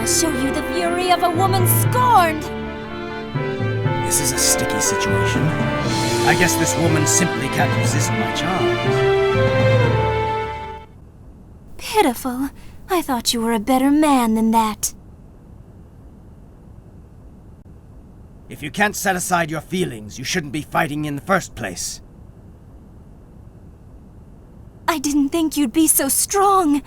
I'll show you the fury of a woman scorned! This is a sticky situation. I guess this woman simply can't resist my charms. Pitiful. I thought you were a better man than that. If you can't set aside your feelings, you shouldn't be fighting in the first place. I didn't think you'd be so strong.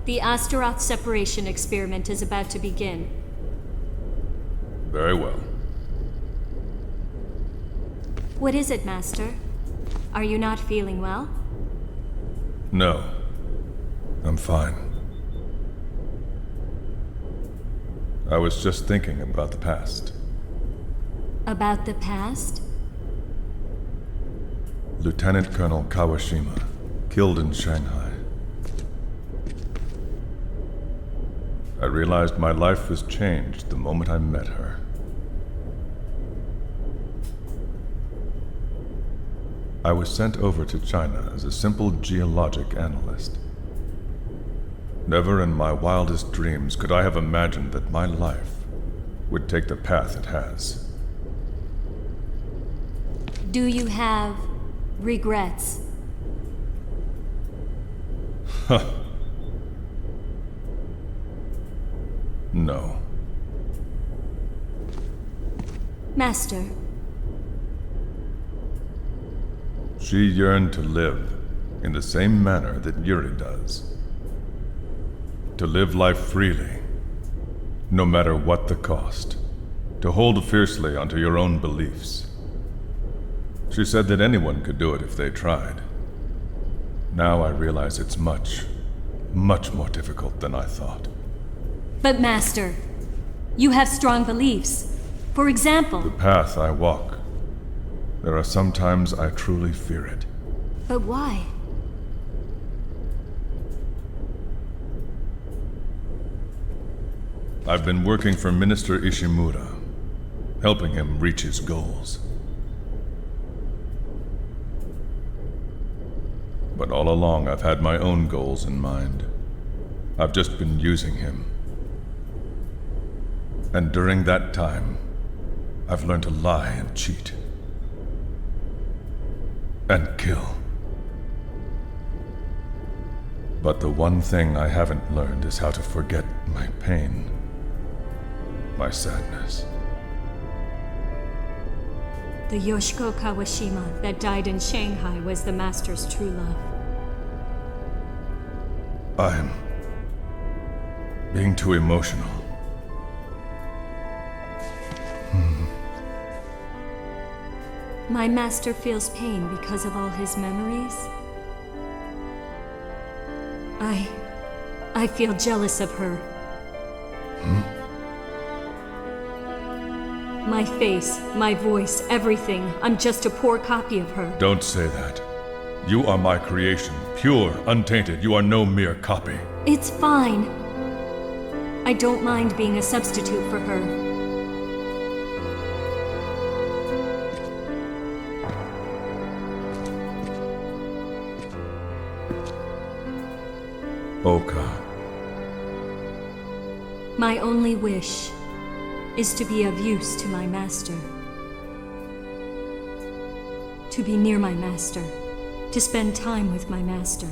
The Astaroth separation experiment is about to begin. Very well. What is it, Master? Are you not feeling well? No. I'm fine. I was just thinking about the past. About the past? Lieutenant Colonel Kawashima, killed in Shanghai. I realized my life was changed the moment I met her. I was sent over to China as a simple geologic analyst. Never in my wildest dreams could I have imagined that my life would take the path it has. Do you have regrets? Huh. No. Master. She yearned to live in the same manner that Yuri does. To live life freely, no matter what the cost. To hold fiercely onto your own beliefs. She said that anyone could do it if they tried. Now I realize it's much, much more difficult than I thought. But Master, you have strong beliefs. For example... The path I walk. There are some times I truly fear it. But why? I've been working for Minister Ishimura, helping him reach his goals. But all along, I've had my own goals in mind. I've just been using him. And during that time, I've learned to lie and cheat. And kill. But the one thing I haven't learned is how to forget my pain, my sadness. The Yoshiko Kawashima that died in Shanghai was the Master's true love. I'm being too emotional. My Master feels pain because of all his memories. I feel jealous of her. My face, my voice, everything. I'm just a poor copy of her. Don't say that. You are my creation, pure, untainted. You are no mere copy. It's fine. I don't mind being a substitute for her. Oka. My only wish is to be of use to my Master. To be near my Master. To spend time with my Master.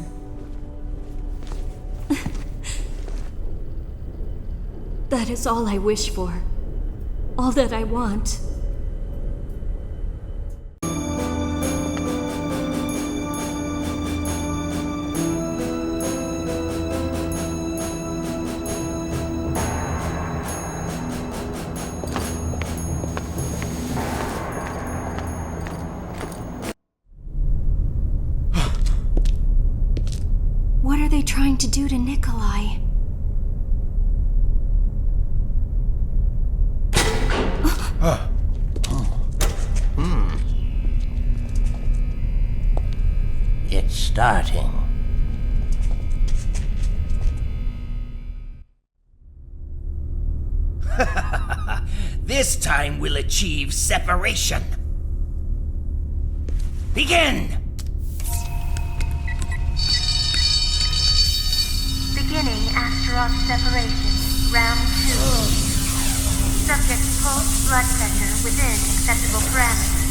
That is all I wish for. All that I want. What are they trying to do to Nikolai? It's starting. This time we'll achieve separation. Begin! Beginning Astaroth separation, round 2. Subject's pulse, blood pressure within acceptable parameters.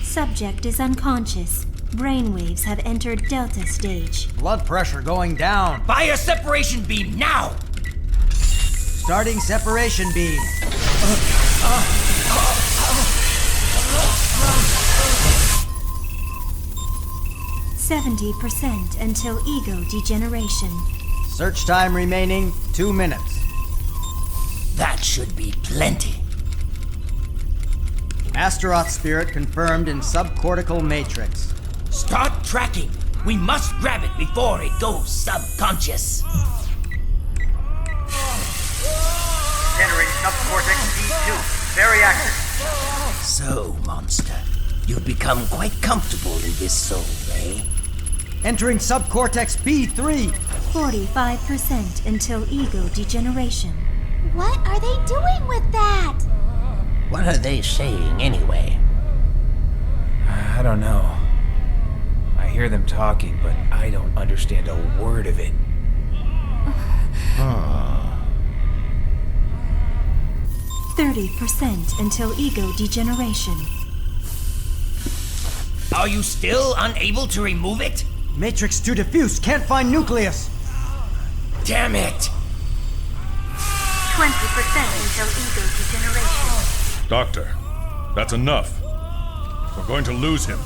Subject is unconscious. Brainwaves have entered Delta stage. Blood pressure going down. Fire separation beam now! Starting separation beam. 70% until ego degeneration. Search time remaining 2 minutes. That should be plenty. Astaroth spirit confirmed in subcortical matrix. Start tracking. We must grab it before it goes subconscious. Generating subcortex D2. Very active. So, monster, you've become quite comfortable in this soul, eh? Entering subcortex B3. 45% until ego degeneration. What are they doing with that? What are they saying anyway? I don't know. I hear them talking, but I don't understand a word of it. 30% until ego degeneration. Are you still unable to remove it? Matrix too diffuse. Can't find nucleus. Damn it! 20% until ego degeneration. Doctor, that's enough. We're going to lose him.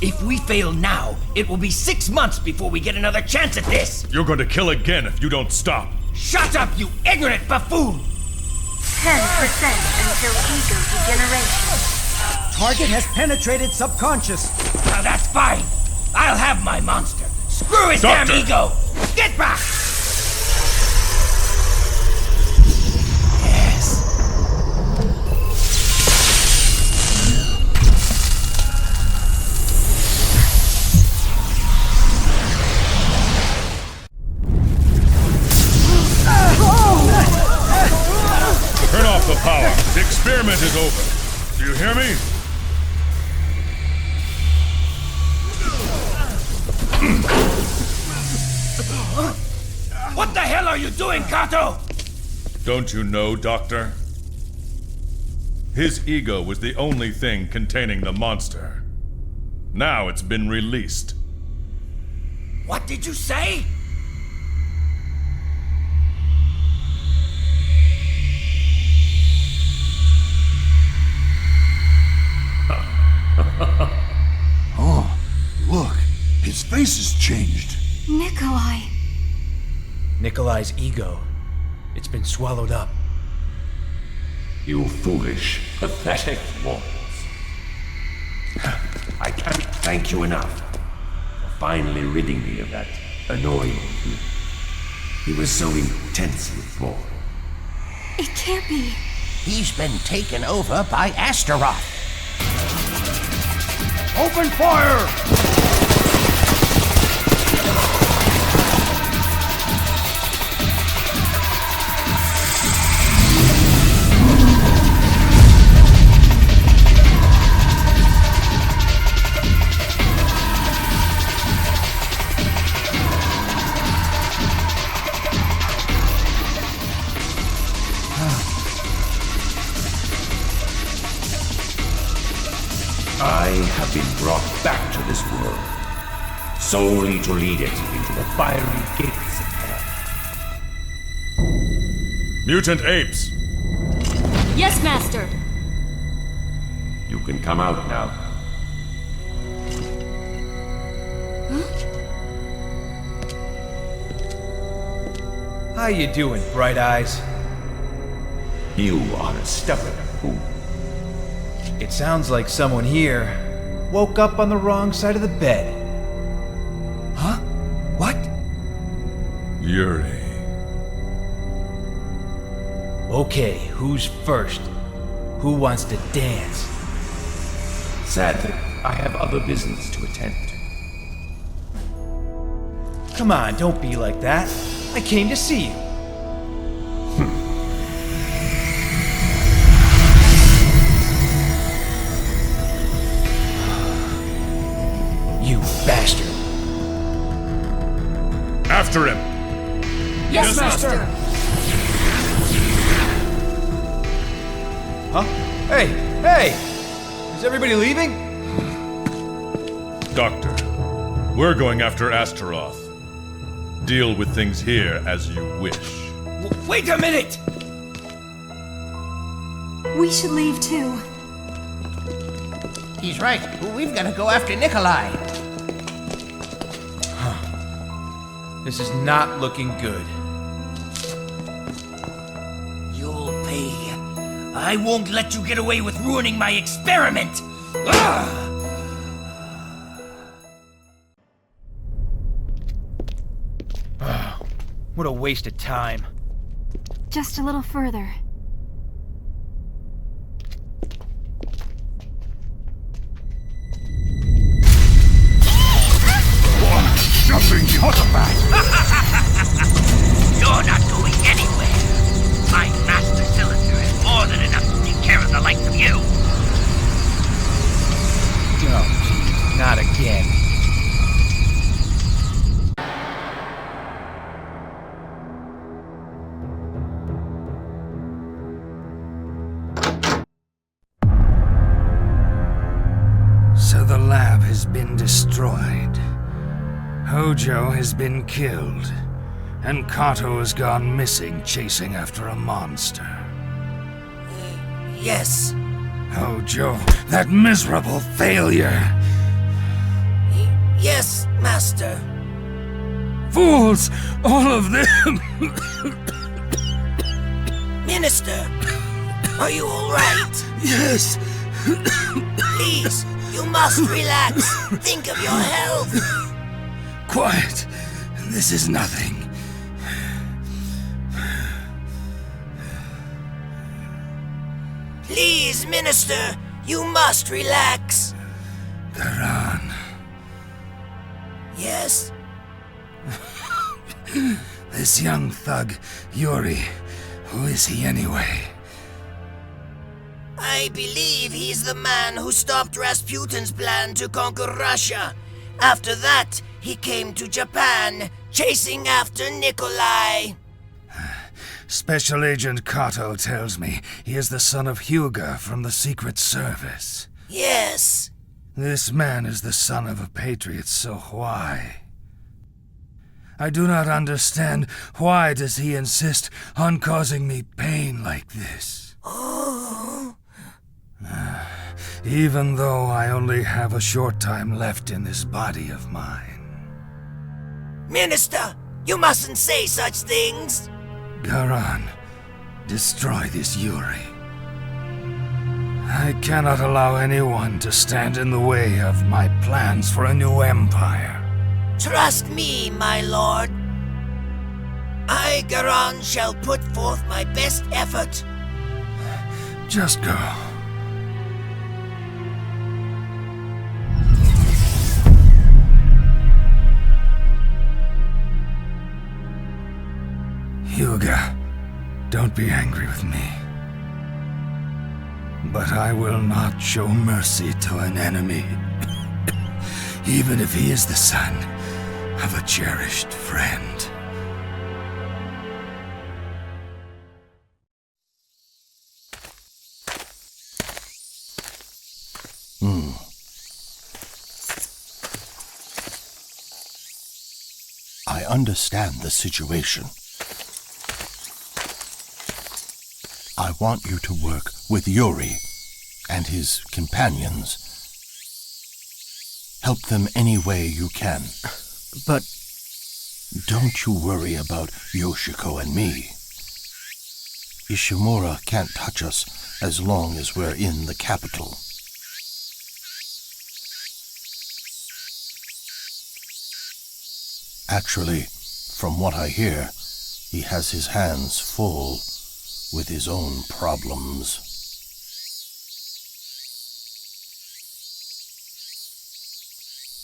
If we fail now, it will be 6 months before we get another chance at this! You're going to kill again if you don't stop. Shut up, you ignorant buffoon! 10% until ego degeneration. Target has penetrated subconscious. Now that's fine. I'll have my monster. Screw his Doctor! damn ego! Get back! experiment is over. Do you hear me? What the hell are you doing, Kato? Don't you know, Doctor? His ego was the only thing containing the monster. Now it's been released. What did you say? Oh, look. His face has changed. Nikolai. Nikolai's ego. It's been swallowed up. You foolish, pathetic mortals. I can't thank you enough for finally ridding me of that annoying human. He was so intensely bored. It can't be. He's been taken over by Astaroth. Open fire! I have been brought back to this world, solely to lead it into the fiery gates of hell. Mutant apes! Yes, Master. You can come out now. How you doing, Bright Eyes? You are a stubborn fool. It sounds like someone here woke up on the wrong side of the bed. Huh? What? Yuri. Okay, who's first? Who wants to dance? Sadly, I have other business to attend to. Come on, don't be like that. I came to see you. You bastard. After him! Yes, Master! Huh? Hey! Hey! Is everybody leaving? Doctor, we're going after Astaroth. Deal with things here as you wish. Wait a minute! We should leave too. He's right. We've got to go after Nikolai. This is not looking good. You'll pay. I won't let you get away with ruining my experiment! Ah! What a waste of time. Just a little further. Jumping Autobat! You're not going anywhere. My master cylinder is more than enough to take care of the likes of you. Oh, geez, not again. So the lab has been destroyed. Hojo has been killed, and Kato has gone missing chasing after a monster. Yes. Hojo, that miserable failure! Yes, Master. Fools! All of them! Minister, are you all right? Yes! Please, you must relax. Think of your health. Quiet. This is nothing. Please, Minister, you must relax. Karan. Yes? This young thug, Yuri, who is he anyway? I believe he's the man who stopped Rasputin's plan to conquer Russia. After that, he came to Japan, chasing after Nikolai. Special Agent Kato tells me he is the son of Hugo from the Secret Service. Yes. This man is the son of a patriot, so why? I do not understand. Why does he insist on causing me pain like this? Oh. Even though I only have a short time left in this body of mine. Minister, you mustn't say such things. Garan, destroy this Yuri. I cannot allow anyone to stand in the way of my plans for a new empire. Trust me, my lord. I, Garan, shall put forth my best effort. Just go. Hugo, don't be angry with me. But I will not show mercy to an enemy, even if he is the son of a cherished friend. I understand the situation. I want you to work with Yuri and his companions. Help them any way you can. But... Don't you worry about Yoshiko and me. Ishimura can't touch us as long as we're in the capital. Actually, from what I hear, he has his hands full with his own problems.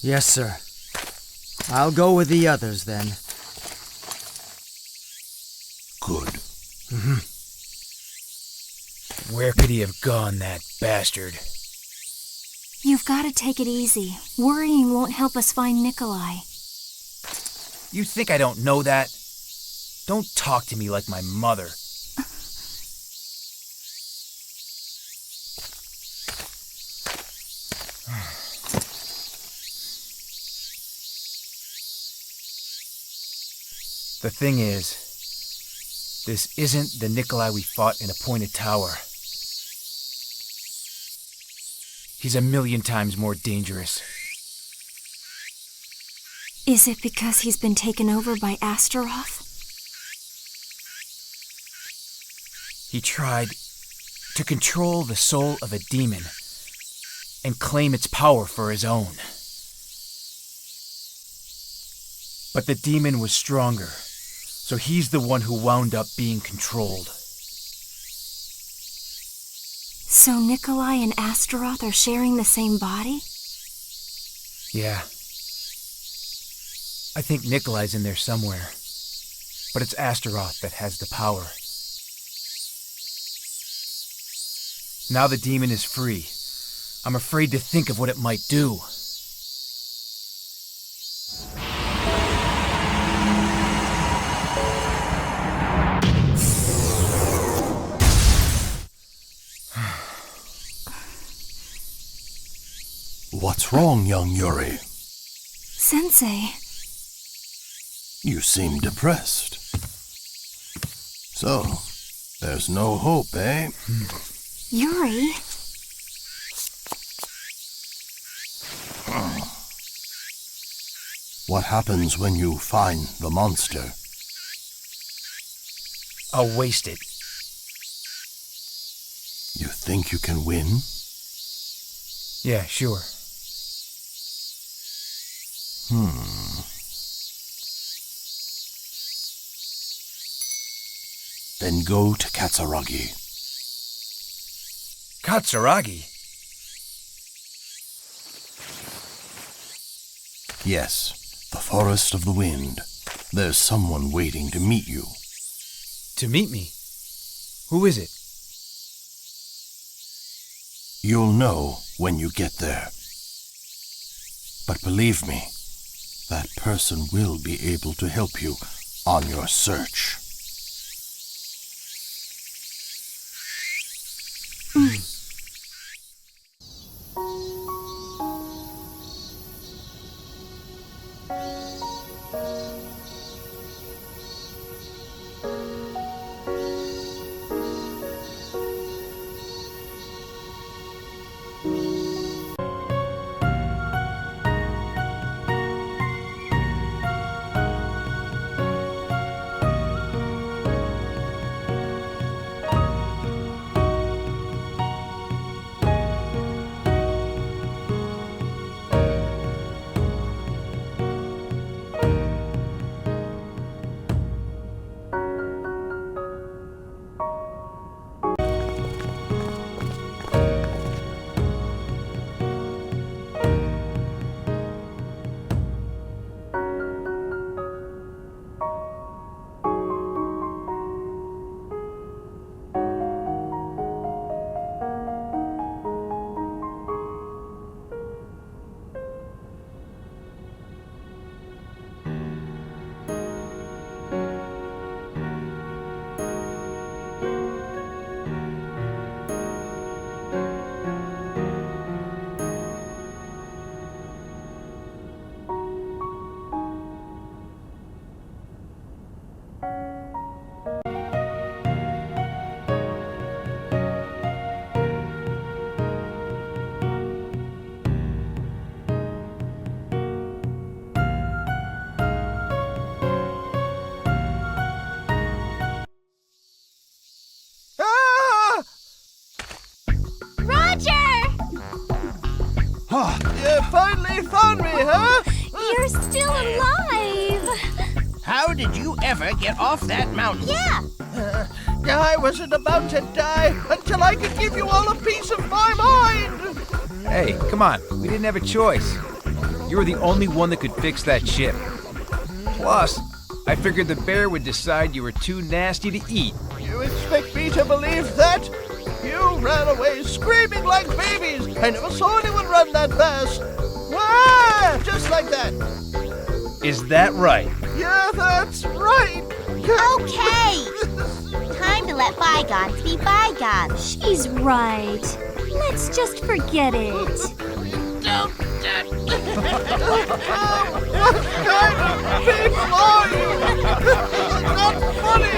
Yes, sir. I'll go with the others, then. Good. Where could he have gone, that bastard? You've got to take it easy. Worrying won't help us find Nikolai. You think I don't know that? Don't talk to me like my mother. The thing is, this isn't the Nikolai we fought in Appointed Tower. He's 1,000,000 times more dangerous. Is it because he's been taken over by Astaroth? He tried to control the soul of a demon and claim its power for his own. But the demon was stronger, so he's the one who wound up being controlled. So Nikolai and Astaroth are sharing the same body? Yeah. I think Nikolai's in there somewhere, but it's Astaroth that has the power. Now the demon is free. I'm afraid to think of what it might do. What's wrong, young Yuri? Sensei. You seem depressed. So, there's no hope, eh? Yuri? What happens when you find the monster? I'll waste it. You think you can win? Yeah, sure. Then go to Katsuragi. Katsuragi? Yes, the Forest of the Wind. There's someone waiting to meet you. To meet me? Who is it? You'll know when you get there. But believe me, that person will be able to help you on your search. You finally found me, huh? You're still alive! How did you ever get off that mountain? Yeah! I wasn't about to die until I could give you all a piece of my mind! Hey, come on. We didn't have a choice. You were the only one that could fix that ship. Plus, I figured the bear would decide you were too nasty to eat. You expect me to believe that? You ran away screaming like babies! I never saw anyone run that fast! Wah! Just like that! Is that right? Yeah, that's right! Okay! Time to let bygones be bygones. She's right. Let's just forget it. What kind of people are you? This is not funny!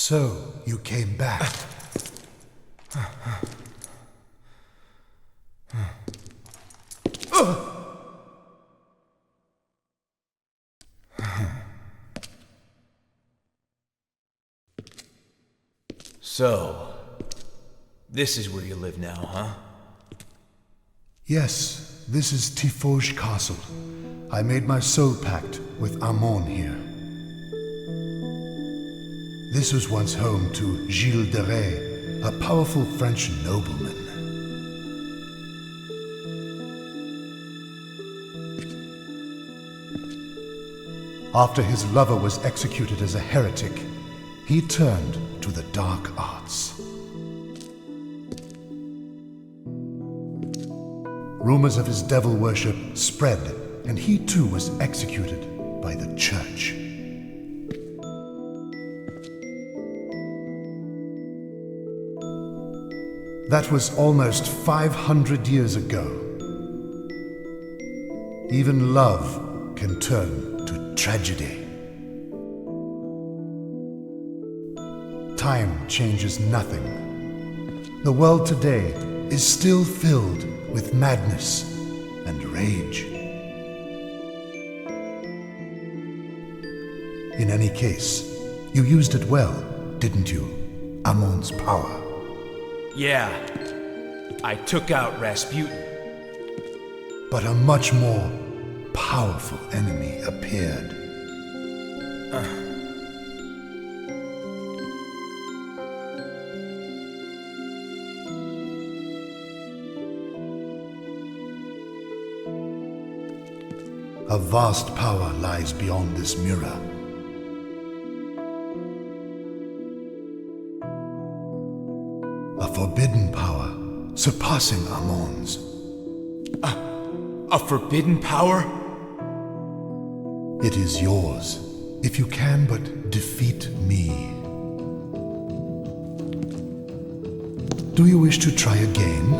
So, you came back. So, this is where you live now, huh? Yes, this is Tifauge Castle. I made my soul pact with Amon here. This was once home to Gilles de Rais, a powerful French nobleman. After his lover was executed as a heretic, he turned to the dark arts. Rumors of his devil worship spread, and he too was executed by the church. That was almost 500 years ago. Even love can turn to tragedy. Time changes nothing. The world today is still filled with madness and rage. In any case, you used it well, didn't you? Amon's power. Yeah, I took out Rasputin. But a much more powerful enemy appeared. A vast power lies beyond this mirror. A forbidden power, surpassing Amon's. A forbidden power? It is yours, if you can but defeat me. Do you wish to try again?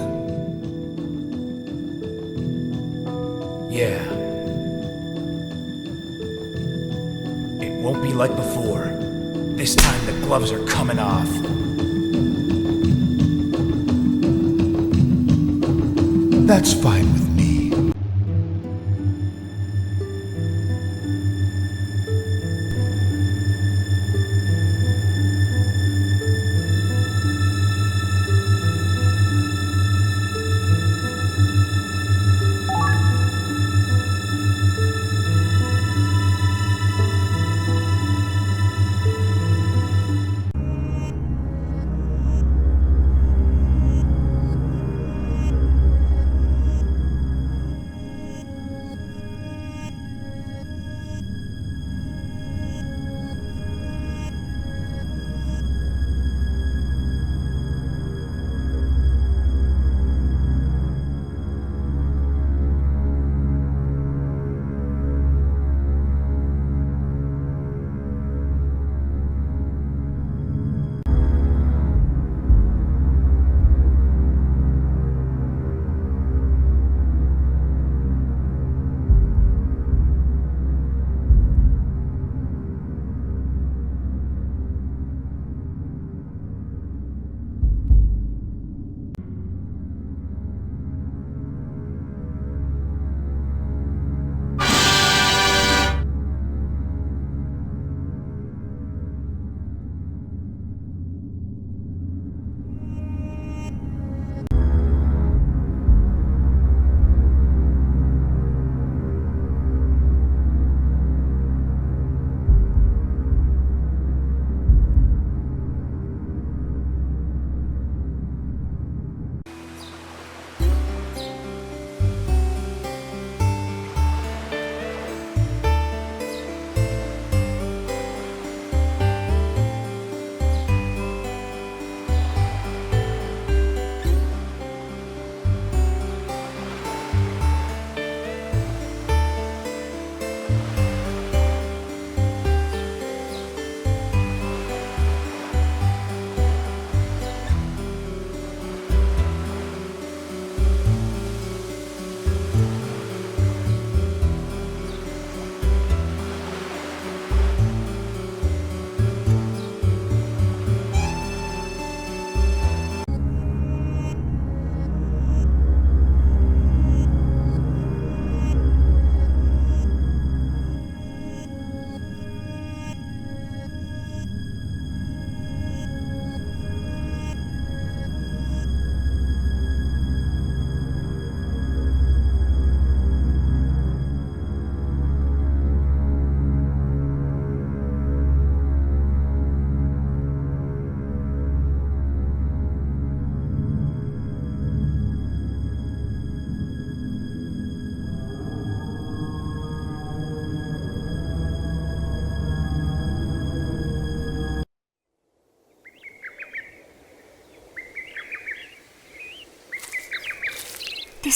Yeah. It won't be like before. This time the gloves are coming off. That's fine with me.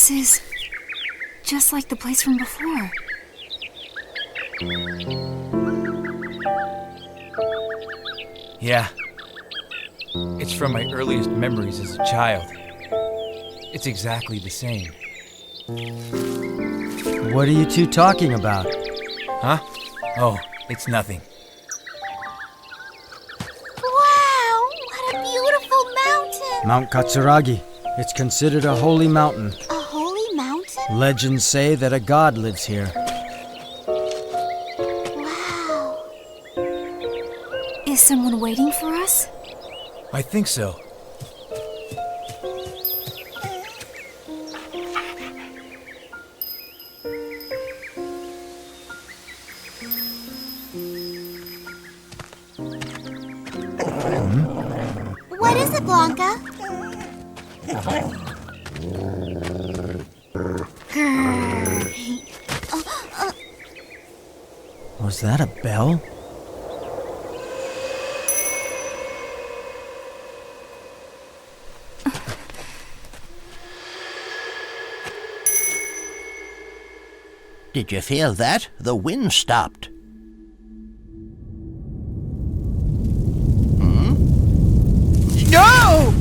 This is just like the place from before. Yeah. It's from my earliest memories as a child. It's exactly the same. What are you two talking about? Huh? Oh, it's nothing. Wow, what a beautiful mountain! Mount Katsuragi. It's considered a holy mountain. A holy mountain? Legends say that a god lives here. Wow. Is someone waiting for us? I think so. What is it, Blanca? Was that a bell? Did you feel that? The wind stopped. No!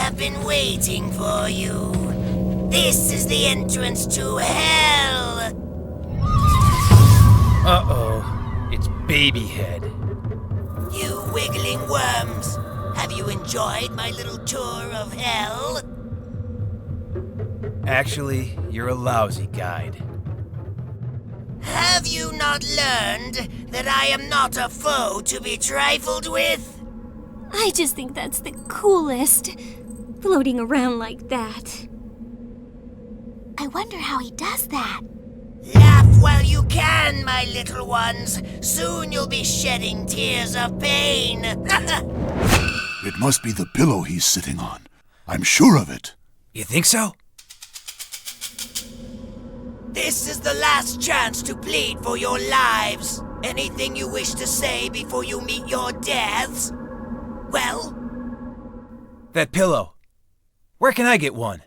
I've been waiting for you. This is the entrance to hell. Uh-oh. It's Babyhead. You wiggling worms. Have you enjoyed my little tour of hell? Actually, you're a lousy guide. Have you not learned that I am not a foe to be trifled with? I just think that's the coolest. Floating around like that. I wonder how he does that. Laugh while you can, my little ones. Soon you'll be shedding tears of pain. It must be the pillow he's sitting on. I'm sure of it. You think so? This is the last chance to plead for your lives. Anything you wish to say before you meet your deaths? Well? That pillow. Where can I get one?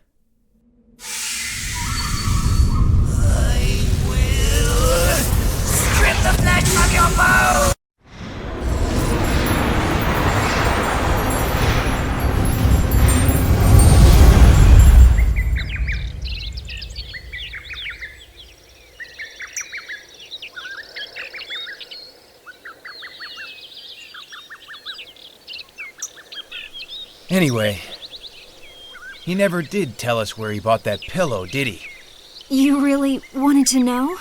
I will strip the flesh from your bones! Anyway, he never did tell us where he bought that pillow, did he? You really wanted to know?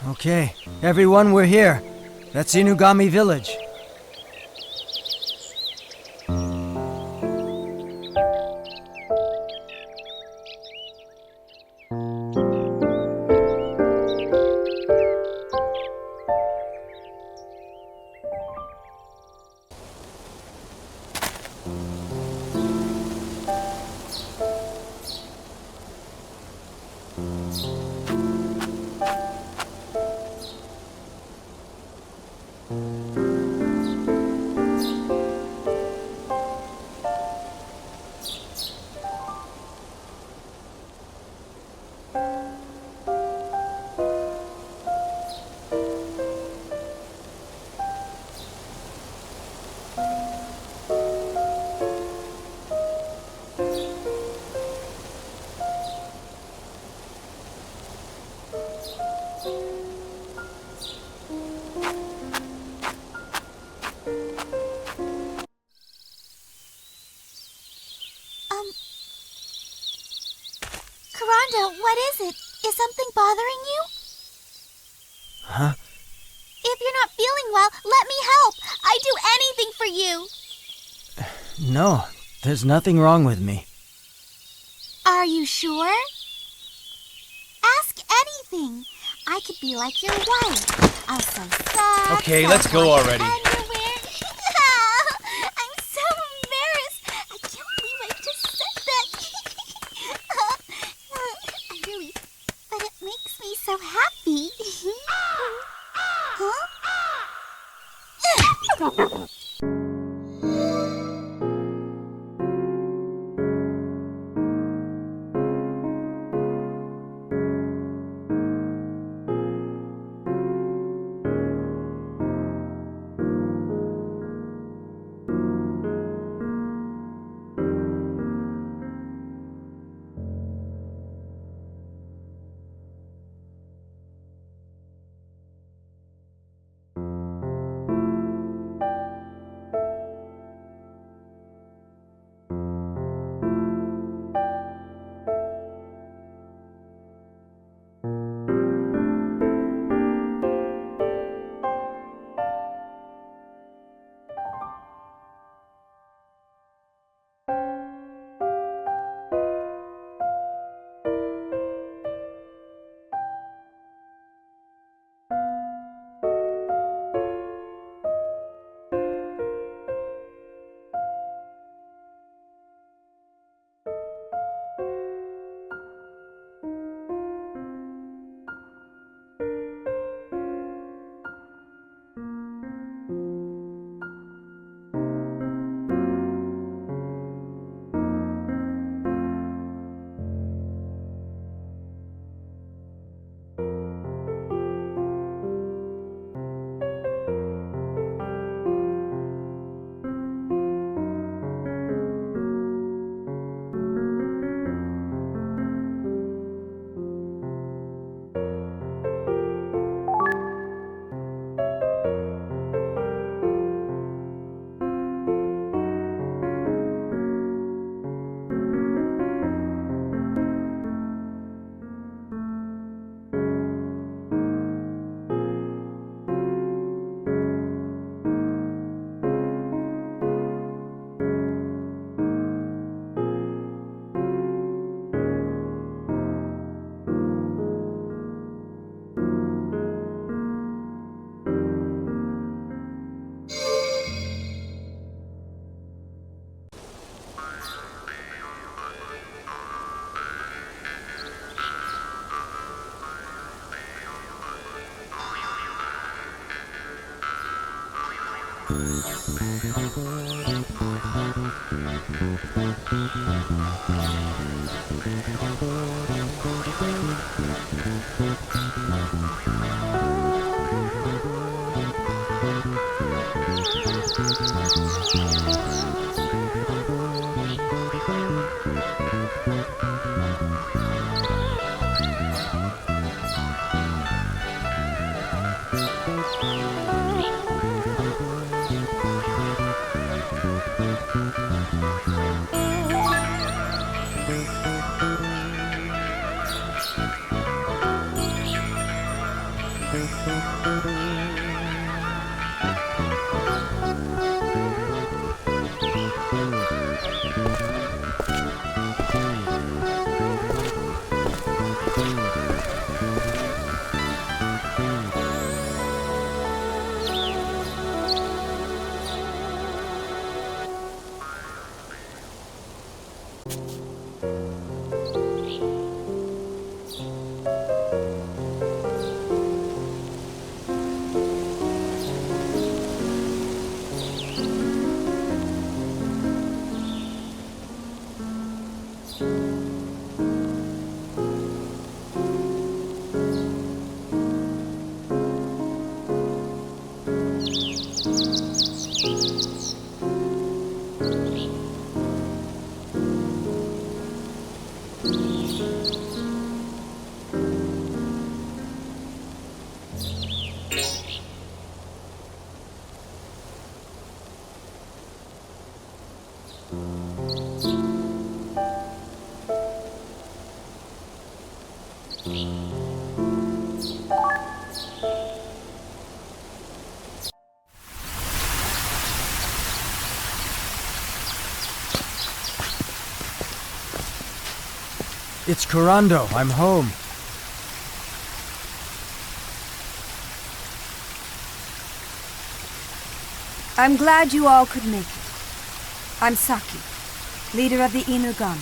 Okay, everyone, we're here. That's Inugami Village. Corando, what is it? Is something bothering you? Huh? If you're not feeling well, let me help. I'd do anything for you. No, there's nothing wrong with me. Are you sure? Ask anything. I could be like your wife. I'll sew socks. Okay, let's go already. Underwear. I'm so embarrassed. I can't believe I just said that. I really, but it makes me so happy. Huh? It's Corando. I'm home. I'm glad you all could make it. I'm Saki, leader of the Inugami.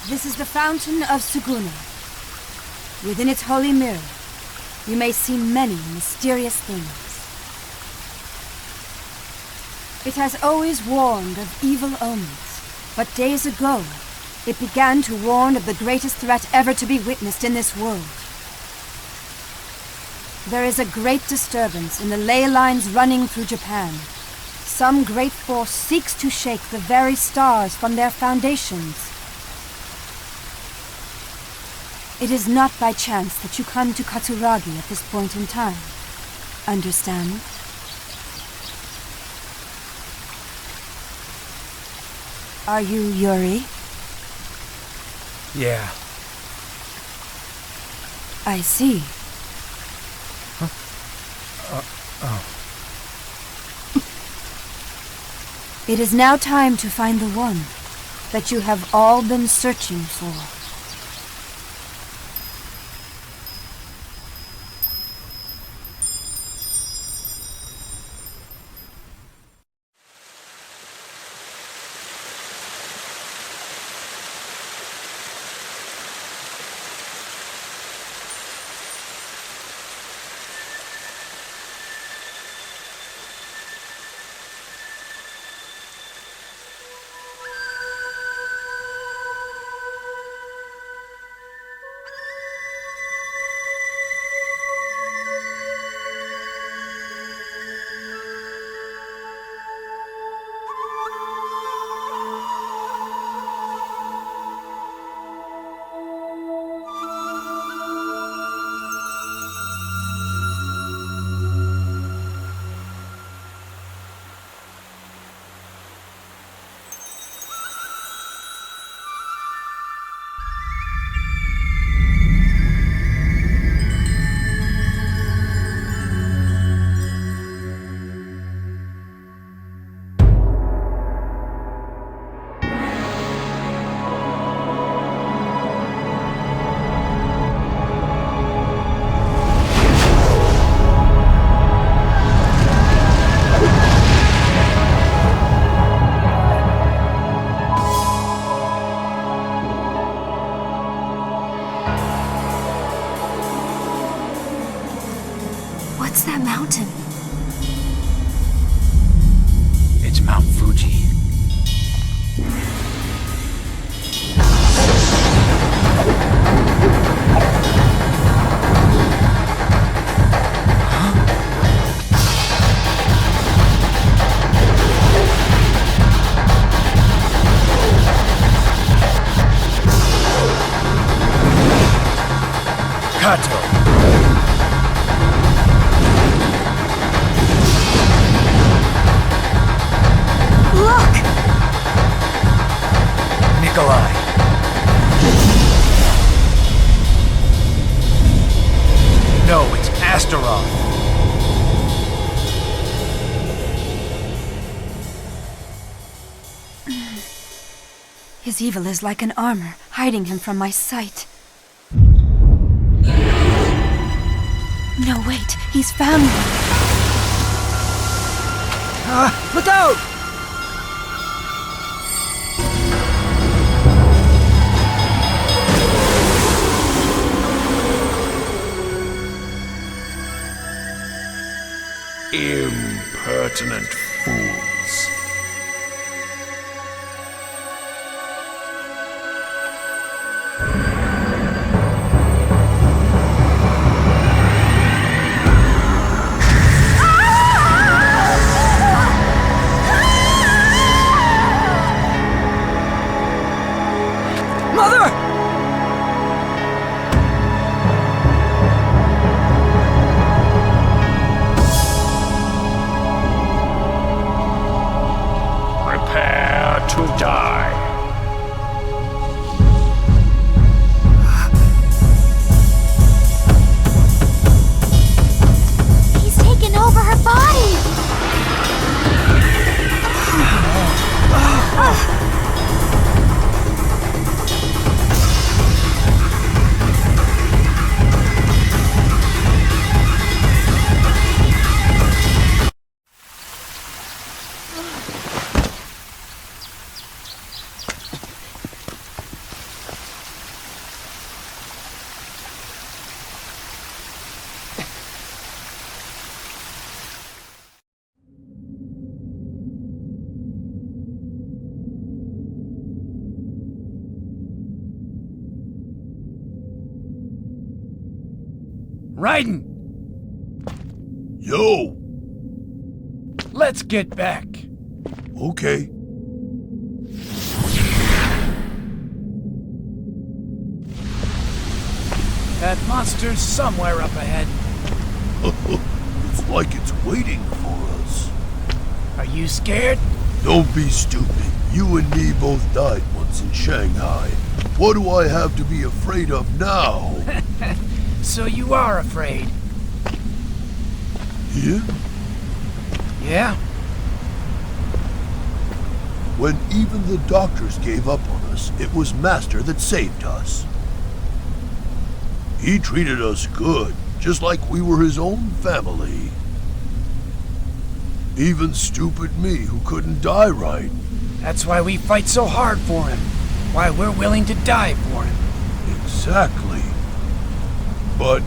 This is the Fountain of Suguna. Within its holy mirror, you may see many mysterious things. It has always warned of evil omens, but days ago, it began to warn of the greatest threat ever to be witnessed in this world. There is a great disturbance in the ley lines running through Japan. Some great force seeks to shake the very stars from their foundations. It is not by chance that you come to Katsuragi at this point in time. Understand? Are you Yuri? Yeah. I see. Oh. It is now time to find the one that you have all been searching for. What's that mountain? It's Mount Fuji. Kato. Look! Nikolai. No, it's Astaroth. His evil is like an armor, hiding him from my sight. No, wait, he's found me. Look out! Impertinent fools. Mother! Raiden! Yo! Let's get back. Okay. That monster's somewhere up ahead. It's like it's waiting for us. Are you scared? Don't be stupid. You and me both died once in Shanghai. What do I have to be afraid of now? So you are afraid? Yeah? Yeah? When even the doctors gave up on us, it was Master that saved us. He treated us good, just like we were his own family. Even stupid me who couldn't die right. That's why we fight so hard for him. Why we're willing to die for him. Exactly. But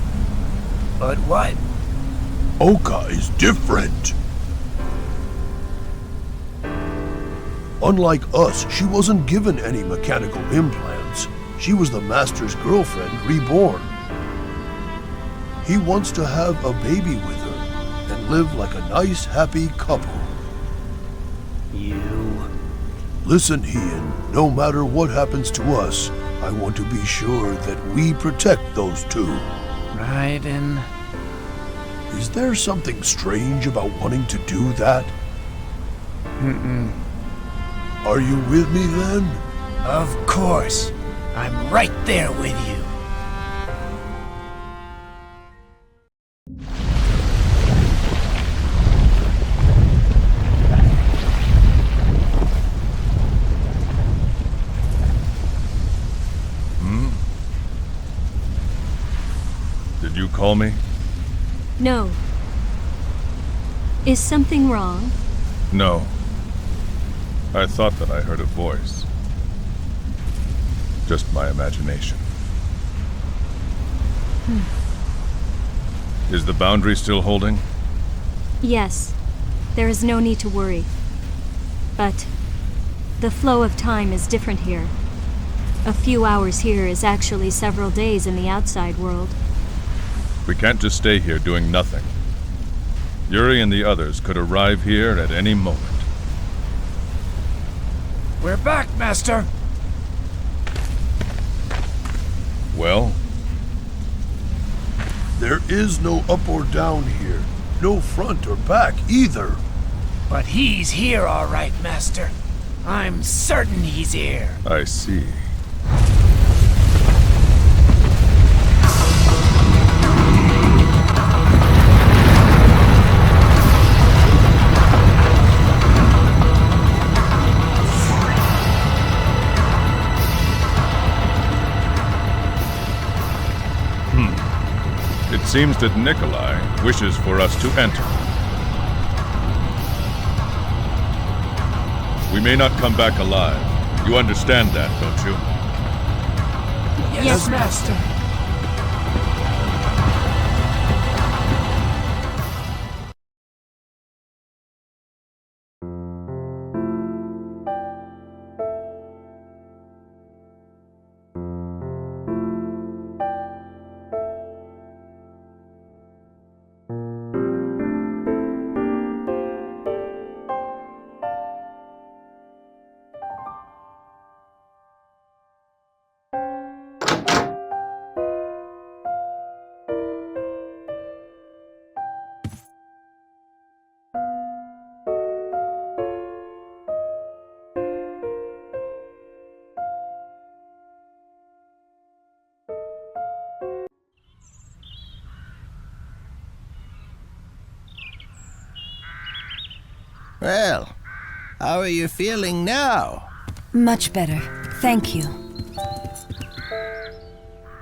what? Oka is different. Unlike us, she wasn't given any mechanical implants. She was the Master's girlfriend reborn. He wants to have a baby with her and live like a nice, happy couple. You... Listen, Ian, no matter what happens to us, I want to be sure that we protect those two. Raiden... Is there something strange about wanting to do that? Mm-mm. Are you with me then? Of course. I'm right there with you. Did you call me? No. Is something wrong? No. I thought that I heard a voice. Just my imagination. Is the boundary still holding? Yes. There is no need to worry. But the flow of time is different here. A few hours here is actually several days in the outside world. We can't just stay here doing nothing. Yuri and the others could arrive here at any moment. We're back, Master! Well? There is no up or down here. No front or back either. But he's here, all right, Master. I'm certain he's here. I see. It seems that Nikolai wishes for us to enter. We may not come back alive. You understand that, don't you? Yes, Master. Well, how are you feeling now? Much better, thank you.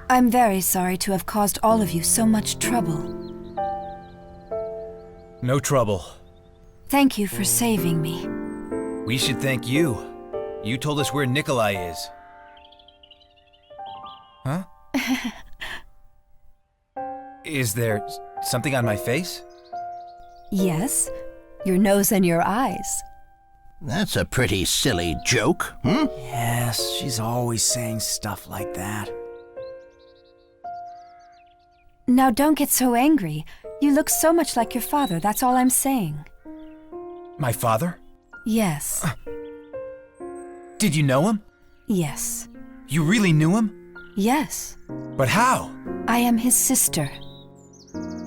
I'm very sorry to have caused all of you so much trouble. No trouble. Thank you for saving me. We should thank you. You told us where Nikolai is. Huh? Is there something on my face? Yes, your nose and your eyes. That's a pretty silly joke, hmm? Yes, she's always saying stuff like that. Now don't get so angry. You look so much like your father, that's all I'm saying. My father? Yes. Did you know him? Yes. You really knew him? Yes. But how? I am his sister.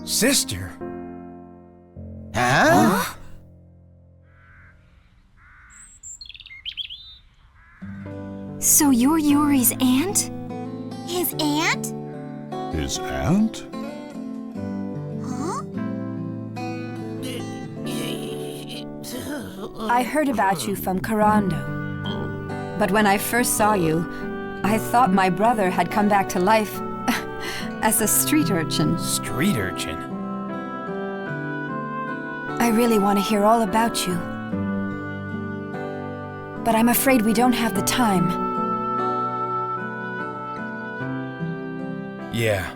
Sister? Huh? So you're Yuri's aunt? His aunt? His aunt? Huh? I heard about you from Karando. But when I first saw you, I thought my brother had come back to life as a street urchin. Street urchin? I really want to hear all about you. But I'm afraid we don't have the time. Yeah.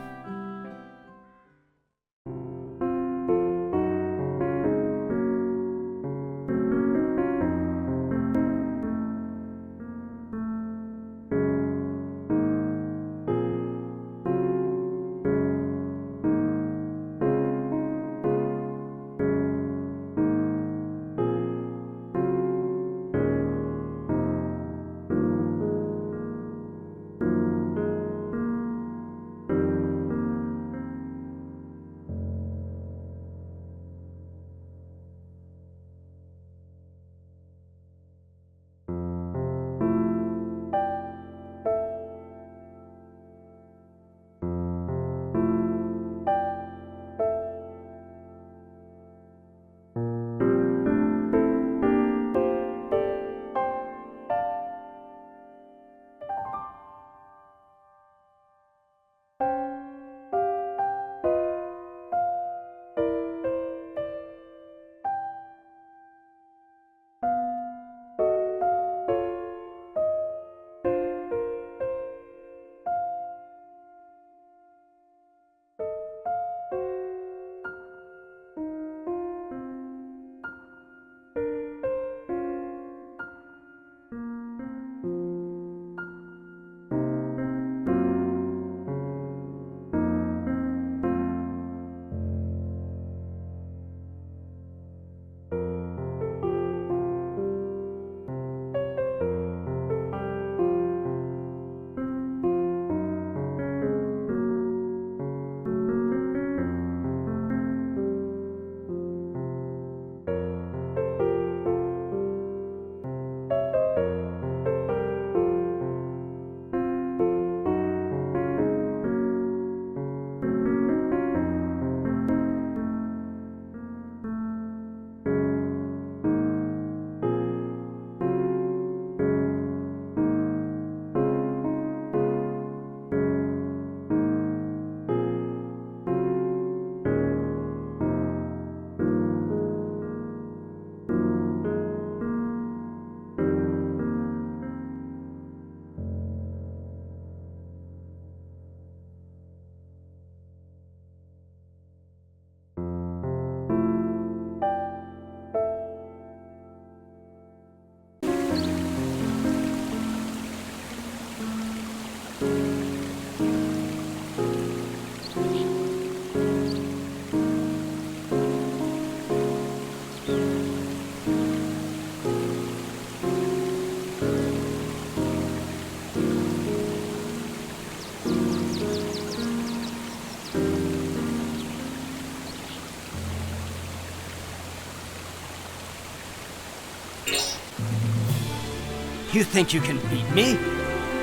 You think you can beat me?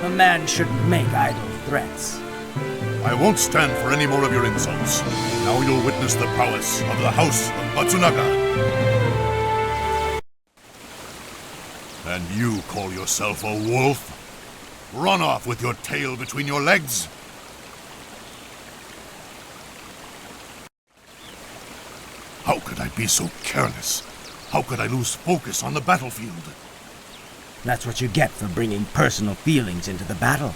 A man shouldn't make idle threats. I won't stand for any more of your insults. Now you'll witness the prowess of the House of Matsunaga. And you call yourself a wolf? Run off with your tail between your legs! How could I be so careless? How could I lose focus on the battlefield? That's what you get for bringing personal feelings into the battle.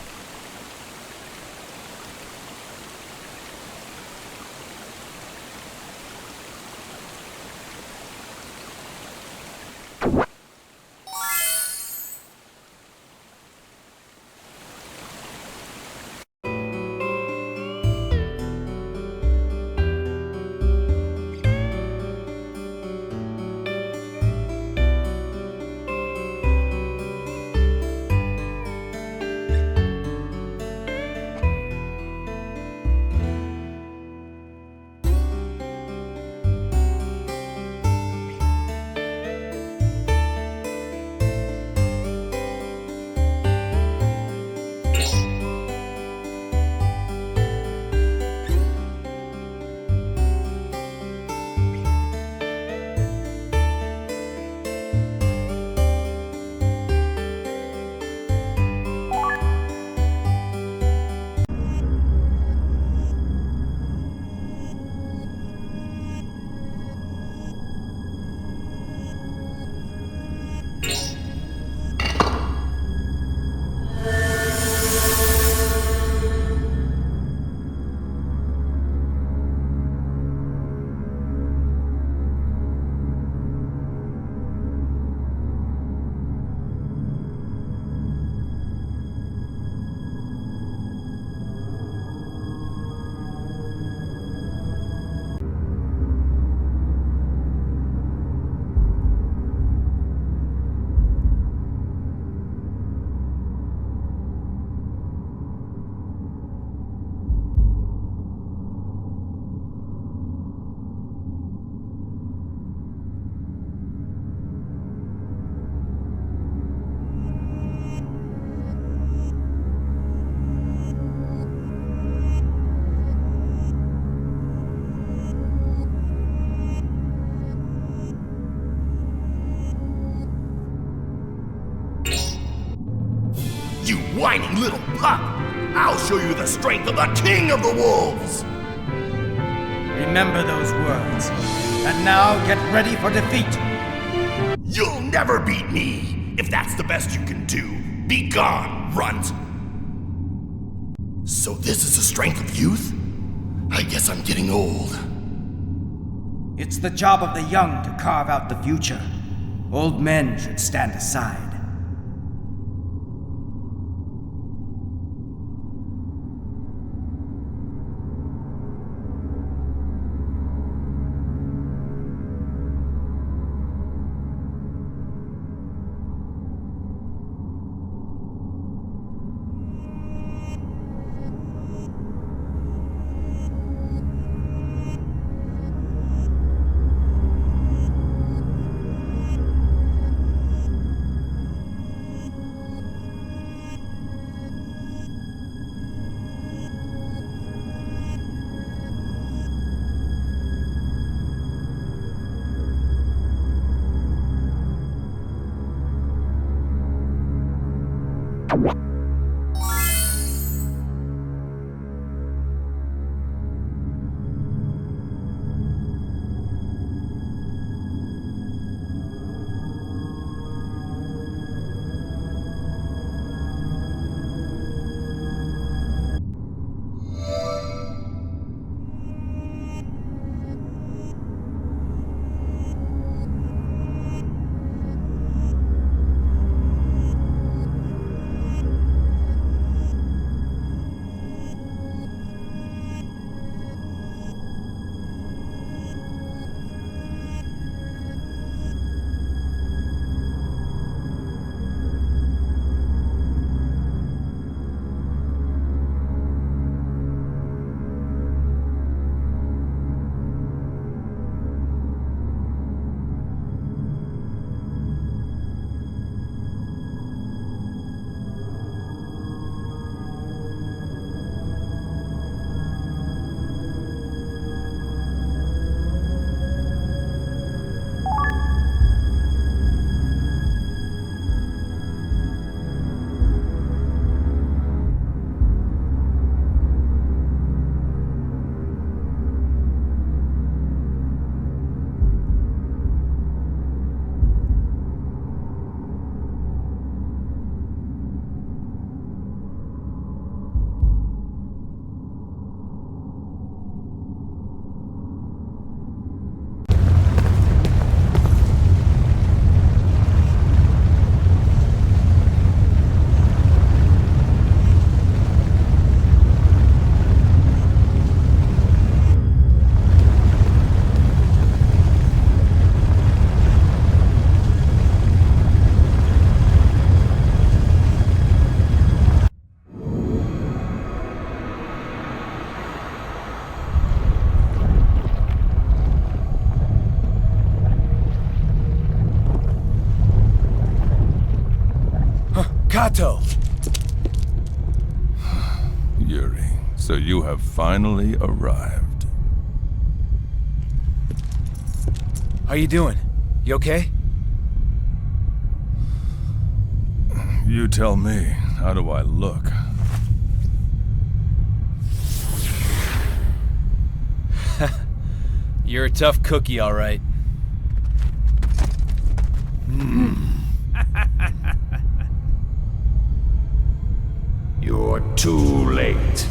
whining little pup! I'll show you the strength of the king of the wolves! Remember those words. And now get ready for defeat. You'll never beat me, if that's the best you can do. Be gone, runt! So this is the strength of youth? I guess I'm getting old. It's the job of the young to carve out the future. Old men should stand aside. Kato! Yuri, so you have finally arrived. How you doing? You okay? You tell me, how do I look? You're a tough cookie, all right. You're too late.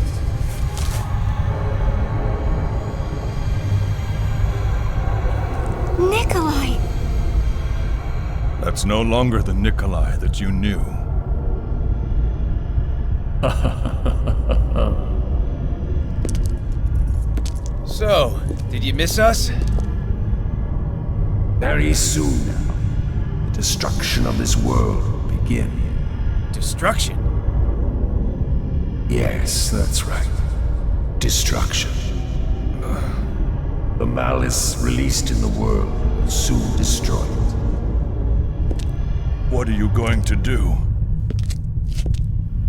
Nikolai! That's no longer the Nikolai that you knew. So, did you miss us? Very soon, the destruction of this world will begin. Destruction? Yes, that's right. Destruction. The malice released in the world will soon destroy it. What are you going to do?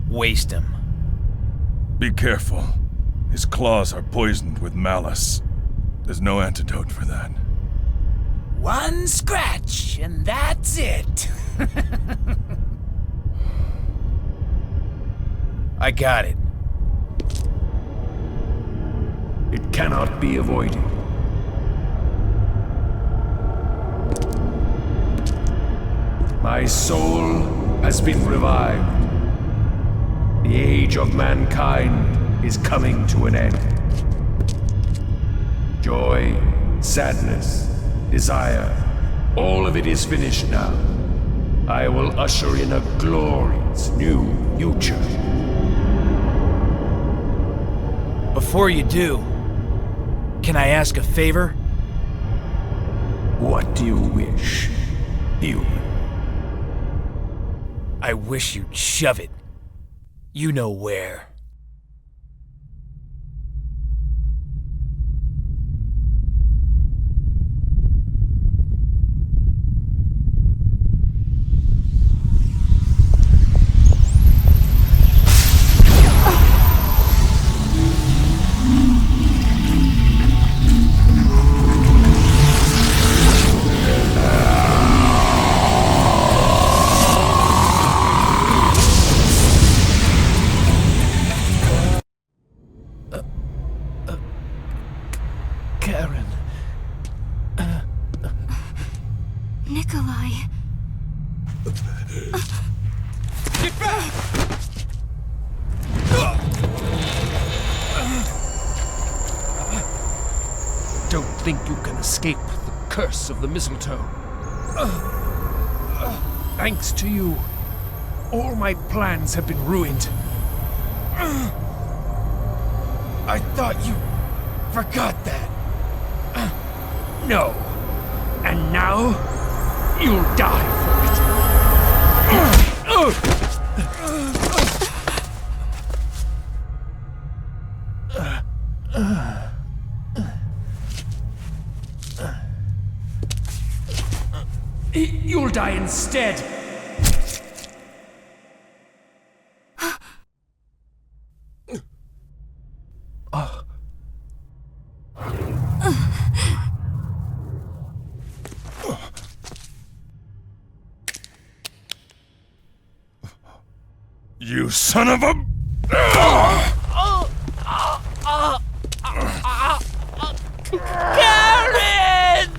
Waste him. Be careful. His claws are poisoned with malice. There's no antidote for that. One scratch, and that's it. I got it. It cannot be avoided. My soul has been revived. The age of mankind is coming to an end. Joy, sadness, desire, all of it is finished now. I will usher in a glorious new future. Before you do, can I ask a favor? What do you wish, human? I wish you'd shove it. You know where. Karen. Nikolai. Get back! Don't think you can escape the curse of the mistletoe. Thanks to you, all my plans have been ruined. I thought you forgot that. No. And now, you'll die for it. You'll die instead. You son of a... Karen!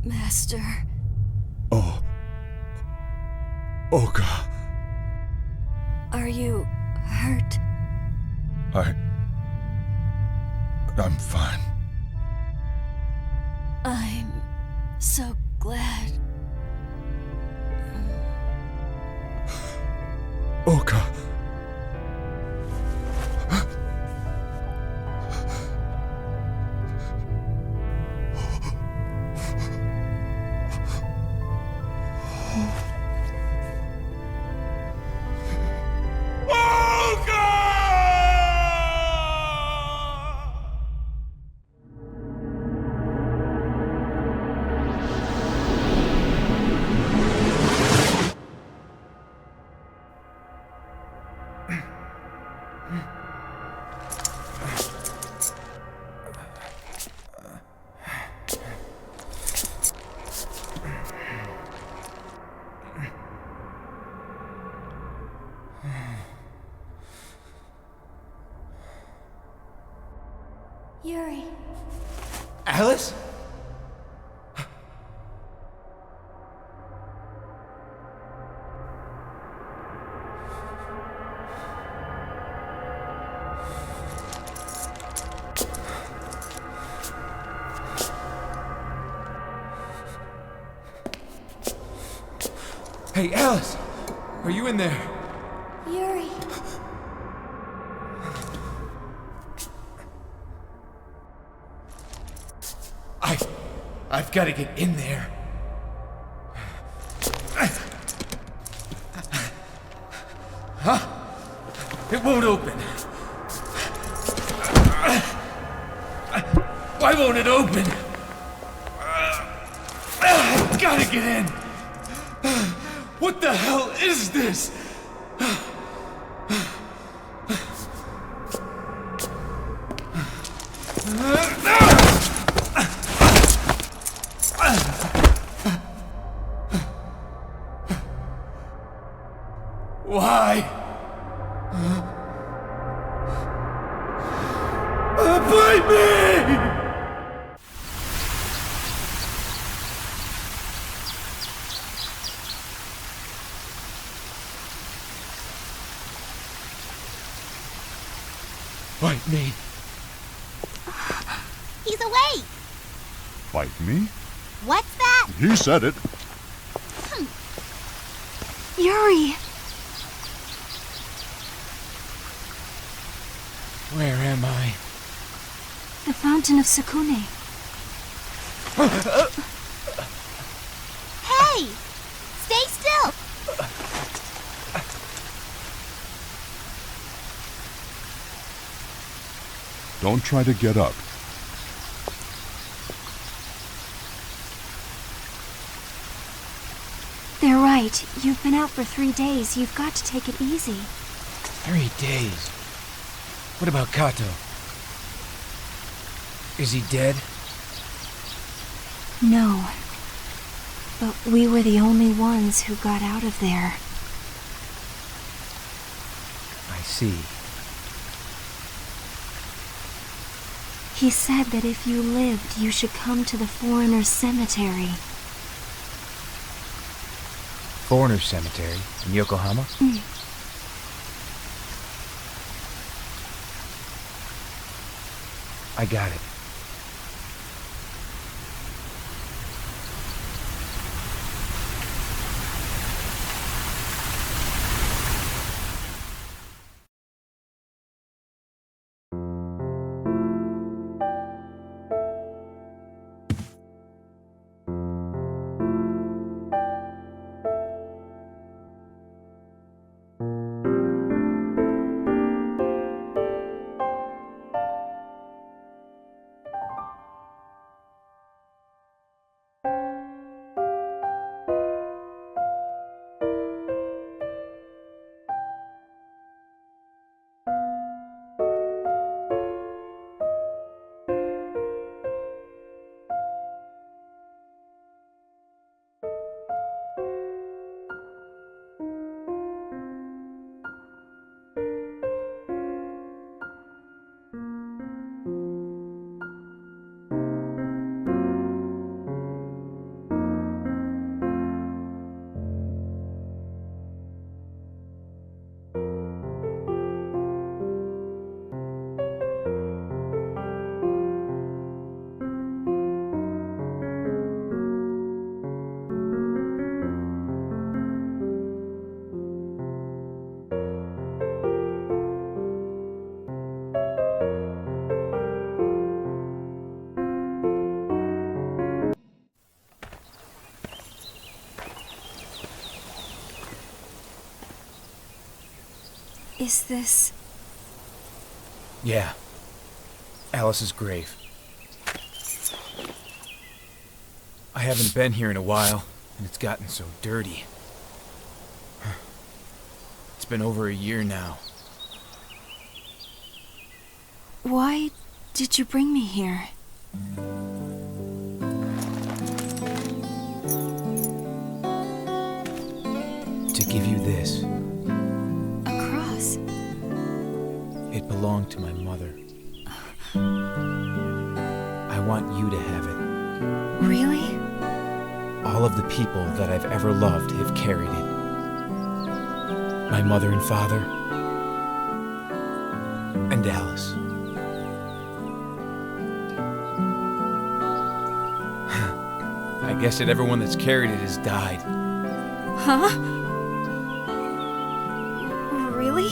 Master. Olga. Are you hurt? I'm fine. I'm so glad. Olga. Yuri. Alice? Hey, Alice! Are you in there? Yuri. I've got to get in there. Huh? It won't open. Why won't it open? I gotta get in. What the hell is this? Why? Bite me! Bite me. He's awake. Bite me? What's that? He said it. Yuri! Where am I? The fountain of Sukune. Hey! Stay still! Don't try to get up. They're right. You've been out for 3 days. You've got to take it easy. 3 days? What about Kato? Is he dead? No. But we were the only ones who got out of there. I see. He said that if you lived, you should come to the foreigners' cemetery. Foreigner's Cemetery in Yokohama? I got it. Is this... Yeah. Alice's grave. I haven't been here in a while, and it's gotten so dirty. It's been over a year now. Why did you bring me here? To give you this. A cross? It belonged to my mother. I want you to have it. Really? All of the people that I've ever loved have carried it. My mother and father, and Alice. I guess that everyone that's carried it has died. Huh? Really?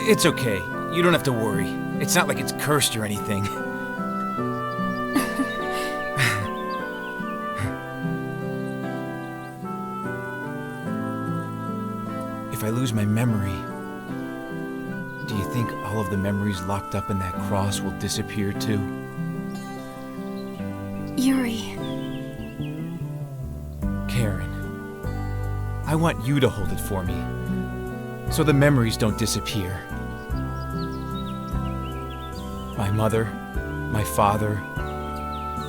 It's okay. You don't have to worry. It's not like it's cursed or anything. If I lose my memory, do you think all of the memories locked up in that cross will disappear too? Yuri. Karen, I want you to hold it for me, so the memories don't disappear. My mother, my father,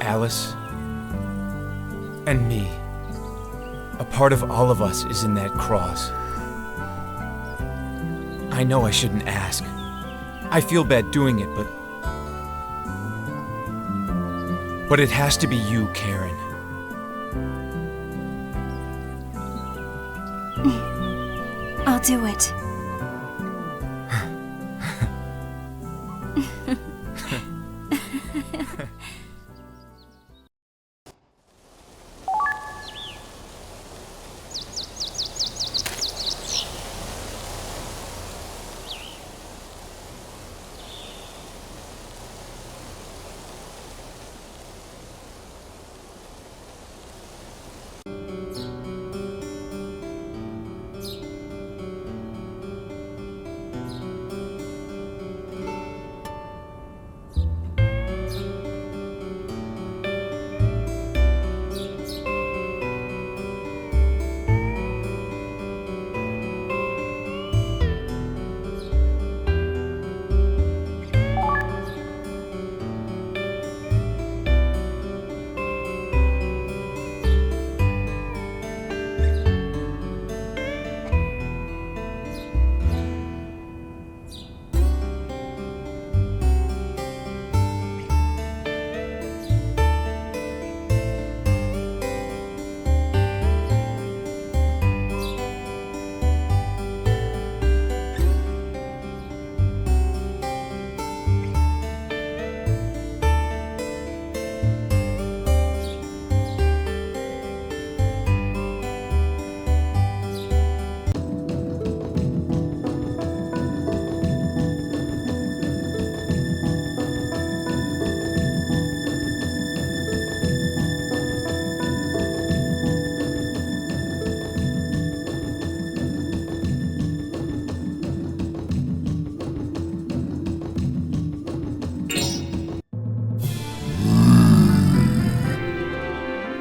Alice, and me. A part of all of us is in that cross. I know I shouldn't ask. I feel bad doing it, but it has to be you, Karen. I'll do it.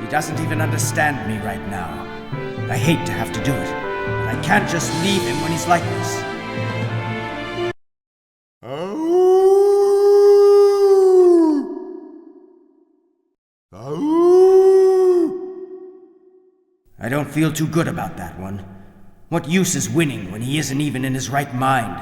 He doesn't even understand me right now. I hate to have to do it, but I can't just leave him when he's like this. I don't feel too good about that one. What use is winning when he isn't even in his right mind?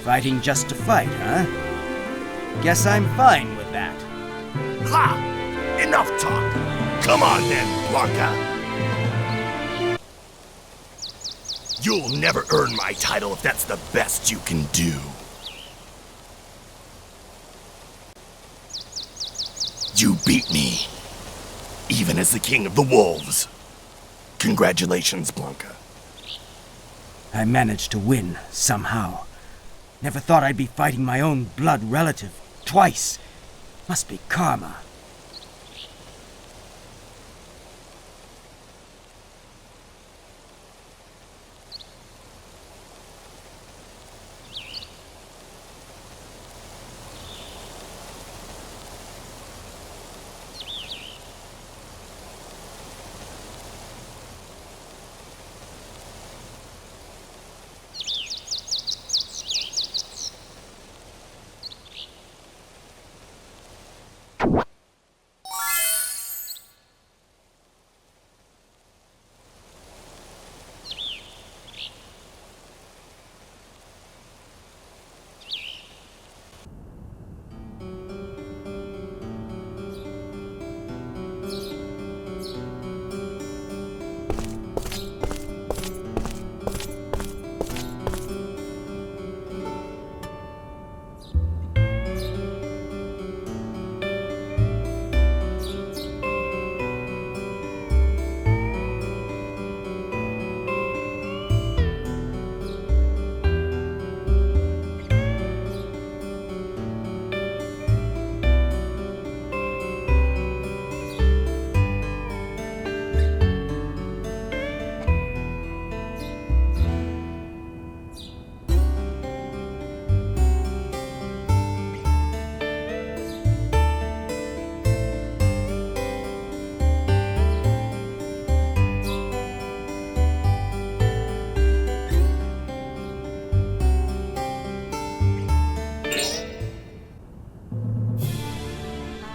Fighting just to fight, huh? Guess I'm fine with that. Ha! Enough talk! Come on then, Blanca! You'll never earn my title if that's the best you can do. You beat me, even as the king of the wolves. Congratulations, Blanca. I managed to win, somehow. Never thought I'd be fighting my own blood relative, twice. Must be karma.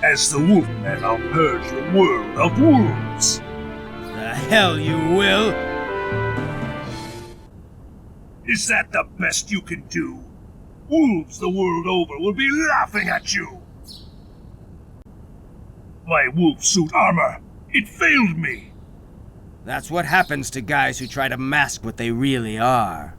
As the Wolfman, I'll purge the world of wolves. The hell you will! Is that the best you can do? Wolves the world over will be laughing at you. My wolf suit armor, it failed me. That's what happens to guys who try to mask what they really are.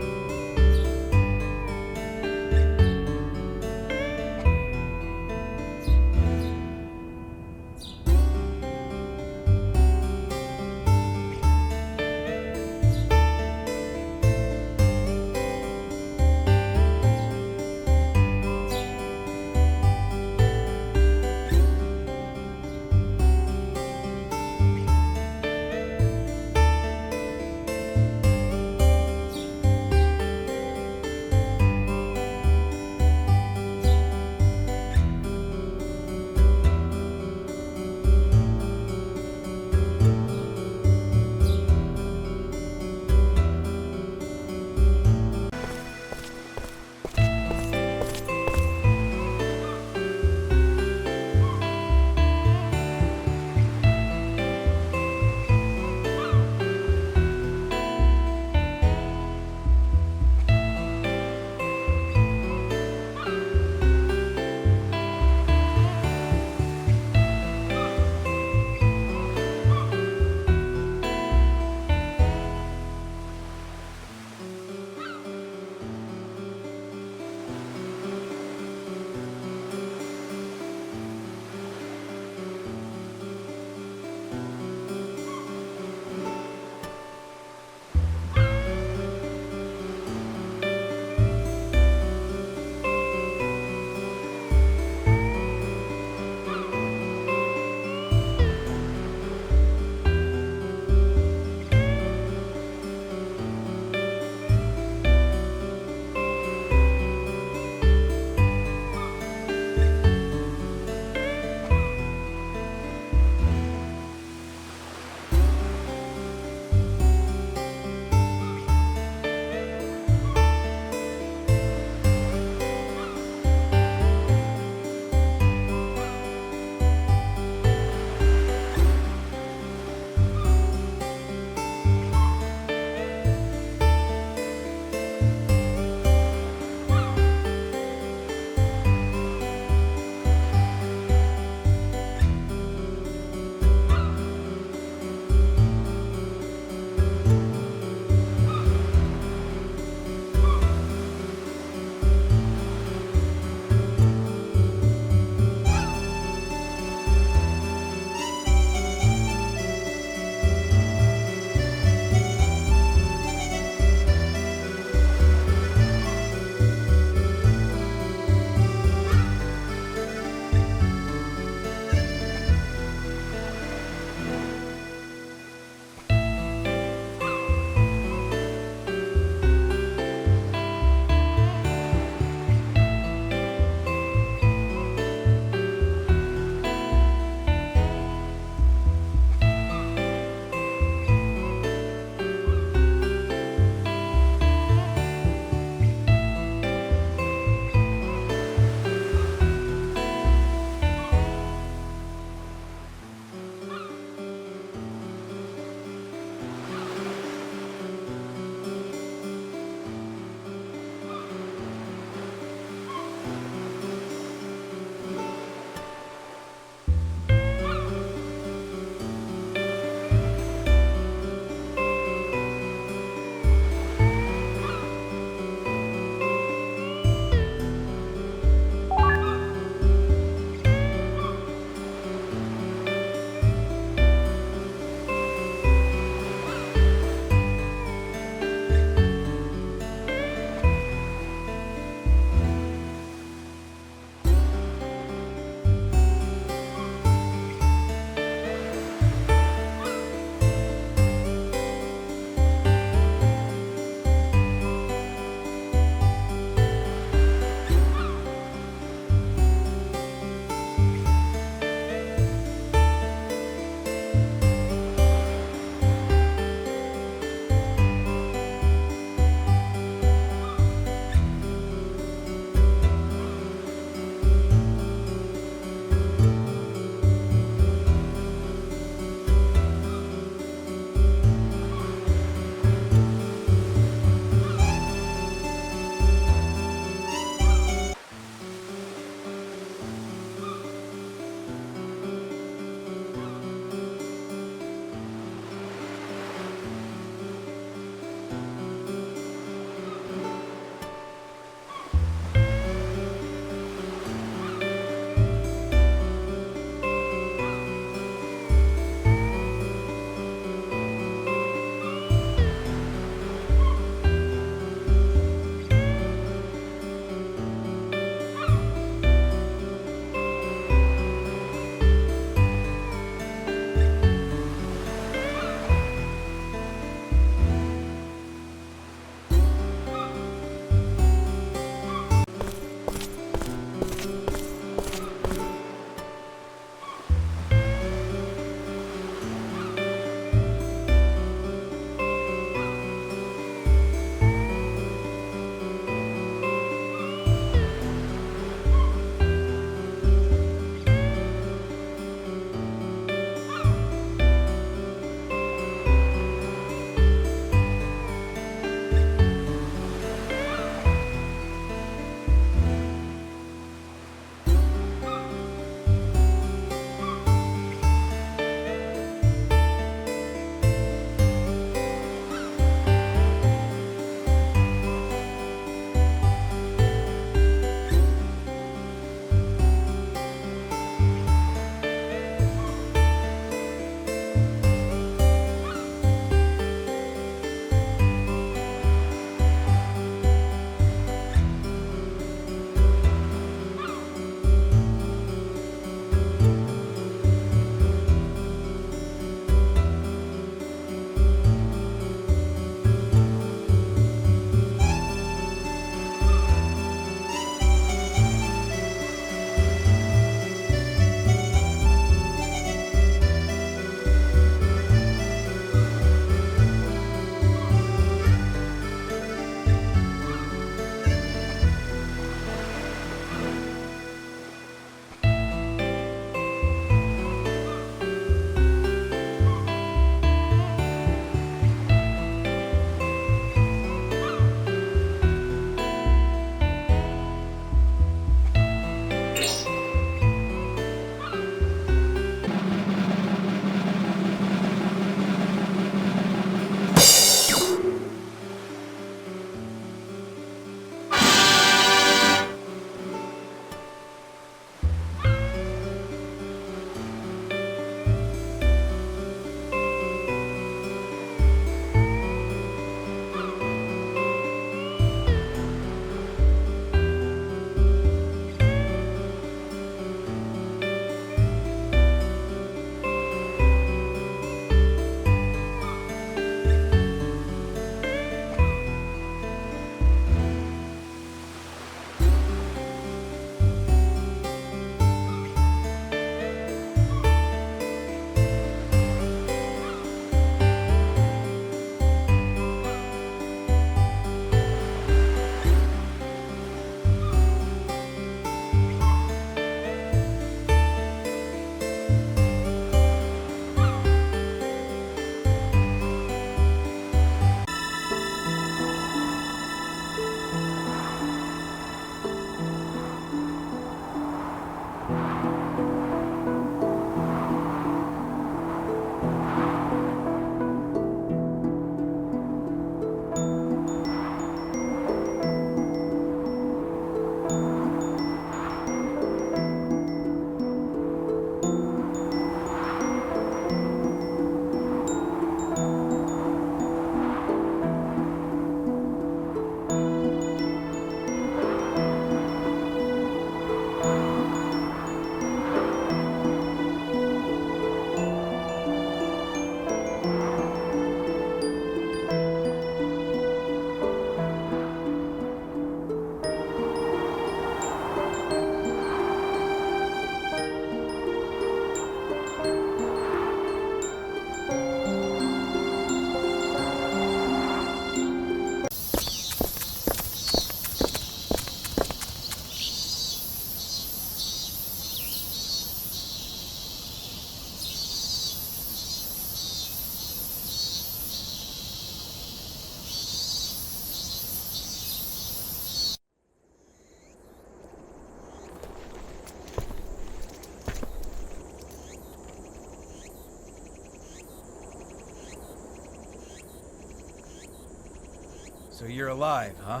So you're alive, huh?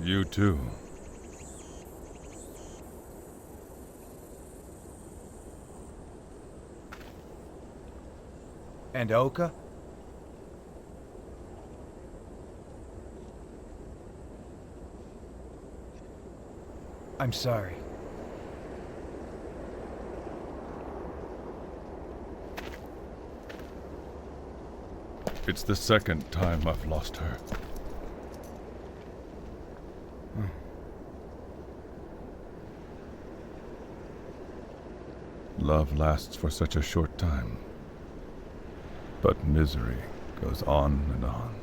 You too. And Oka? I'm sorry. It's the second time I've lost her. Love lasts for such a short time, but misery goes on and on.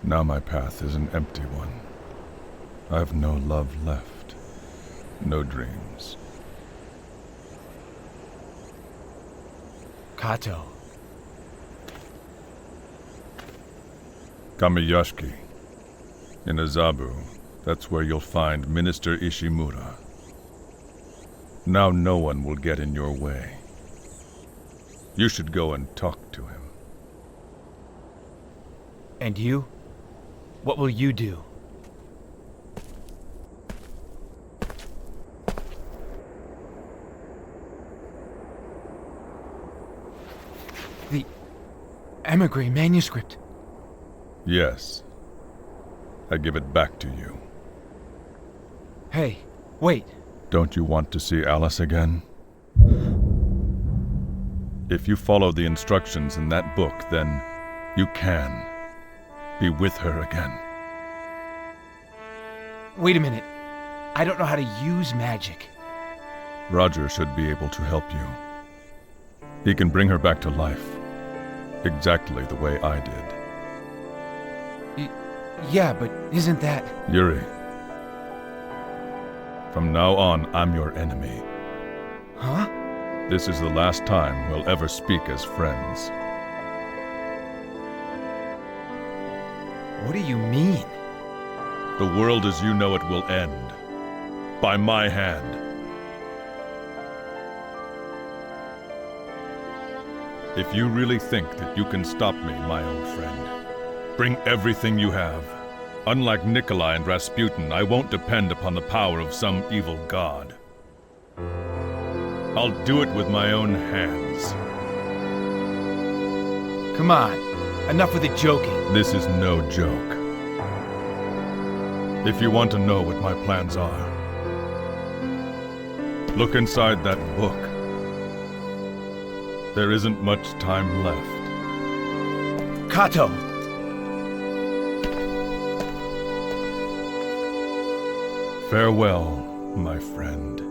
Now my path is an empty one. I've no love left, no dreams. Kato. Kamiyashiki. In Azabu, that's where you'll find Minister Ishimura. Now no one will get in your way. You should go and talk to him. And you? What will you do? The emigre manuscript. Yes. I give it back to you. Hey, wait. Don't you want to see Alice again? If you follow the instructions in that book, then you can be with her again. Wait a minute. I don't know how to use magic. Roger should be able to help you. He can bring her back to life, exactly the way I did. Yeah, but isn't that... Yuri, from now on, I'm your enemy. Huh? This is the last time we'll ever speak as friends. What do you mean? The world as you know it will end. By my hand. If you really think that you can stop me, my old friend, bring everything you have. Unlike Nikolai and Rasputin, I won't depend upon the power of some evil god. I'll do it with my own hands. Come on, enough with the joking. This is no joke. If you want to know what my plans are, look inside that book. There isn't much time left. Kato! Farewell, my friend.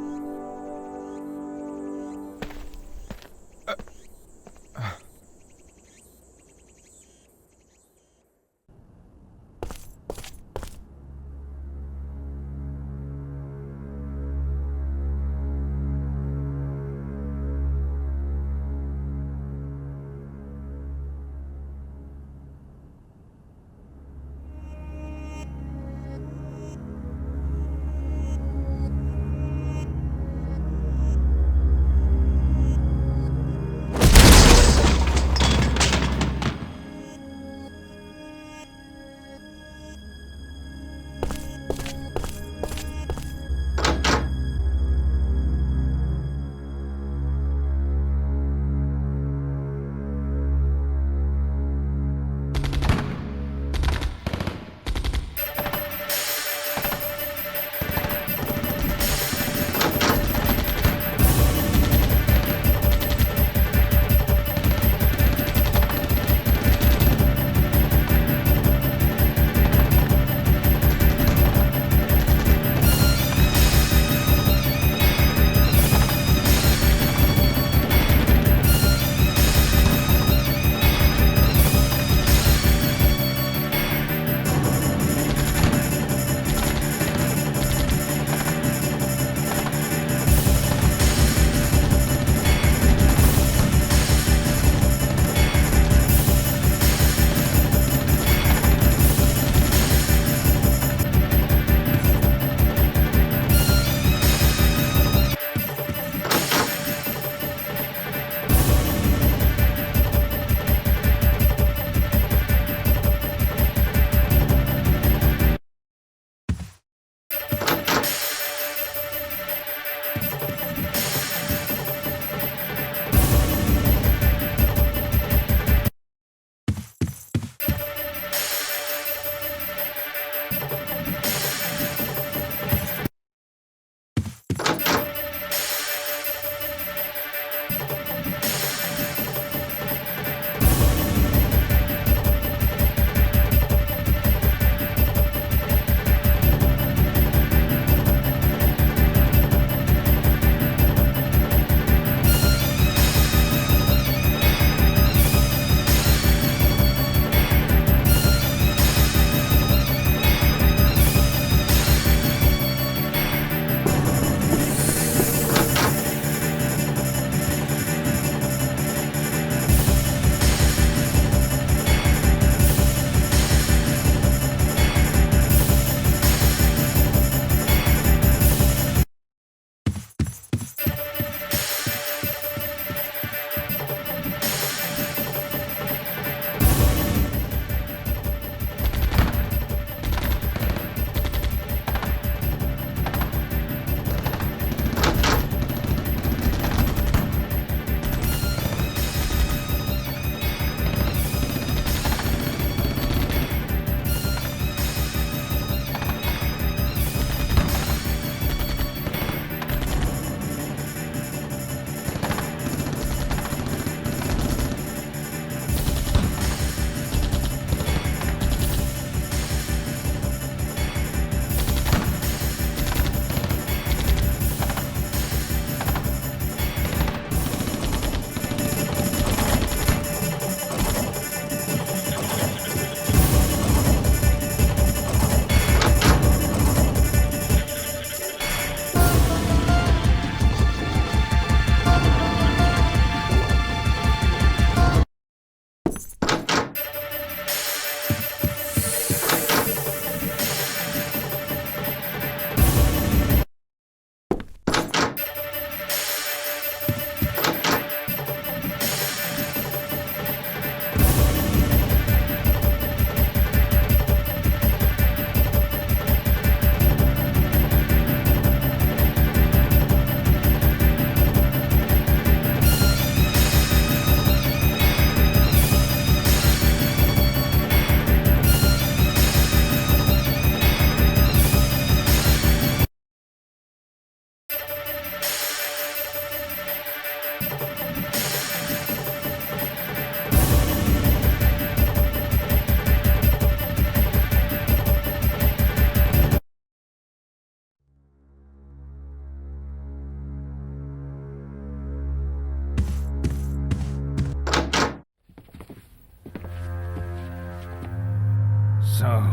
So,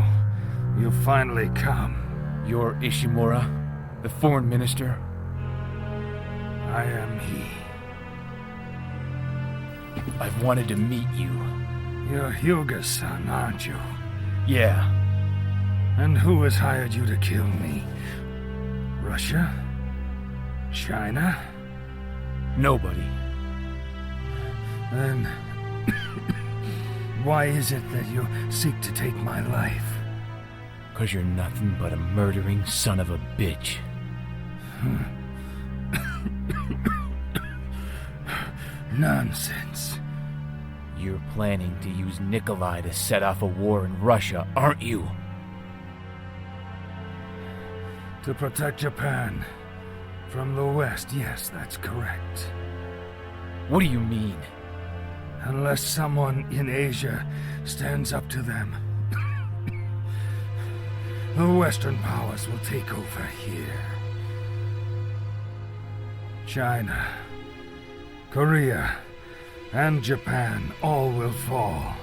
you finally come. You're Ishimura, the foreign minister? I am he. I've wanted to meet you. You're Hyuga's son, aren't you? Yeah. And who has hired you to kill me? Russia? China? Nobody. Then why is it that you seek to take my life? 'Cause you're nothing but a murdering son of a bitch. Nonsense. You're planning to use Nikolai to set off a war in Russia, aren't you? To protect Japan from the West, yes, that's correct. What do you mean? Unless someone in Asia stands up to them, the Western powers will take over here. China, Korea, and Japan all will fall.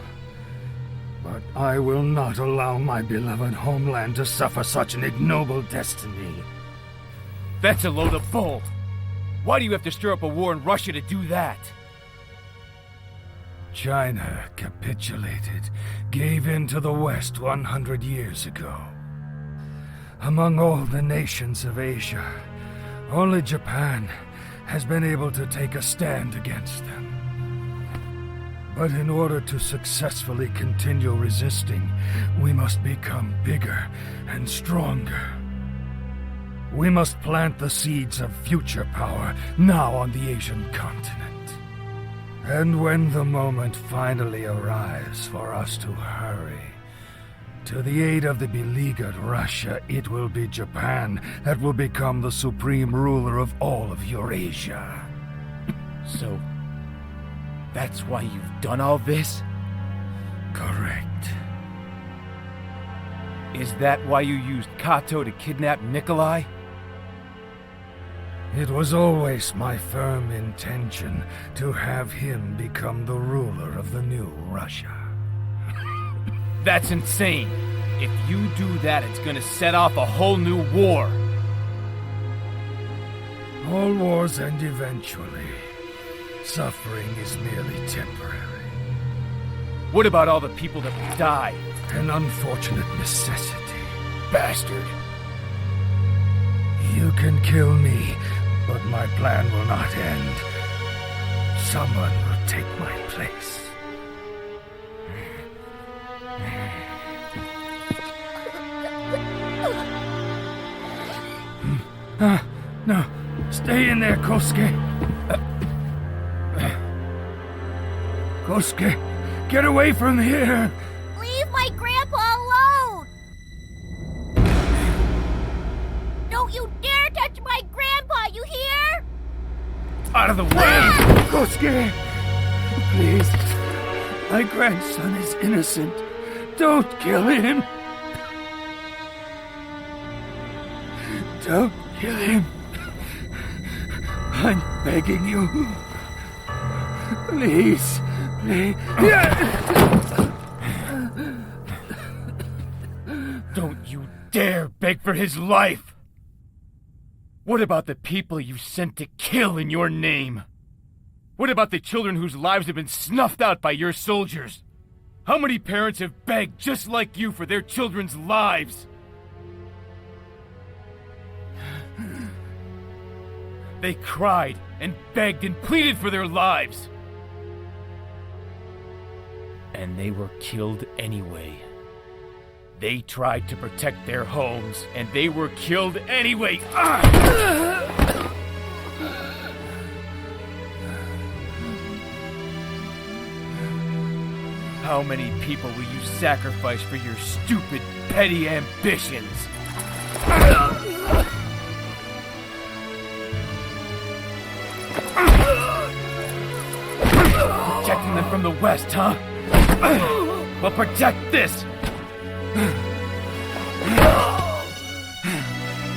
But I will not allow my beloved homeland to suffer such an ignoble destiny. That's a load of bull! Why do you have to stir up a war in Russia to do that? China capitulated, gave in to the West 100 years ago. Among all the nations of Asia, only Japan has been able to take a stand against them. But in order to successfully continue resisting, we must become bigger and stronger. We must plant the seeds of future power now on the Asian continent. And when the moment finally arrives for us to hurry, to the aid of the beleaguered Russia, it will be Japan that will become the supreme ruler of all of Eurasia. So, that's why you've done all this? Correct. Is that why you used Kato to kidnap Nikolai? It was always my firm intention to have him become the ruler of the new Russia. That's insane. If you do that, it's gonna set off a whole new war. All wars end eventually. Suffering is merely temporary. What about all the people that will die? An unfortunate necessity. Bastard. You can kill me, but my plan will not end. Someone will take my place. No. Stay in there, Kosuke. Kosuke, get away from here! Leave my grandpa alone! Don't you dare touch my grandpa, you hear? Out of the way! Kosuke! Please. My grandson is innocent. Don't kill him. Don't kill him. I'm begging you. Please. Please. Don't you dare beg for his life! What about the people you sent to kill in your name? What about the children whose lives have been snuffed out by your soldiers? How many parents have begged just like you for their children's lives? They cried and begged and pleaded for their lives. And they were killed anyway. They tried to protect their homes, and they were killed anyway. How many people will you sacrifice for your stupid, petty ambitions? Protecting them from the West, huh? Well, protect this!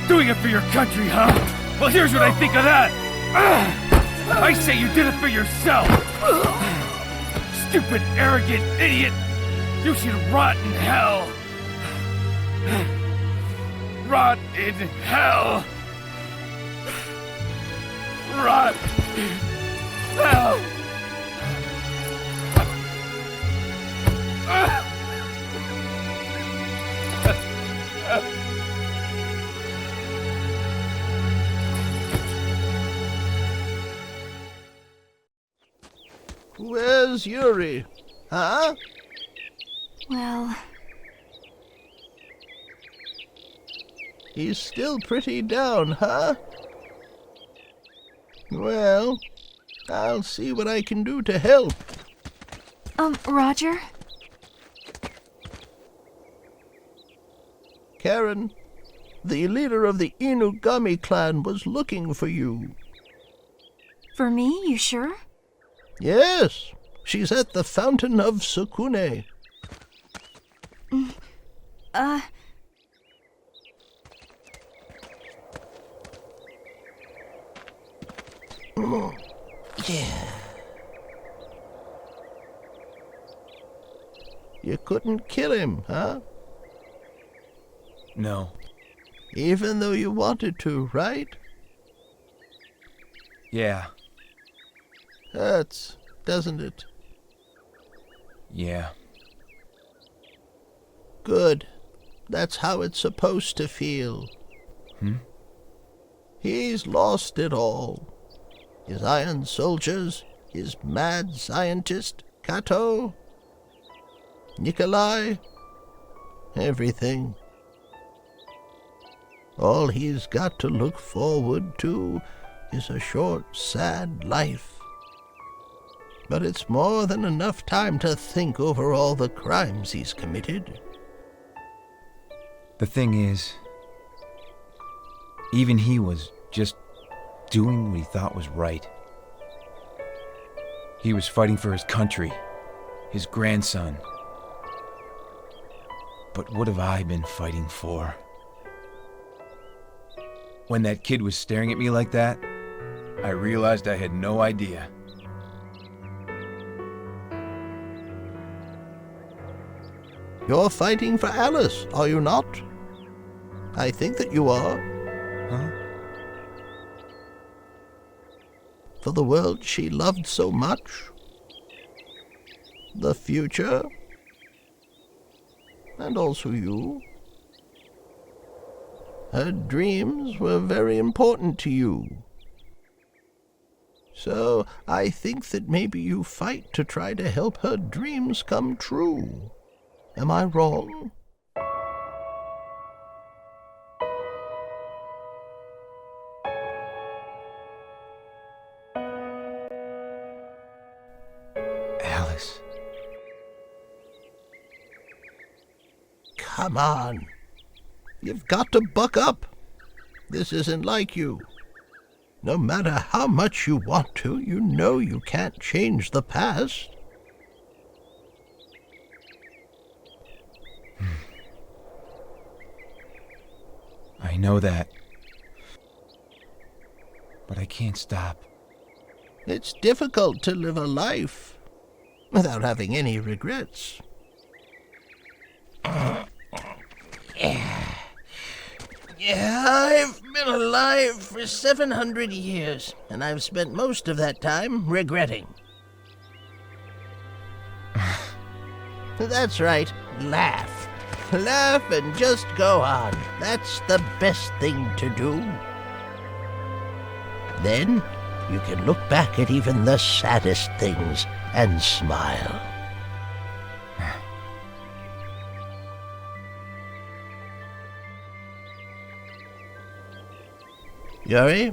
Doing it for your country, huh? Well, here's what I think of that! I say you did it for yourself! Stupid, arrogant idiot! You should rot in hell! Rot in hell! Rot in hell! Where's Yuri? Huh? Well, he's still pretty down, huh? Well, I'll see what I can do to help. Roger? Karen, the leader of the Inugami clan was looking for you. For me, you sure? Yes, she's at the Fountain of Sukune. Yeah. You couldn't kill him, huh? No. Even though you wanted to, right? Yeah. Hurts, doesn't it? Yeah. Good. That's how it's supposed to feel. Hmm? He's lost it all. His iron soldiers, his mad scientist, Kato, Nikolai, everything. All he's got to look forward to is a short, sad life. But it's more than enough time to think over all the crimes he's committed. The thing is, even he was just doing what he thought was right. He was fighting for his country, his grandson. But what have I been fighting for? When that kid was staring at me like that, I realized I had no idea. You're fighting for Alice, are you not? I think that you are. Huh? For the world she loved so much. The future. And also you. Her dreams were very important to you. So I think that maybe you fight to try to help her dreams come true. Am I wrong? Alice. Come on. You've got to buck up. This isn't like you. No matter how much you want to, you know you can't change the past. I know that. But I can't stop. It's difficult to live a life without having any regrets. Yeah, I've been alive for 700 years, and I've spent most of that time regretting. That's right, laugh. Laugh and just go on. That's the best thing to do. Then you can look back at even the saddest things and smile. Yuri?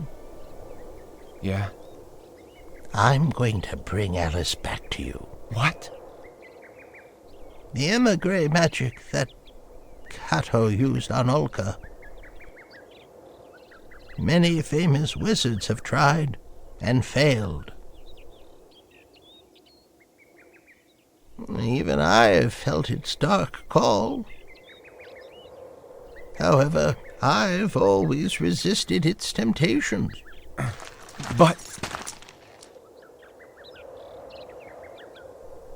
Yeah? I'm going to bring Alice back to you. What? The emigre magic that Kato used on Ulka. Many famous wizards have tried and failed. Even I felt its dark call. However, I've always resisted its temptations. But...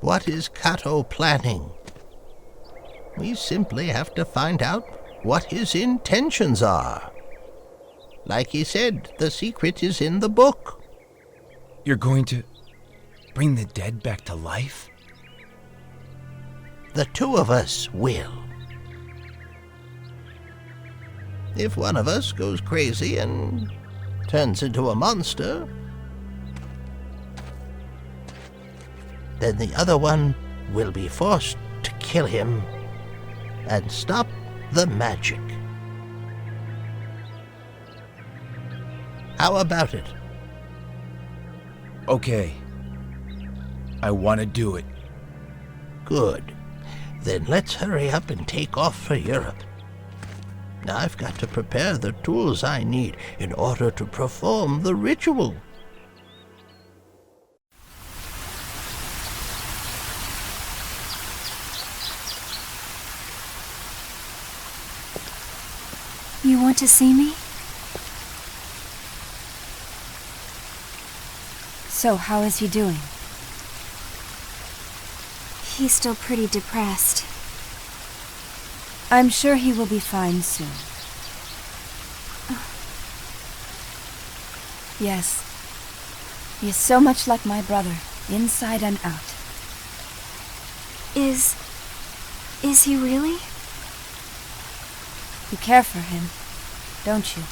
What is Kato planning? We simply have to find out what his intentions are. Like he said, the secret is in the book. You're going to bring the dead back to life? The two of us will. If one of us goes crazy and turns into a monster, then the other one will be forced to kill him and stop the magic. How about it? Okay. I want to do it. Good. Then let's hurry up and take off for Europe. Now I've got to prepare the tools I need in order to perform the ritual. You want to see me? So, how is he doing? He's still pretty depressed. I'm sure he will be fine soon. Yes. He is so much like my brother, inside and out. Is he really? You care for him, don't you?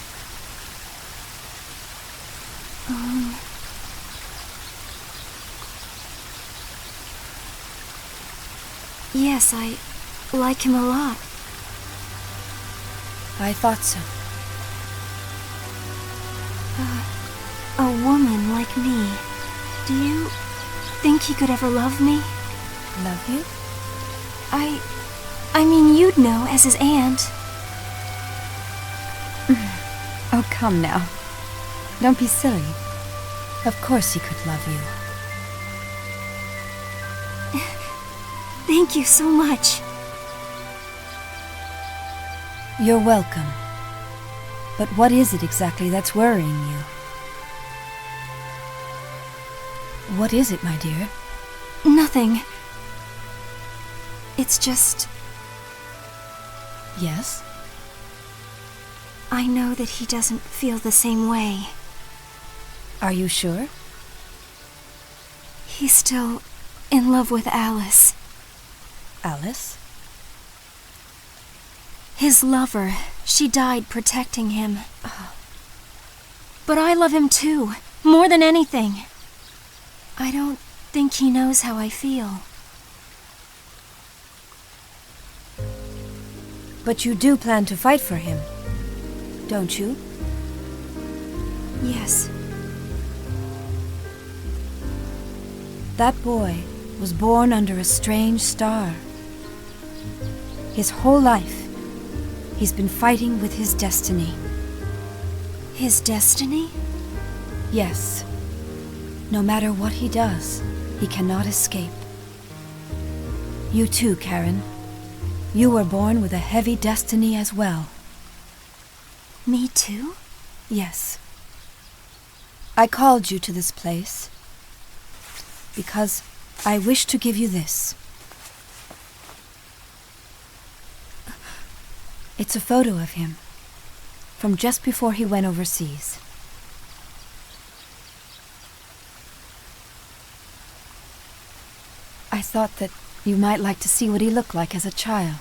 Yes, I like him a lot. I thought so. A woman like me. Do you think he could ever love me? Love you? I mean, you'd know as his aunt. Oh, come now. Don't be silly. Of course he could love you. Thank you so much. You're welcome. But what is it exactly that's worrying you? What is it, my dear? Nothing. It's just... Yes? I know that he doesn't feel the same way. Are you sure? He's still in love with Alice. Alice? His lover. She died protecting him. But I love him too, more than anything. I don't think he knows how I feel. But you do plan to fight for him, don't you? Yes. That boy was born under a strange star. His whole life, he's been fighting with his destiny. His destiny? Yes. No matter what he does, he cannot escape. You too, Karen. You were born with a heavy destiny as well. Me too? Yes. I called you to this place because I wish to give you this. It's a photo of him from just before he went overseas. I thought that you might like to see what he looked like as a child.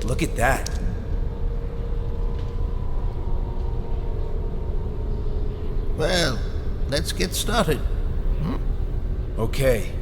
Look at that. Well, let's get started. Okay.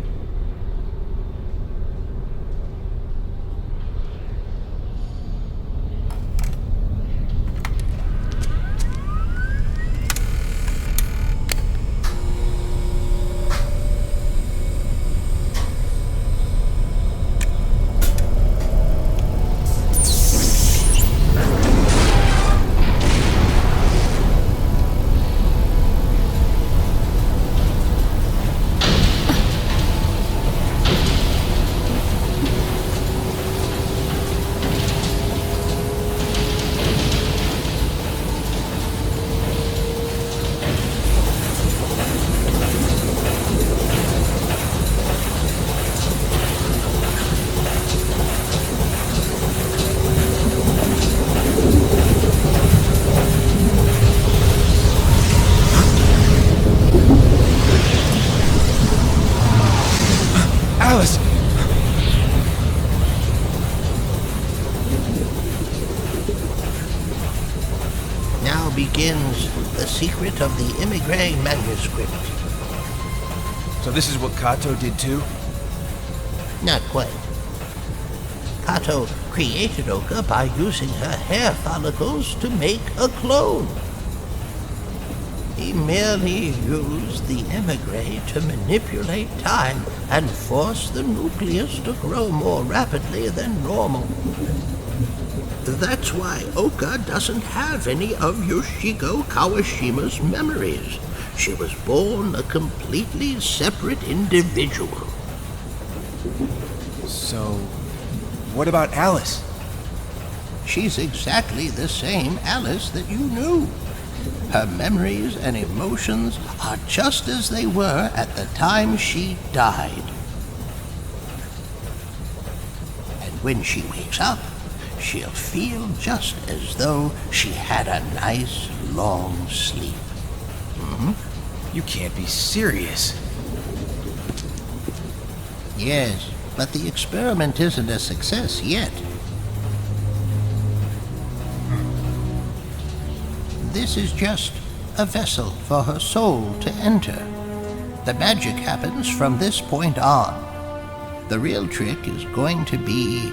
Alice! Now begins the secret of the Emigre manuscript. So this is what Kato did too? Not quite. Kato created Oka by using her hair follicles to make a clone. He merely used the emigre to manipulate time and force the nucleus to grow more rapidly than normal. That's why Oka doesn't have any of Yoshiko Kawashima's memories. She was born a completely separate individual. So, what about Alice? She's exactly the same Alice that you knew. Her memories and emotions are just as they were at the time she died. And when she wakes up, she'll feel just as though she had a nice long sleep. You can't be serious. Yes, but the experiment isn't a success yet. This is just a vessel for her soul to enter. The magic happens from this point on. The real trick is going to be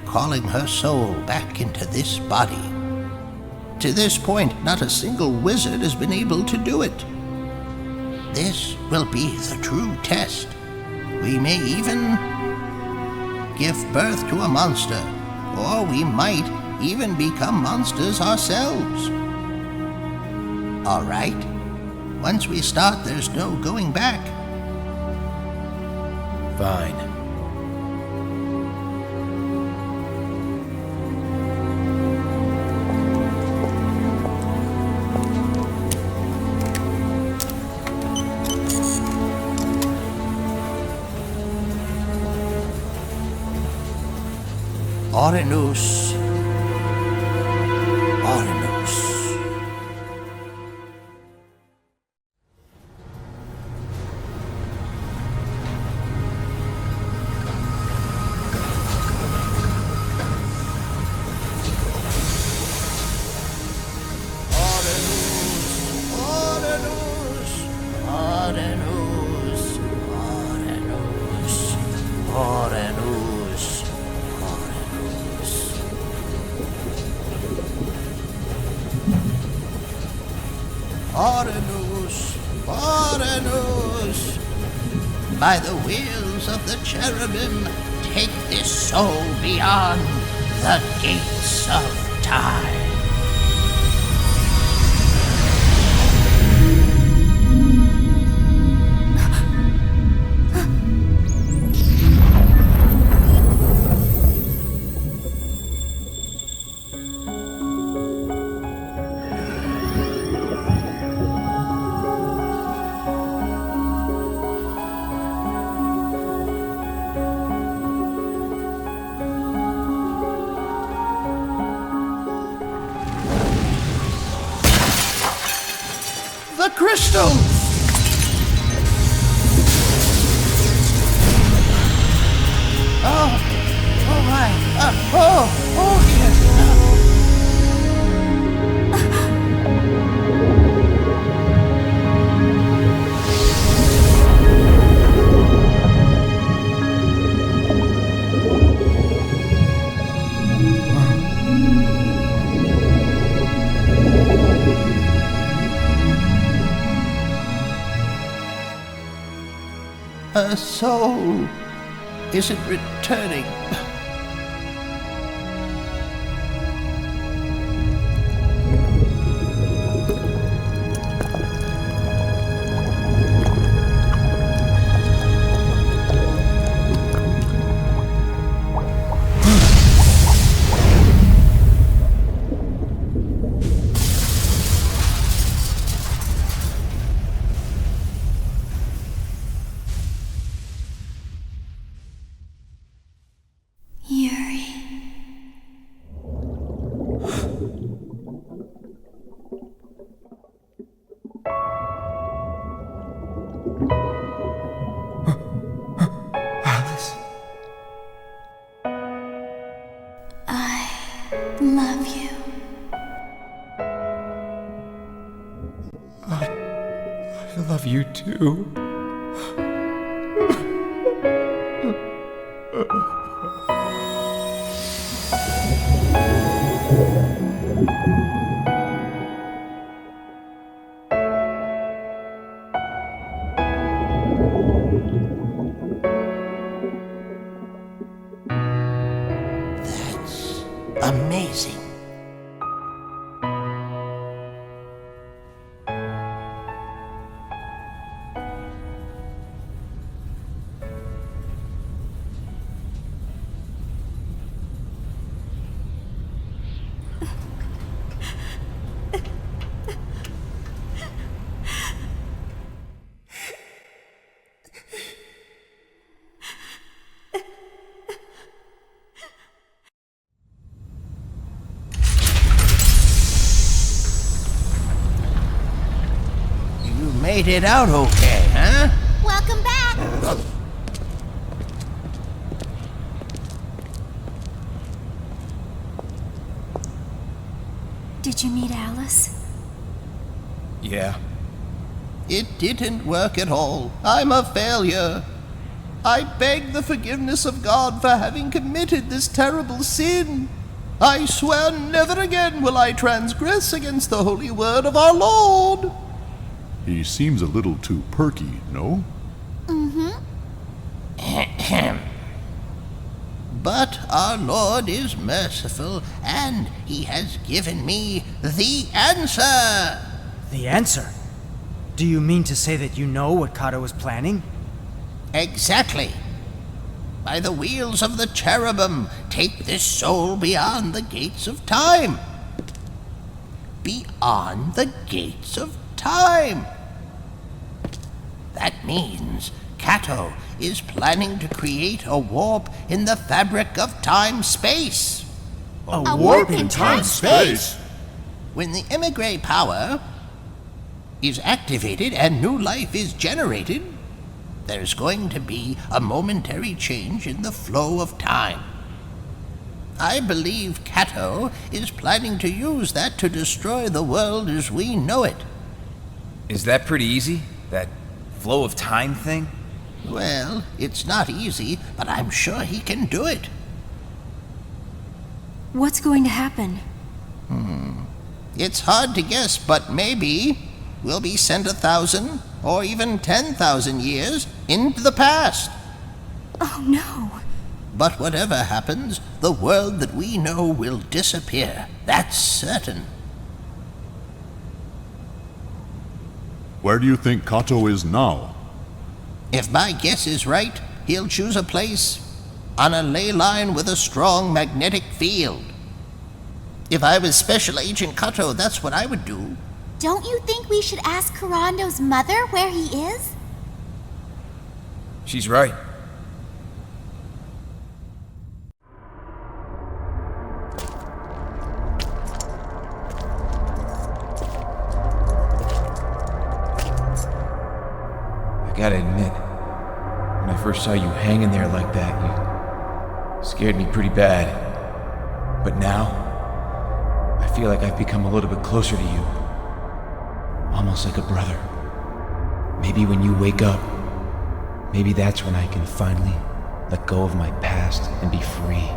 calling her soul back into this body. To this point, not a single wizard has been able to do it. This will be the true test. We may even give birth to a monster, or we might even become monsters ourselves. All right? Once we start, there's no going back. Fine. Orenus. Orenus. Orenus, Orenus, by the wheels of the cherubim, take this soul beyond the gates of time. The crystal! Oh my! Her soul isn't returning. Love you. I love you too. That's amazing. You made it out okay, huh? Welcome back! Did you meet Alice? Yeah. It didn't work at all. I'm a failure. I beg the forgiveness of God for having committed this terrible sin. I swear never again will I transgress against the holy word of our Lord. He seems a little too perky, no? But our Lord is merciful, and he has given me the answer. The answer? Do you mean to say that you know what Kato is planning? Exactly. By the wheels of the cherubim, take this soul beyond the gates of time. Beyond the gates of time. That means Kato is planning to create a warp in the fabric of time-space. A warp in time-space? When the emigre power is activated and new life is generated, there's going to be a momentary change in the flow of time. I believe Kato is planning to use that to destroy the world as we know it. Is that pretty easy? That flow of time thing? Well, it's not easy, but I'm sure he can do it. What's going to happen? It's hard to guess, but maybe we'll be sent 1,000 or even 10,000 years into the past. Oh no. But whatever happens, the world that we know will disappear. That's certain. Where do you think Kato is now? If my guess is right, he'll choose a place on a ley line with a strong magnetic field. If I was Special Agent Kato, that's what I would do. Don't you think we should ask Karando's mother where he is? She's right. I gotta admit, when I first saw you hanging there like that, you scared me pretty bad. But now, I feel like I've become a little bit closer to you. Almost like a brother. Maybe when you wake up, maybe that's when I can finally let go of my past and be free.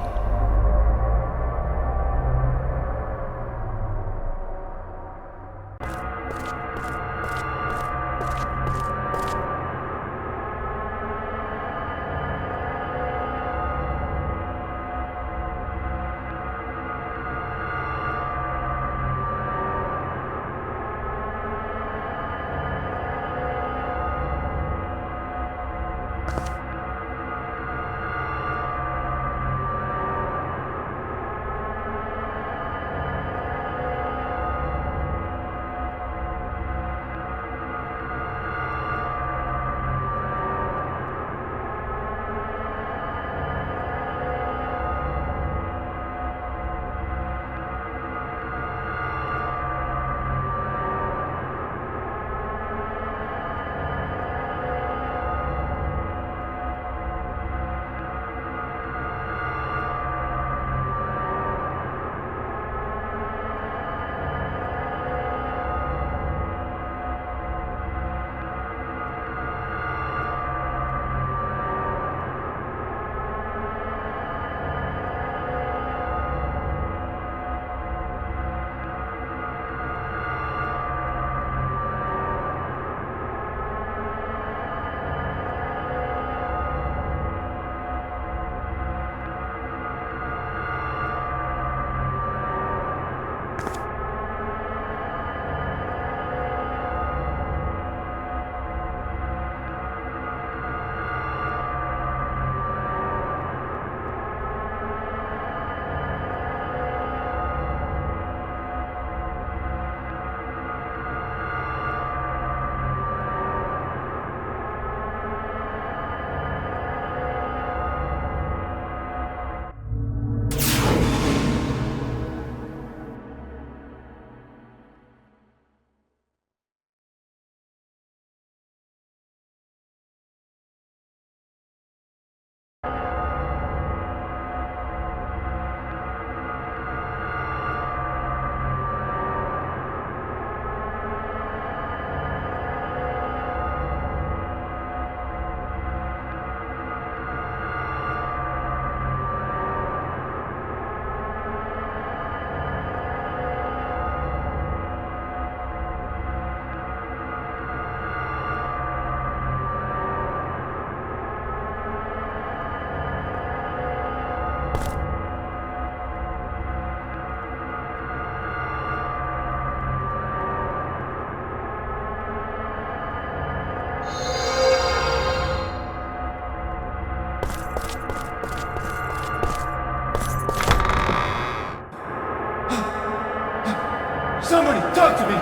Talk to me!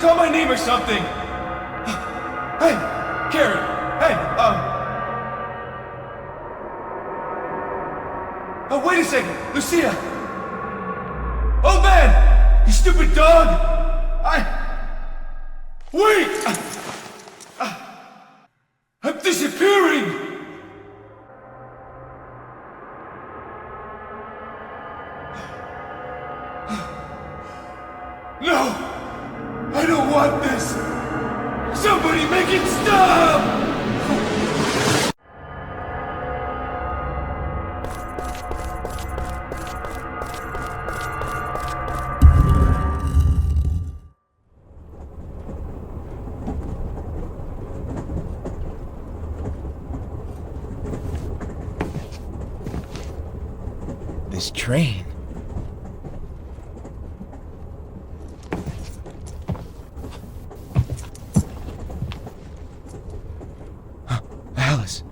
Call my name or something! Hey! Carrie! Hey, Oh, wait a second! Lucia! Old man! You stupid dog! Wait! I'm disappearing! No! I don't want this! Somebody make it stop! This train. Alice.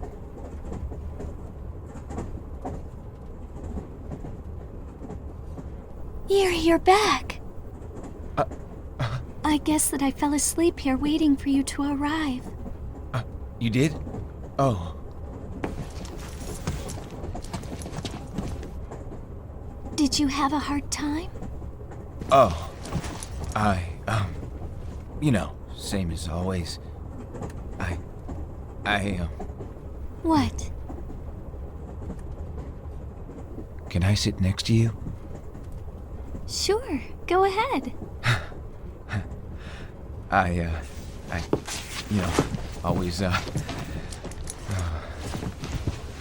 Yuri, you're back. I guess that I fell asleep here waiting for you to arrive. You did? Oh. Did you have a hard time? Oh. You know, same as always. What? Can I sit next to you? Sure, go ahead. Always,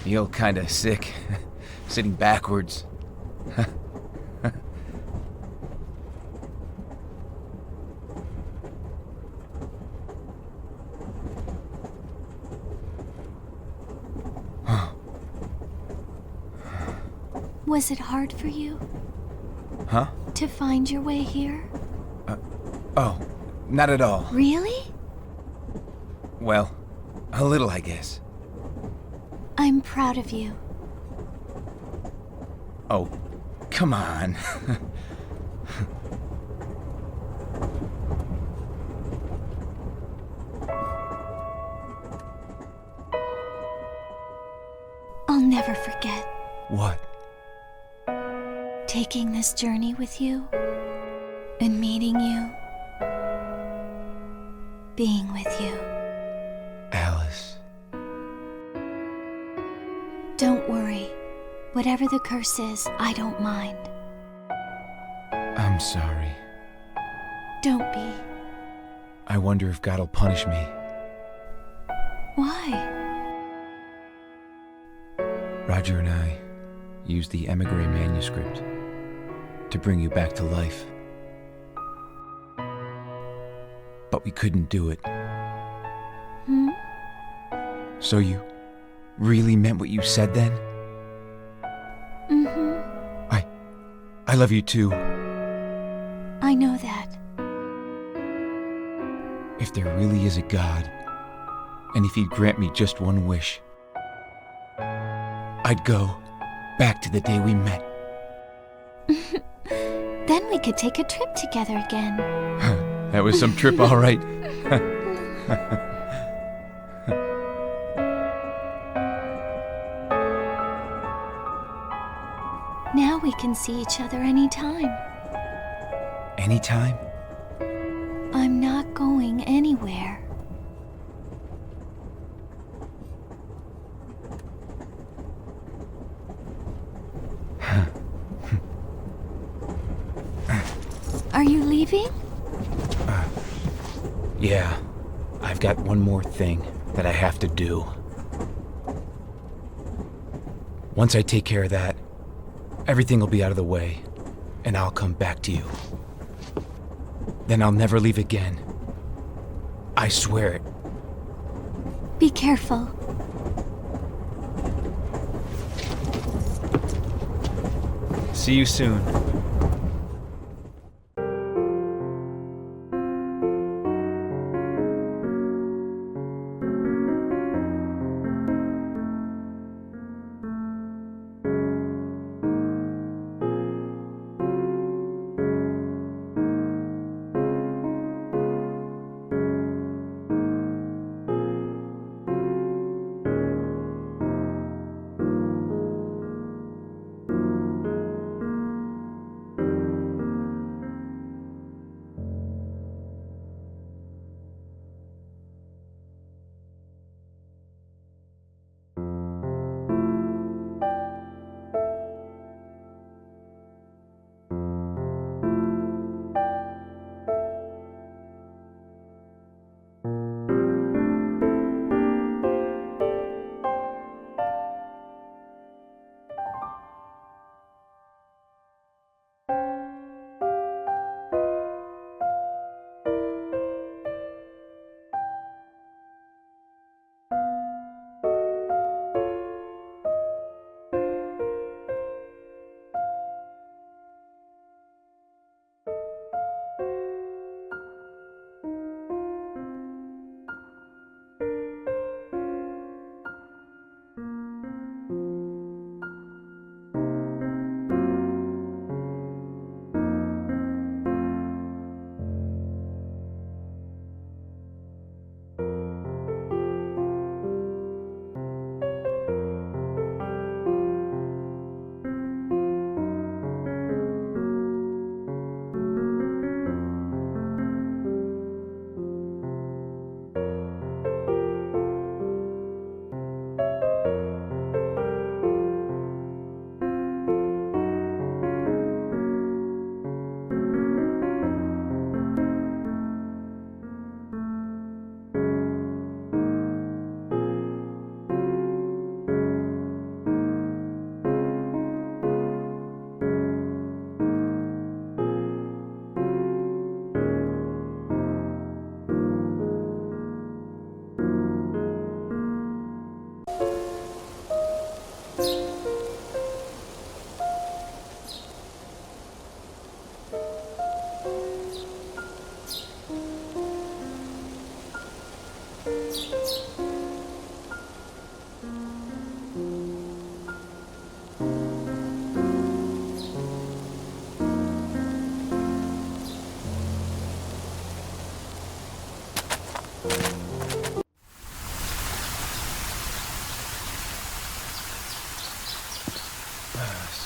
feel kinda sick, sitting backwards. Was it hard for you? Huh? To find your way here? Oh, not at all. Really? Well, a little, I guess. I'm proud of you. Oh, come on. I'll never forget What? taking this journey with you and meeting you, being with you. Alice. Don't worry. Whatever the curse is, I don't mind. I'm sorry. Don't be. I wonder if God'll punish me. Why? Roger and I used the emigre manuscript to bring you back to life. But we couldn't do it. Hmm? So you really meant what you said then? Mm-hmm. I love you too. I know that. If there really is a God, and if he'd grant me just one wish, I'd go back to the day we met. Then we could take a trip together again. That was some trip, all right. Now we can see each other anytime. Anytime? I'm not going anywhere. Are you leaving? Yeah, I've got one more thing that I have to do. Once I take care of that, everything will be out of the way, and I'll come back to you. Then I'll never leave again. I swear it. Be careful. See you soon.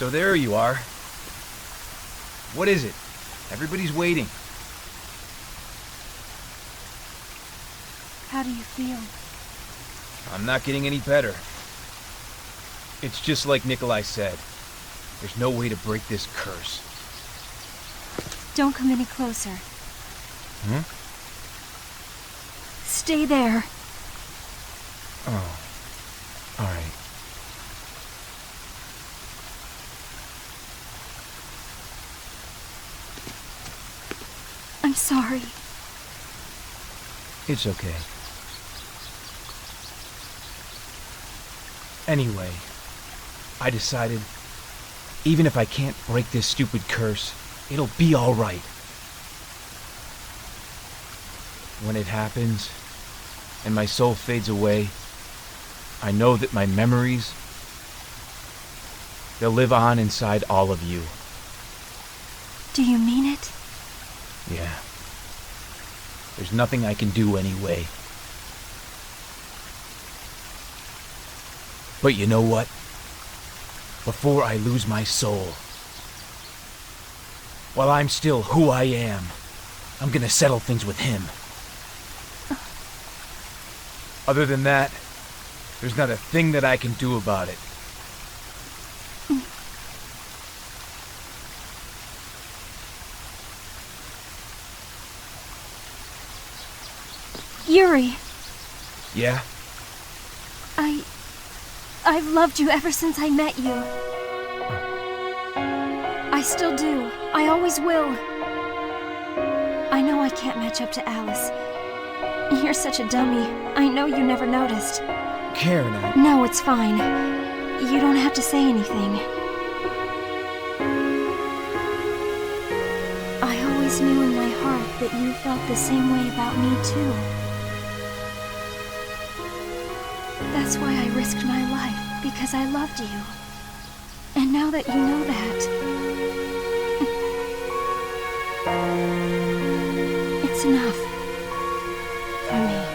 So there you are. What is it? Everybody's waiting. How do you feel? I'm not getting any better. It's just like Nikolai said. There's no way to break this curse. Don't come any closer. Hmm? Stay there. Oh. Alright. I'm sorry. It's okay. Anyway, I decided, even if I can't break this stupid curse, it'll be alright. When it happens, and my soul fades away, I know that my memories, they'll live on inside all of you. Do you mean it? Yeah. There's nothing I can do anyway. But you know what? Before I lose my soul, while I'm still who I am, I'm gonna settle things with him. Other than that, there's not a thing that I can do about it. Yuri, Yeah? I've loved you ever since I met you. I still do. I always will. I know I can't match up to Alice. You're such a dummy. I know you never noticed. Karen, No, it's fine. You don't have to say anything. I always knew in my heart that you felt the same way about me, too. That's why I risked my life, because I loved you. And now that you know that, it's enough for me.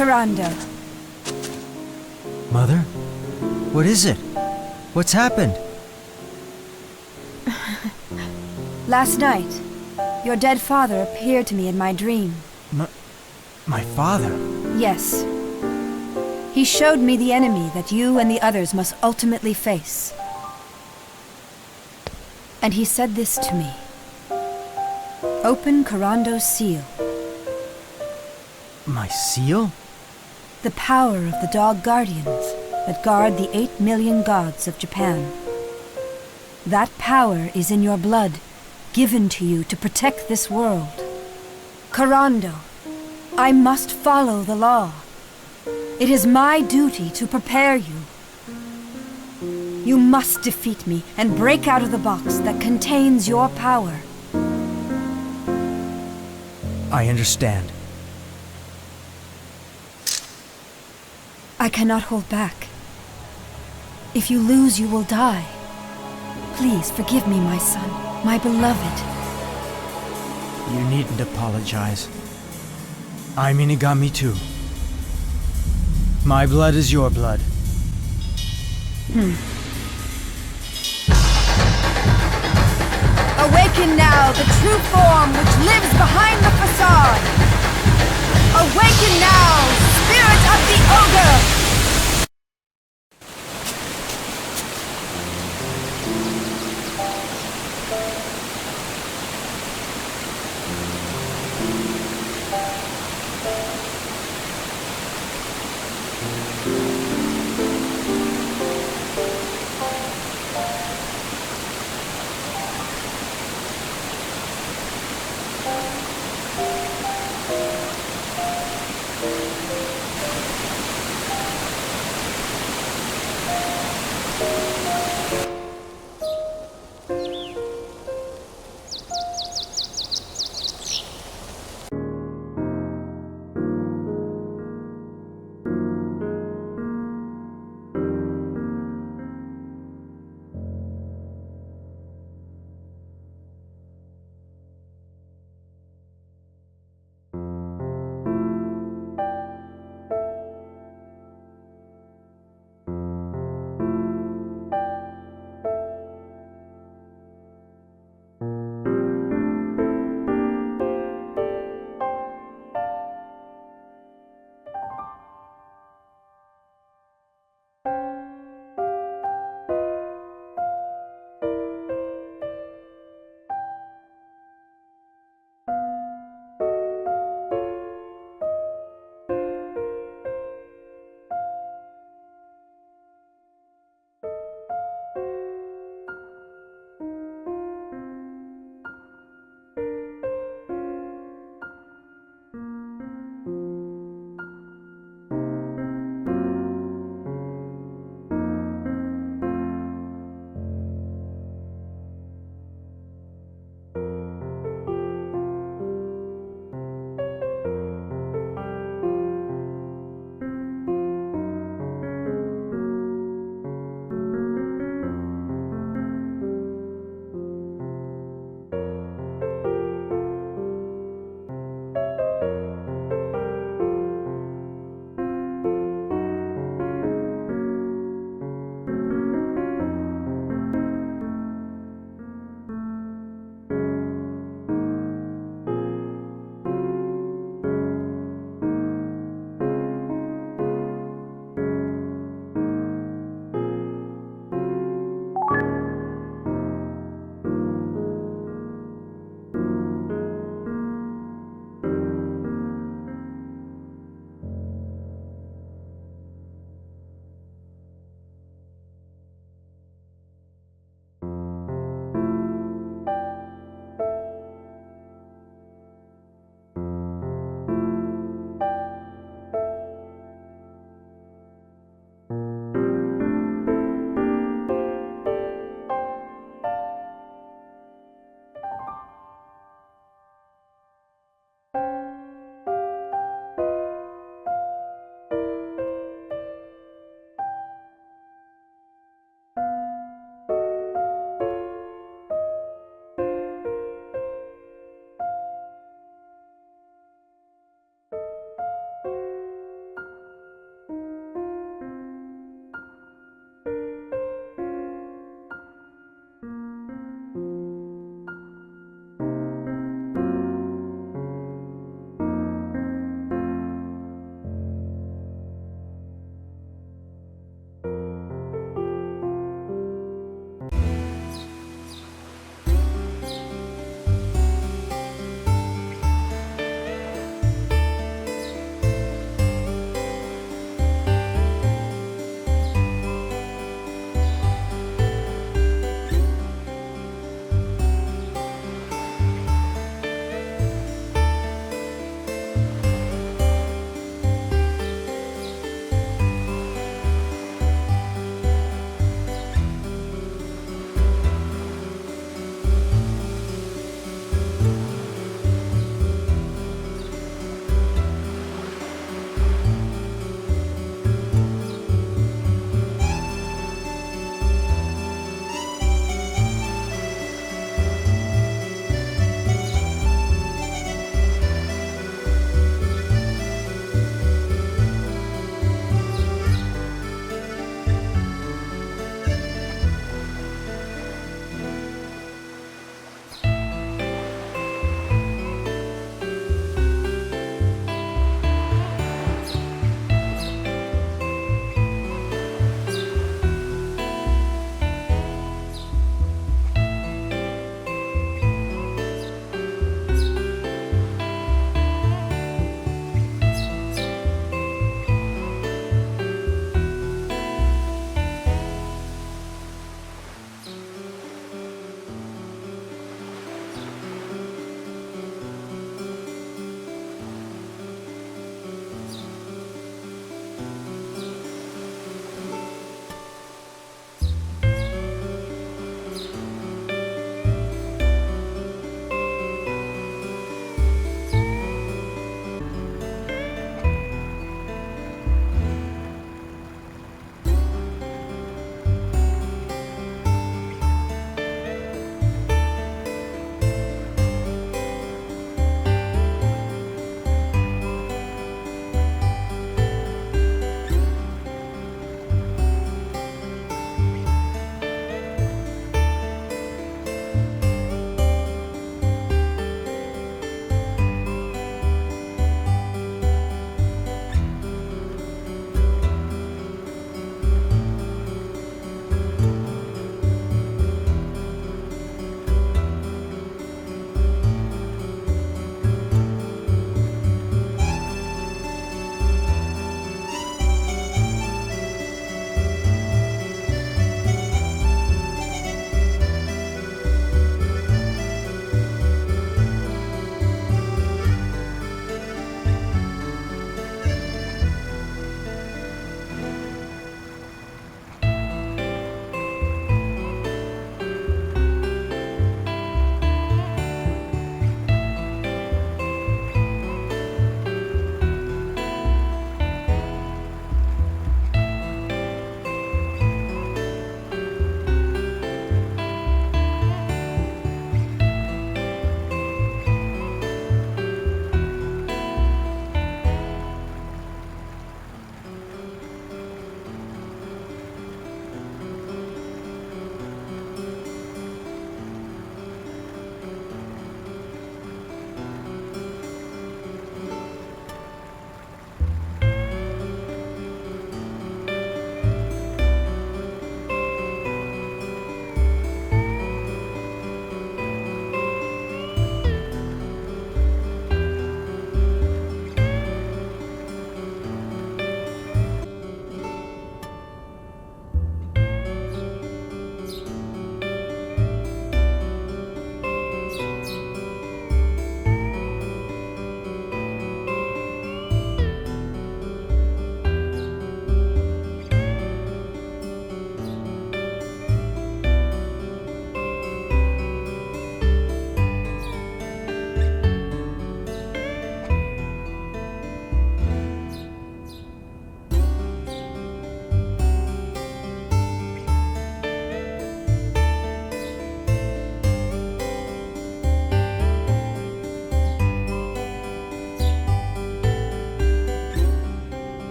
Karando. Mother? What is it? What's happened? Last night, your dead father appeared to me in my dream. My father? Yes. He showed me the enemy that you and the others must ultimately face. And he said this to me. Open Karando's seal. My seal? The power of the Dog Guardians that guard the 8 million gods of Japan. That power is in your blood, given to you to protect this world. Karando, I must follow the law. It is my duty to prepare you. You must defeat me and break out of the box that contains your power. I understand. I cannot hold back. If you lose, you will die. Please forgive me, my son, my beloved. You needn't apologize. I'm Inugami too. My blood is your blood. Awaken now the true form which lives behind the facade. Awaken now, spirit of the ogre!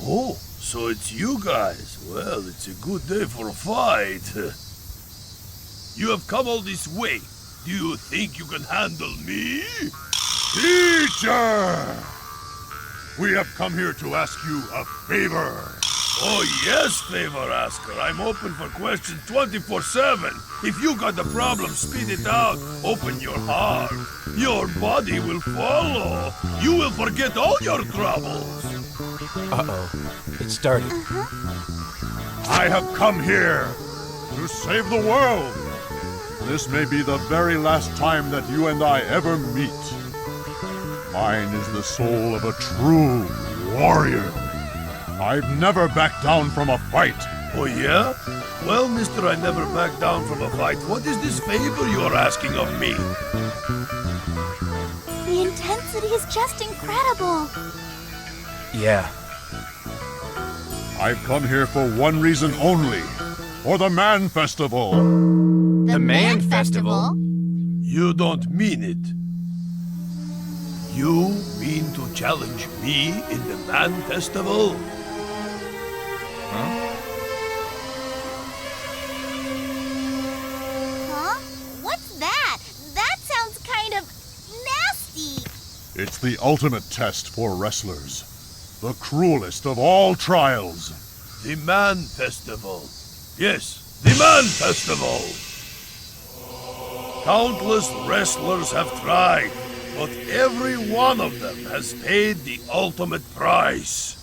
Oh, so it's you guys. Well, it's a good day for a fight. You have come all this way. Do you think you can handle me? Teacher! We have come here to ask you a favor. Oh yes, favor asker. I'm open for questions 24/7. If you got a problem, spit it out. Open your heart. Your body will follow. You will forget all your troubles. Uh-oh. It started. I have come here to save the world. This may be the very last time that you and I ever meet. Mine is the soul of a true warrior. I've never backed down from a fight. Oh yeah? Well, mister, I never back down from a fight. What is this favor you're asking of me? The intensity is just incredible. Yeah. I've come here for one reason only. For the Man Festival. The Man Festival? You don't mean it. You mean to challenge me in the Man Festival? Huh? What's that? That sounds kind of nasty. It's the ultimate test for wrestlers. The cruelest of all trials. The Man Festival. Yes, the Man Festival. Countless wrestlers have tried, but every one of them has paid the ultimate price.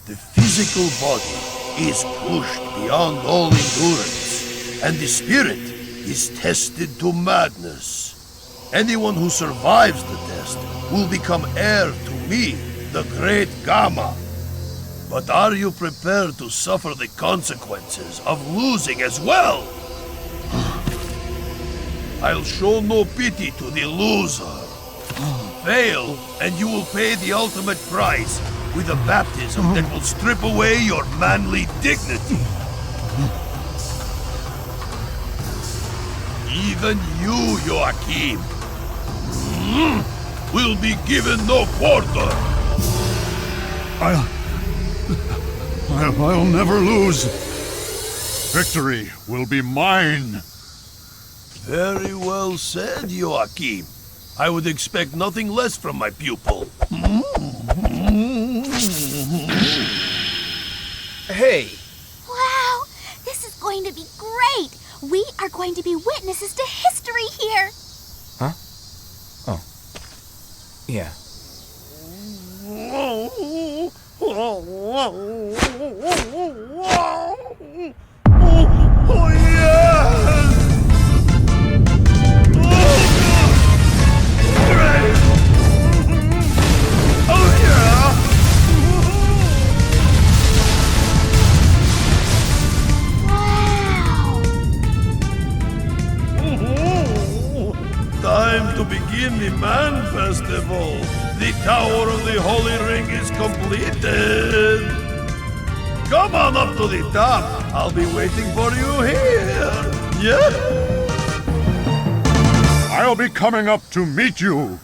The physical body is pushed beyond all endurance, and the spirit is tested to madness. Anyone who survives the test will become heir to me, the Great Gamma. But are you prepared to suffer the consequences of losing as well? I'll show no pity to the loser. Fail, and you will pay the ultimate price with a baptism that will strip away your manly dignity. Even you, Joachim, will be given no quarter. I'll never lose. Victory will be mine. Very well said, Joachim. I would expect nothing less from my pupil. Hey! Wow, this is going to be great. We are going to be witnesses to history here. Huh? Oh. Yeah. Oh, yes! Time to begin the Man Festival. The Tower of the Holy Ring is completed. Come on up to the top. I'll be waiting for you here. I'll be coming up to meet you.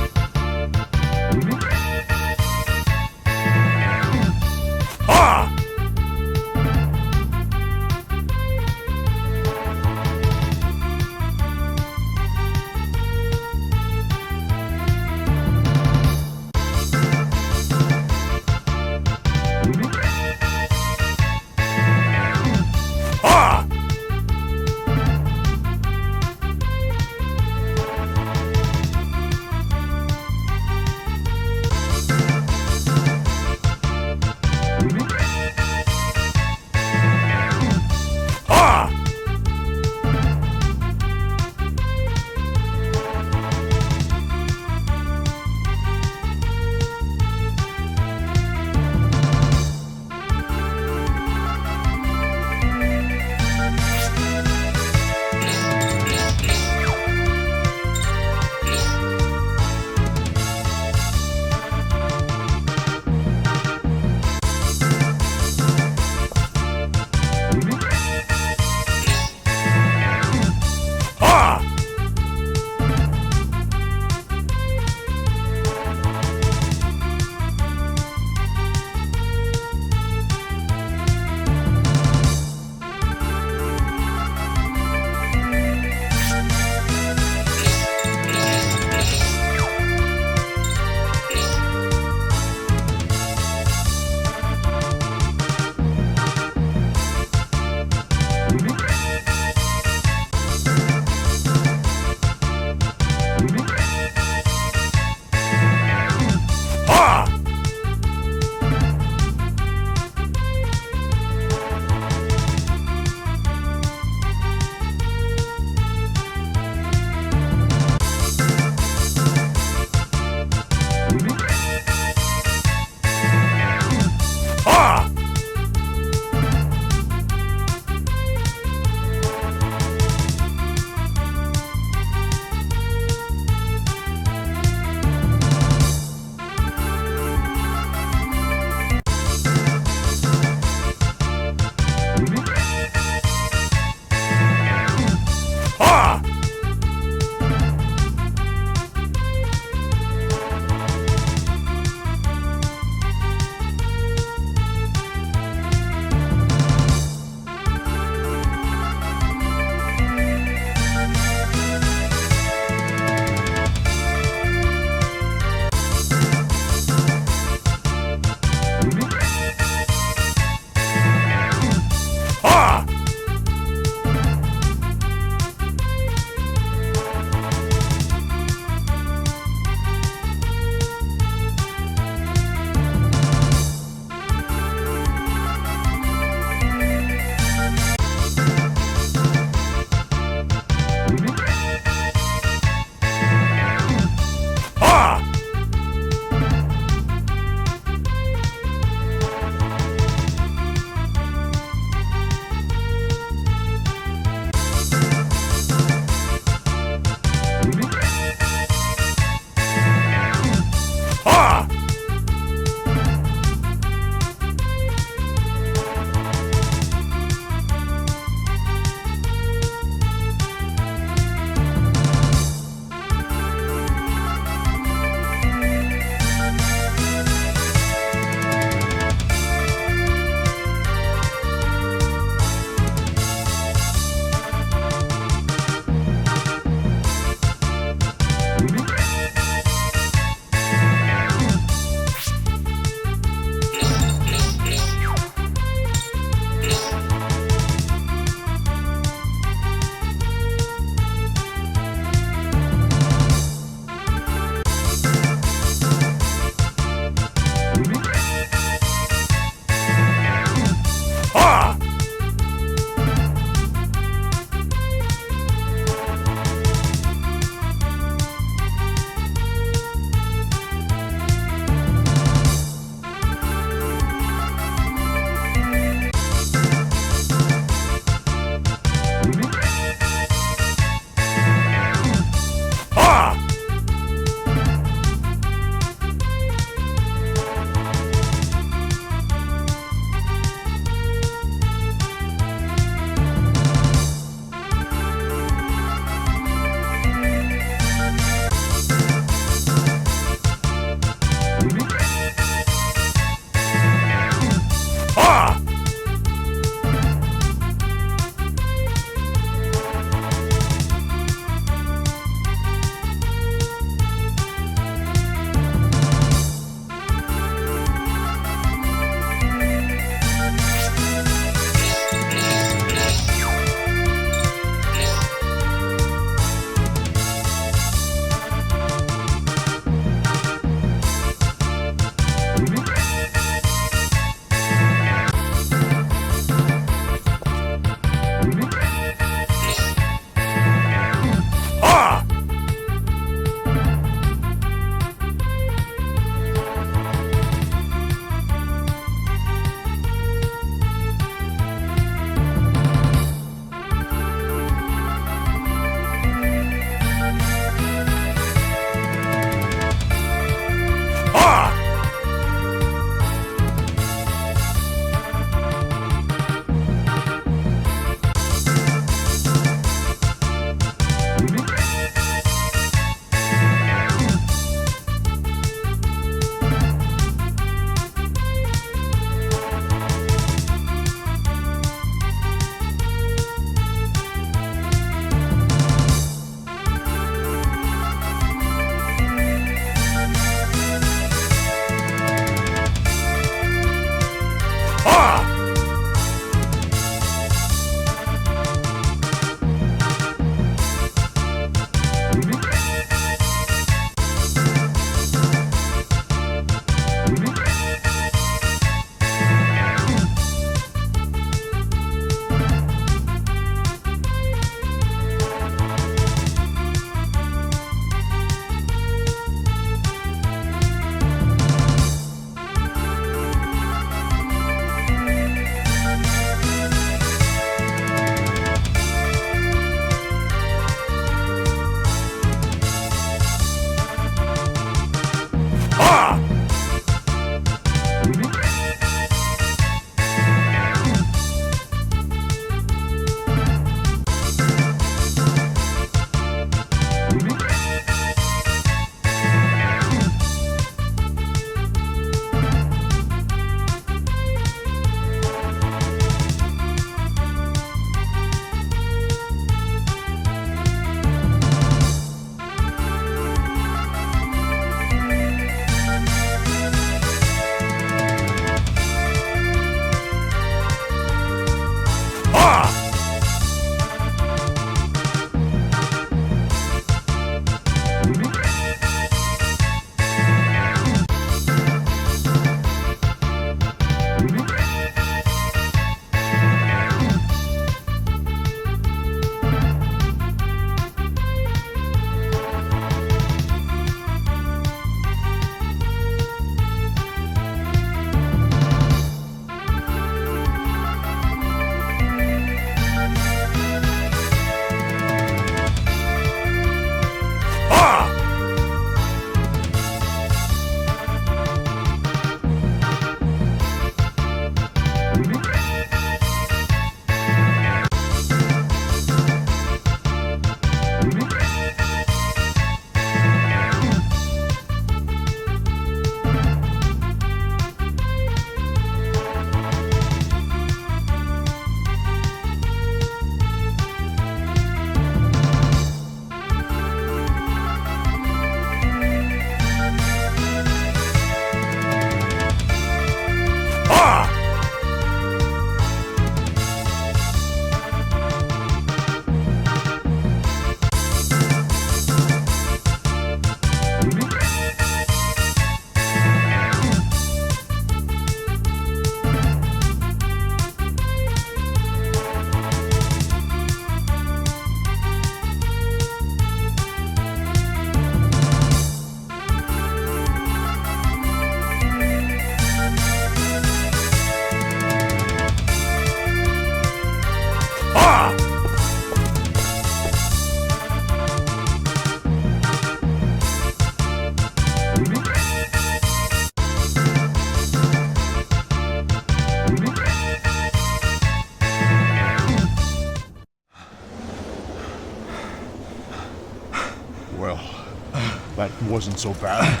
That wasn't so bad.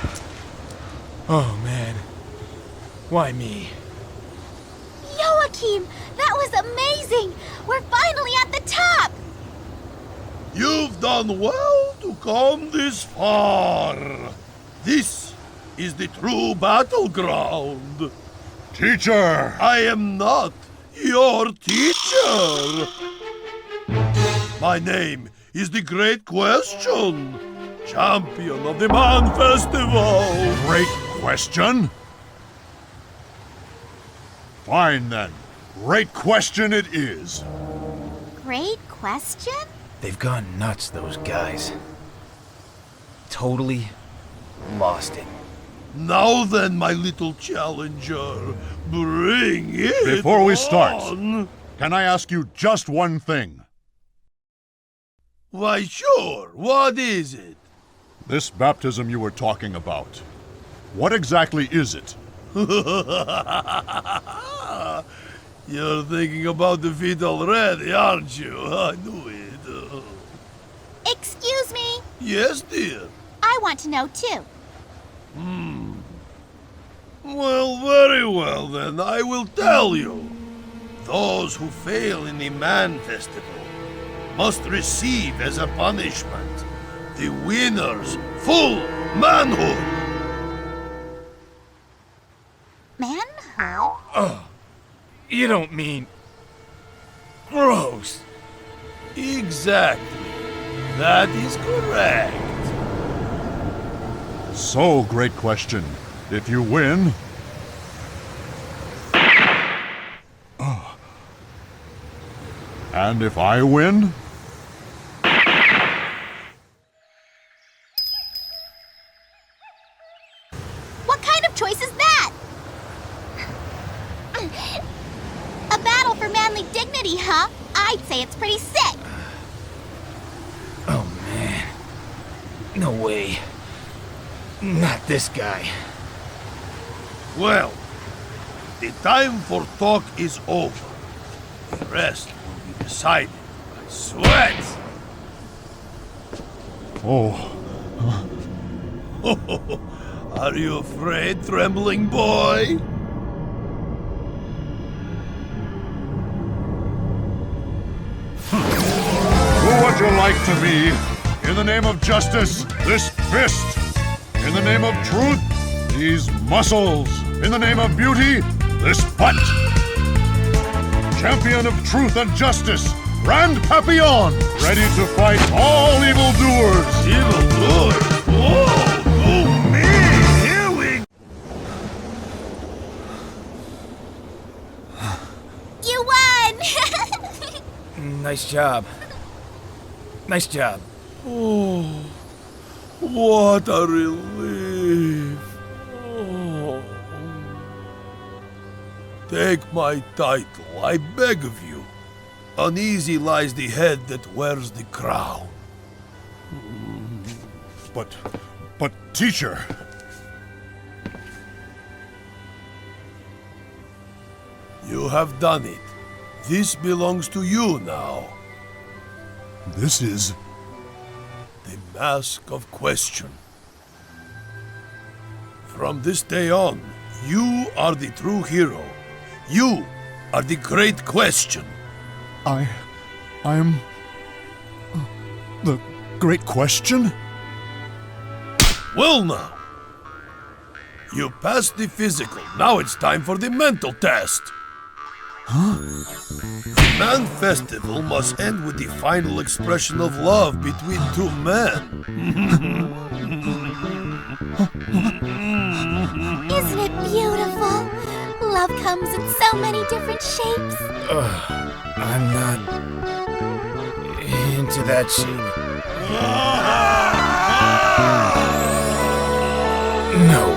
Oh, man. Why me? Joachim, that was amazing! We're finally at the top! You've done well to come this far. This is the true battleground. Teacher! I am not your teacher. My name is the Great Question, champion of the Man Festival. Great Question? Fine then. Great Question it is. Great question? They've gone nuts, those guys. Totally lost it. Now then, my little challenger, bring it Before we start, on. Can I ask you just one thing? Why, sure. What is it? This baptism you were talking about. What exactly is it? You're thinking about the feet already, aren't you? I knew it. Excuse me? Yes, dear. I want to know too. Well, very well then. I will tell you. Those who fail in the Man Festival must receive as a punishment the winner's full manhood. Manhood? You don't mean... gross. Exactly. That is correct. So, great question. If you win... Oh. And if I win? What kind of choice is that? A battle for manly dignity, huh? I'd say it's pretty sick. Oh, man. No way. Not this guy. Well, the time for talk is over. The rest will be decided by sweat. Oh. Are you afraid, trembling boy? Do what you like to me. In the name of justice, this fist. In the name of truth, these muscles. In the name of beauty, this butt. Champion of truth and justice, Grand Papillon, ready to fight all evildoers. Evildoers? Whoa, oh me! Here we... You won! Nice job. Nice job. Oh, what a relief. Oh. Take my title, I beg of you. Uneasy lies the head that wears the crown. But, teacher... You have done it. This belongs to you now. This is... the Mask of Question. From this day on, you are the true hero. You are the great question. I'm... the great question? Well now. You passed the physical. Now it's time for the mental test. Huh? The Man Festival must end with the final expression of love between two men. Isn't it beautiful? Love comes in so many different shapes. I'm not... into that shape. No.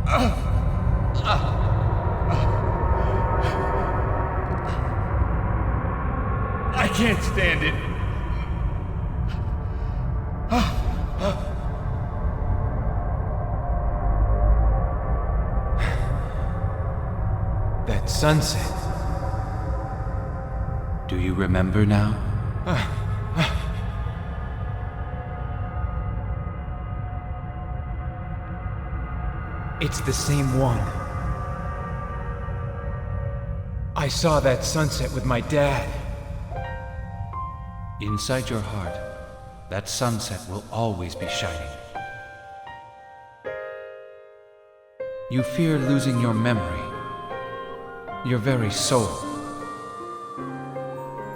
I can't stand it. That sunset. Do you remember now? It's the same one. I saw that sunset with my dad. Inside your heart, that sunset will always be shining. You fear losing your memory, your very soul.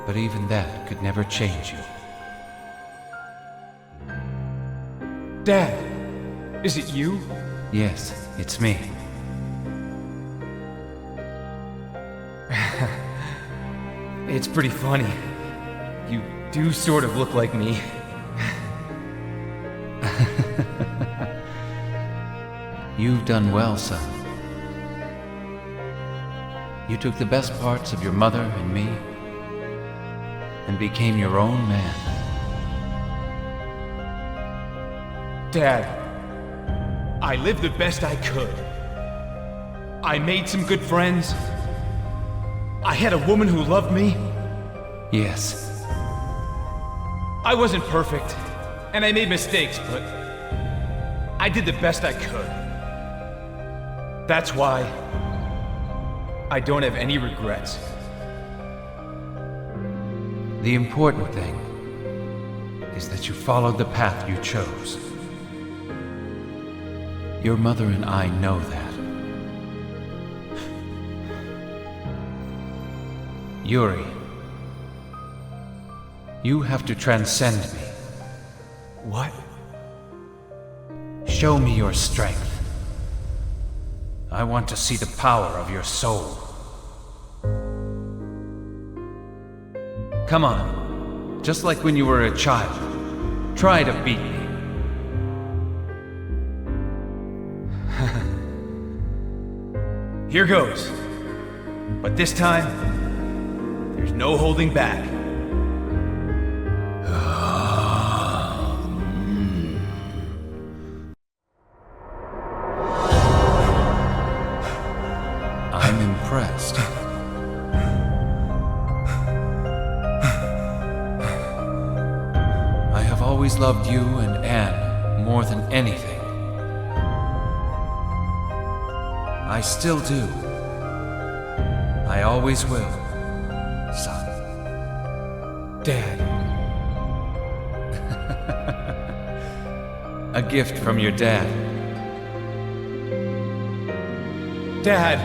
But even that could never change you. Dad, is it you? Yes, it's me. It's pretty funny. You do sort of look like me. You've done well, son. You took the best parts of your mother and me and became your own man. Dad, I lived the best I could. I made some good friends. I had a woman who loved me. Yes. I wasn't perfect, and I made mistakes, but I did the best I could. That's why I don't have any regrets. The important thing is that you followed the path you chose. Your mother and I know that. Yuri, you have to transcend me. What? Show me your strength. I want to see the power of your soul. Come on, just like when you were a child. Try to beat me. Here goes. But this time, there's no holding back. I'm impressed. I have always loved you and Anne more than anything. I still do. I always will, son. Dad. A gift from your dad. Dad!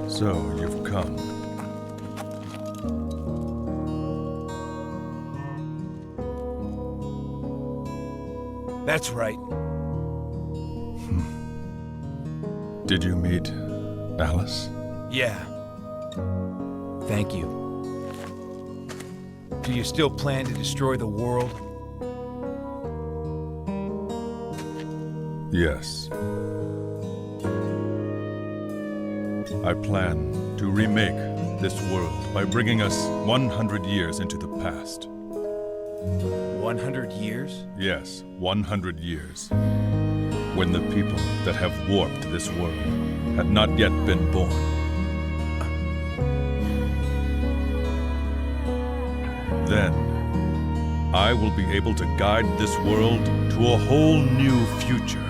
So, you've come. That's right. Did you meet Alice? Yeah. Thank you. Do you still plan to destroy the world? Yes. I plan to remake this world by bringing us 100 years into the past. 100 years? Yes, 100 years. When the people that have warped this world had not yet been born. Then, I will be able to guide this world to a whole new future.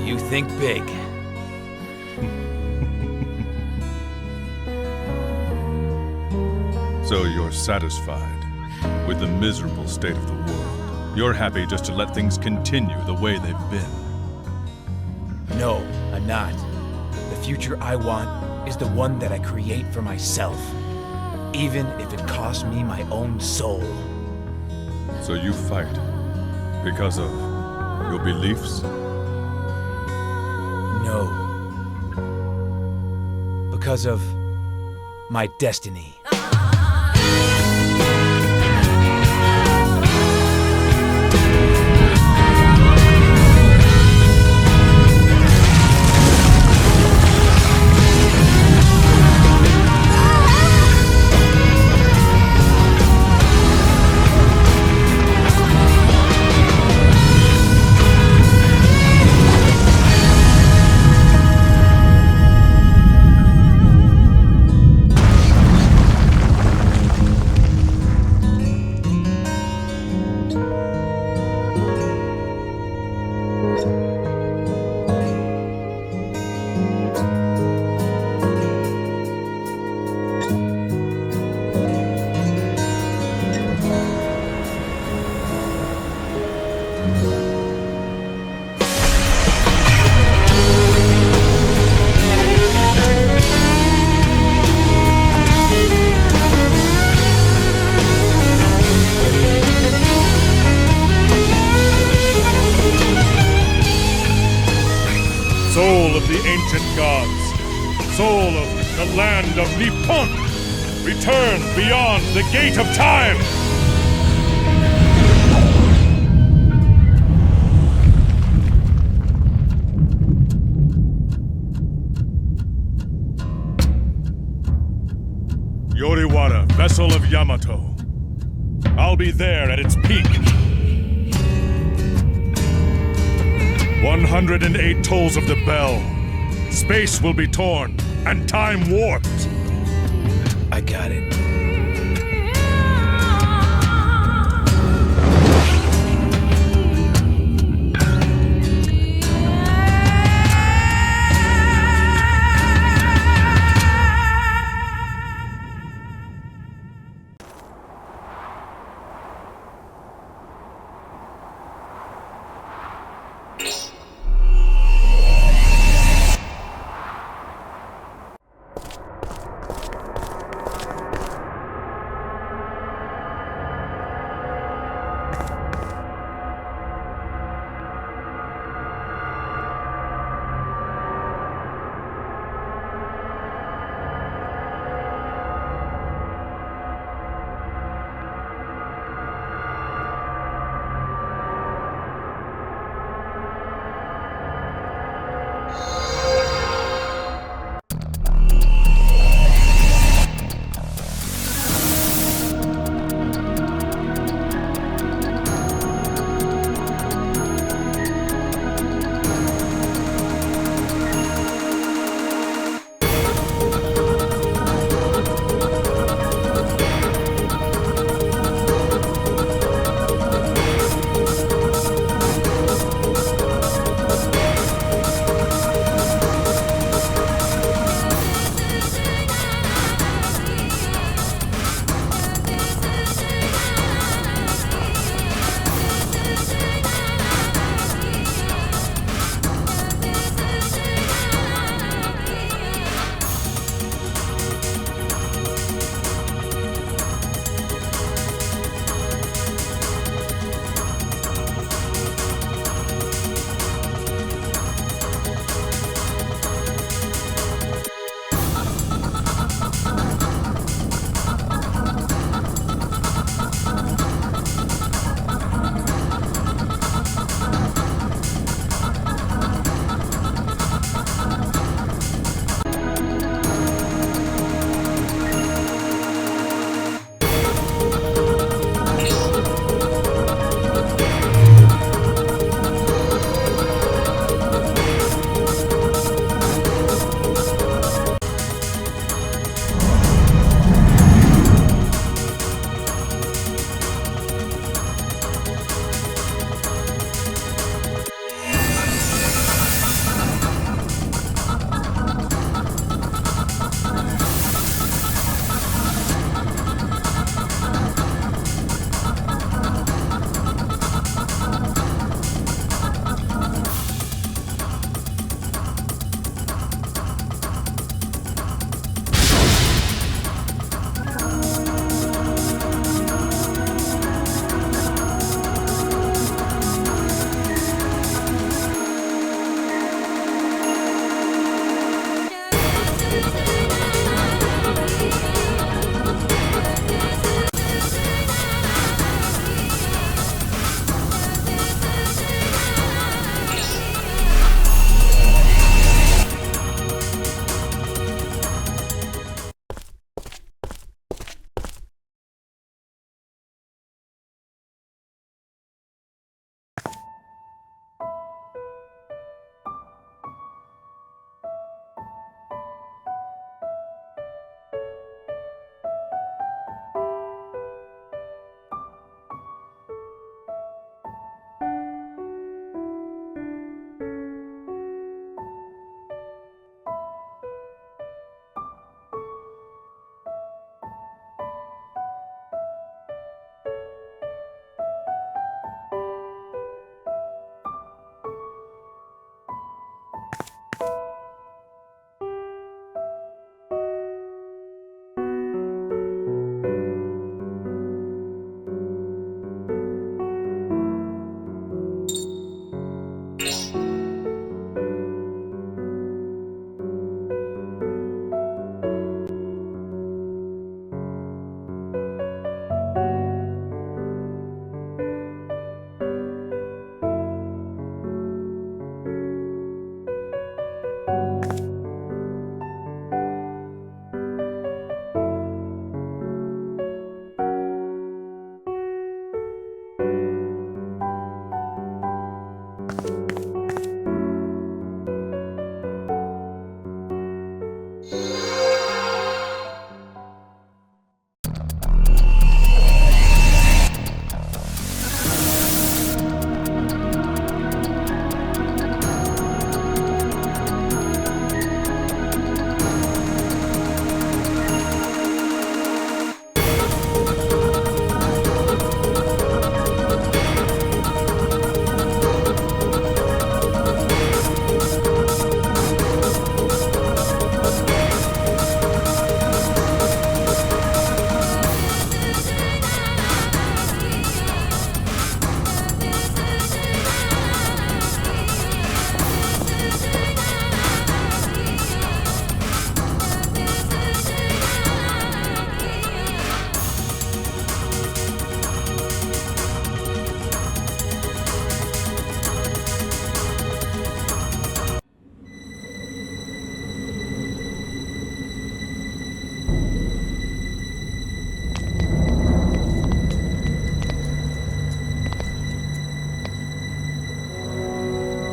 You think big. So you're satisfied with the miserable state of the world. You're happy just to let things continue the way they've been. No, I'm not. The future I want is the one that I create for myself, even if it costs me my own soul. So you fight because of your beliefs? No. Because of my destiny. Soul of the ancient gods, soul of the land of Nippon, return beyond the gate of time! Yoriwara, vessel of Yamato. I'll be there at its peak. 108 tolls of the bell. Space will be torn, and time warped. I got it.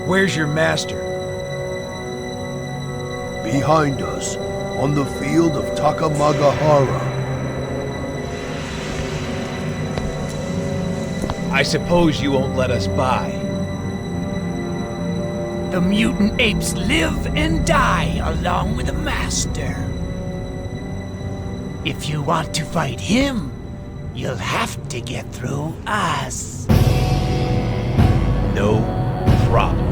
Where's your master? Behind us, on the field of Takamagahara. I suppose you won't let us by. The mutant apes live and die along with the master. If you want to fight him, you'll have to get through us. No problem.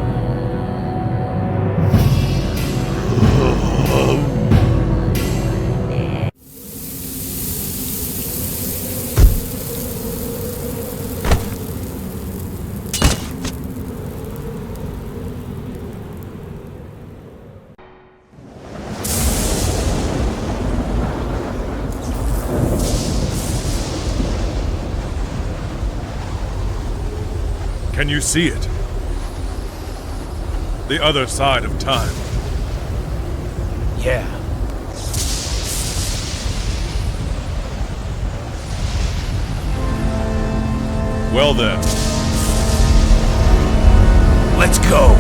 Can you see it? The other side of time. Yeah. Well then. Let's go.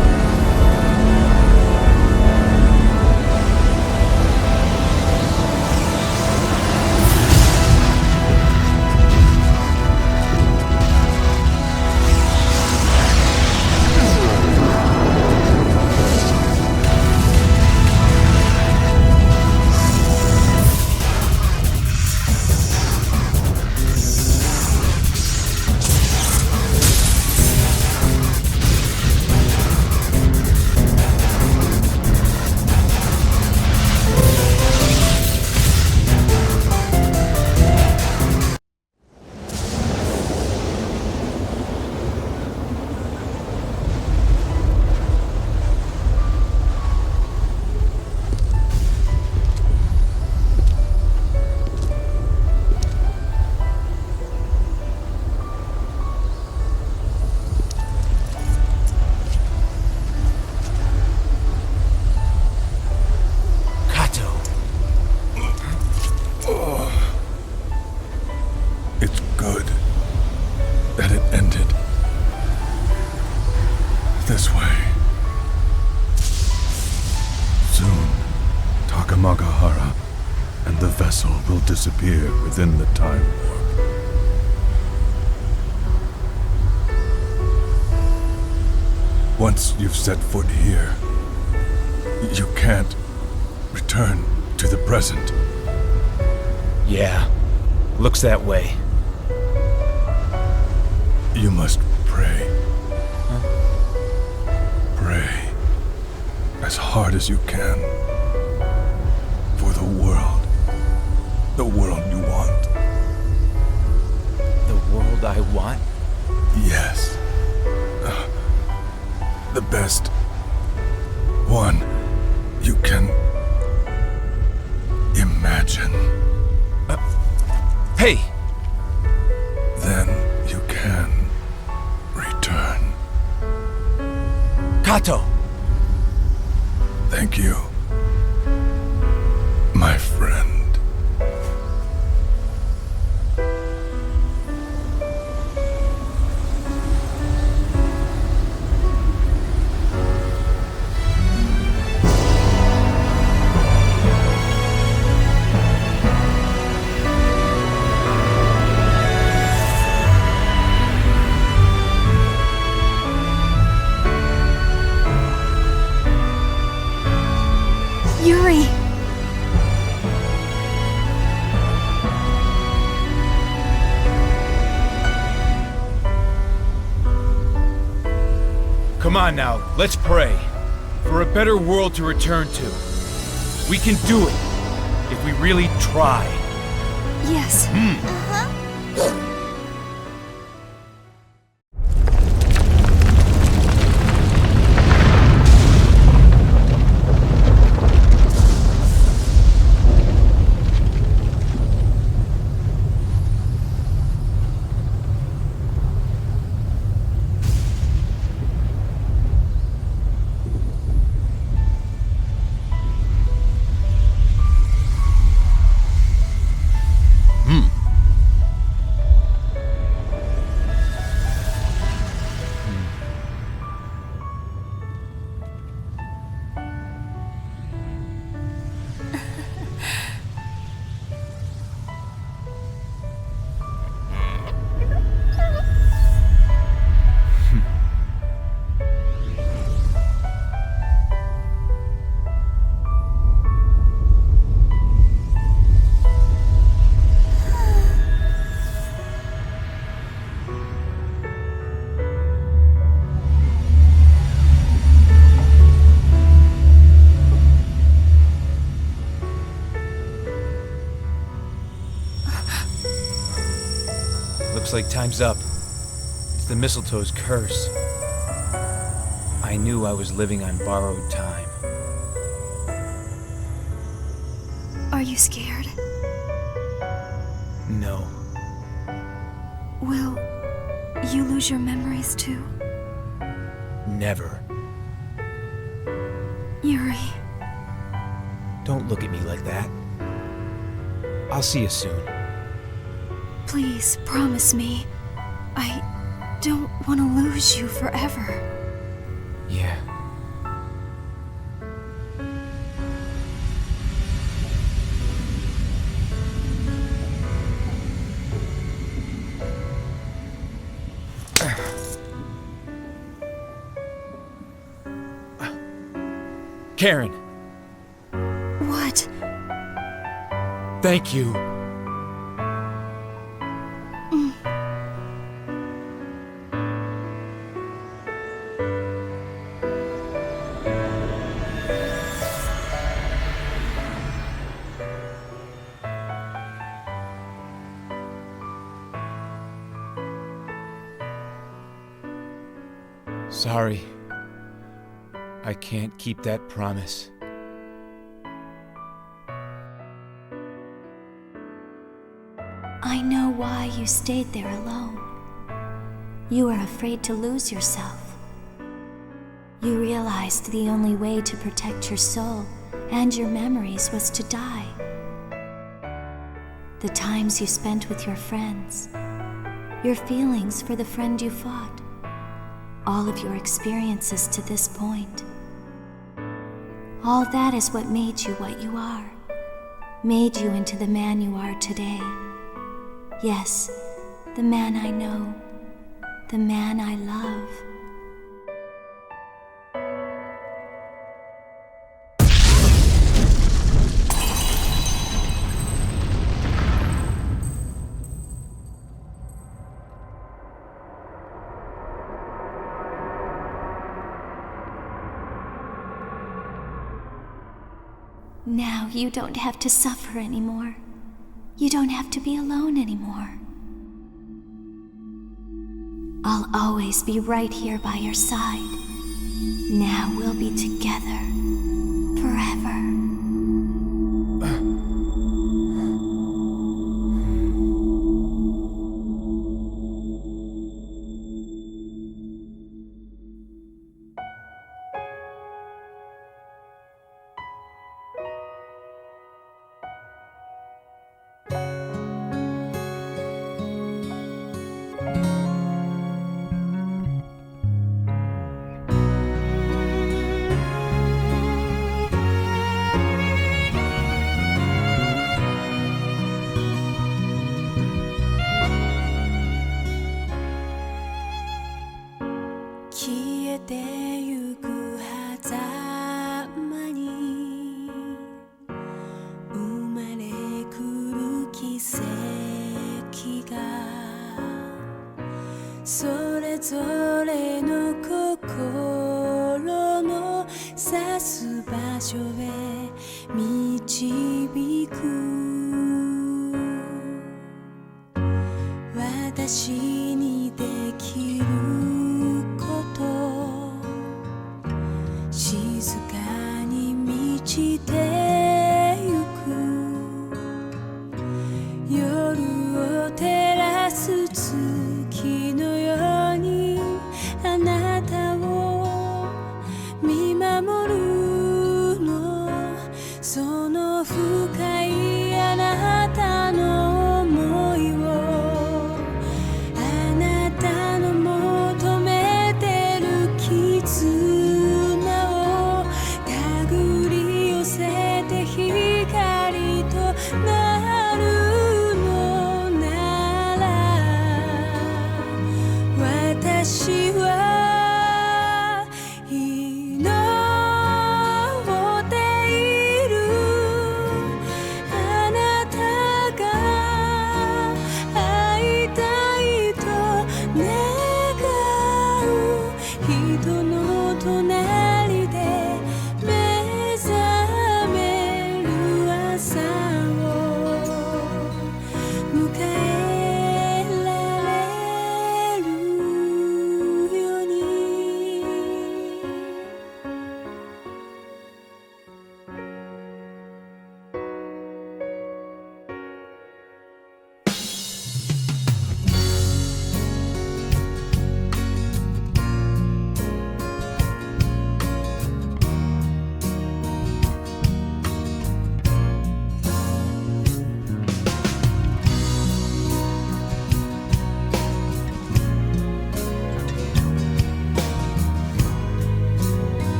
It's good that it ended this way. Soon, Takamagahara and the vessel will disappear within the time warp. Once you've set foot here, you can't return to the present. Yeah, looks that way. You must pray. Pray as hard as you can for the world you want. The world I want? Yes. The best one you can imagine. Hey! Then you can return. Kato! Thank you, my friend. Yuri! Come on now, let's pray. For a better world to return to. We can do it, if we really try. Yes. Looks like time's up. It's the mistletoe's curse. I knew I was living on borrowed time. Are you scared? No. Will you lose your memories too? Never. Yuri. Don't look at me like that. I'll see you soon. Please, promise me. I don't want to lose you forever. Yeah. Karen. What? Thank you. Sorry. I can't keep that promise. I know why you stayed there alone. You were afraid to lose yourself. You realized the only way to protect your soul and your memories was to die. The times you spent with your friends, your feelings for the friend you fought, all of your experiences to this point. All that is what made you what you are, made you into the man you are today. Yes, the man I know, the man I love. Now you don't have to suffer anymore. You don't have to be alone anymore. I'll always be right here by your side. Now we'll be together forever.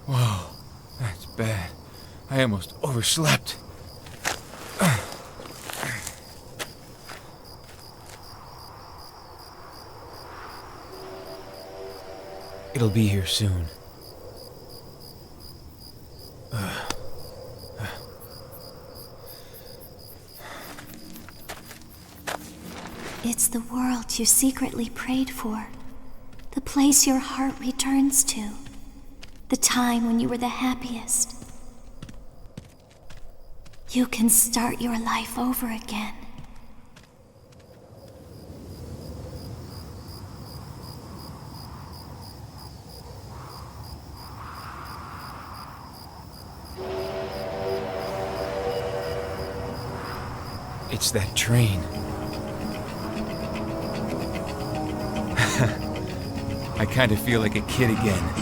Whoa, that's bad. I almost overslept. It'll be here soon. It's the world you secretly prayed for. The place your heart returns to. The time when you were the happiest. You can start your life over again. It's that train. I kind of feel like a kid again.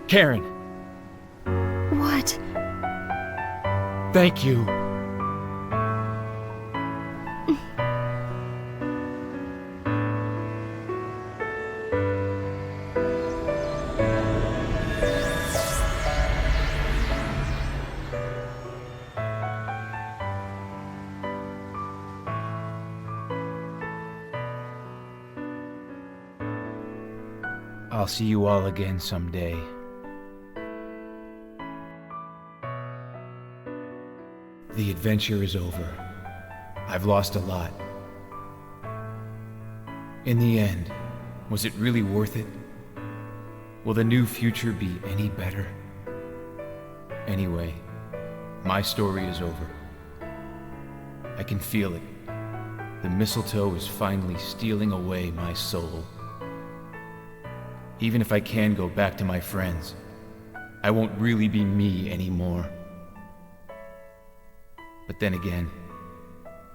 Karen, What? thank you. I'll see you all again someday. The adventure is over. I've lost a lot. In the end, was it really worth it? Will the new future be any better? Anyway, my story is over. I can feel it. The mistletoe is finally stealing away my soul. Even if I can go back to my friends, I won't really be me anymore. But then again,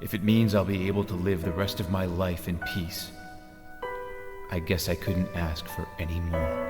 if it means I'll be able to live the rest of my life in peace, I guess I couldn't ask for any more.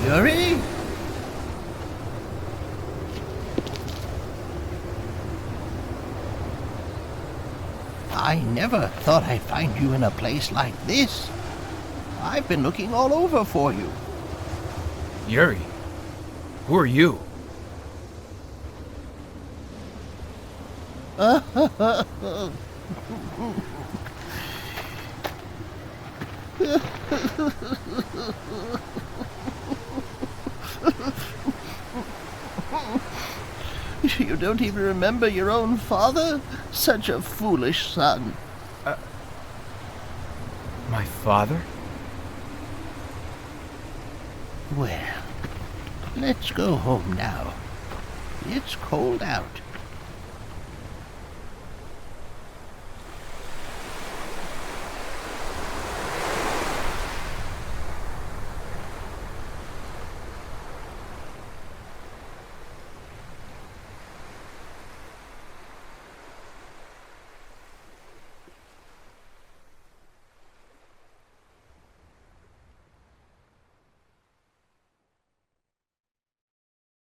Yuri? I never thought I'd find you in a place like this. I've been looking all over for you. Yuri, who are you? You don't even remember your own father? Such a foolish son. My father? Well, let's go home now. It's cold out.